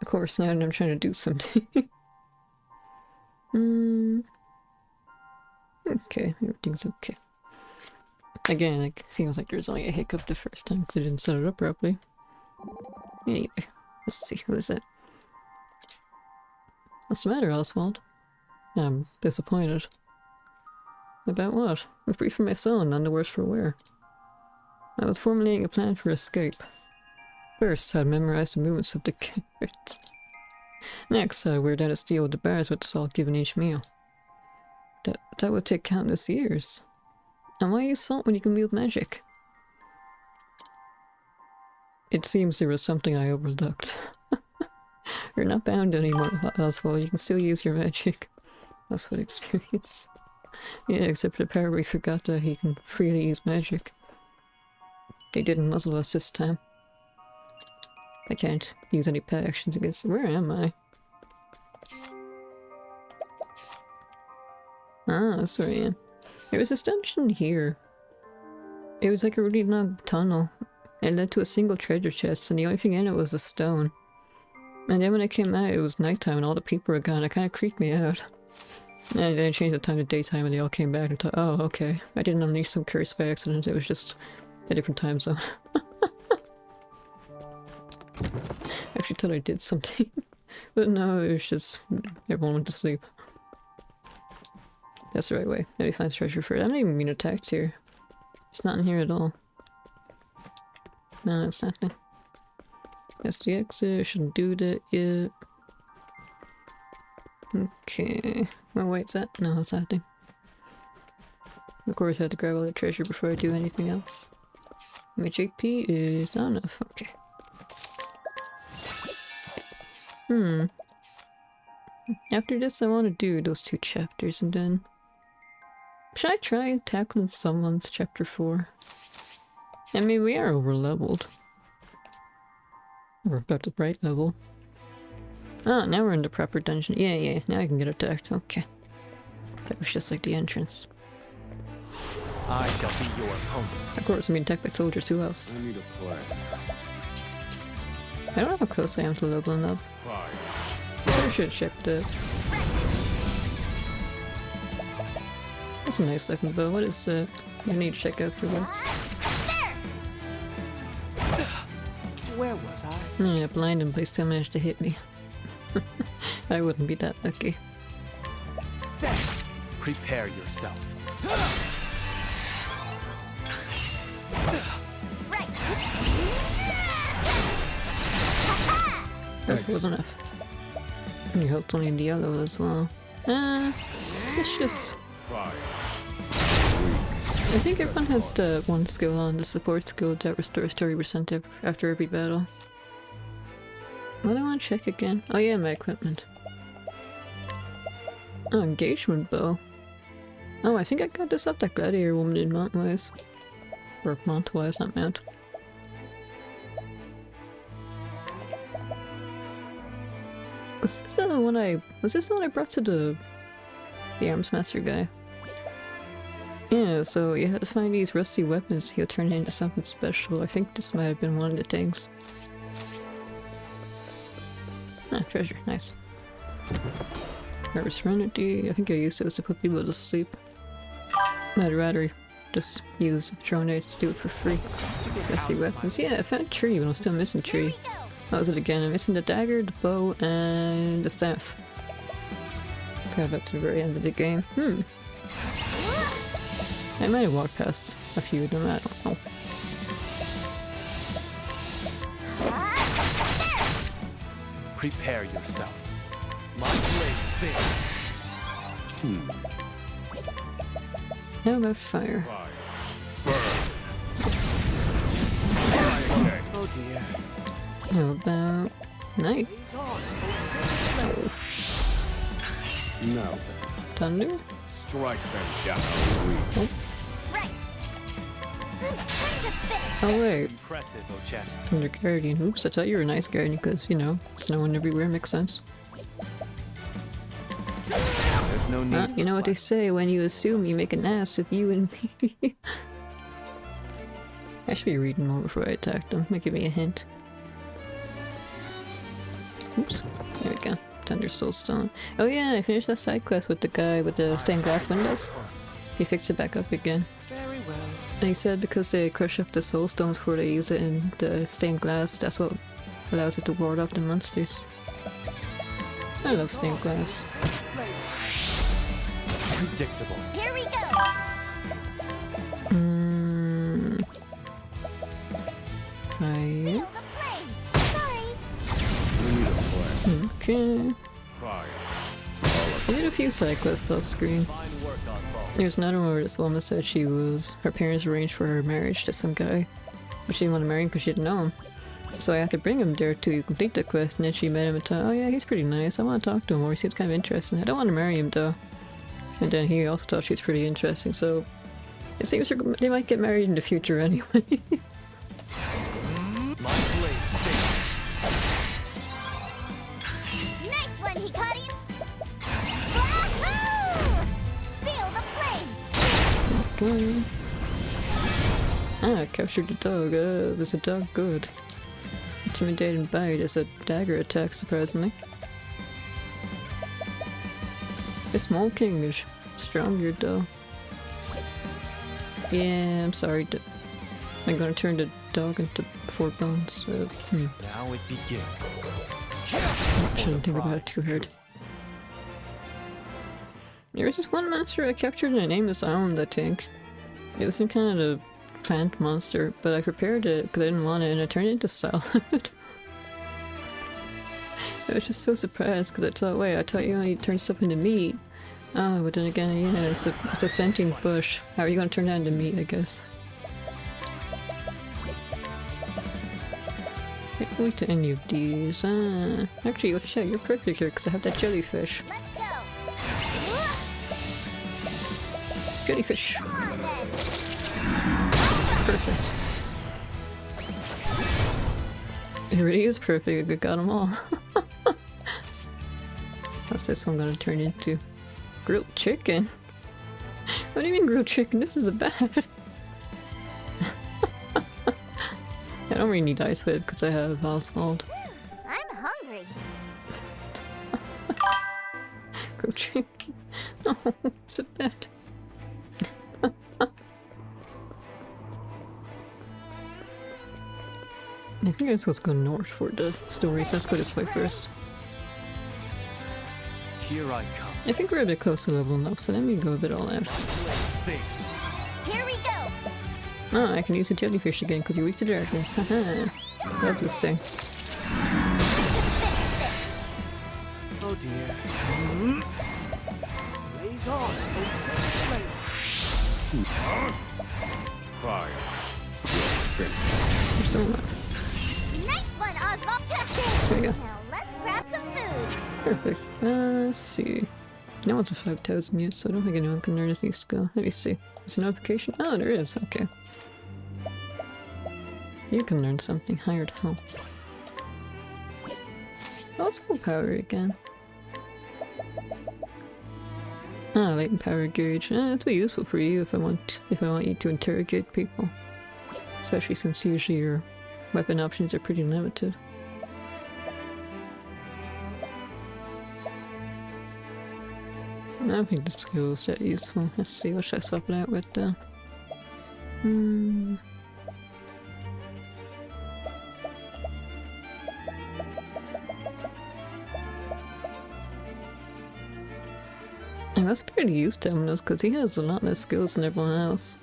Of course, now I'm trying to do something. Okay, everything's okay. Again, it seems like there's only a hiccup the first time because I didn't set it up properly. Anyway, let's see, who is it? What's the matter, Oswald? I'm disappointed. About what? I'm free from my cell and none the worse for wear. I was formulating a plan for escape. First, I'd memorize the movements of the carrots. Next, I'd wear down a steel with the bars with the salt given each meal. That would take countless years. And why use salt when you can wield magic? It seems there was something I overlooked. You're not bound anymore, Oswald. You can still use your magic. That's what experience. Yeah, except for the part where we forgot that he can freely use magic. They didn't muzzle us this time. I can't use any pet actions against... Where am I? Ah, that's where I am. There was this dungeon here. It was like a really long tunnel. It led to a single treasure chest, and the only thing in it was a stone. And then when I came out, it was nighttime and all the people were gone. It kind of creeped me out. And then I changed the time to daytime and they all came back and thought, oh, okay. I didn't unleash some curse by accident, it was just a different time zone. I actually thought I did something. But no, it was just everyone went to sleep. That's the right way. Maybe find treasure first. I'm not even being attacked here. It's not in here at all. No, it's nothing. That's the exit. I shouldn't do that yet. Okay. Oh wait, is that? No, that's nothing. Of course I have to grab all the treasure before I do anything else. My JP is not enough. Okay. After this I want to do those 2 chapters and then... Should I try tackling someone's chapter 4? I mean, we are over-leveled. We're about the right level. Oh, now we're in the proper dungeon. Yeah, now I can get attacked. Okay. That was just like the entrance. I shall be your opponent. Of course, I'm being attacked by soldiers. Who else? I need a play. I don't know how close I am to leveling up. I should check that. That's a nice looking bow. What is that? I need to check out for this. Where was I? Yeah, blind and still managed to hit me. I wouldn't be that lucky. Prepare yourself. That was enough. And your health's only in the yellow as well. It's just... I think everyone has the one skill on, the support skill that restores 30% after every battle. What do I want to check again? Oh yeah, my equipment. Oh, engagement bow. Oh, I think I got this up that gladiator woman did mount-wise. Or mount-wise, not mount. Was this the one I brought to the arms master guy? Yeah, so you had to find these rusty weapons, he'll turn it into something special. I think this might have been one of the things. Ah, treasure, nice. River Serenity, I think I used those to put people to sleep. I'd rather just use Drone to do it for free. Rusty weapons, yeah, I found a tree, but I'm still missing tree. What was it again? I'm missing the dagger, the bow, and the staff. Got up to the very end of the game. I might have walked past a few of them, I don't know. Prepare yourself. My blade sings. How about fire? Oh dear. How about night? No. Thunder? Strike them down. Oh wait. Impressive, Ochet. Thunder Guardian. Oops, I thought you were a nice guardian because, you know, snowing everywhere makes sense. There's no need. You know what they say, when you assume you make an ass of you and me. I should be reading more before I attack them. Might give me a hint. Oops. There we go. Thunder Soulstone. Oh yeah, I finished that side quest with the guy with the stained glass windows. He fixed it back up again. Very well. And he said because they crush up the soulstones before they use it in the stained glass, that's what allows it to ward off the monsters. I love stained glass. Predictable. Here we go. Fire. Sorry. Okay. Fire. I did a few side quests off screen. There's another one where this woman said her parents arranged for her marriage to some guy, but she didn't want to marry him because she didn't know him. So I had to bring him there to complete the quest, and then she met him and thought, oh yeah, he's pretty nice, I want to talk to him more, he seems kind of interesting. I don't want to marry him though. And then he also thought she was pretty interesting, so it seems they might get married in the future anyway. Nice one, Hikari. Wahoo! Feel the flame. Okay. I captured the dog. Was the dog good? Intimidate and bite is a dagger attack, surprisingly. The Small King is stronger though. Yeah, I'm sorry. I'm gonna turn the dog into 4 bones. Now it begins. Shouldn't think about it too hard. There was this one monster I captured and I named this Island, I think. It was some kind of plant monster, but I prepared it because I didn't want it and I turned it into salad. I was just so surprised because I thought, wait, I thought you only turn stuff into meat. Oh, but then again, yeah, it's a sentient bush. How are you gonna turn that into meat, I guess? Can't wait to any of these. Actually, let's check. You're perfect here because I have that jellyfish. Jellyfish. Perfect. It really is perfect. I got them all. What's this one gonna turn into? Grilled chicken? What do you mean grilled chicken? This is a bad. I don't really need ice whip because I have Oswald. I'm hungry. Grilled chicken? No, it's a bad. I think I'm supposed to go north for the story, so let's go this way first. Here I come. I think we're a bit close to leveling up, so let me go a bit all out. Here we go. Oh, I can use the jellyfish again because you're weak to darkness. Haha. Love this thing. Oh dear. Blaze on. Fire. There's so much. Nice one, Oswald. Testing. There we go. Now let's grab some food. Perfect. Let's see. No one's at 5,000 yet, so I don't think anyone can learn this needs to go. Let me see. Is there a notification? Oh, there is. Okay. You can learn something. Hired help. Oh, let's go power again. Ah, latent power gauge. That'll be useful for you if I want you to interrogate people. Especially since usually your weapon options are pretty limited. I don't think the skill is that useful. Let's see, what should I swap it out with then? I must be pretty used to him though, because he has a lot less skills than everyone else.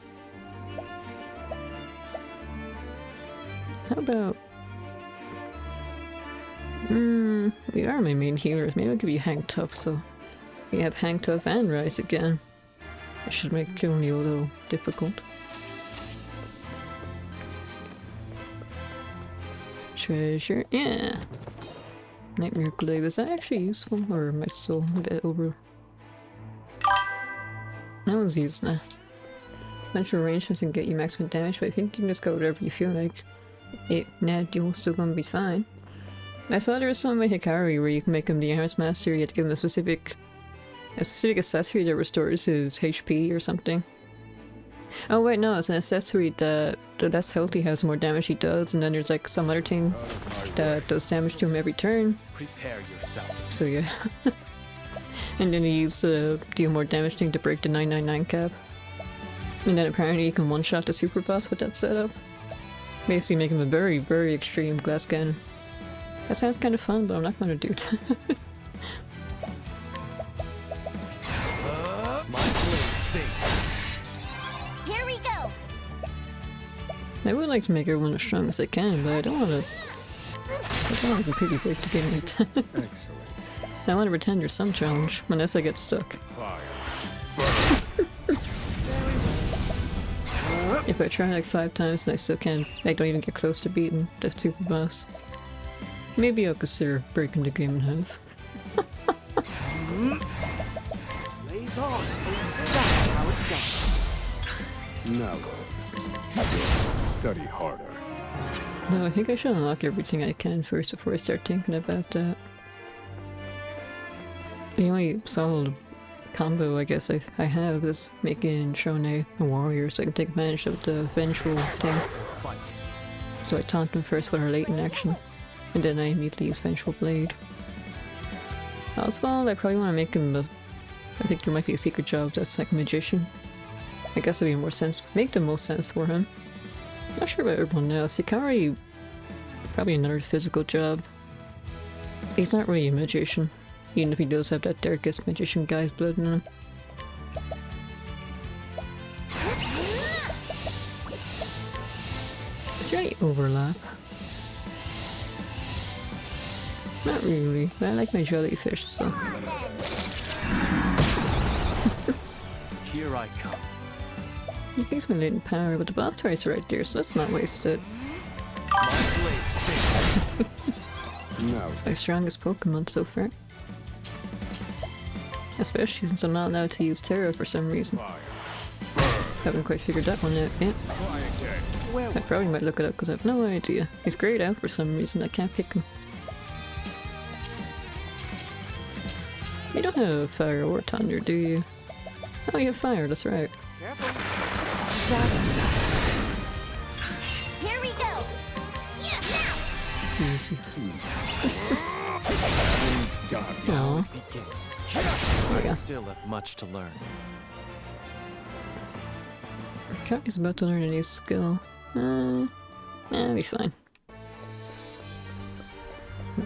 How about... we are my main healers. Maybe I'll give you Hang Tough, so we have Hang Tough and Rise again. It should make killing you a little difficult. Treasure, yeah! Nightmare Glaive, is that actually useful? Or am I still a bit over? That one's used now. Mental range doesn't get you maximum damage, but I think you can just go whatever you feel like. You're still gonna be fine. I saw there was some with Hikari where you can make him the Arms Master, you have to give him a specific A specific accessory that restores his HP or something. Oh wait, no, it's an accessory that the less health he has, the more damage he does, and then there's like some other thing that does damage to him every turn. Prepare yourself. So yeah. And then he used the deal more damage thing to break the 999 cap. And then apparently you can one-shot the super boss with that setup. Basically make him a very, very extreme glass cannon. That sounds kind of fun, but I'm not gonna do it. Here we go. I would like to make everyone as strong as I can, but I don't want to completely break the game. Excellent. I want to pretend there's some challenge, unless I get stuck. If I try like 5 times and I still can't, I don't even get close to beating the super boss. Maybe I'll consider breaking the game in half. Lays on. That's how it's done. Now, study harder. No, I think I should unlock everything I can first before I start thinking about that. The only solid combo I guess I have is making Shone a warrior so I can take advantage of the vengeful thing. So I taunt him first with her latent action, and then I immediately use Vengeful Blade. Also, I probably want to make him I think there might be a secret job that's like a magician. I guess it'd be more sense, make the most sense for him. Not sure about everyone else. Hikari, probably another physical job. He's not really a magician, even if he does have that darkest magician guy's blood in him. Is there any overlap? Not really, but I like my jellyfish, so... Here I come. He thinks my latent power, but the boss turret's right there, so let's not waste it. It's my strongest Pokemon so far. Especially since I'm not allowed to use Terra for some reason. Haven't quite figured that one out yet. I probably might look it up because I have no idea. He's grayed out for some reason, I can't pick him. You don't have fire or thunder, do you? Oh, you have fire, that's right. Here we go. Easy. Now Aww. it begins. There we go. I still have much to learn. Cappy's about to learn a new skill. I'll be fine.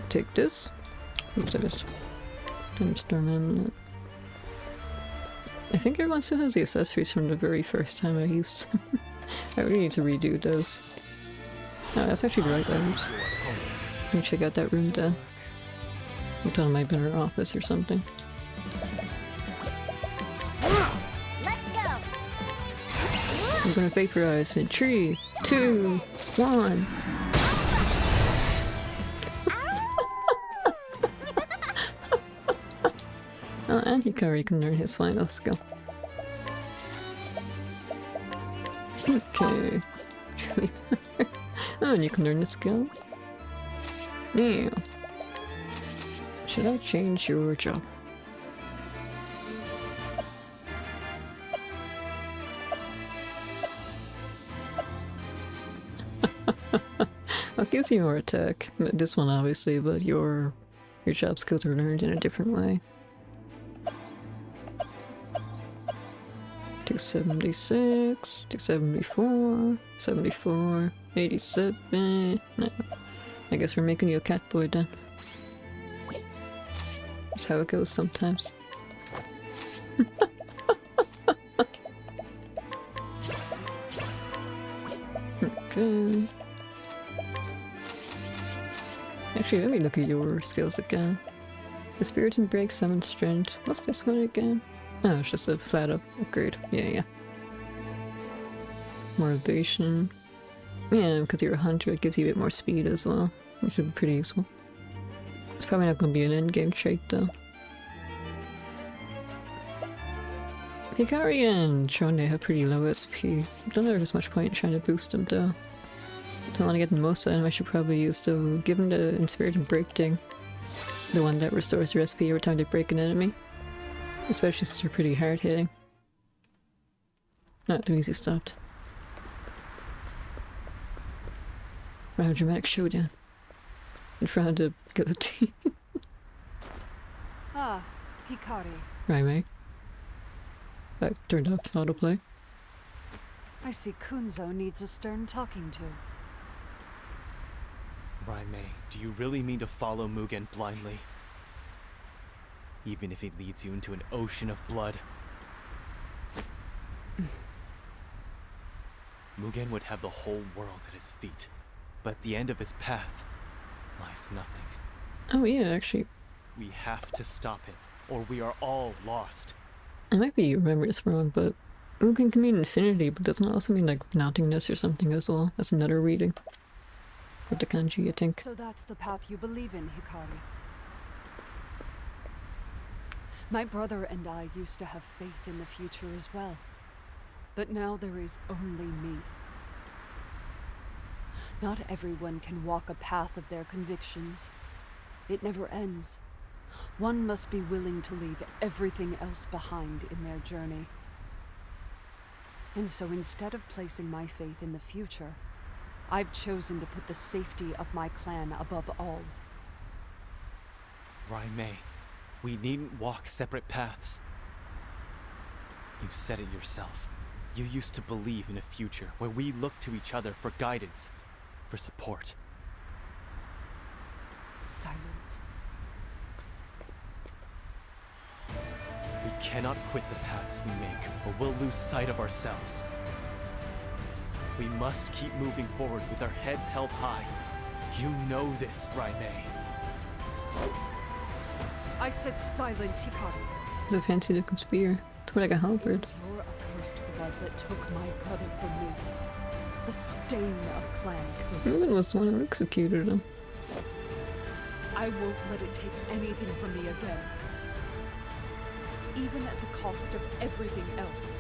Take this. Oops, I missed. Thunderstorm Amulet. I think everyone still has the accessories from the very first time I used. I really need to redo those. Oh, that's actually the right items. Let me check out that room then. I thought it might have been her office or something. Let's go. I'm gonna vaporize in 3, 2, 1. Oh, and Hikari can learn his final skill. Okay. Oh, and you can learn the skill. Now, should I change your job? Well, it gives you more attack. This one obviously, but your job skills are learned in a different way. 276, 274, 74, 87. No. I guess we're making you a cat boy then. That's how it goes sometimes. Okay. Actually, let me look at your skills again. The Spirit and Break, 7th Strength. What's this one again? Oh, it's just a flat up upgrade. Yeah. More evasion. Yeah, because you're a hunter, it gives you a bit more speed as well, which would be pretty useful. It's probably not going to be an endgame trait though. Hikari and Shone have pretty low SP. I don't know if there's much point in trying to boost them though. If I want to get the most out of them, I should probably use the... give them the Inspired and Break thing. The one that restores their SP every time they break an enemy. Especially since they're pretty hard hitting. Not the music stopped. Wow, dramatic showdown. In front of the guillotine. Ah, Hikari. Right, mate. I turned off autoplay. I see Kunzo needs a stern talking to. Raimei, do you really mean to follow Mugen blindly? Even if he leads you into an ocean of blood? Mugen would have the whole world at his feet, but at the end of his path lies nothing. Oh yeah, actually. We have to stop him, or we are all lost. I might be remembering this wrong, but Mugen can mean infinity, but doesn't it also mean like nothingness or something as well? That's another reading. With the kanji, I think. So that's the path you believe in, Hikari. My brother and I used to have faith in the future as well. But now there is only me. Not everyone can walk a path of their convictions. It never ends. One must be willing to leave everything else behind in their journey. And so instead of placing my faith in the future, I've chosen to put the safety of my clan above all. Raimei, we needn't walk separate paths. You said it yourself. You used to believe in a future where we look to each other for guidance, for support. Silence. We cannot quit the paths we make, or we'll lose sight of ourselves. We must keep moving forward with our heads held high. You know this, Raimei. I said silence, Hikari. It's a fancy looking spear. It's more like a halberd. It's your accursed blood that took my brother from me. The stain of Clan Ku. Mugen was the one who executed him. I won't let it take anything from me again. Even at the cost of everything else.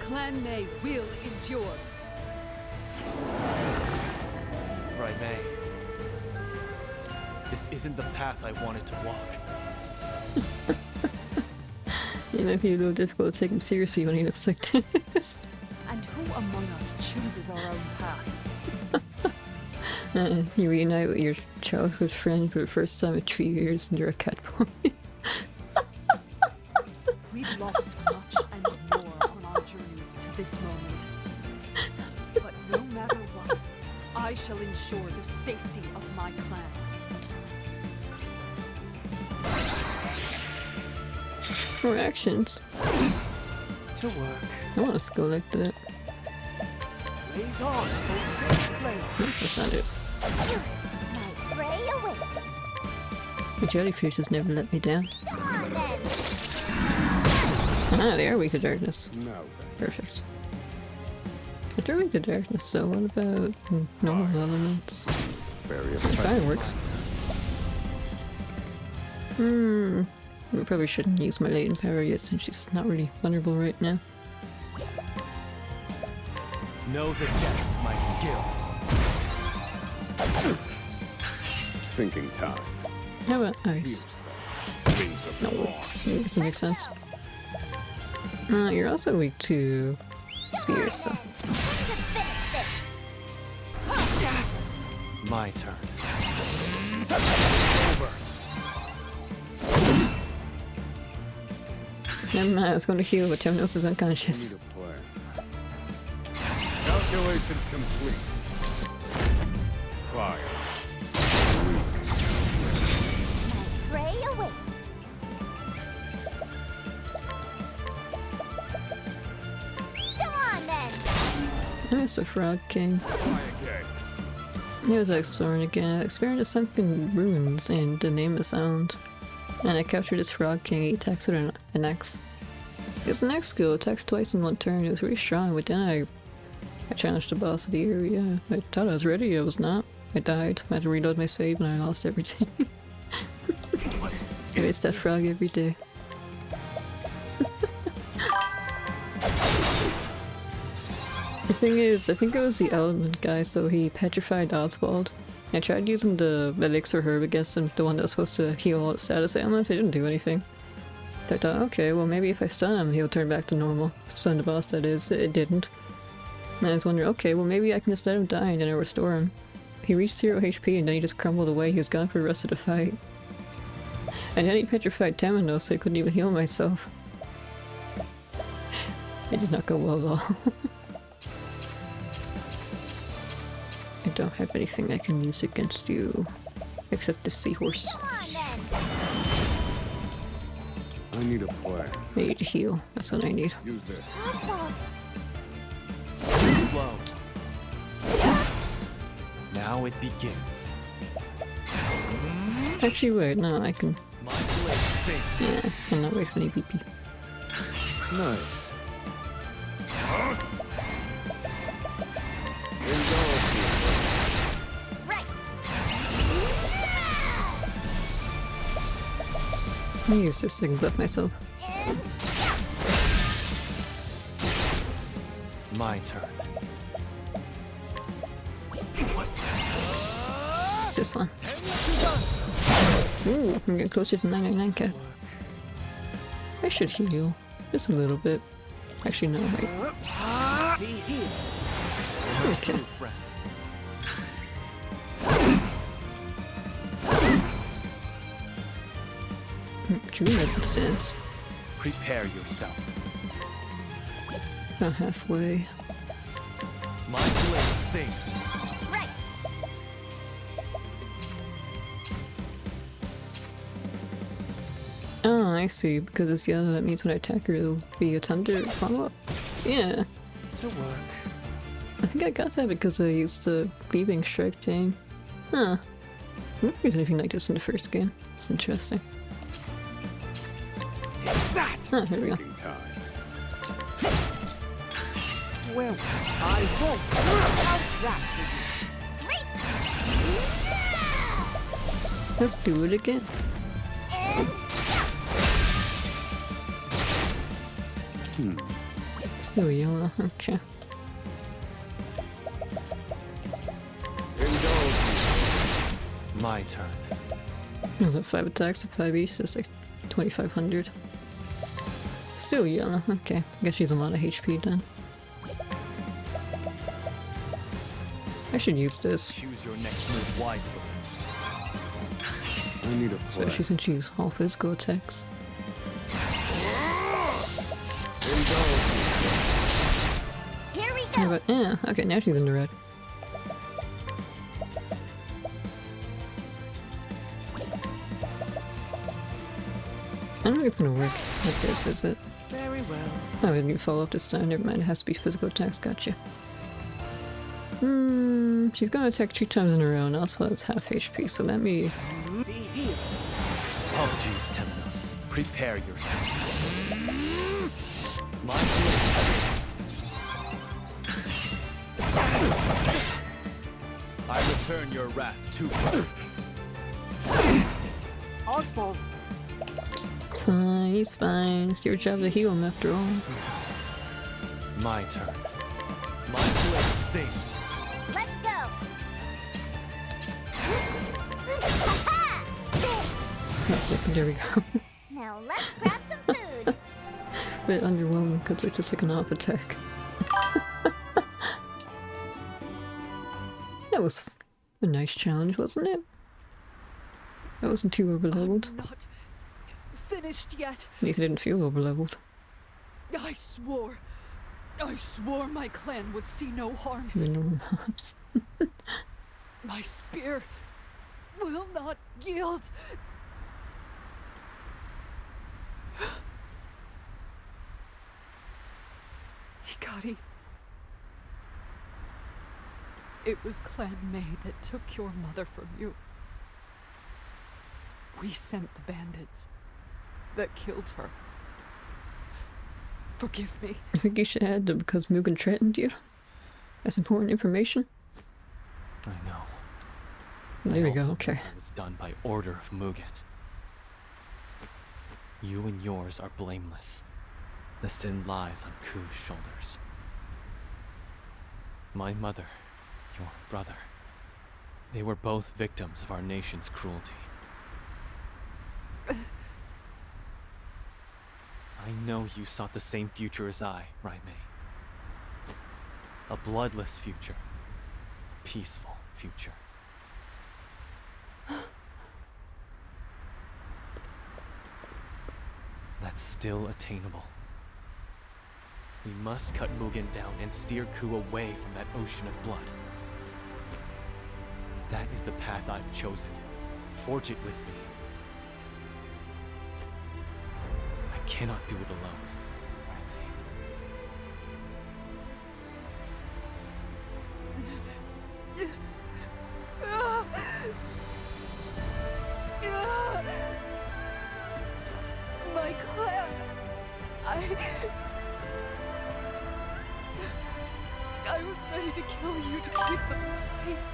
Clan Mei will endure. Raimei. This isn't the path I wanted to walk. It might be a little difficult to take him seriously when he looks like this. And who among us chooses our own path? You reunite with your childhood friend for the first time in 3 years and you're a cat boy. We've lost much and more on our journeys to this moment. But no matter what, I shall ensure the safety of my clan. More actions. To work. I want us to go like that. Nope, that's not it. The jellyfish has never let me down. Ah, they are weak to darkness. Perfect. But they're weak to darkness, so what about normal elements? Fireworks. We probably shouldn't use my latent power yet since she's not really vulnerable right now. Know the depth of my skill. Thinking time. How about ice? No, that doesn't make sense. You're also weak to spears, so. My turn. Never mind, I was going to heal, but Temnos is unconscious. Calculations complete. Fire. Pray away. Go on then. There's the Frog King. Here's exploring again. Exploring the sunken ruins and the name is sound. And I captured this Frog King. He attacks with an axe. His next skill attacks twice in one turn. It was really strong, but then I challenged the boss of the area. I thought I was ready, I was not. I died. I had to reload my save and I lost everything. I waste that frog every day. The thing is, I think it was the element guy, so he petrified Oswald. I tried using the elixir herb against him, the one that was supposed to heal all the status ailments. It didn't do anything. I thought, okay, well maybe if I stun him, he'll turn back to normal. Stun the boss, that is. It didn't. And I was wondering, okay, well maybe I can just let him die and then I restore him. He reached 0 HP and then he just crumbled away. He was gone for the rest of the fight. And then he petrified Tamino, so I couldn't even heal myself. It did not go well at all. I don't have anything I can use against you. Except the seahorse. I need a plan. I need to heal. That's what I need. Use this. Slow. Now it begins. Actually, wait, no, I can. My blade sings. Yeah, I'm not wasting any PP. Nice. I'll use this so I can buff myself. My turn. This one. Ooh, I'm getting closer to 999k. I should heal. Just a little bit. Actually, no, wait. Okay. True resistance. Prepare yourself. About halfway. My blade sings. Oh, I see. Because it's yellow, that means when I attack her, it'll be a thunder follow-up. Yeah. To work. I think I got that because I used the Cleaving Strike thing. Huh. I wonder if there's anything like this in the first game. It's interesting. Ah, here we go. Well, I won't. Let's do it again. Still yellow, okay. My turn. Was it 5 attacks, 5 each? That's like 2500. Still yellow, okay. I guess she's a lot of HP then. I should use this. Choose your next move wisely. I need a plan. Especially since she's all physical attacks. Here we Yeah, go. but, yeah, okay, now she's in the red. I don't think it's gonna work like this, is it? Very well. Oh, we didn't follow up this time. Never mind, it has to be physical attacks. Gotcha. She's gonna attack 2 times in a row, and also it's half HP, so let me... Apologies, Temenos. Prepare yourself. My blade sings. I return your wrath to birth. Oswald. It's fine, he's fine. It's your job to heal him after all. My turn. My blade sings. Let's go. Oh, there we go. Now let's grab some food. Bit underwhelming because it's just like an off attack. That was a nice challenge, wasn't it? That wasn't too overleveled. I'm not finished yet. At least I didn't feel overleveled. I swore my clan would see no harm. The normal mobs. My spear will not yield. Hikari. It was Clan May that took your mother from you. We sent the bandits that killed her. Forgive me. I think you should add that because Mugen threatened you. That's important information. I know. There we I go, also okay. know it was done by order of Mugen. You and yours are blameless. The sin lies on Ku's shoulders. My mother, your brother, they were both victims of our nation's cruelty. I know you sought the same future as I, Raimei. A bloodless future. Peaceful future. That's still attainable. We must cut Mugen down and steer Ku away from that ocean of blood. That is the path I've chosen. Forge it with me. I cannot do it alone. My clan. I was ready to kill you to keep them safe.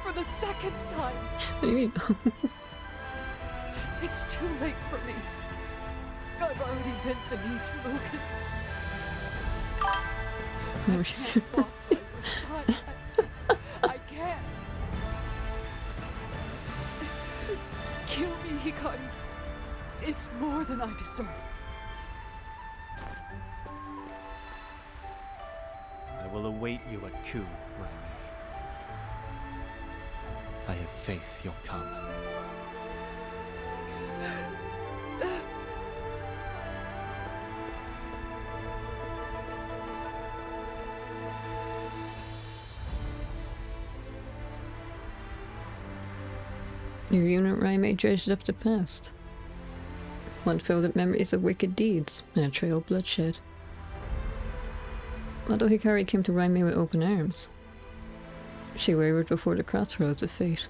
For the second time. What do you mean? It's too late for me. I've already bent the knee to Mugen. That's not what she said. Walk by your side. I can't. Kill me, Hikari. It's more than I deserve. I will await you at Ku, Raimei. I have faith you'll come. Your unit, Raimei, dredged up the past. One filled with memories of wicked deeds and a trail of bloodshed. Although Hikari came to Raimei with open arms, she wavered before the crossroads of fate.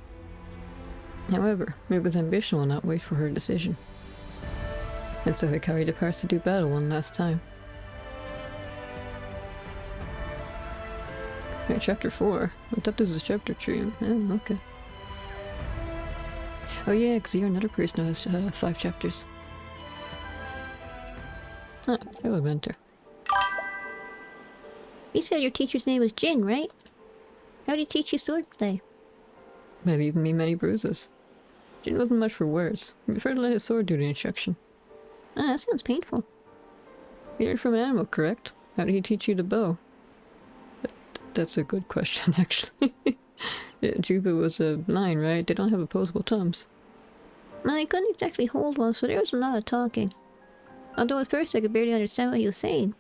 However, Mugen's ambition will not wait for her decision. And so Hikari departs to do battle one last time. Wait, chapter 4? I thought this was a chapter 3. Oh, okay. Oh yeah, because you're another person who has 5 chapters. Ah, Elementor. You said your teacher's name was Jin, right? How did he teach you swordplay? Maybe even me many bruises. Jin wasn't much for words. He preferred to let his sword do the instruction. Ah, that sounds painful. You learned from an animal, correct? How did he teach you the bow? That's a good question, actually. Yeah, Juba was a lion, right? They don't have opposable thumbs. Well, he couldn't exactly hold one, so there was a lot of talking. Although at first I could barely understand what he was saying.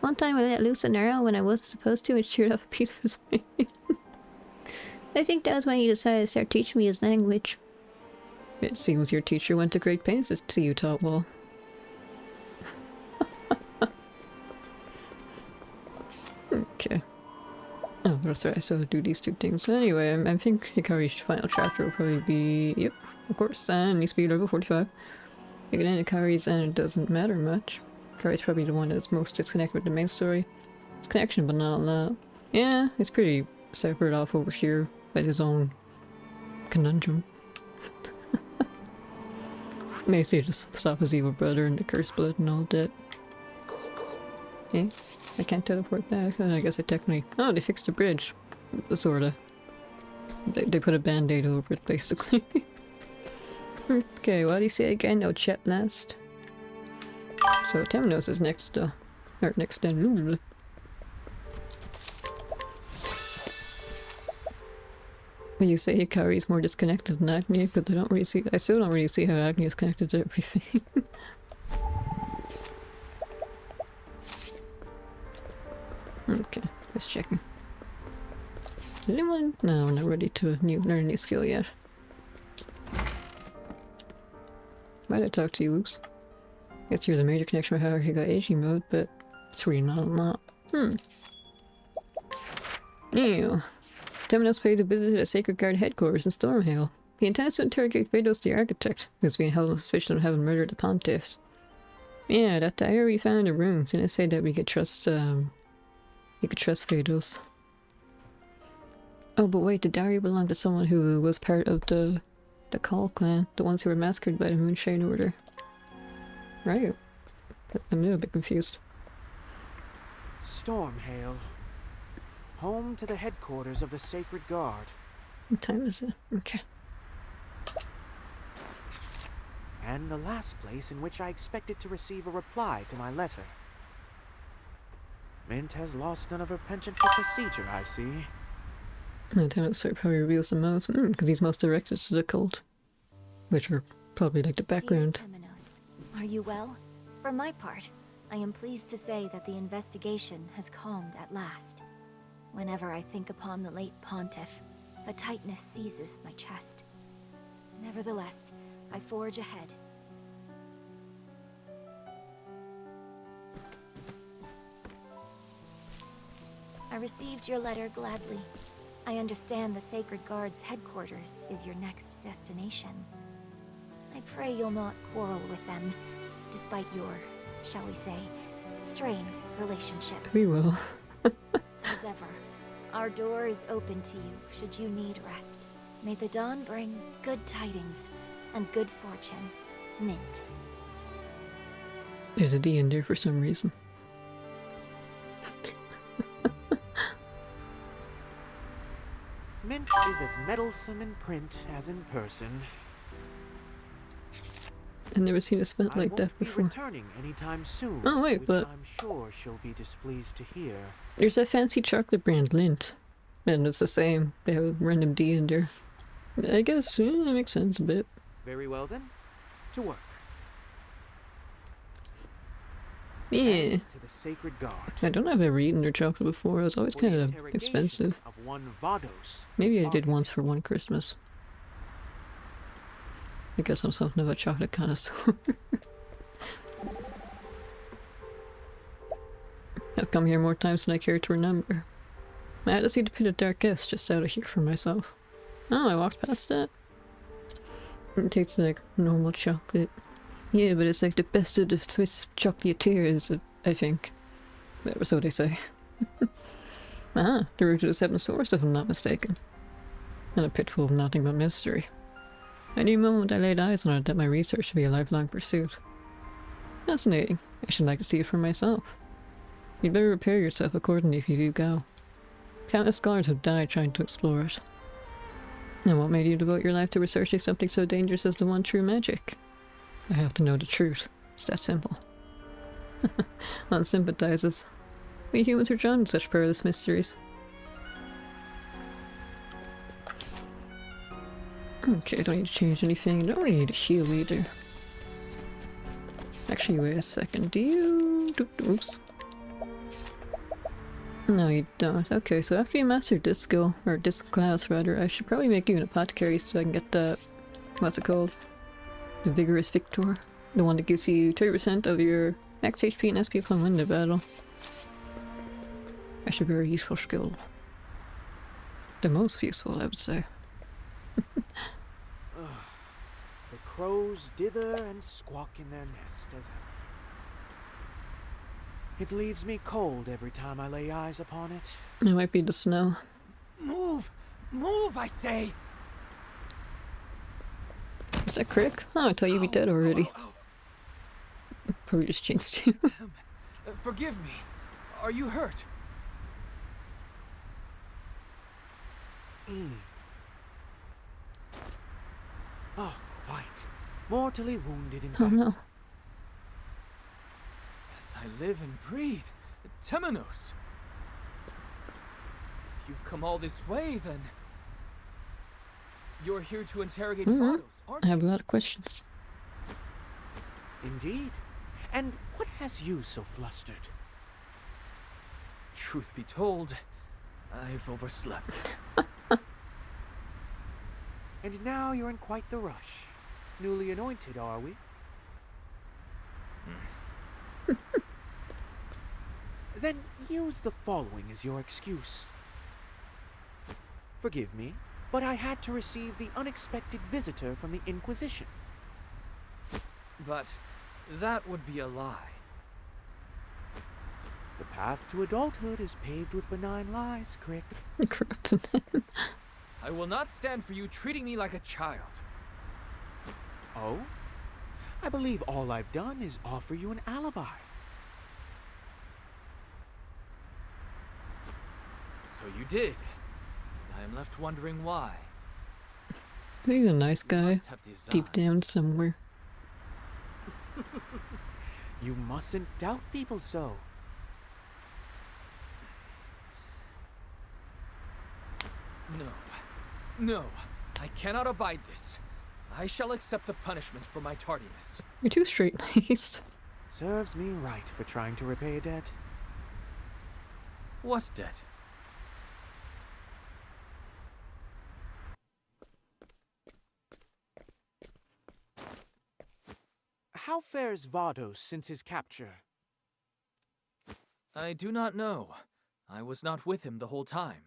One time I let loose an arrow when I wasn't supposed to and sheared off a piece of his face. I think that was when he decided to start teaching me his language. It seems your teacher went to great pains to see you taught well. Okay. Oh, that's right, I still have to do these 2 things. Anyway, I think Hikari's final chapter will probably be... Yep, of course, and needs to be level 45. You can end Hikari's and it doesn't matter much. Hikari's probably the one that's most disconnected with the main story. It's connection, but not a lot. Yeah, it's pretty separate off over here by his own conundrum. Basically just stop his evil brother and the cursed blood and all that. Okay, I can't teleport back. I guess I technically... Oh, they fixed the bridge. Sorta. They put a band-aid over it, basically. Okay, what do you say again? No chat last. So Temnos is next, though. Or next then. When you say Hikari's more disconnected than Agni, because I still don't really see how Agni is connected to everything. Okay, just checking. Anyone? No, we're not ready to learn a new skill yet. Why did I talk to you, oops? Guess you're the major connection with how he got AG mode, but it's really not a lot. Ew. Temenos paid a visit to the Sacred Guard headquarters in Stormhail. He intends to interrogate Vados the Architect, who's being held on suspicion of having murdered the Pontiff. Yeah, that diary we found in the room didn't say that we could trust, you could trust Vados. Oh, but wait, the diary belonged to someone who was part of the Call clan, the ones who were massacred by the Moonshine Order. Right. I'm a little bit confused. Stormhail. Home to the headquarters of the Sacred Guard. What time is it? Okay. and the last place in which I expected to receive a reply to my letter. Mint has lost none of her penchant for procedure, I see. I don't know, so it probably reveals the most, because he's most directed to the cult. Which are probably like the background. Are you well? For my part, I am pleased to say that the investigation has calmed at last. Whenever I think upon the late pontiff, a tightness seizes my chest. Nevertheless, I forge ahead. I received your letter gladly. I understand the Sacred Guard's headquarters is your next destination. I pray you'll not quarrel with them, despite your, shall we say, strained relationship. We will. As ever, our door is open to you should you need rest. May the dawn bring good tidings and good fortune. Mint. There's a D in there for some reason. Mint is as meddlesome in print as in person. I've never seen it spelled like that before. Returning anytime soon. Oh wait, which but I'm sure she'll be displeased to hear. there's that fancy chocolate brand Lindt, and it's the same. They have a random D in there. I guess that makes sense a bit. Very well then, to work. Yeah. And to the Sacred Guard. I don't have ever eaten their chocolate before. It was always kind of expensive. Of one Vados. Maybe I did once for one Christmas. I guess I'm something of a chocolate connoisseur. I've come here more times than I care to remember. I had to see the Pit of Darkest just out of here for myself. Oh, I walked past that. It tastes like normal chocolate. Yeah, but it's like the best of the Swiss chocolatiers, I think. So they say. Ah, the route to the Seven Swords, if I'm not mistaken. And a pit full of nothing but mystery. Any moment I laid eyes on it, that my research should be a lifelong pursuit. Fascinating. I should like to see it for myself. You'd better prepare yourself accordingly if you do go. Countless scholars have died trying to explore it. And what made you devote your life to researching something so dangerous as the one true magic? I have to know the truth. It's that simple. One sympathizes. We humans are drawn to such perilous mysteries. Okay, I don't need to change anything. I don't really need to heal either. Actually, wait a second. Do you... Oops. No, you don't. Okay, so after you master this skill, or this class rather, I should probably make you an apothecary so I can get the... what's it called? The Vigorous Victor. The one that gives you 30% of your max HP and SP upon win the battle. That's a very useful skill. The most useful, I would say. The crows dither and squawk in their nest as ever. It leaves me cold every time I lay eyes upon it. It might be the snow. Move! Move, I say! Is that Crick? Oh, I thought you'd be dead already. Probably just jinxed you. Forgive me. Are you hurt? Oh, quite. Mortally wounded, in Oh fact. no. As I live and breathe, Temenos. If you've come all this way, then... You're here to interrogate Vados, aren't I you? have a lot of questions. Indeed. And what has you so flustered? Truth be told, I've overslept. And now you're in quite the rush. Newly anointed, are we? Then use the following as your excuse. Forgive me, but I had to receive the unexpected visitor from the Inquisition. But that would be a lie. The path to adulthood is paved with benign lies, Crick. I will not stand for you treating me like a child. Oh? I believe all I've done is offer you an alibi. So you did. I am left wondering why. He's a nice guy. Deep down somewhere. You mustn't doubt people so. No. No. I cannot abide this. I shall accept the punishment for my tardiness. You're too straight-laced. Serves me right for trying to repay a debt. What debt? How fares Vados since his capture? I do not know. I was not with him the whole time.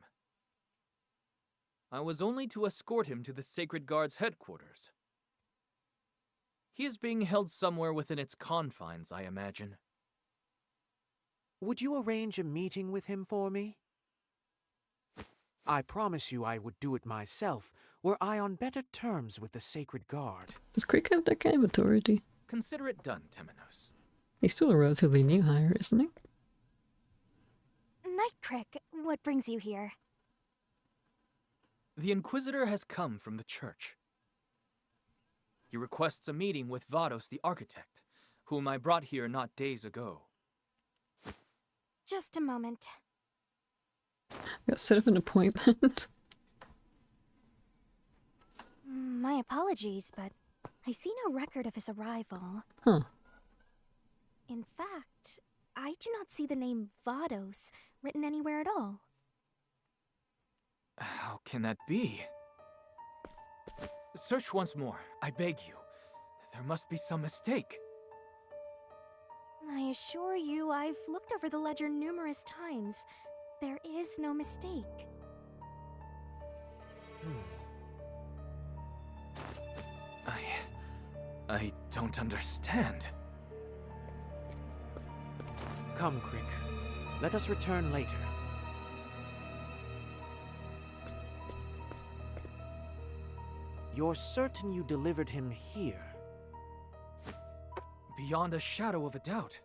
I was only to escort him to the Sacred Guard's headquarters. He is being held somewhere within its confines, I imagine. Would you arrange a meeting with him for me? I promise you I would do it myself, were I on better terms with the Sacred Guard. Does Crick have that kind of authority? Consider it done, Temenos. He's still a relatively new hire, isn't he? Night Crick, what brings you here? The Inquisitor has come from the church. He requests a meeting with Vados the architect, whom I brought here not days ago. Just a moment. Got set up an appointment. My apologies, but I see no record of his arrival. Huh. In fact, I do not see the name Vados written anywhere at all. How can that be? Search once more, I beg you. There must be some mistake. I assure you, I've looked over the ledger numerous times. There is no mistake. I don't understand. Come, Crick. Let us return later. You're certain you delivered him here? Beyond a shadow of a doubt.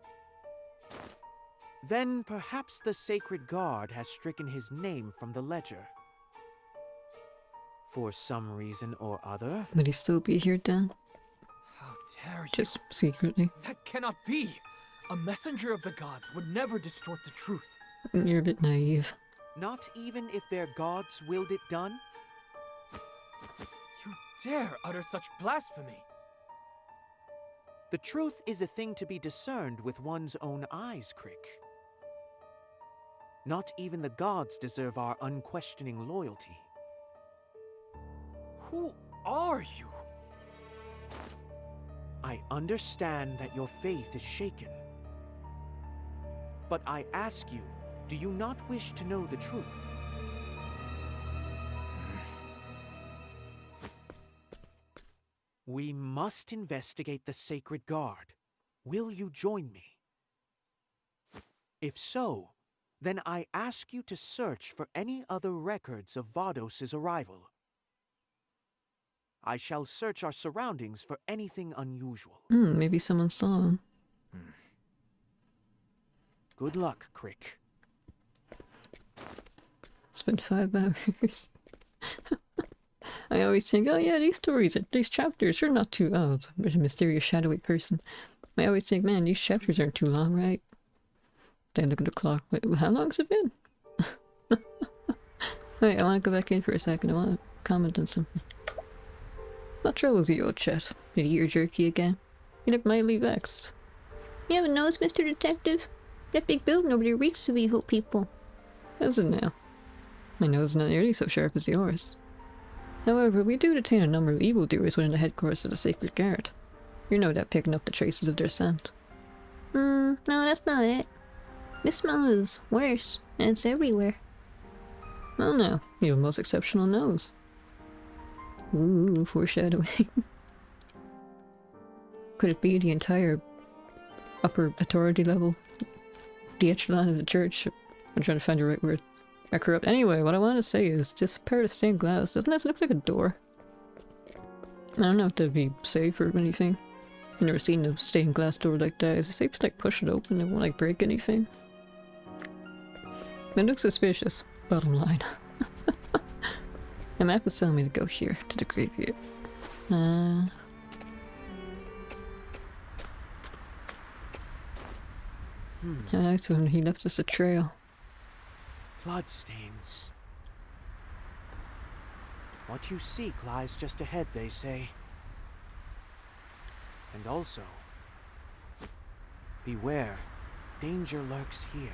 Then perhaps the Sacred Guard has stricken his name from the ledger. For some reason or other. Would he still be here then? How dare you? Just secretly. That cannot be! A messenger of the gods would never distort the truth. You're a bit naive. Not even if their gods willed it done? You dare utter such blasphemy! The truth is a thing to be discerned with one's own eyes, Crick. Not even the gods deserve our unquestioning loyalty. Who are you? I understand that your faith is shaken. But I ask you, do you not wish to know the truth? We must investigate the Sacred Guard. Will you join me? If so, then I ask you to search for any other records of Vados' arrival. I shall search our surroundings for anything unusual. Maybe someone saw him. Good luck, Crick. Spent 5 hours. I always think, oh yeah, these stories, these chapters are not too... Oh, there's a mysterious shadowy person. I always think, man, these chapters aren't too long, right? Then look at the clock. Wait, how long's it been? Wait, I want to go back in for a second. I want to comment on something. What troubles you, old chat? Did you ear jerky again? You look mildly vexed. You have a nose, Mr. Detective? That big building over there reeks of evil people. How's it now? My nose is not nearly so sharp as yours. However, we do detain a number of evildoers within the headquarters of the Sacred Guard. You're no doubt picking up the traces of their scent. No, that's not it. This smell is worse, and it's everywhere. Well now, you have a most exceptional nose. Ooh, foreshadowing. Could it be the entire upper authority level? The echelon of the church? I'm trying to find the right word. I corrupt. Anyway, what I want to say is, this pair of stained glass, doesn't that look like a door? I don't know if that'd be safe or anything. I've never seen a stained glass door like that. Is it safe to like push it open? It won't like break anything? It looks suspicious, bottom line. The map is telling me to go here, to the graveyard. Nice when he left us a trail. Bloodstains. What you seek lies just ahead, they say. And also, beware, danger lurks here.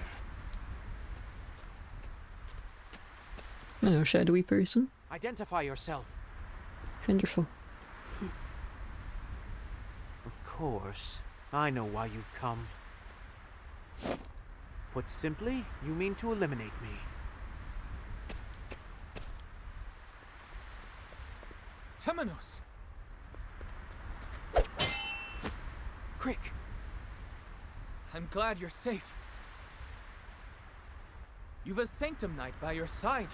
No, shadowy person. Identify yourself. Wonderful. Of course, I know why you've come. Put simply, you mean to eliminate me. Temenos! Crick! I'm glad you're safe. You've a Sanctum Knight by your side,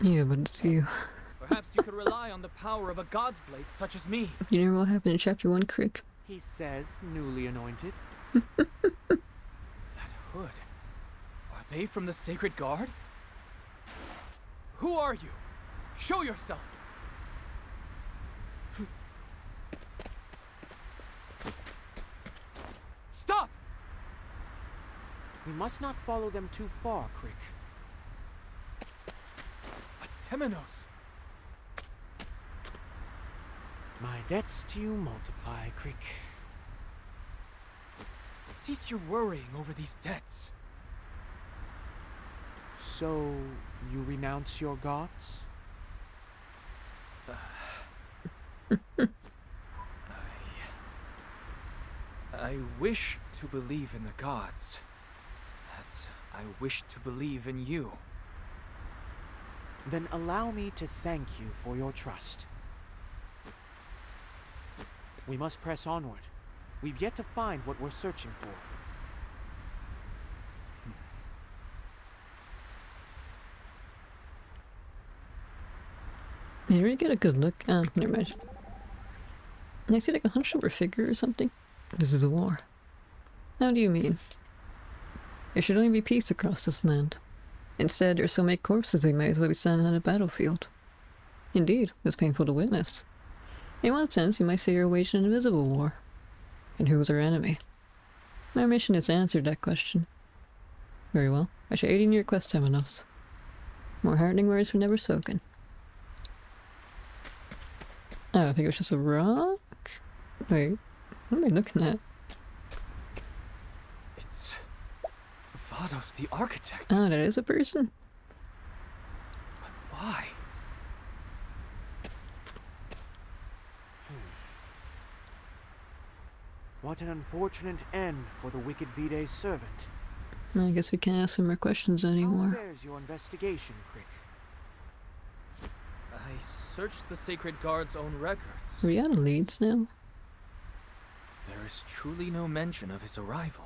you know. Yeah, but it's you. Perhaps you could rely on the power of a God's Blade such as me. You know what happened in Chapter 1, Crick? He says, newly anointed. That hood. Are they from the Sacred Guard? Who are you? Show yourself! Stop! We must not follow them too far, Crick. But Temenos! My debts to you multiply, Crick. Cease your worrying over these debts. So, you renounce your gods? I wish to believe in the gods, as I wish to believe in you. Then allow me to thank you for your trust. We must press onward. We've yet to find what we're searching for. Did you really get a good look? Oh, never mind. I see like a hunched over figure or something. This is a war. How do you mean? There should only be peace across this land. Instead, there are so many corpses we may as well be standing on a battlefield. Indeed, it's painful to witness. In one sense, you might say you're waging an invisible war. And who is our enemy? My mission is to answer that question. Very well. I shall aid in your quest, Temenos. More heartening words were never spoken. Oh, I think it was just a rock? Wait, what am I looking at? It's Vados the architect. Oh, that is a person? But why? What an unfortunate end for the wicked Vide's servant. I guess we can't ask him more questions anymore. How fares your investigation, Crick? I searched the Sacred Guard's own records. Are we out of leads now? There is truly no mention of his arrival.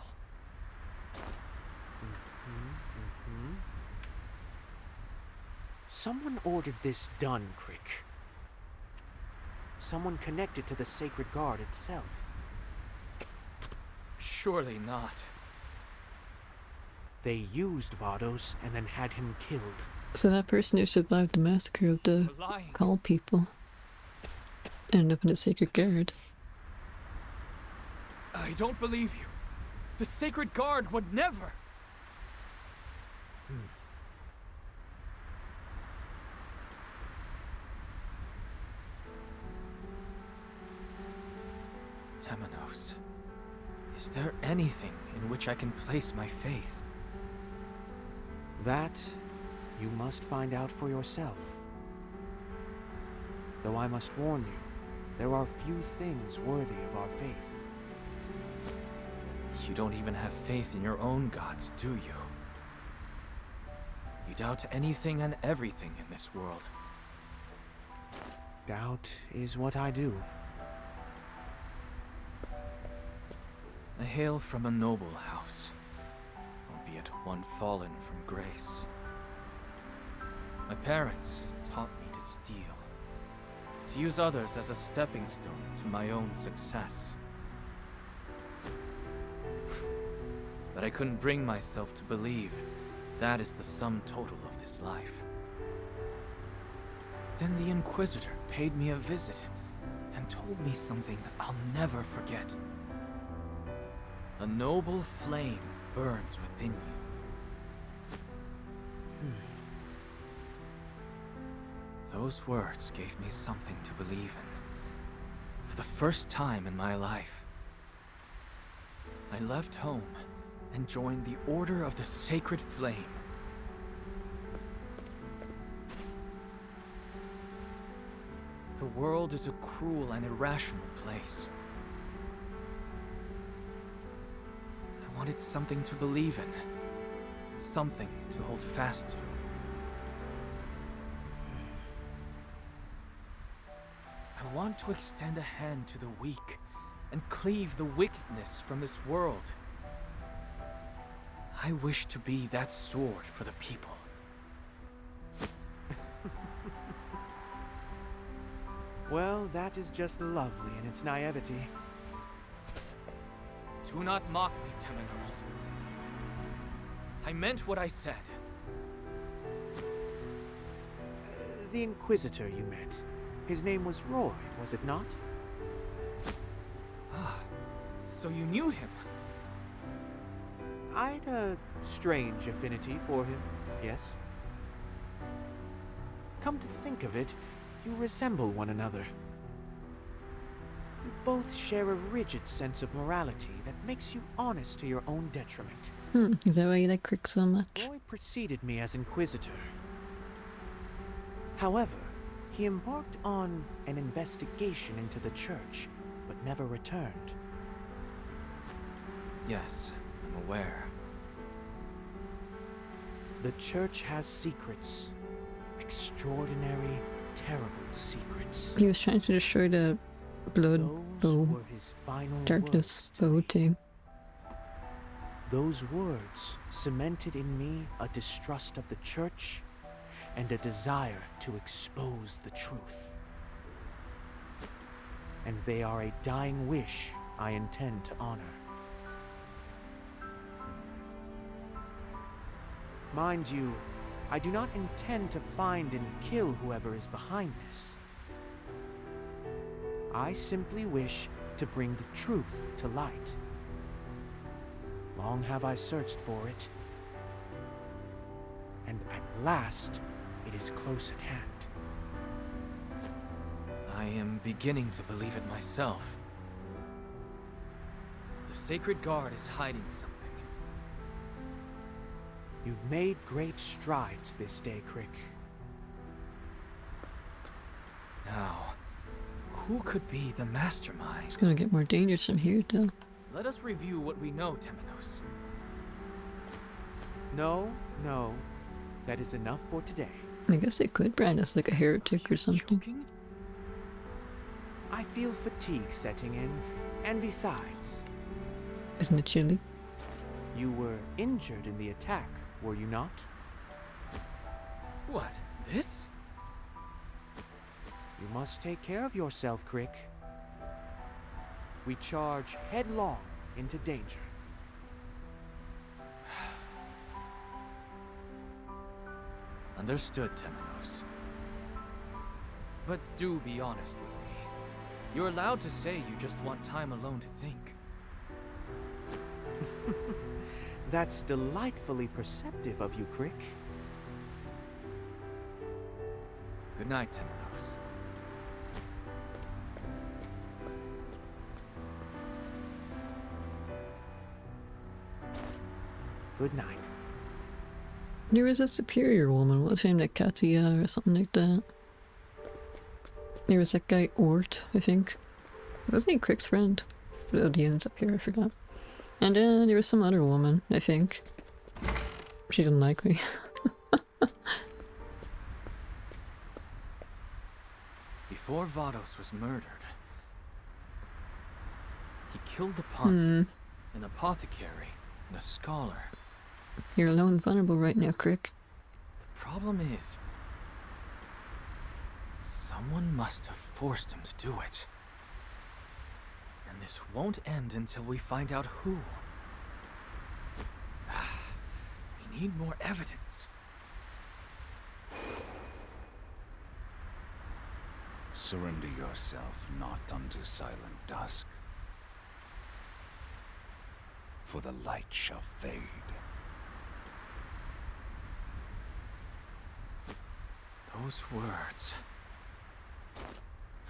Someone ordered this done, Crick. Someone connected to the Sacred Guard itself. Surely not. They used Vados and then had him killed. So that person who survived the massacre of the Call people ended up in the Sacred Guard. I don't believe you. The Sacred Guard would never. Temenos, is there anything in which I can place my faith? That you must find out for yourself. Though I must warn you, there are few things worthy of our faith. You don't even have faith in your own gods, do you? You doubt anything and everything in this world. Doubt is what I do. I hail from a noble house, albeit one fallen from grace. My parents taught me to steal, to use others as a stepping stone to my own success. But I couldn't bring myself to believe that is the sum total of this life. Then the Inquisitor paid me a visit and told me something I'll never forget. A noble flame burns within you. Those words gave me something to believe in. For the first time in my life, I left home and joined the Order of the Sacred Flame. The world is a cruel and irrational place. I wanted something to believe in, something to hold fast to. I want to extend a hand to the weak and cleave the wickedness from this world. I wish to be that sword for the people. Well, that is just lovely in its naivety. Do not mock me, Temenos. I meant what I said. The Inquisitor you met. His name was Roy, was it not? Ah, so you knew him? I'd a strange affinity for him, yes. Come to think of it, you resemble one another. You both share a rigid sense of morality that makes you honest to your own detriment. Is that why you like Crick so much? Roy preceded me as Inquisitor. However, he embarked on an investigation into the church, but never returned. Yes, I'm aware. The church has secrets. Extraordinary, terrible secrets. He was trying to destroy the blood bow, were his final darkness bow thing. Those words cemented in me a distrust of the church and a desire to expose the truth. And they are a dying wish I intend to honor. Mind you, I do not intend to find and kill whoever is behind this. I simply wish to bring the truth to light. Long have I searched for it, and at last it is close at hand. I am beginning to believe it myself. The Sacred Guard is hiding something. You've made great strides this day, Crick. Now, who could be the mastermind? It's gonna get more dangerous from here, though. Let us review what we know, Temenos. No, no. That is enough for today. I guess they could brand us like a heretic or something. Joking? I feel fatigue setting in, and besides... Isn't it chilly? You were injured in the attack, were you not? What, this? You must take care of yourself, Crick. We charge headlong into danger. Understood, Temenos. But do be honest with me. You're allowed to say you just want time alone to think. That's delightfully perceptive of you, Crick. Good night, Temenos. Good night. There was a superior woman, what's her name, like Katia or something like that. There was that guy Ort, I think. Wasn't he Crick's friend? Oh, the end's up here, I forgot. And there was some other woman, I think. She didn't like me. Before Vados was murdered, he killed the pontiff, an apothecary, and a scholar. You're alone and vulnerable right now, Crick. The problem is, someone must have forced him to do it. And this won't end until we find out who. We need more evidence. Surrender yourself not unto silent dusk. for the light shall fade. Those words.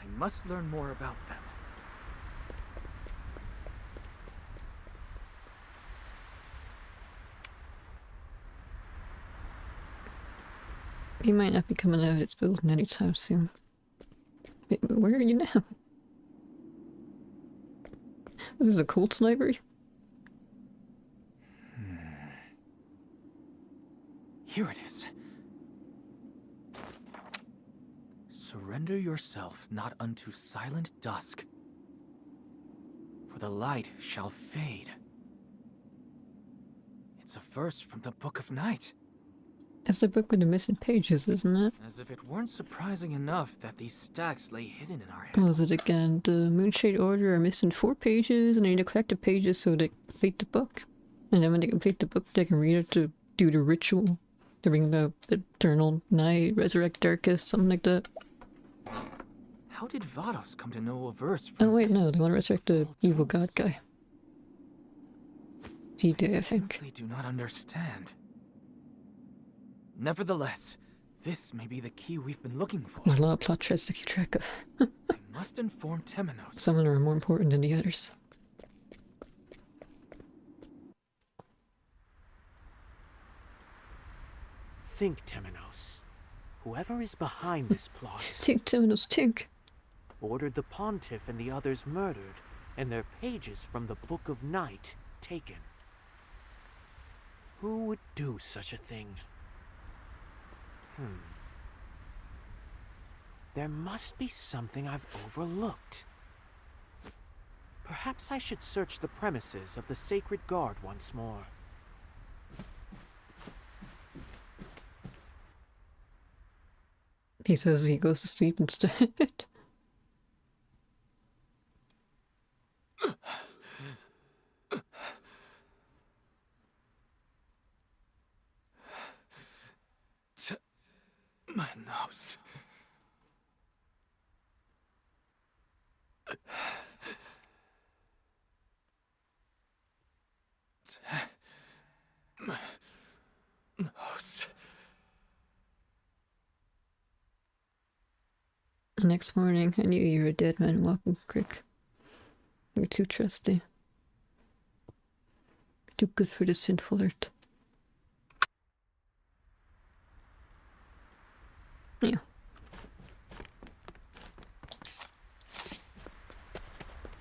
I must learn more about them. He might not be coming out of its building anytime soon. Wait, where are you now? This is a cold sniper? Here it is. Surrender yourself not unto silent dusk, for the light shall fade. It's a verse from the Book of Night. It's the book with the missing pages, isn't it? As if it weren't surprising enough that these stacks lay hidden in our heads. What was it again? The Moonshade Order are missing 4 pages, and they need to collect the pages so they complete the book. And then when they complete the book, they can read it to do the ritual. To bring about eternal night, resurrect darkest, something like that. How did Vados come to know a verse from Oh wait, no, they want to resurrect the evil god guy. He did, I think. Simply do not understand. Nevertheless, this may be the key we've been looking for. There's a lot of plot threads to keep track of. I must inform Temenos. Some of them are more important than the others. Think, Temenos. Whoever is behind this plot... Think, Temenos, think. ...ordered the Pontiff and the others murdered, and their pages from the Book of Night taken. Who would do such a thing? There must be something I've overlooked. Perhaps I should search the premises of the Sacred Guard once more. He says he goes to sleep instead. My nose. My nose. The next morning, I knew you were a dead man walking quick. You're too trusty. Too good for the sinful earth. Yeah.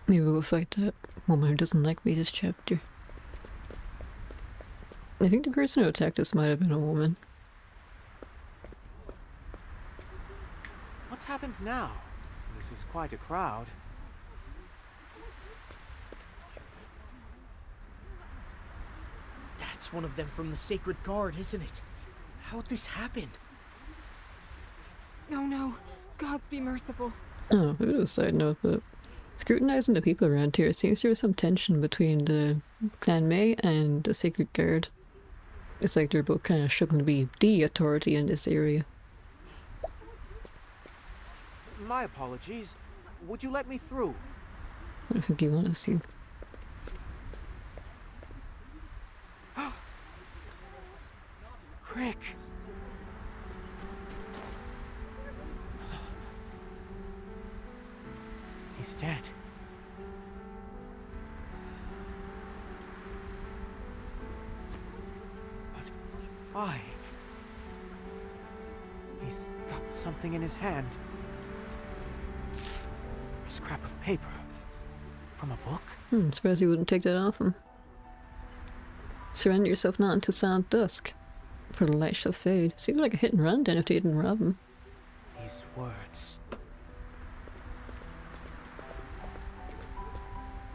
Maybe we'll fight that woman who doesn't like me this chapter. I think the person who attacked us might have been a woman. What's happened now? This is quite a crowd. That's one of them from the Sacred Guard, isn't it? How'd this happen? No, no. Gods be merciful. Oh, a bit of a side note, but scrutinizing the people around here, it seems there was some tension between the Clan May and the Sacred Guard. It's like they're both kind of struggling to be the authority in this area. My apologies. Would you let me through? I don't think he wants you. Crick! He's dead. But why? He's got something in his hand. A scrap of paper. From a book? I'm surprised he wouldn't take that off him. Surrender yourself not until silent dusk, for the light shall fade. Seems like a hit and run then if they didn't rob him. These words.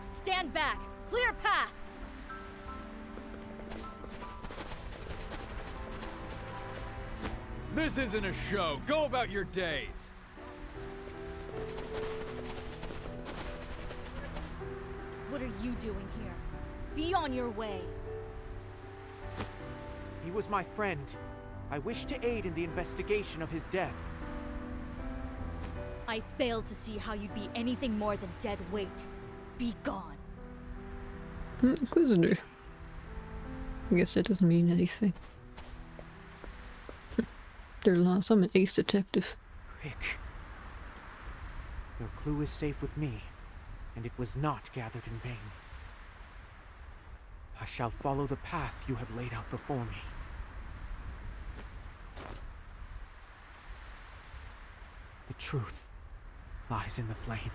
Stand back! Clear path! This isn't a show. Go about your days. What are you doing here? Be on your way. He was my friend. I wish to aid in the investigation of his death. I failed to see how you'd be anything more than dead weight. Be gone. Inquisitor. I guess that doesn't mean anything. They're lost. I'm an ace detective. Rick. Your clue is safe with me, and it was not gathered in vain. I shall follow the path you have laid out before me. The truth lies in the flame.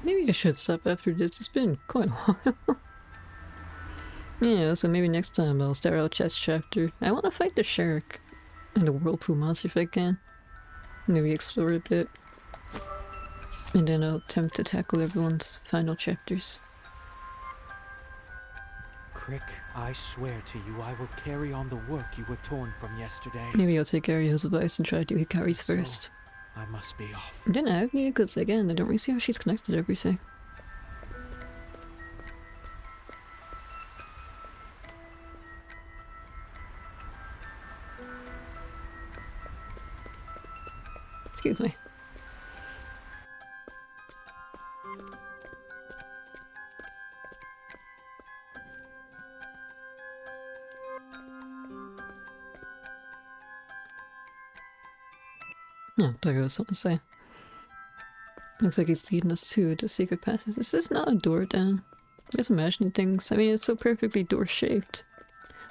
Maybe I should stop after this. It's been quite a while. Yeah, so maybe next time I'll start out chest chapter. I want to fight the shark and the whirlpool monster if I can. Maybe explore a bit. And then I'll attempt to tackle everyone's final chapters. Crick, I swear to you I will carry on the work you were torn from yesterday. Maybe I'll take Ariel's advice and try to do Hikari's first. I must be off. Then Agni, because again, I don't really see how she's connected to everything. Excuse me. Oh, there goes something to say. Looks like he's leading us to the secret passage. This is not a door down. I'm just imagining things. I mean, it's so perfectly door-shaped.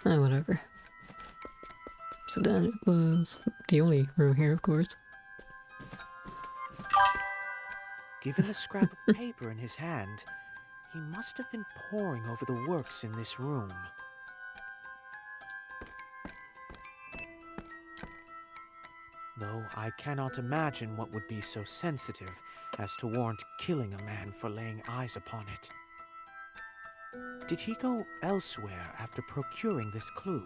Ah, whatever. So then it was the only room here, of course. Given the scrap of paper in his hand, he must have been poring over the works in this room. Though I cannot imagine what would be so sensitive as to warrant killing a man for laying eyes upon it. Did he go elsewhere after procuring this clue?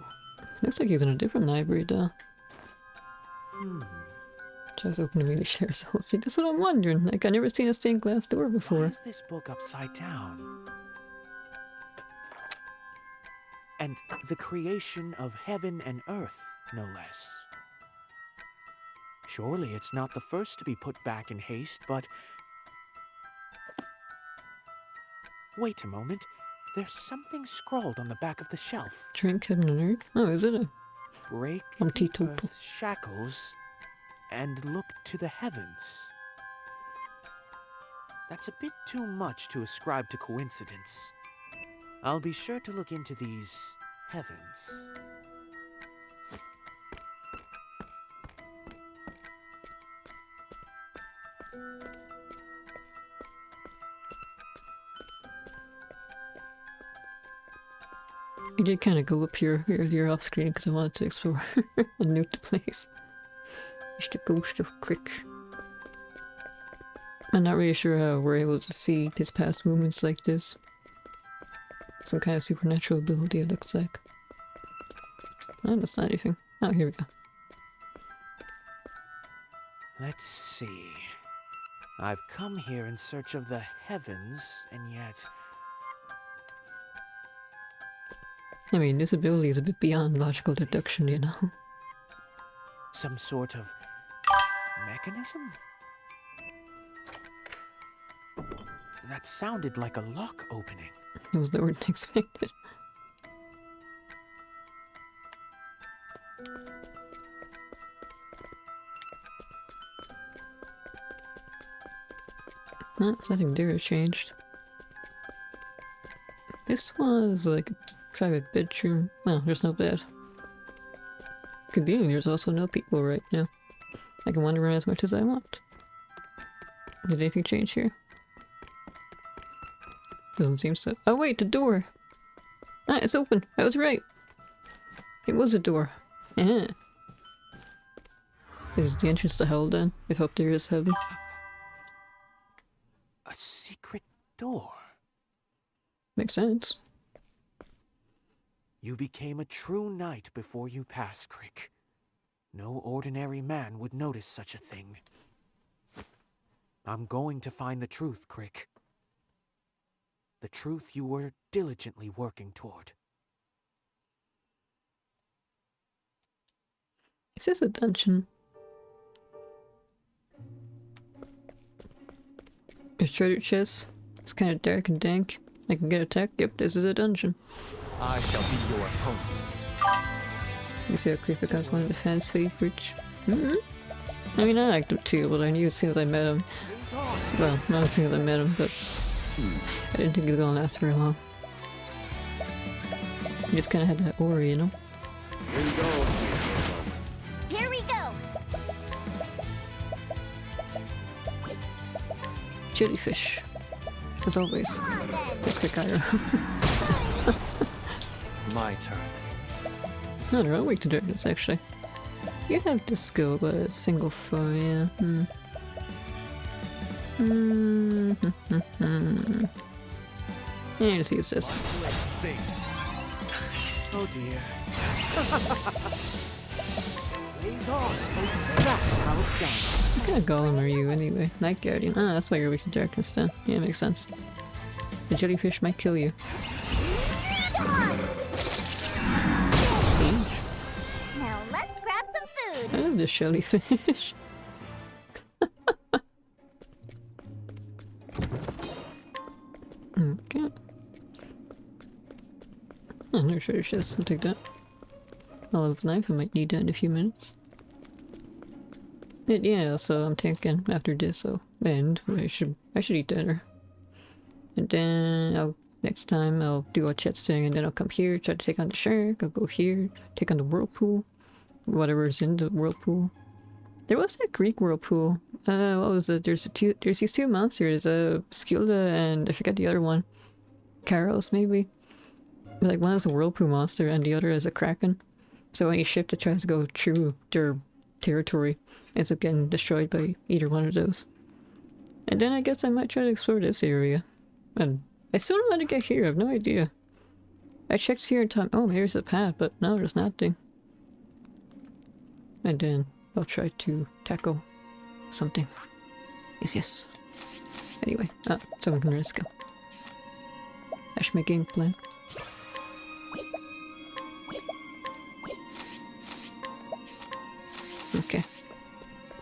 Looks like he's in a different library, though. Just open to really share something. That's what I'm wondering. Like, I've never seen a stained glass door before. Why is this book upside down? And the creation of heaven and earth, no less. Surely it's not the first to be put back in haste, but... Wait a moment. There's something scrawled on the back of the shelf. Drink heaven and earth? Oh, is it a... Break I'm the teetotal. earth's shackles and look to the heavens. That's a bit too much to ascribe to coincidence. I'll be sure to look into these heavens. I did kind of go up here earlier off screen because I wanted to explore and note the place. It's the ghost of Crick. I'm not really sure how we're able to see his past movements like this. Some kind of supernatural ability, it looks like. Oh, that's not anything. Oh, here we go. Let's see. I've come here in search of the heavens, and yet... I mean, this ability is a bit beyond logical deduction, you know? Some sort of mechanism? That sounded like a lock opening. It was lower than expected. No, it's nothing there changed. This was like a private bedroom. Well, there's no bed. Convenient, there's also no people right now. I can wander around as much as I want. Did anything change here? Doesn't seem so. Oh wait, the door! Ah, it's open! I was right! It was a door. Yeah. This is the entrance to hell then, if up there is heaven. A secret door? Makes sense. You became a true knight before you passed, Crick. No ordinary man would notice such a thing. I'm going to find the truth, Crick. The truth you were diligently working toward. Is this a dungeon? There's treasure chests. It's kind of dark and dank. I can get attacked. Yep, this is a dungeon. I shall be your opponent. You see how Creeper got one of the fans' favorites. I mean, I liked him too, but I knew as soon as I met him. Well, not as soon as I met him, but I didn't think he was gonna last very long. He just kind of had that aura, you know? Here we go. Jellyfish. As always. Looks like I My turn. No, they're all weak to darkness, actually. You have the skill, but it's single foe, yeah. Yeah, just use this. Oh dear. What kind of golem are you, anyway? Night Guardian. Ah, that's why you're weak to darkness then. Yeah, makes sense. The jellyfish might kill you. Now let's grab some food. I love this jellyfish. Okay. Oh, no treasure chest. I'll take that. Olive knife. I might need that in a few minutes. Yeah, so I'm thinking after this, so and I should eat dinner. And then next time I'll do a chest thing, and then I'll come here, try to take on the shark. I'll go here, take on the whirlpool, whatever's in the whirlpool. There was that Greek whirlpool. What was it? There's these two monsters, Skilda and I forget the other one. Karos maybe. Like one is a whirlpool monster and the other is a kraken. So any ship that tries to go through their territory ends up getting destroyed by either one of those. And then I guess I might try to explore this area. And I still don't know how to get here, I have no idea. I checked here in time. Oh, here's the path, but no, there's nothing. And then I'll try to tackle something. Yes. Anyway, so I'm gonna risk it. That's my game plan. Okay.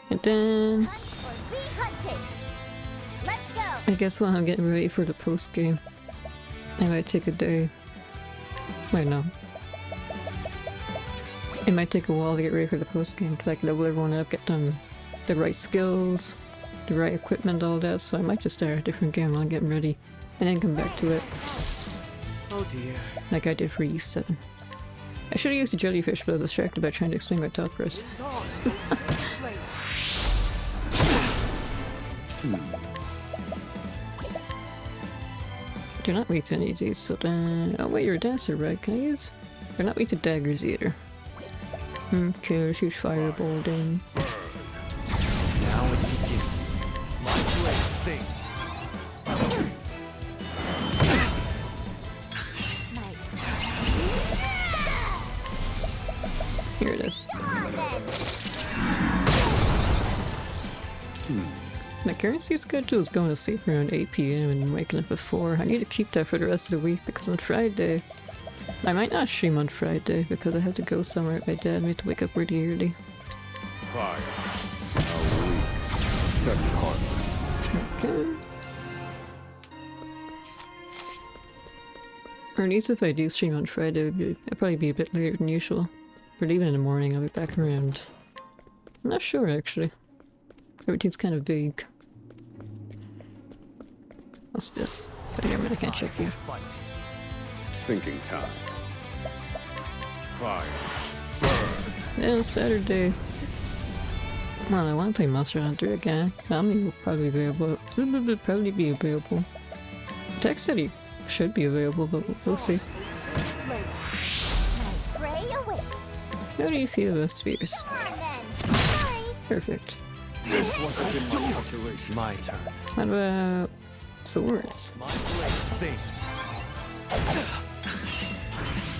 And then I guess when I'm getting ready for the post game, I might take a day. Wait, no. It might take a while to get ready for the post game to like level everyone up, get them the right skills, the right equipment, all that. So I might just start a different game while I'm getting ready, and then come back to it. Oh dear. Like I did for E7. I should have used the jellyfish, but I was distracted by trying to explain my thought process. They're not weak to any of these, so then... Oh wait, you're a dancer, right? Can I use... They're not weak to daggers either. Okay, let's use fireball then. Now it begins. My blade sings. Here it is. My currency schedule is going to sleep around 8 PM and waking up at 4. I need to keep that for the rest of the week because on Friday... I might not stream on Friday because I have to go somewhere with my dad. I need to wake up really early. Fire. Okay. Or at least if I do stream on Friday, it'll probably be a bit later than usual. But even in the morning, I'll be back around... I'm not sure, actually. Everything's kind of vague. What's this? Spider-Man, I can't check you. Thinking time. Fire. Yeah, Saturday. Well, I want to play Monster Hunter again. Nami will probably be available. Probably be available. Tech said he should be available, but we'll see. How do you feel about spears? Perfect. This wasn't in my calculation. My turn. What about swords? My blade sings.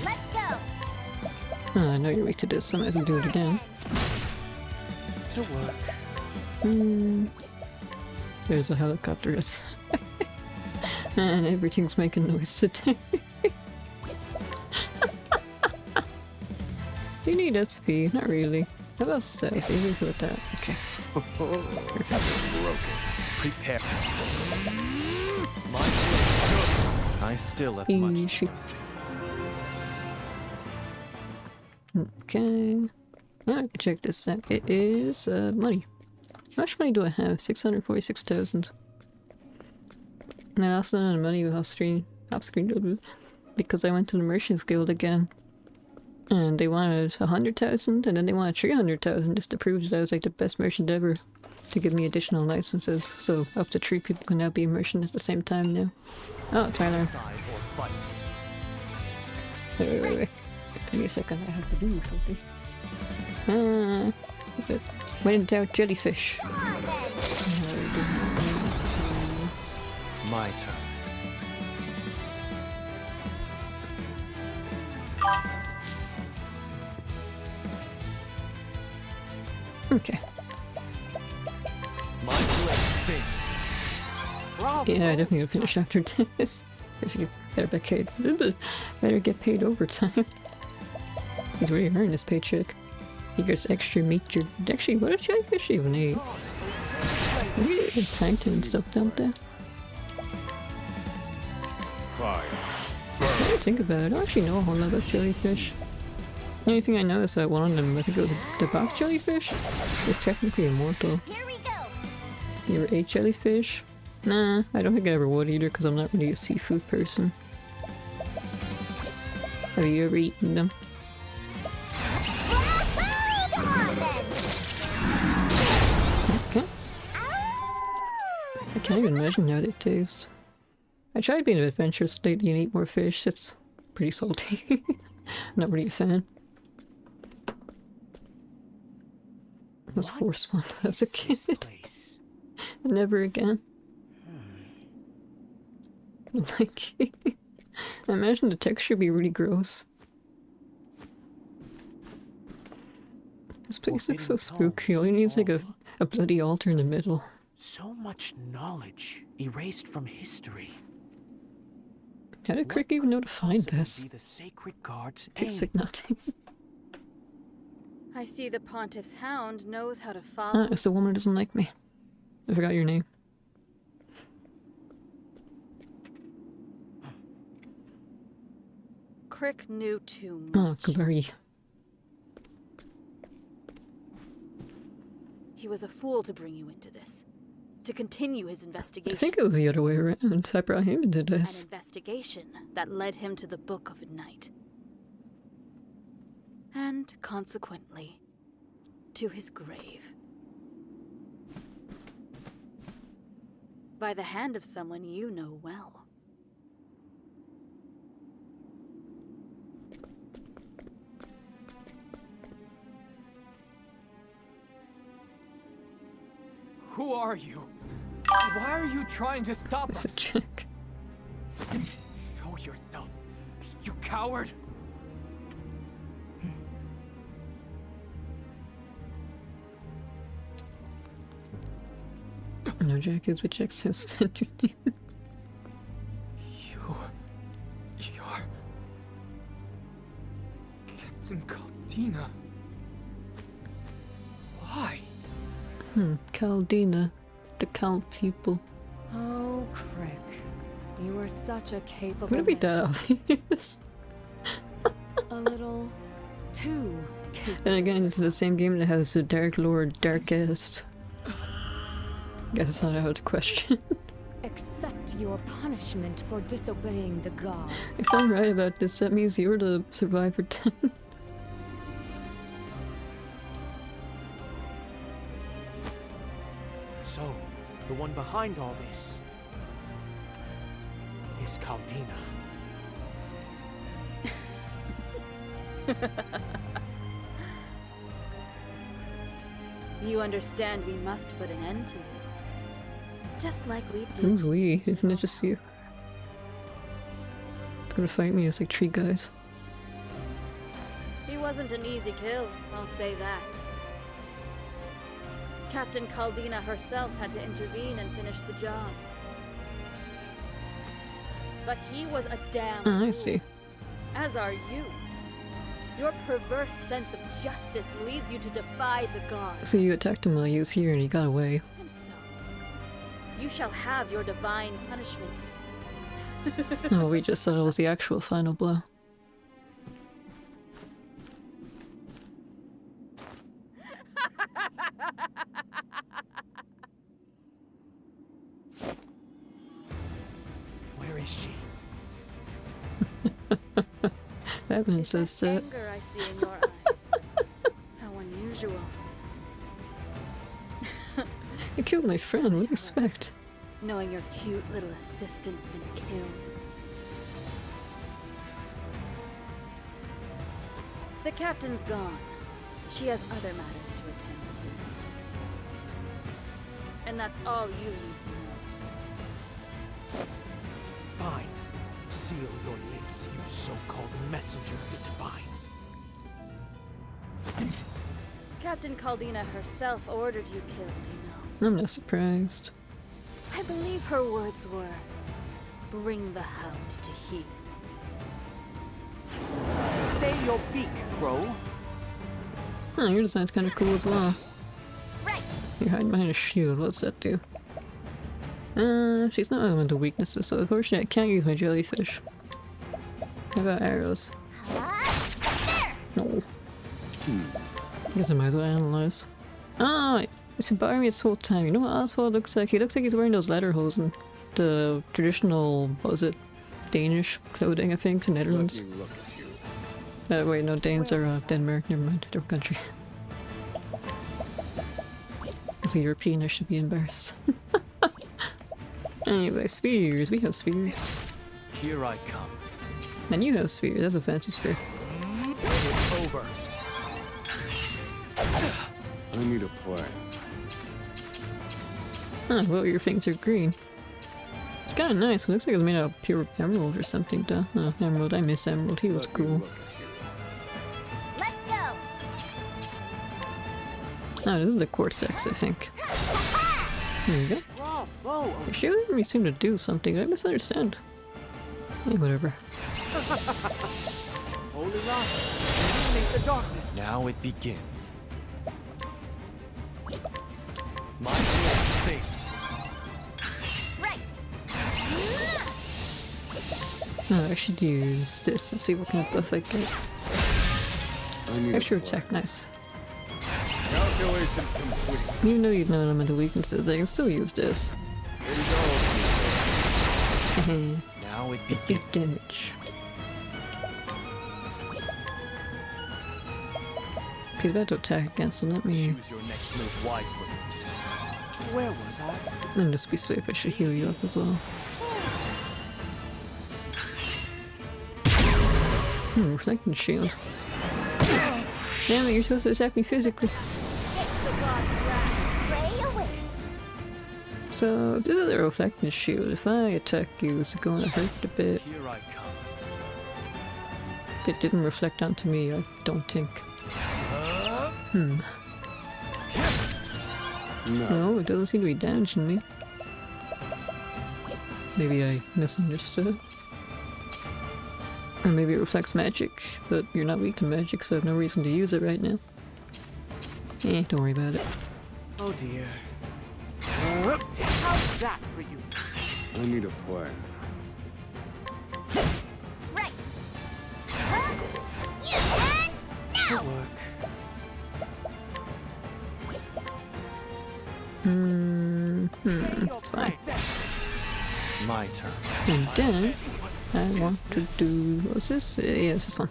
Let's go. Oh, I know you're weak to this, so I might as well do it again. To work. There's a helicopter. And everything's making noise today. Do you need SP? Not really. How about stats? You need to with that. Okay. Broken. Prepare. I still have much. Okay. I can check this out. It is money. How much money do I have? 646,000. And I also had money off screen because I went to the Merchants Guild again. And they wanted 100,000 and then they wanted 300,000 just to prove that I was like the best merchant ever. To give me additional licenses. So up to 3 people can now be a merchant at the same time now. Oh, it's my alarm. Wait. Give me a second, I have to do something. Okay. When in doubt, jellyfish. My turn. Okay. My blade sings. Yeah, I definitely gonna finish after this. If you better get paid overtime. He's really earned his paycheck. He gets extra meat. Actually, what did jellyfish even eat? Maybe they eat plankton and stuff, don't they? Fire. I don't think about it. I don't actually know a whole lot about jellyfish. The only thing I know is that one of them, I think it was the box jellyfish, is technically immortal. You ever ate jellyfish? Nah, I don't think I ever would either because I'm not really a seafood person. Have you ever eaten them? Okay. I can't even imagine how they taste. I tried being adventurous lately and eat more fish. It's pretty salty. Not really a fan. I was forced one as a kid. Never again. Like, I imagine the texture would be really gross. This place looks so spooky. All you need is like a bloody altar in the middle. So much knowledge erased from history. How did Crick even know to find this? The sacred guards Tastes like nothing. I see the Pontiff's hound knows how to follow. Ah, it's the woman who doesn't like me. I forgot your name. Crick knew too much. Oh, Kabari. He was a fool to bring you into this. To continue his investigation. I think it was the other way around. I brought him into this. An investigation that led him to the Book of Night. And consequently, to his grave. By the hand of someone you know well. Who are you? Why are you trying to stop us? It's a check. Show yourself, you coward! No jackets with checks has standard name. You're Captain Caldina. Why? Caldina. The Cal people. Oh, Crick. You were such a capable Would it be that obvious? A little too capable. And again, this is the same game that has the Dark Lord, Darkest. Guess it's not out of question. Accept your punishment for disobeying the gods. If I'm right about this, that means you're the Survivor 10. So, the one behind all this is Caldina. You understand we must put an end to you. Just like we did. Who's we? Isn't it just you? It's gonna fight me as like 3 guys. He wasn't an easy kill, I'll say that. Captain Caldina herself had to intervene and finish the job. But he was a damn Oh, I fool, see. as are you. Your perverse sense of justice leads you to defy the gods. So you attacked him while he was here and he got away. And so, you shall have your divine punishment Oh, we just said it was the actual final blow. Where is she? Batman says that. Anger I see in your eyes. How unusual. You killed my friend, what do you expect? Knowing your cute little assistant's been killed. The captain's gone. She has other matters to attend to. And that's all you need to know. Fine. Seal your lips, you so-called messenger of the divine. Captain Caldina herself ordered you killed, you know. I'm not surprised. I believe her words were, bring the hound to heel. Stay your beak, Crow. Oh, your design's kind of cool as well. You're hiding behind a shield, what's that do? She's not elemental weaknesses, so unfortunately I can't use my jellyfish. How about arrows? No. I guess I might as well analyze. Ah! It's been bothering me this whole time. You know what Oswald looks like? He looks like he's wearing those lederhosen. The traditional, what was it? Danish clothing, I think, the Netherlands. Wait, no, Danes are Denmark, never mind, different country. As a European, I should be embarrassed. Anyway, spears. We have spears. Here I come. And you have spears. That's a fancy spear. It's over. I need a plan. Huh, well, your things are green. It's kind of nice. It looks like it was made out of pure emerald or something, though. Oh, emerald. I miss emerald. He was cool. Let's go. Oh, this is the cortex, I think. There you go. Your shield didn't really seem to do something. Did I misunderstand? Hey, whatever. Holy rock, illuminate the darkness. Now it begins. My hand safe. Oh, I should use this and see what kind of buff I get. Extra attack, nice. Calculations complete. Even though you know elemental weaknesses, I can still use this. Now it big damage. Okay, about to attack again, so let me. Choose your next move wisely. Where was I? And just be safe, I should heal you up as well. Reflecting shield. Damn it, you're supposed to attack me physically. So, this is a reflecting shield. If I attack you, is it going to hurt a bit? Here I come. It didn't reflect onto me, I don't think. No, it doesn't seem to be damaging me. Maybe I misunderstood. Or maybe it reflects magic, but you're not weak to magic, so I have no reason to use it right now. Don't worry about it. Oh dear. How's that for you? I need a plan. Good work. It's fine. My turn. And then, I want to do... what's this? Yeah, it's this one.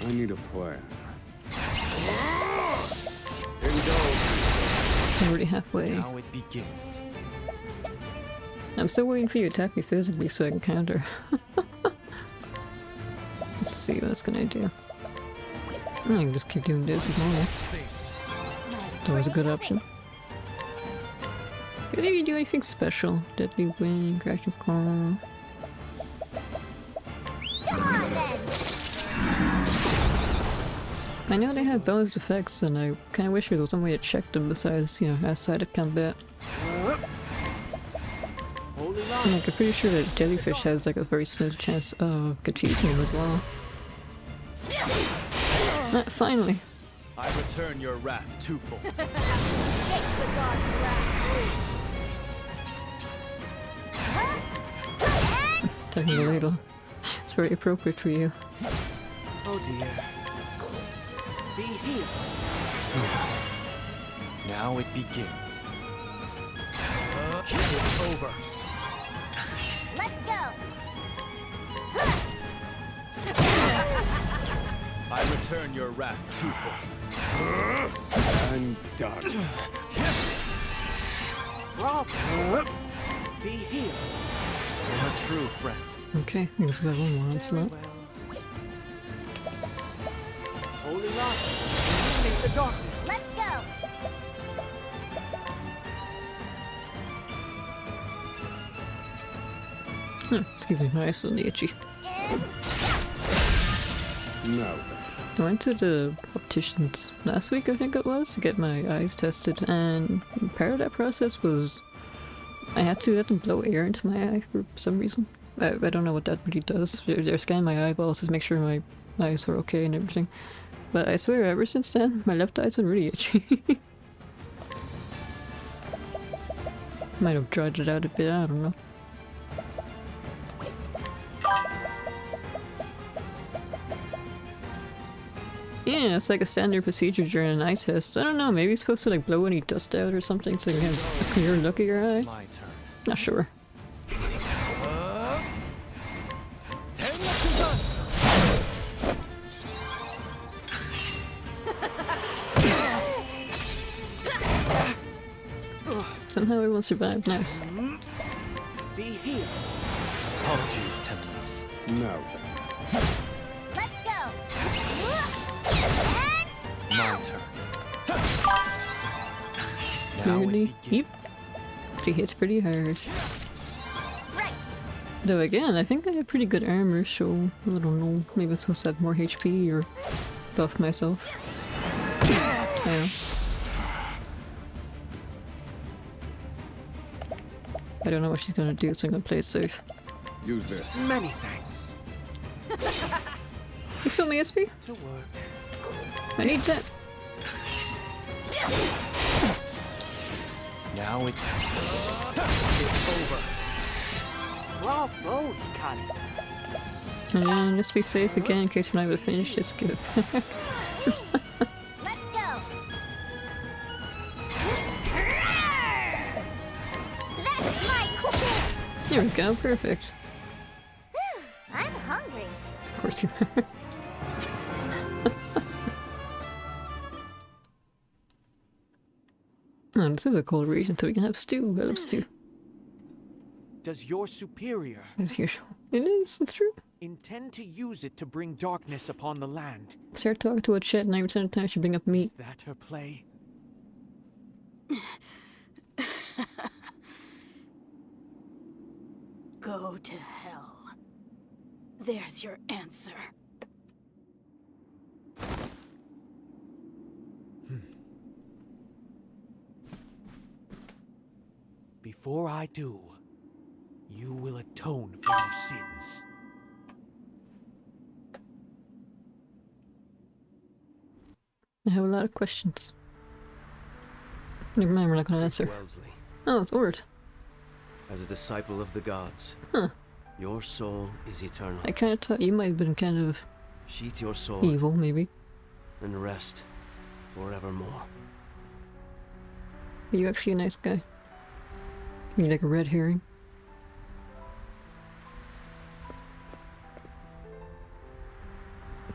I need a plan. I'm already halfway. Now it begins. I'm still waiting for you to attack me physically so I can counter. Let's see what it's gonna do. I can just keep doing this as normal. It's always a good option. Did you do anything special? Deadly Wind, Crashing Claw. I know they have bonus effects, and I kind of wish there was some way to check them besides, you know, outside of combat. I'm pretty sure that jellyfish has like a very slim chance of confusing them as well. Finally! I return your wrath twofold. Makes the god's wrath. Taking a little. It's very appropriate for you. Oh dear. Be healed. Now it begins. It's over. Let's go! I return your wrath twofold. I'm done. Bravo. Be healed. You're a true friend. Okay, here's that one more onslaught. Holy light, illuminate the darkness. Let's go! Excuse me, my eyes still itchy. Now I went to the opticians last week, I think it was, to get my eyes tested, and part of that process was I had to let them blow air into my eye for some reason. I don't know what that really does. They're scanning my eyeballs to make sure my eyes are okay and everything. But I swear, ever since then, my left eye's been really itchy. Might have dried it out a bit, I don't know. Yeah, it's like a standard procedure during an eye test. I don't know, maybe it's supposed to like blow any dust out or something so you can have a clear look at your eye? My turn. Not sure. Somehow everyone survived, nice. Be healed. Apologies, Temenos. Now then. Let's go! My turn. Really? Yep. She hits pretty hard. Though again, I think I have pretty good armor, so I don't know. Maybe I'm supposed to have more HP or buff myself. Yeah. I don't know what she's gonna do, so I'm gonna play it safe. Use this. Many thanks. You still me SP? To work. I need that. Now it's over. Bravo, Hikari. Yeah, just be safe again in case we're not able to finish this. Give it back. Let's go! That's my cookie! There we go, perfect. I'm hungry. Of course you are. Oh, this is a cold region, so we can have stew. I love stew. Does your superior, As usual. It is, it's true. intend to use it to bring darkness upon the land? Start talking to a chat 9% of the time she bring up meat. Is that her play? Go to hell. There's your answer. Before I do, you will atone for your sins. I have a lot of questions. Never mind, we're not gonna answer. Wellesley, Oh, it's Ord. as a disciple of the gods, Huh. your soul is eternal. I kinda thought you might have been kind of Sheath your sword evil, maybe. and rest forevermore. Are you actually a nice guy? You like a red herring?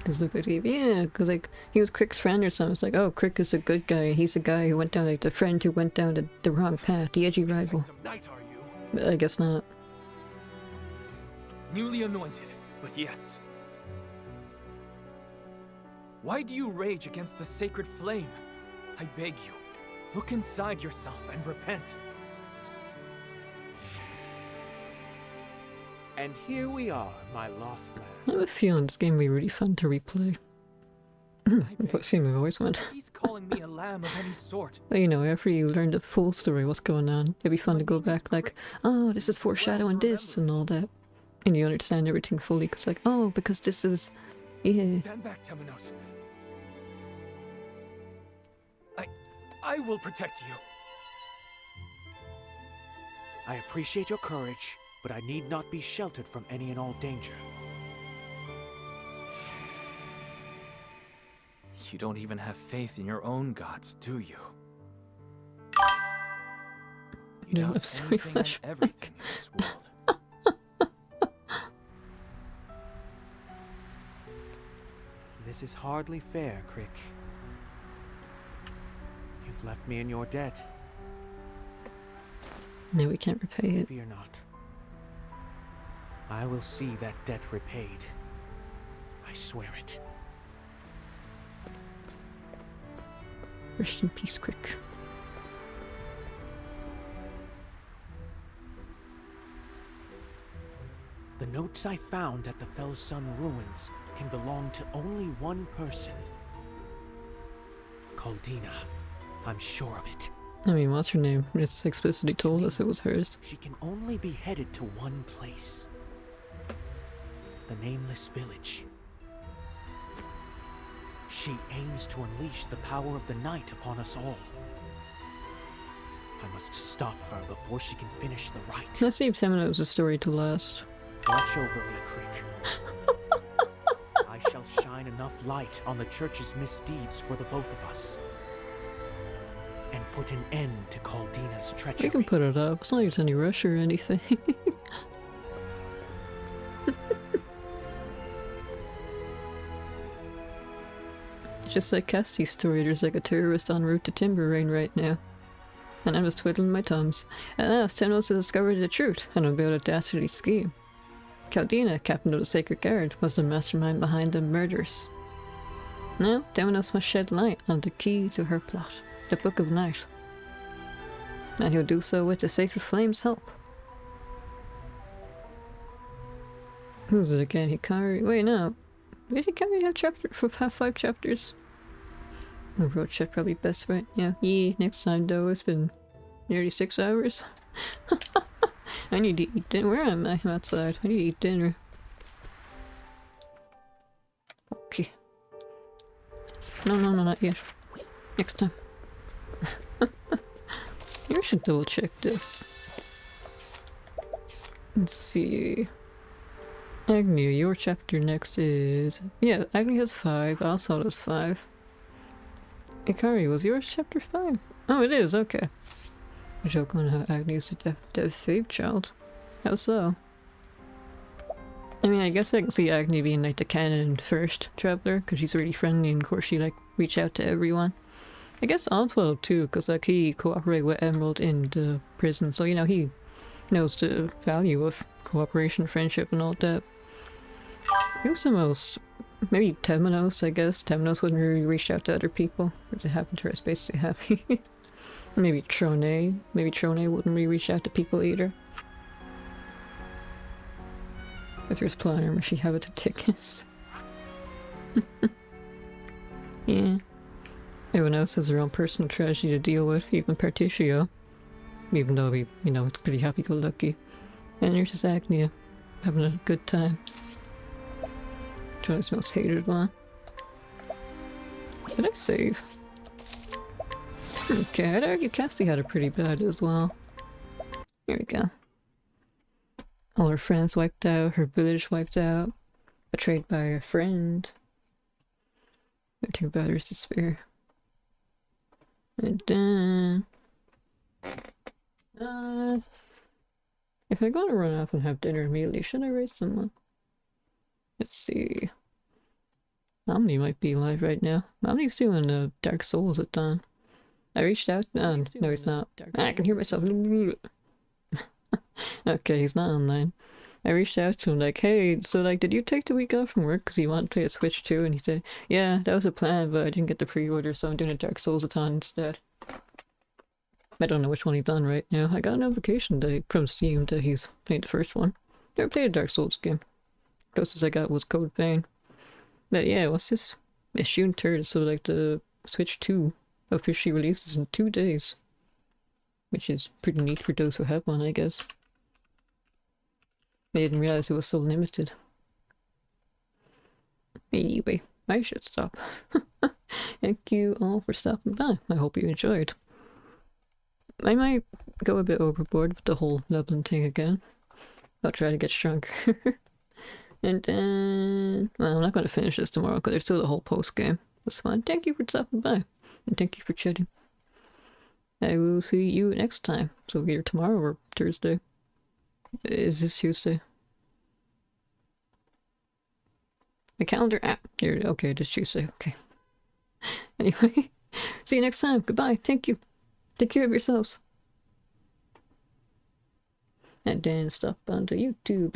Does look like he, yeah, because like he was Crick's friend or something. It's like, oh, Crick is a good guy. He's the guy who went down, like the friend who went down the wrong path, the edgy rival. Knight, are you? But I guess not. Newly anointed, but yes. Why do you rage against the sacred flame? I beg you, look inside yourself and repent. And here we are, my lost land. I have a feeling this game will be really fun to replay. What game I've always wanted. He's calling me a lamb of any sort. But you know, after you learn the full story, what's going on, it'd be fun to go back like, oh, this is foreshadowing this and all that. And you understand everything fully, because like, oh, because this is... Yeah. Stand back, Temenos. I will protect you. I appreciate your courage, but I need not be sheltered from any and all danger. You don't even have faith in your own gods, do you? You No, doubt I'm sorry, anything and flashback. everything in this world. This is hardly fair, Crick. You've left me in your debt. No, we can't repay it. Fear not. I will see that debt repaid. I swear it. Rest in peace, quick. The notes I found at the Fell Sun ruins can belong to only one person. Caldina. I'm sure of it. I mean, what's her name? It's explicitly told us it was hers. She can only be headed to one place. The Nameless Village. She aims to unleash the power of the night upon us all. I must stop her before she can finish the rite. Let's see if Tamina was a story to last. Watch over me, Crick. I shall shine enough light on the church's misdeeds for the both of us. And put an end to Caldina's treachery. We can put it up. It's not like there's any rush or anything. Just like Cassie's story, there's like a terrorist en route to Timber Rain right now. And I'm just twiddling my thumbs. And now it's Temnos to discover the truth and unveil a dastardly scheme. Caldina, captain of the Sacred Guard, was the mastermind behind the murders. Now, Temnos must shed light on the key to her plot, the Book of Night. And he'll do so with the Sacred Flame's help. Who's it again? Hikari? Wait, no. Did Hikari have 5 chapters? The road trip probably best, right? Yeah. Next time though, it's been nearly 6 hours. I need to eat dinner. Where am I? I'm outside. I need to eat dinner. Okay. No, not yet. Next time. I should double check this. Let's see. Agnia, your chapter next is... Yeah, Agnia has 5. Also has 5. Ikari, was yours chapter 5? Oh, it is, okay. A joke on how Agni is a dev fave child. How so? I mean, I guess I can see Agni being like the canon first traveler, because she's really friendly and of course she like reach out to everyone. I guess Oswald too, because like he cooperated with Emerald in the prison, so you know, he knows the value of cooperation, friendship and all that. Who's the most... Maybe Temnos, I guess. Temnos wouldn't really reach out to other people. If it happened to her, it's basically happy. Maybe Trone. Maybe Trone wouldn't really reach out to people either. If there's planner, must she have it to tickets? Yeah. Everyone else has their own personal tragedy to deal with, even Particio. Even though we, you know, it's pretty happy-go-lucky. And there's just Agnia, having a good time. Trone's most hated one. Did I save? Okay, I'd argue Cassie had it pretty bad as well. Here we go. All her friends wiped out, her village wiped out, betrayed by a friend. Everything about her is despair. And then... if I'm gonna run off and have dinner immediately, should I raise someone? Let's see. Omni might be live right now. Omni's doing Dark Souls at dawn. I reached out. No, he's not. I can hear myself. Okay, he's not online. I reached out to him like, hey, so like, did you take the week off from work because you wanted to play a Switch too? And he said, yeah, that was a plan, but I didn't get the pre-order, so I'm doing a Dark Souls-a-thon instead. I don't know which one he's on right now. I got a notification from Steam that he's played the first one. Never played a Dark Souls game. Closest I got was Code Vein. But yeah, what's this? It's June 3rd, so like the Switch 2 officially releases in 2 days. Which is pretty neat for those who have one, I guess. I didn't realize it was so limited. Anyway, I should stop. Thank you all for stopping by. I hope you enjoyed. I might go a bit overboard with the whole leveling thing again. I'll try to get stronger. And then... Well, I'm not going to finish this tomorrow because there's still the whole post-game. That's fine. Thank you for stopping by. And thank you for chatting. I will see you next time. So either tomorrow or Thursday. Is this Tuesday? The calendar app. Here, okay, it is Tuesday. Okay. Anyway, see you next time. Goodbye. Thank you. Take care of yourselves. And then stop onto YouTube.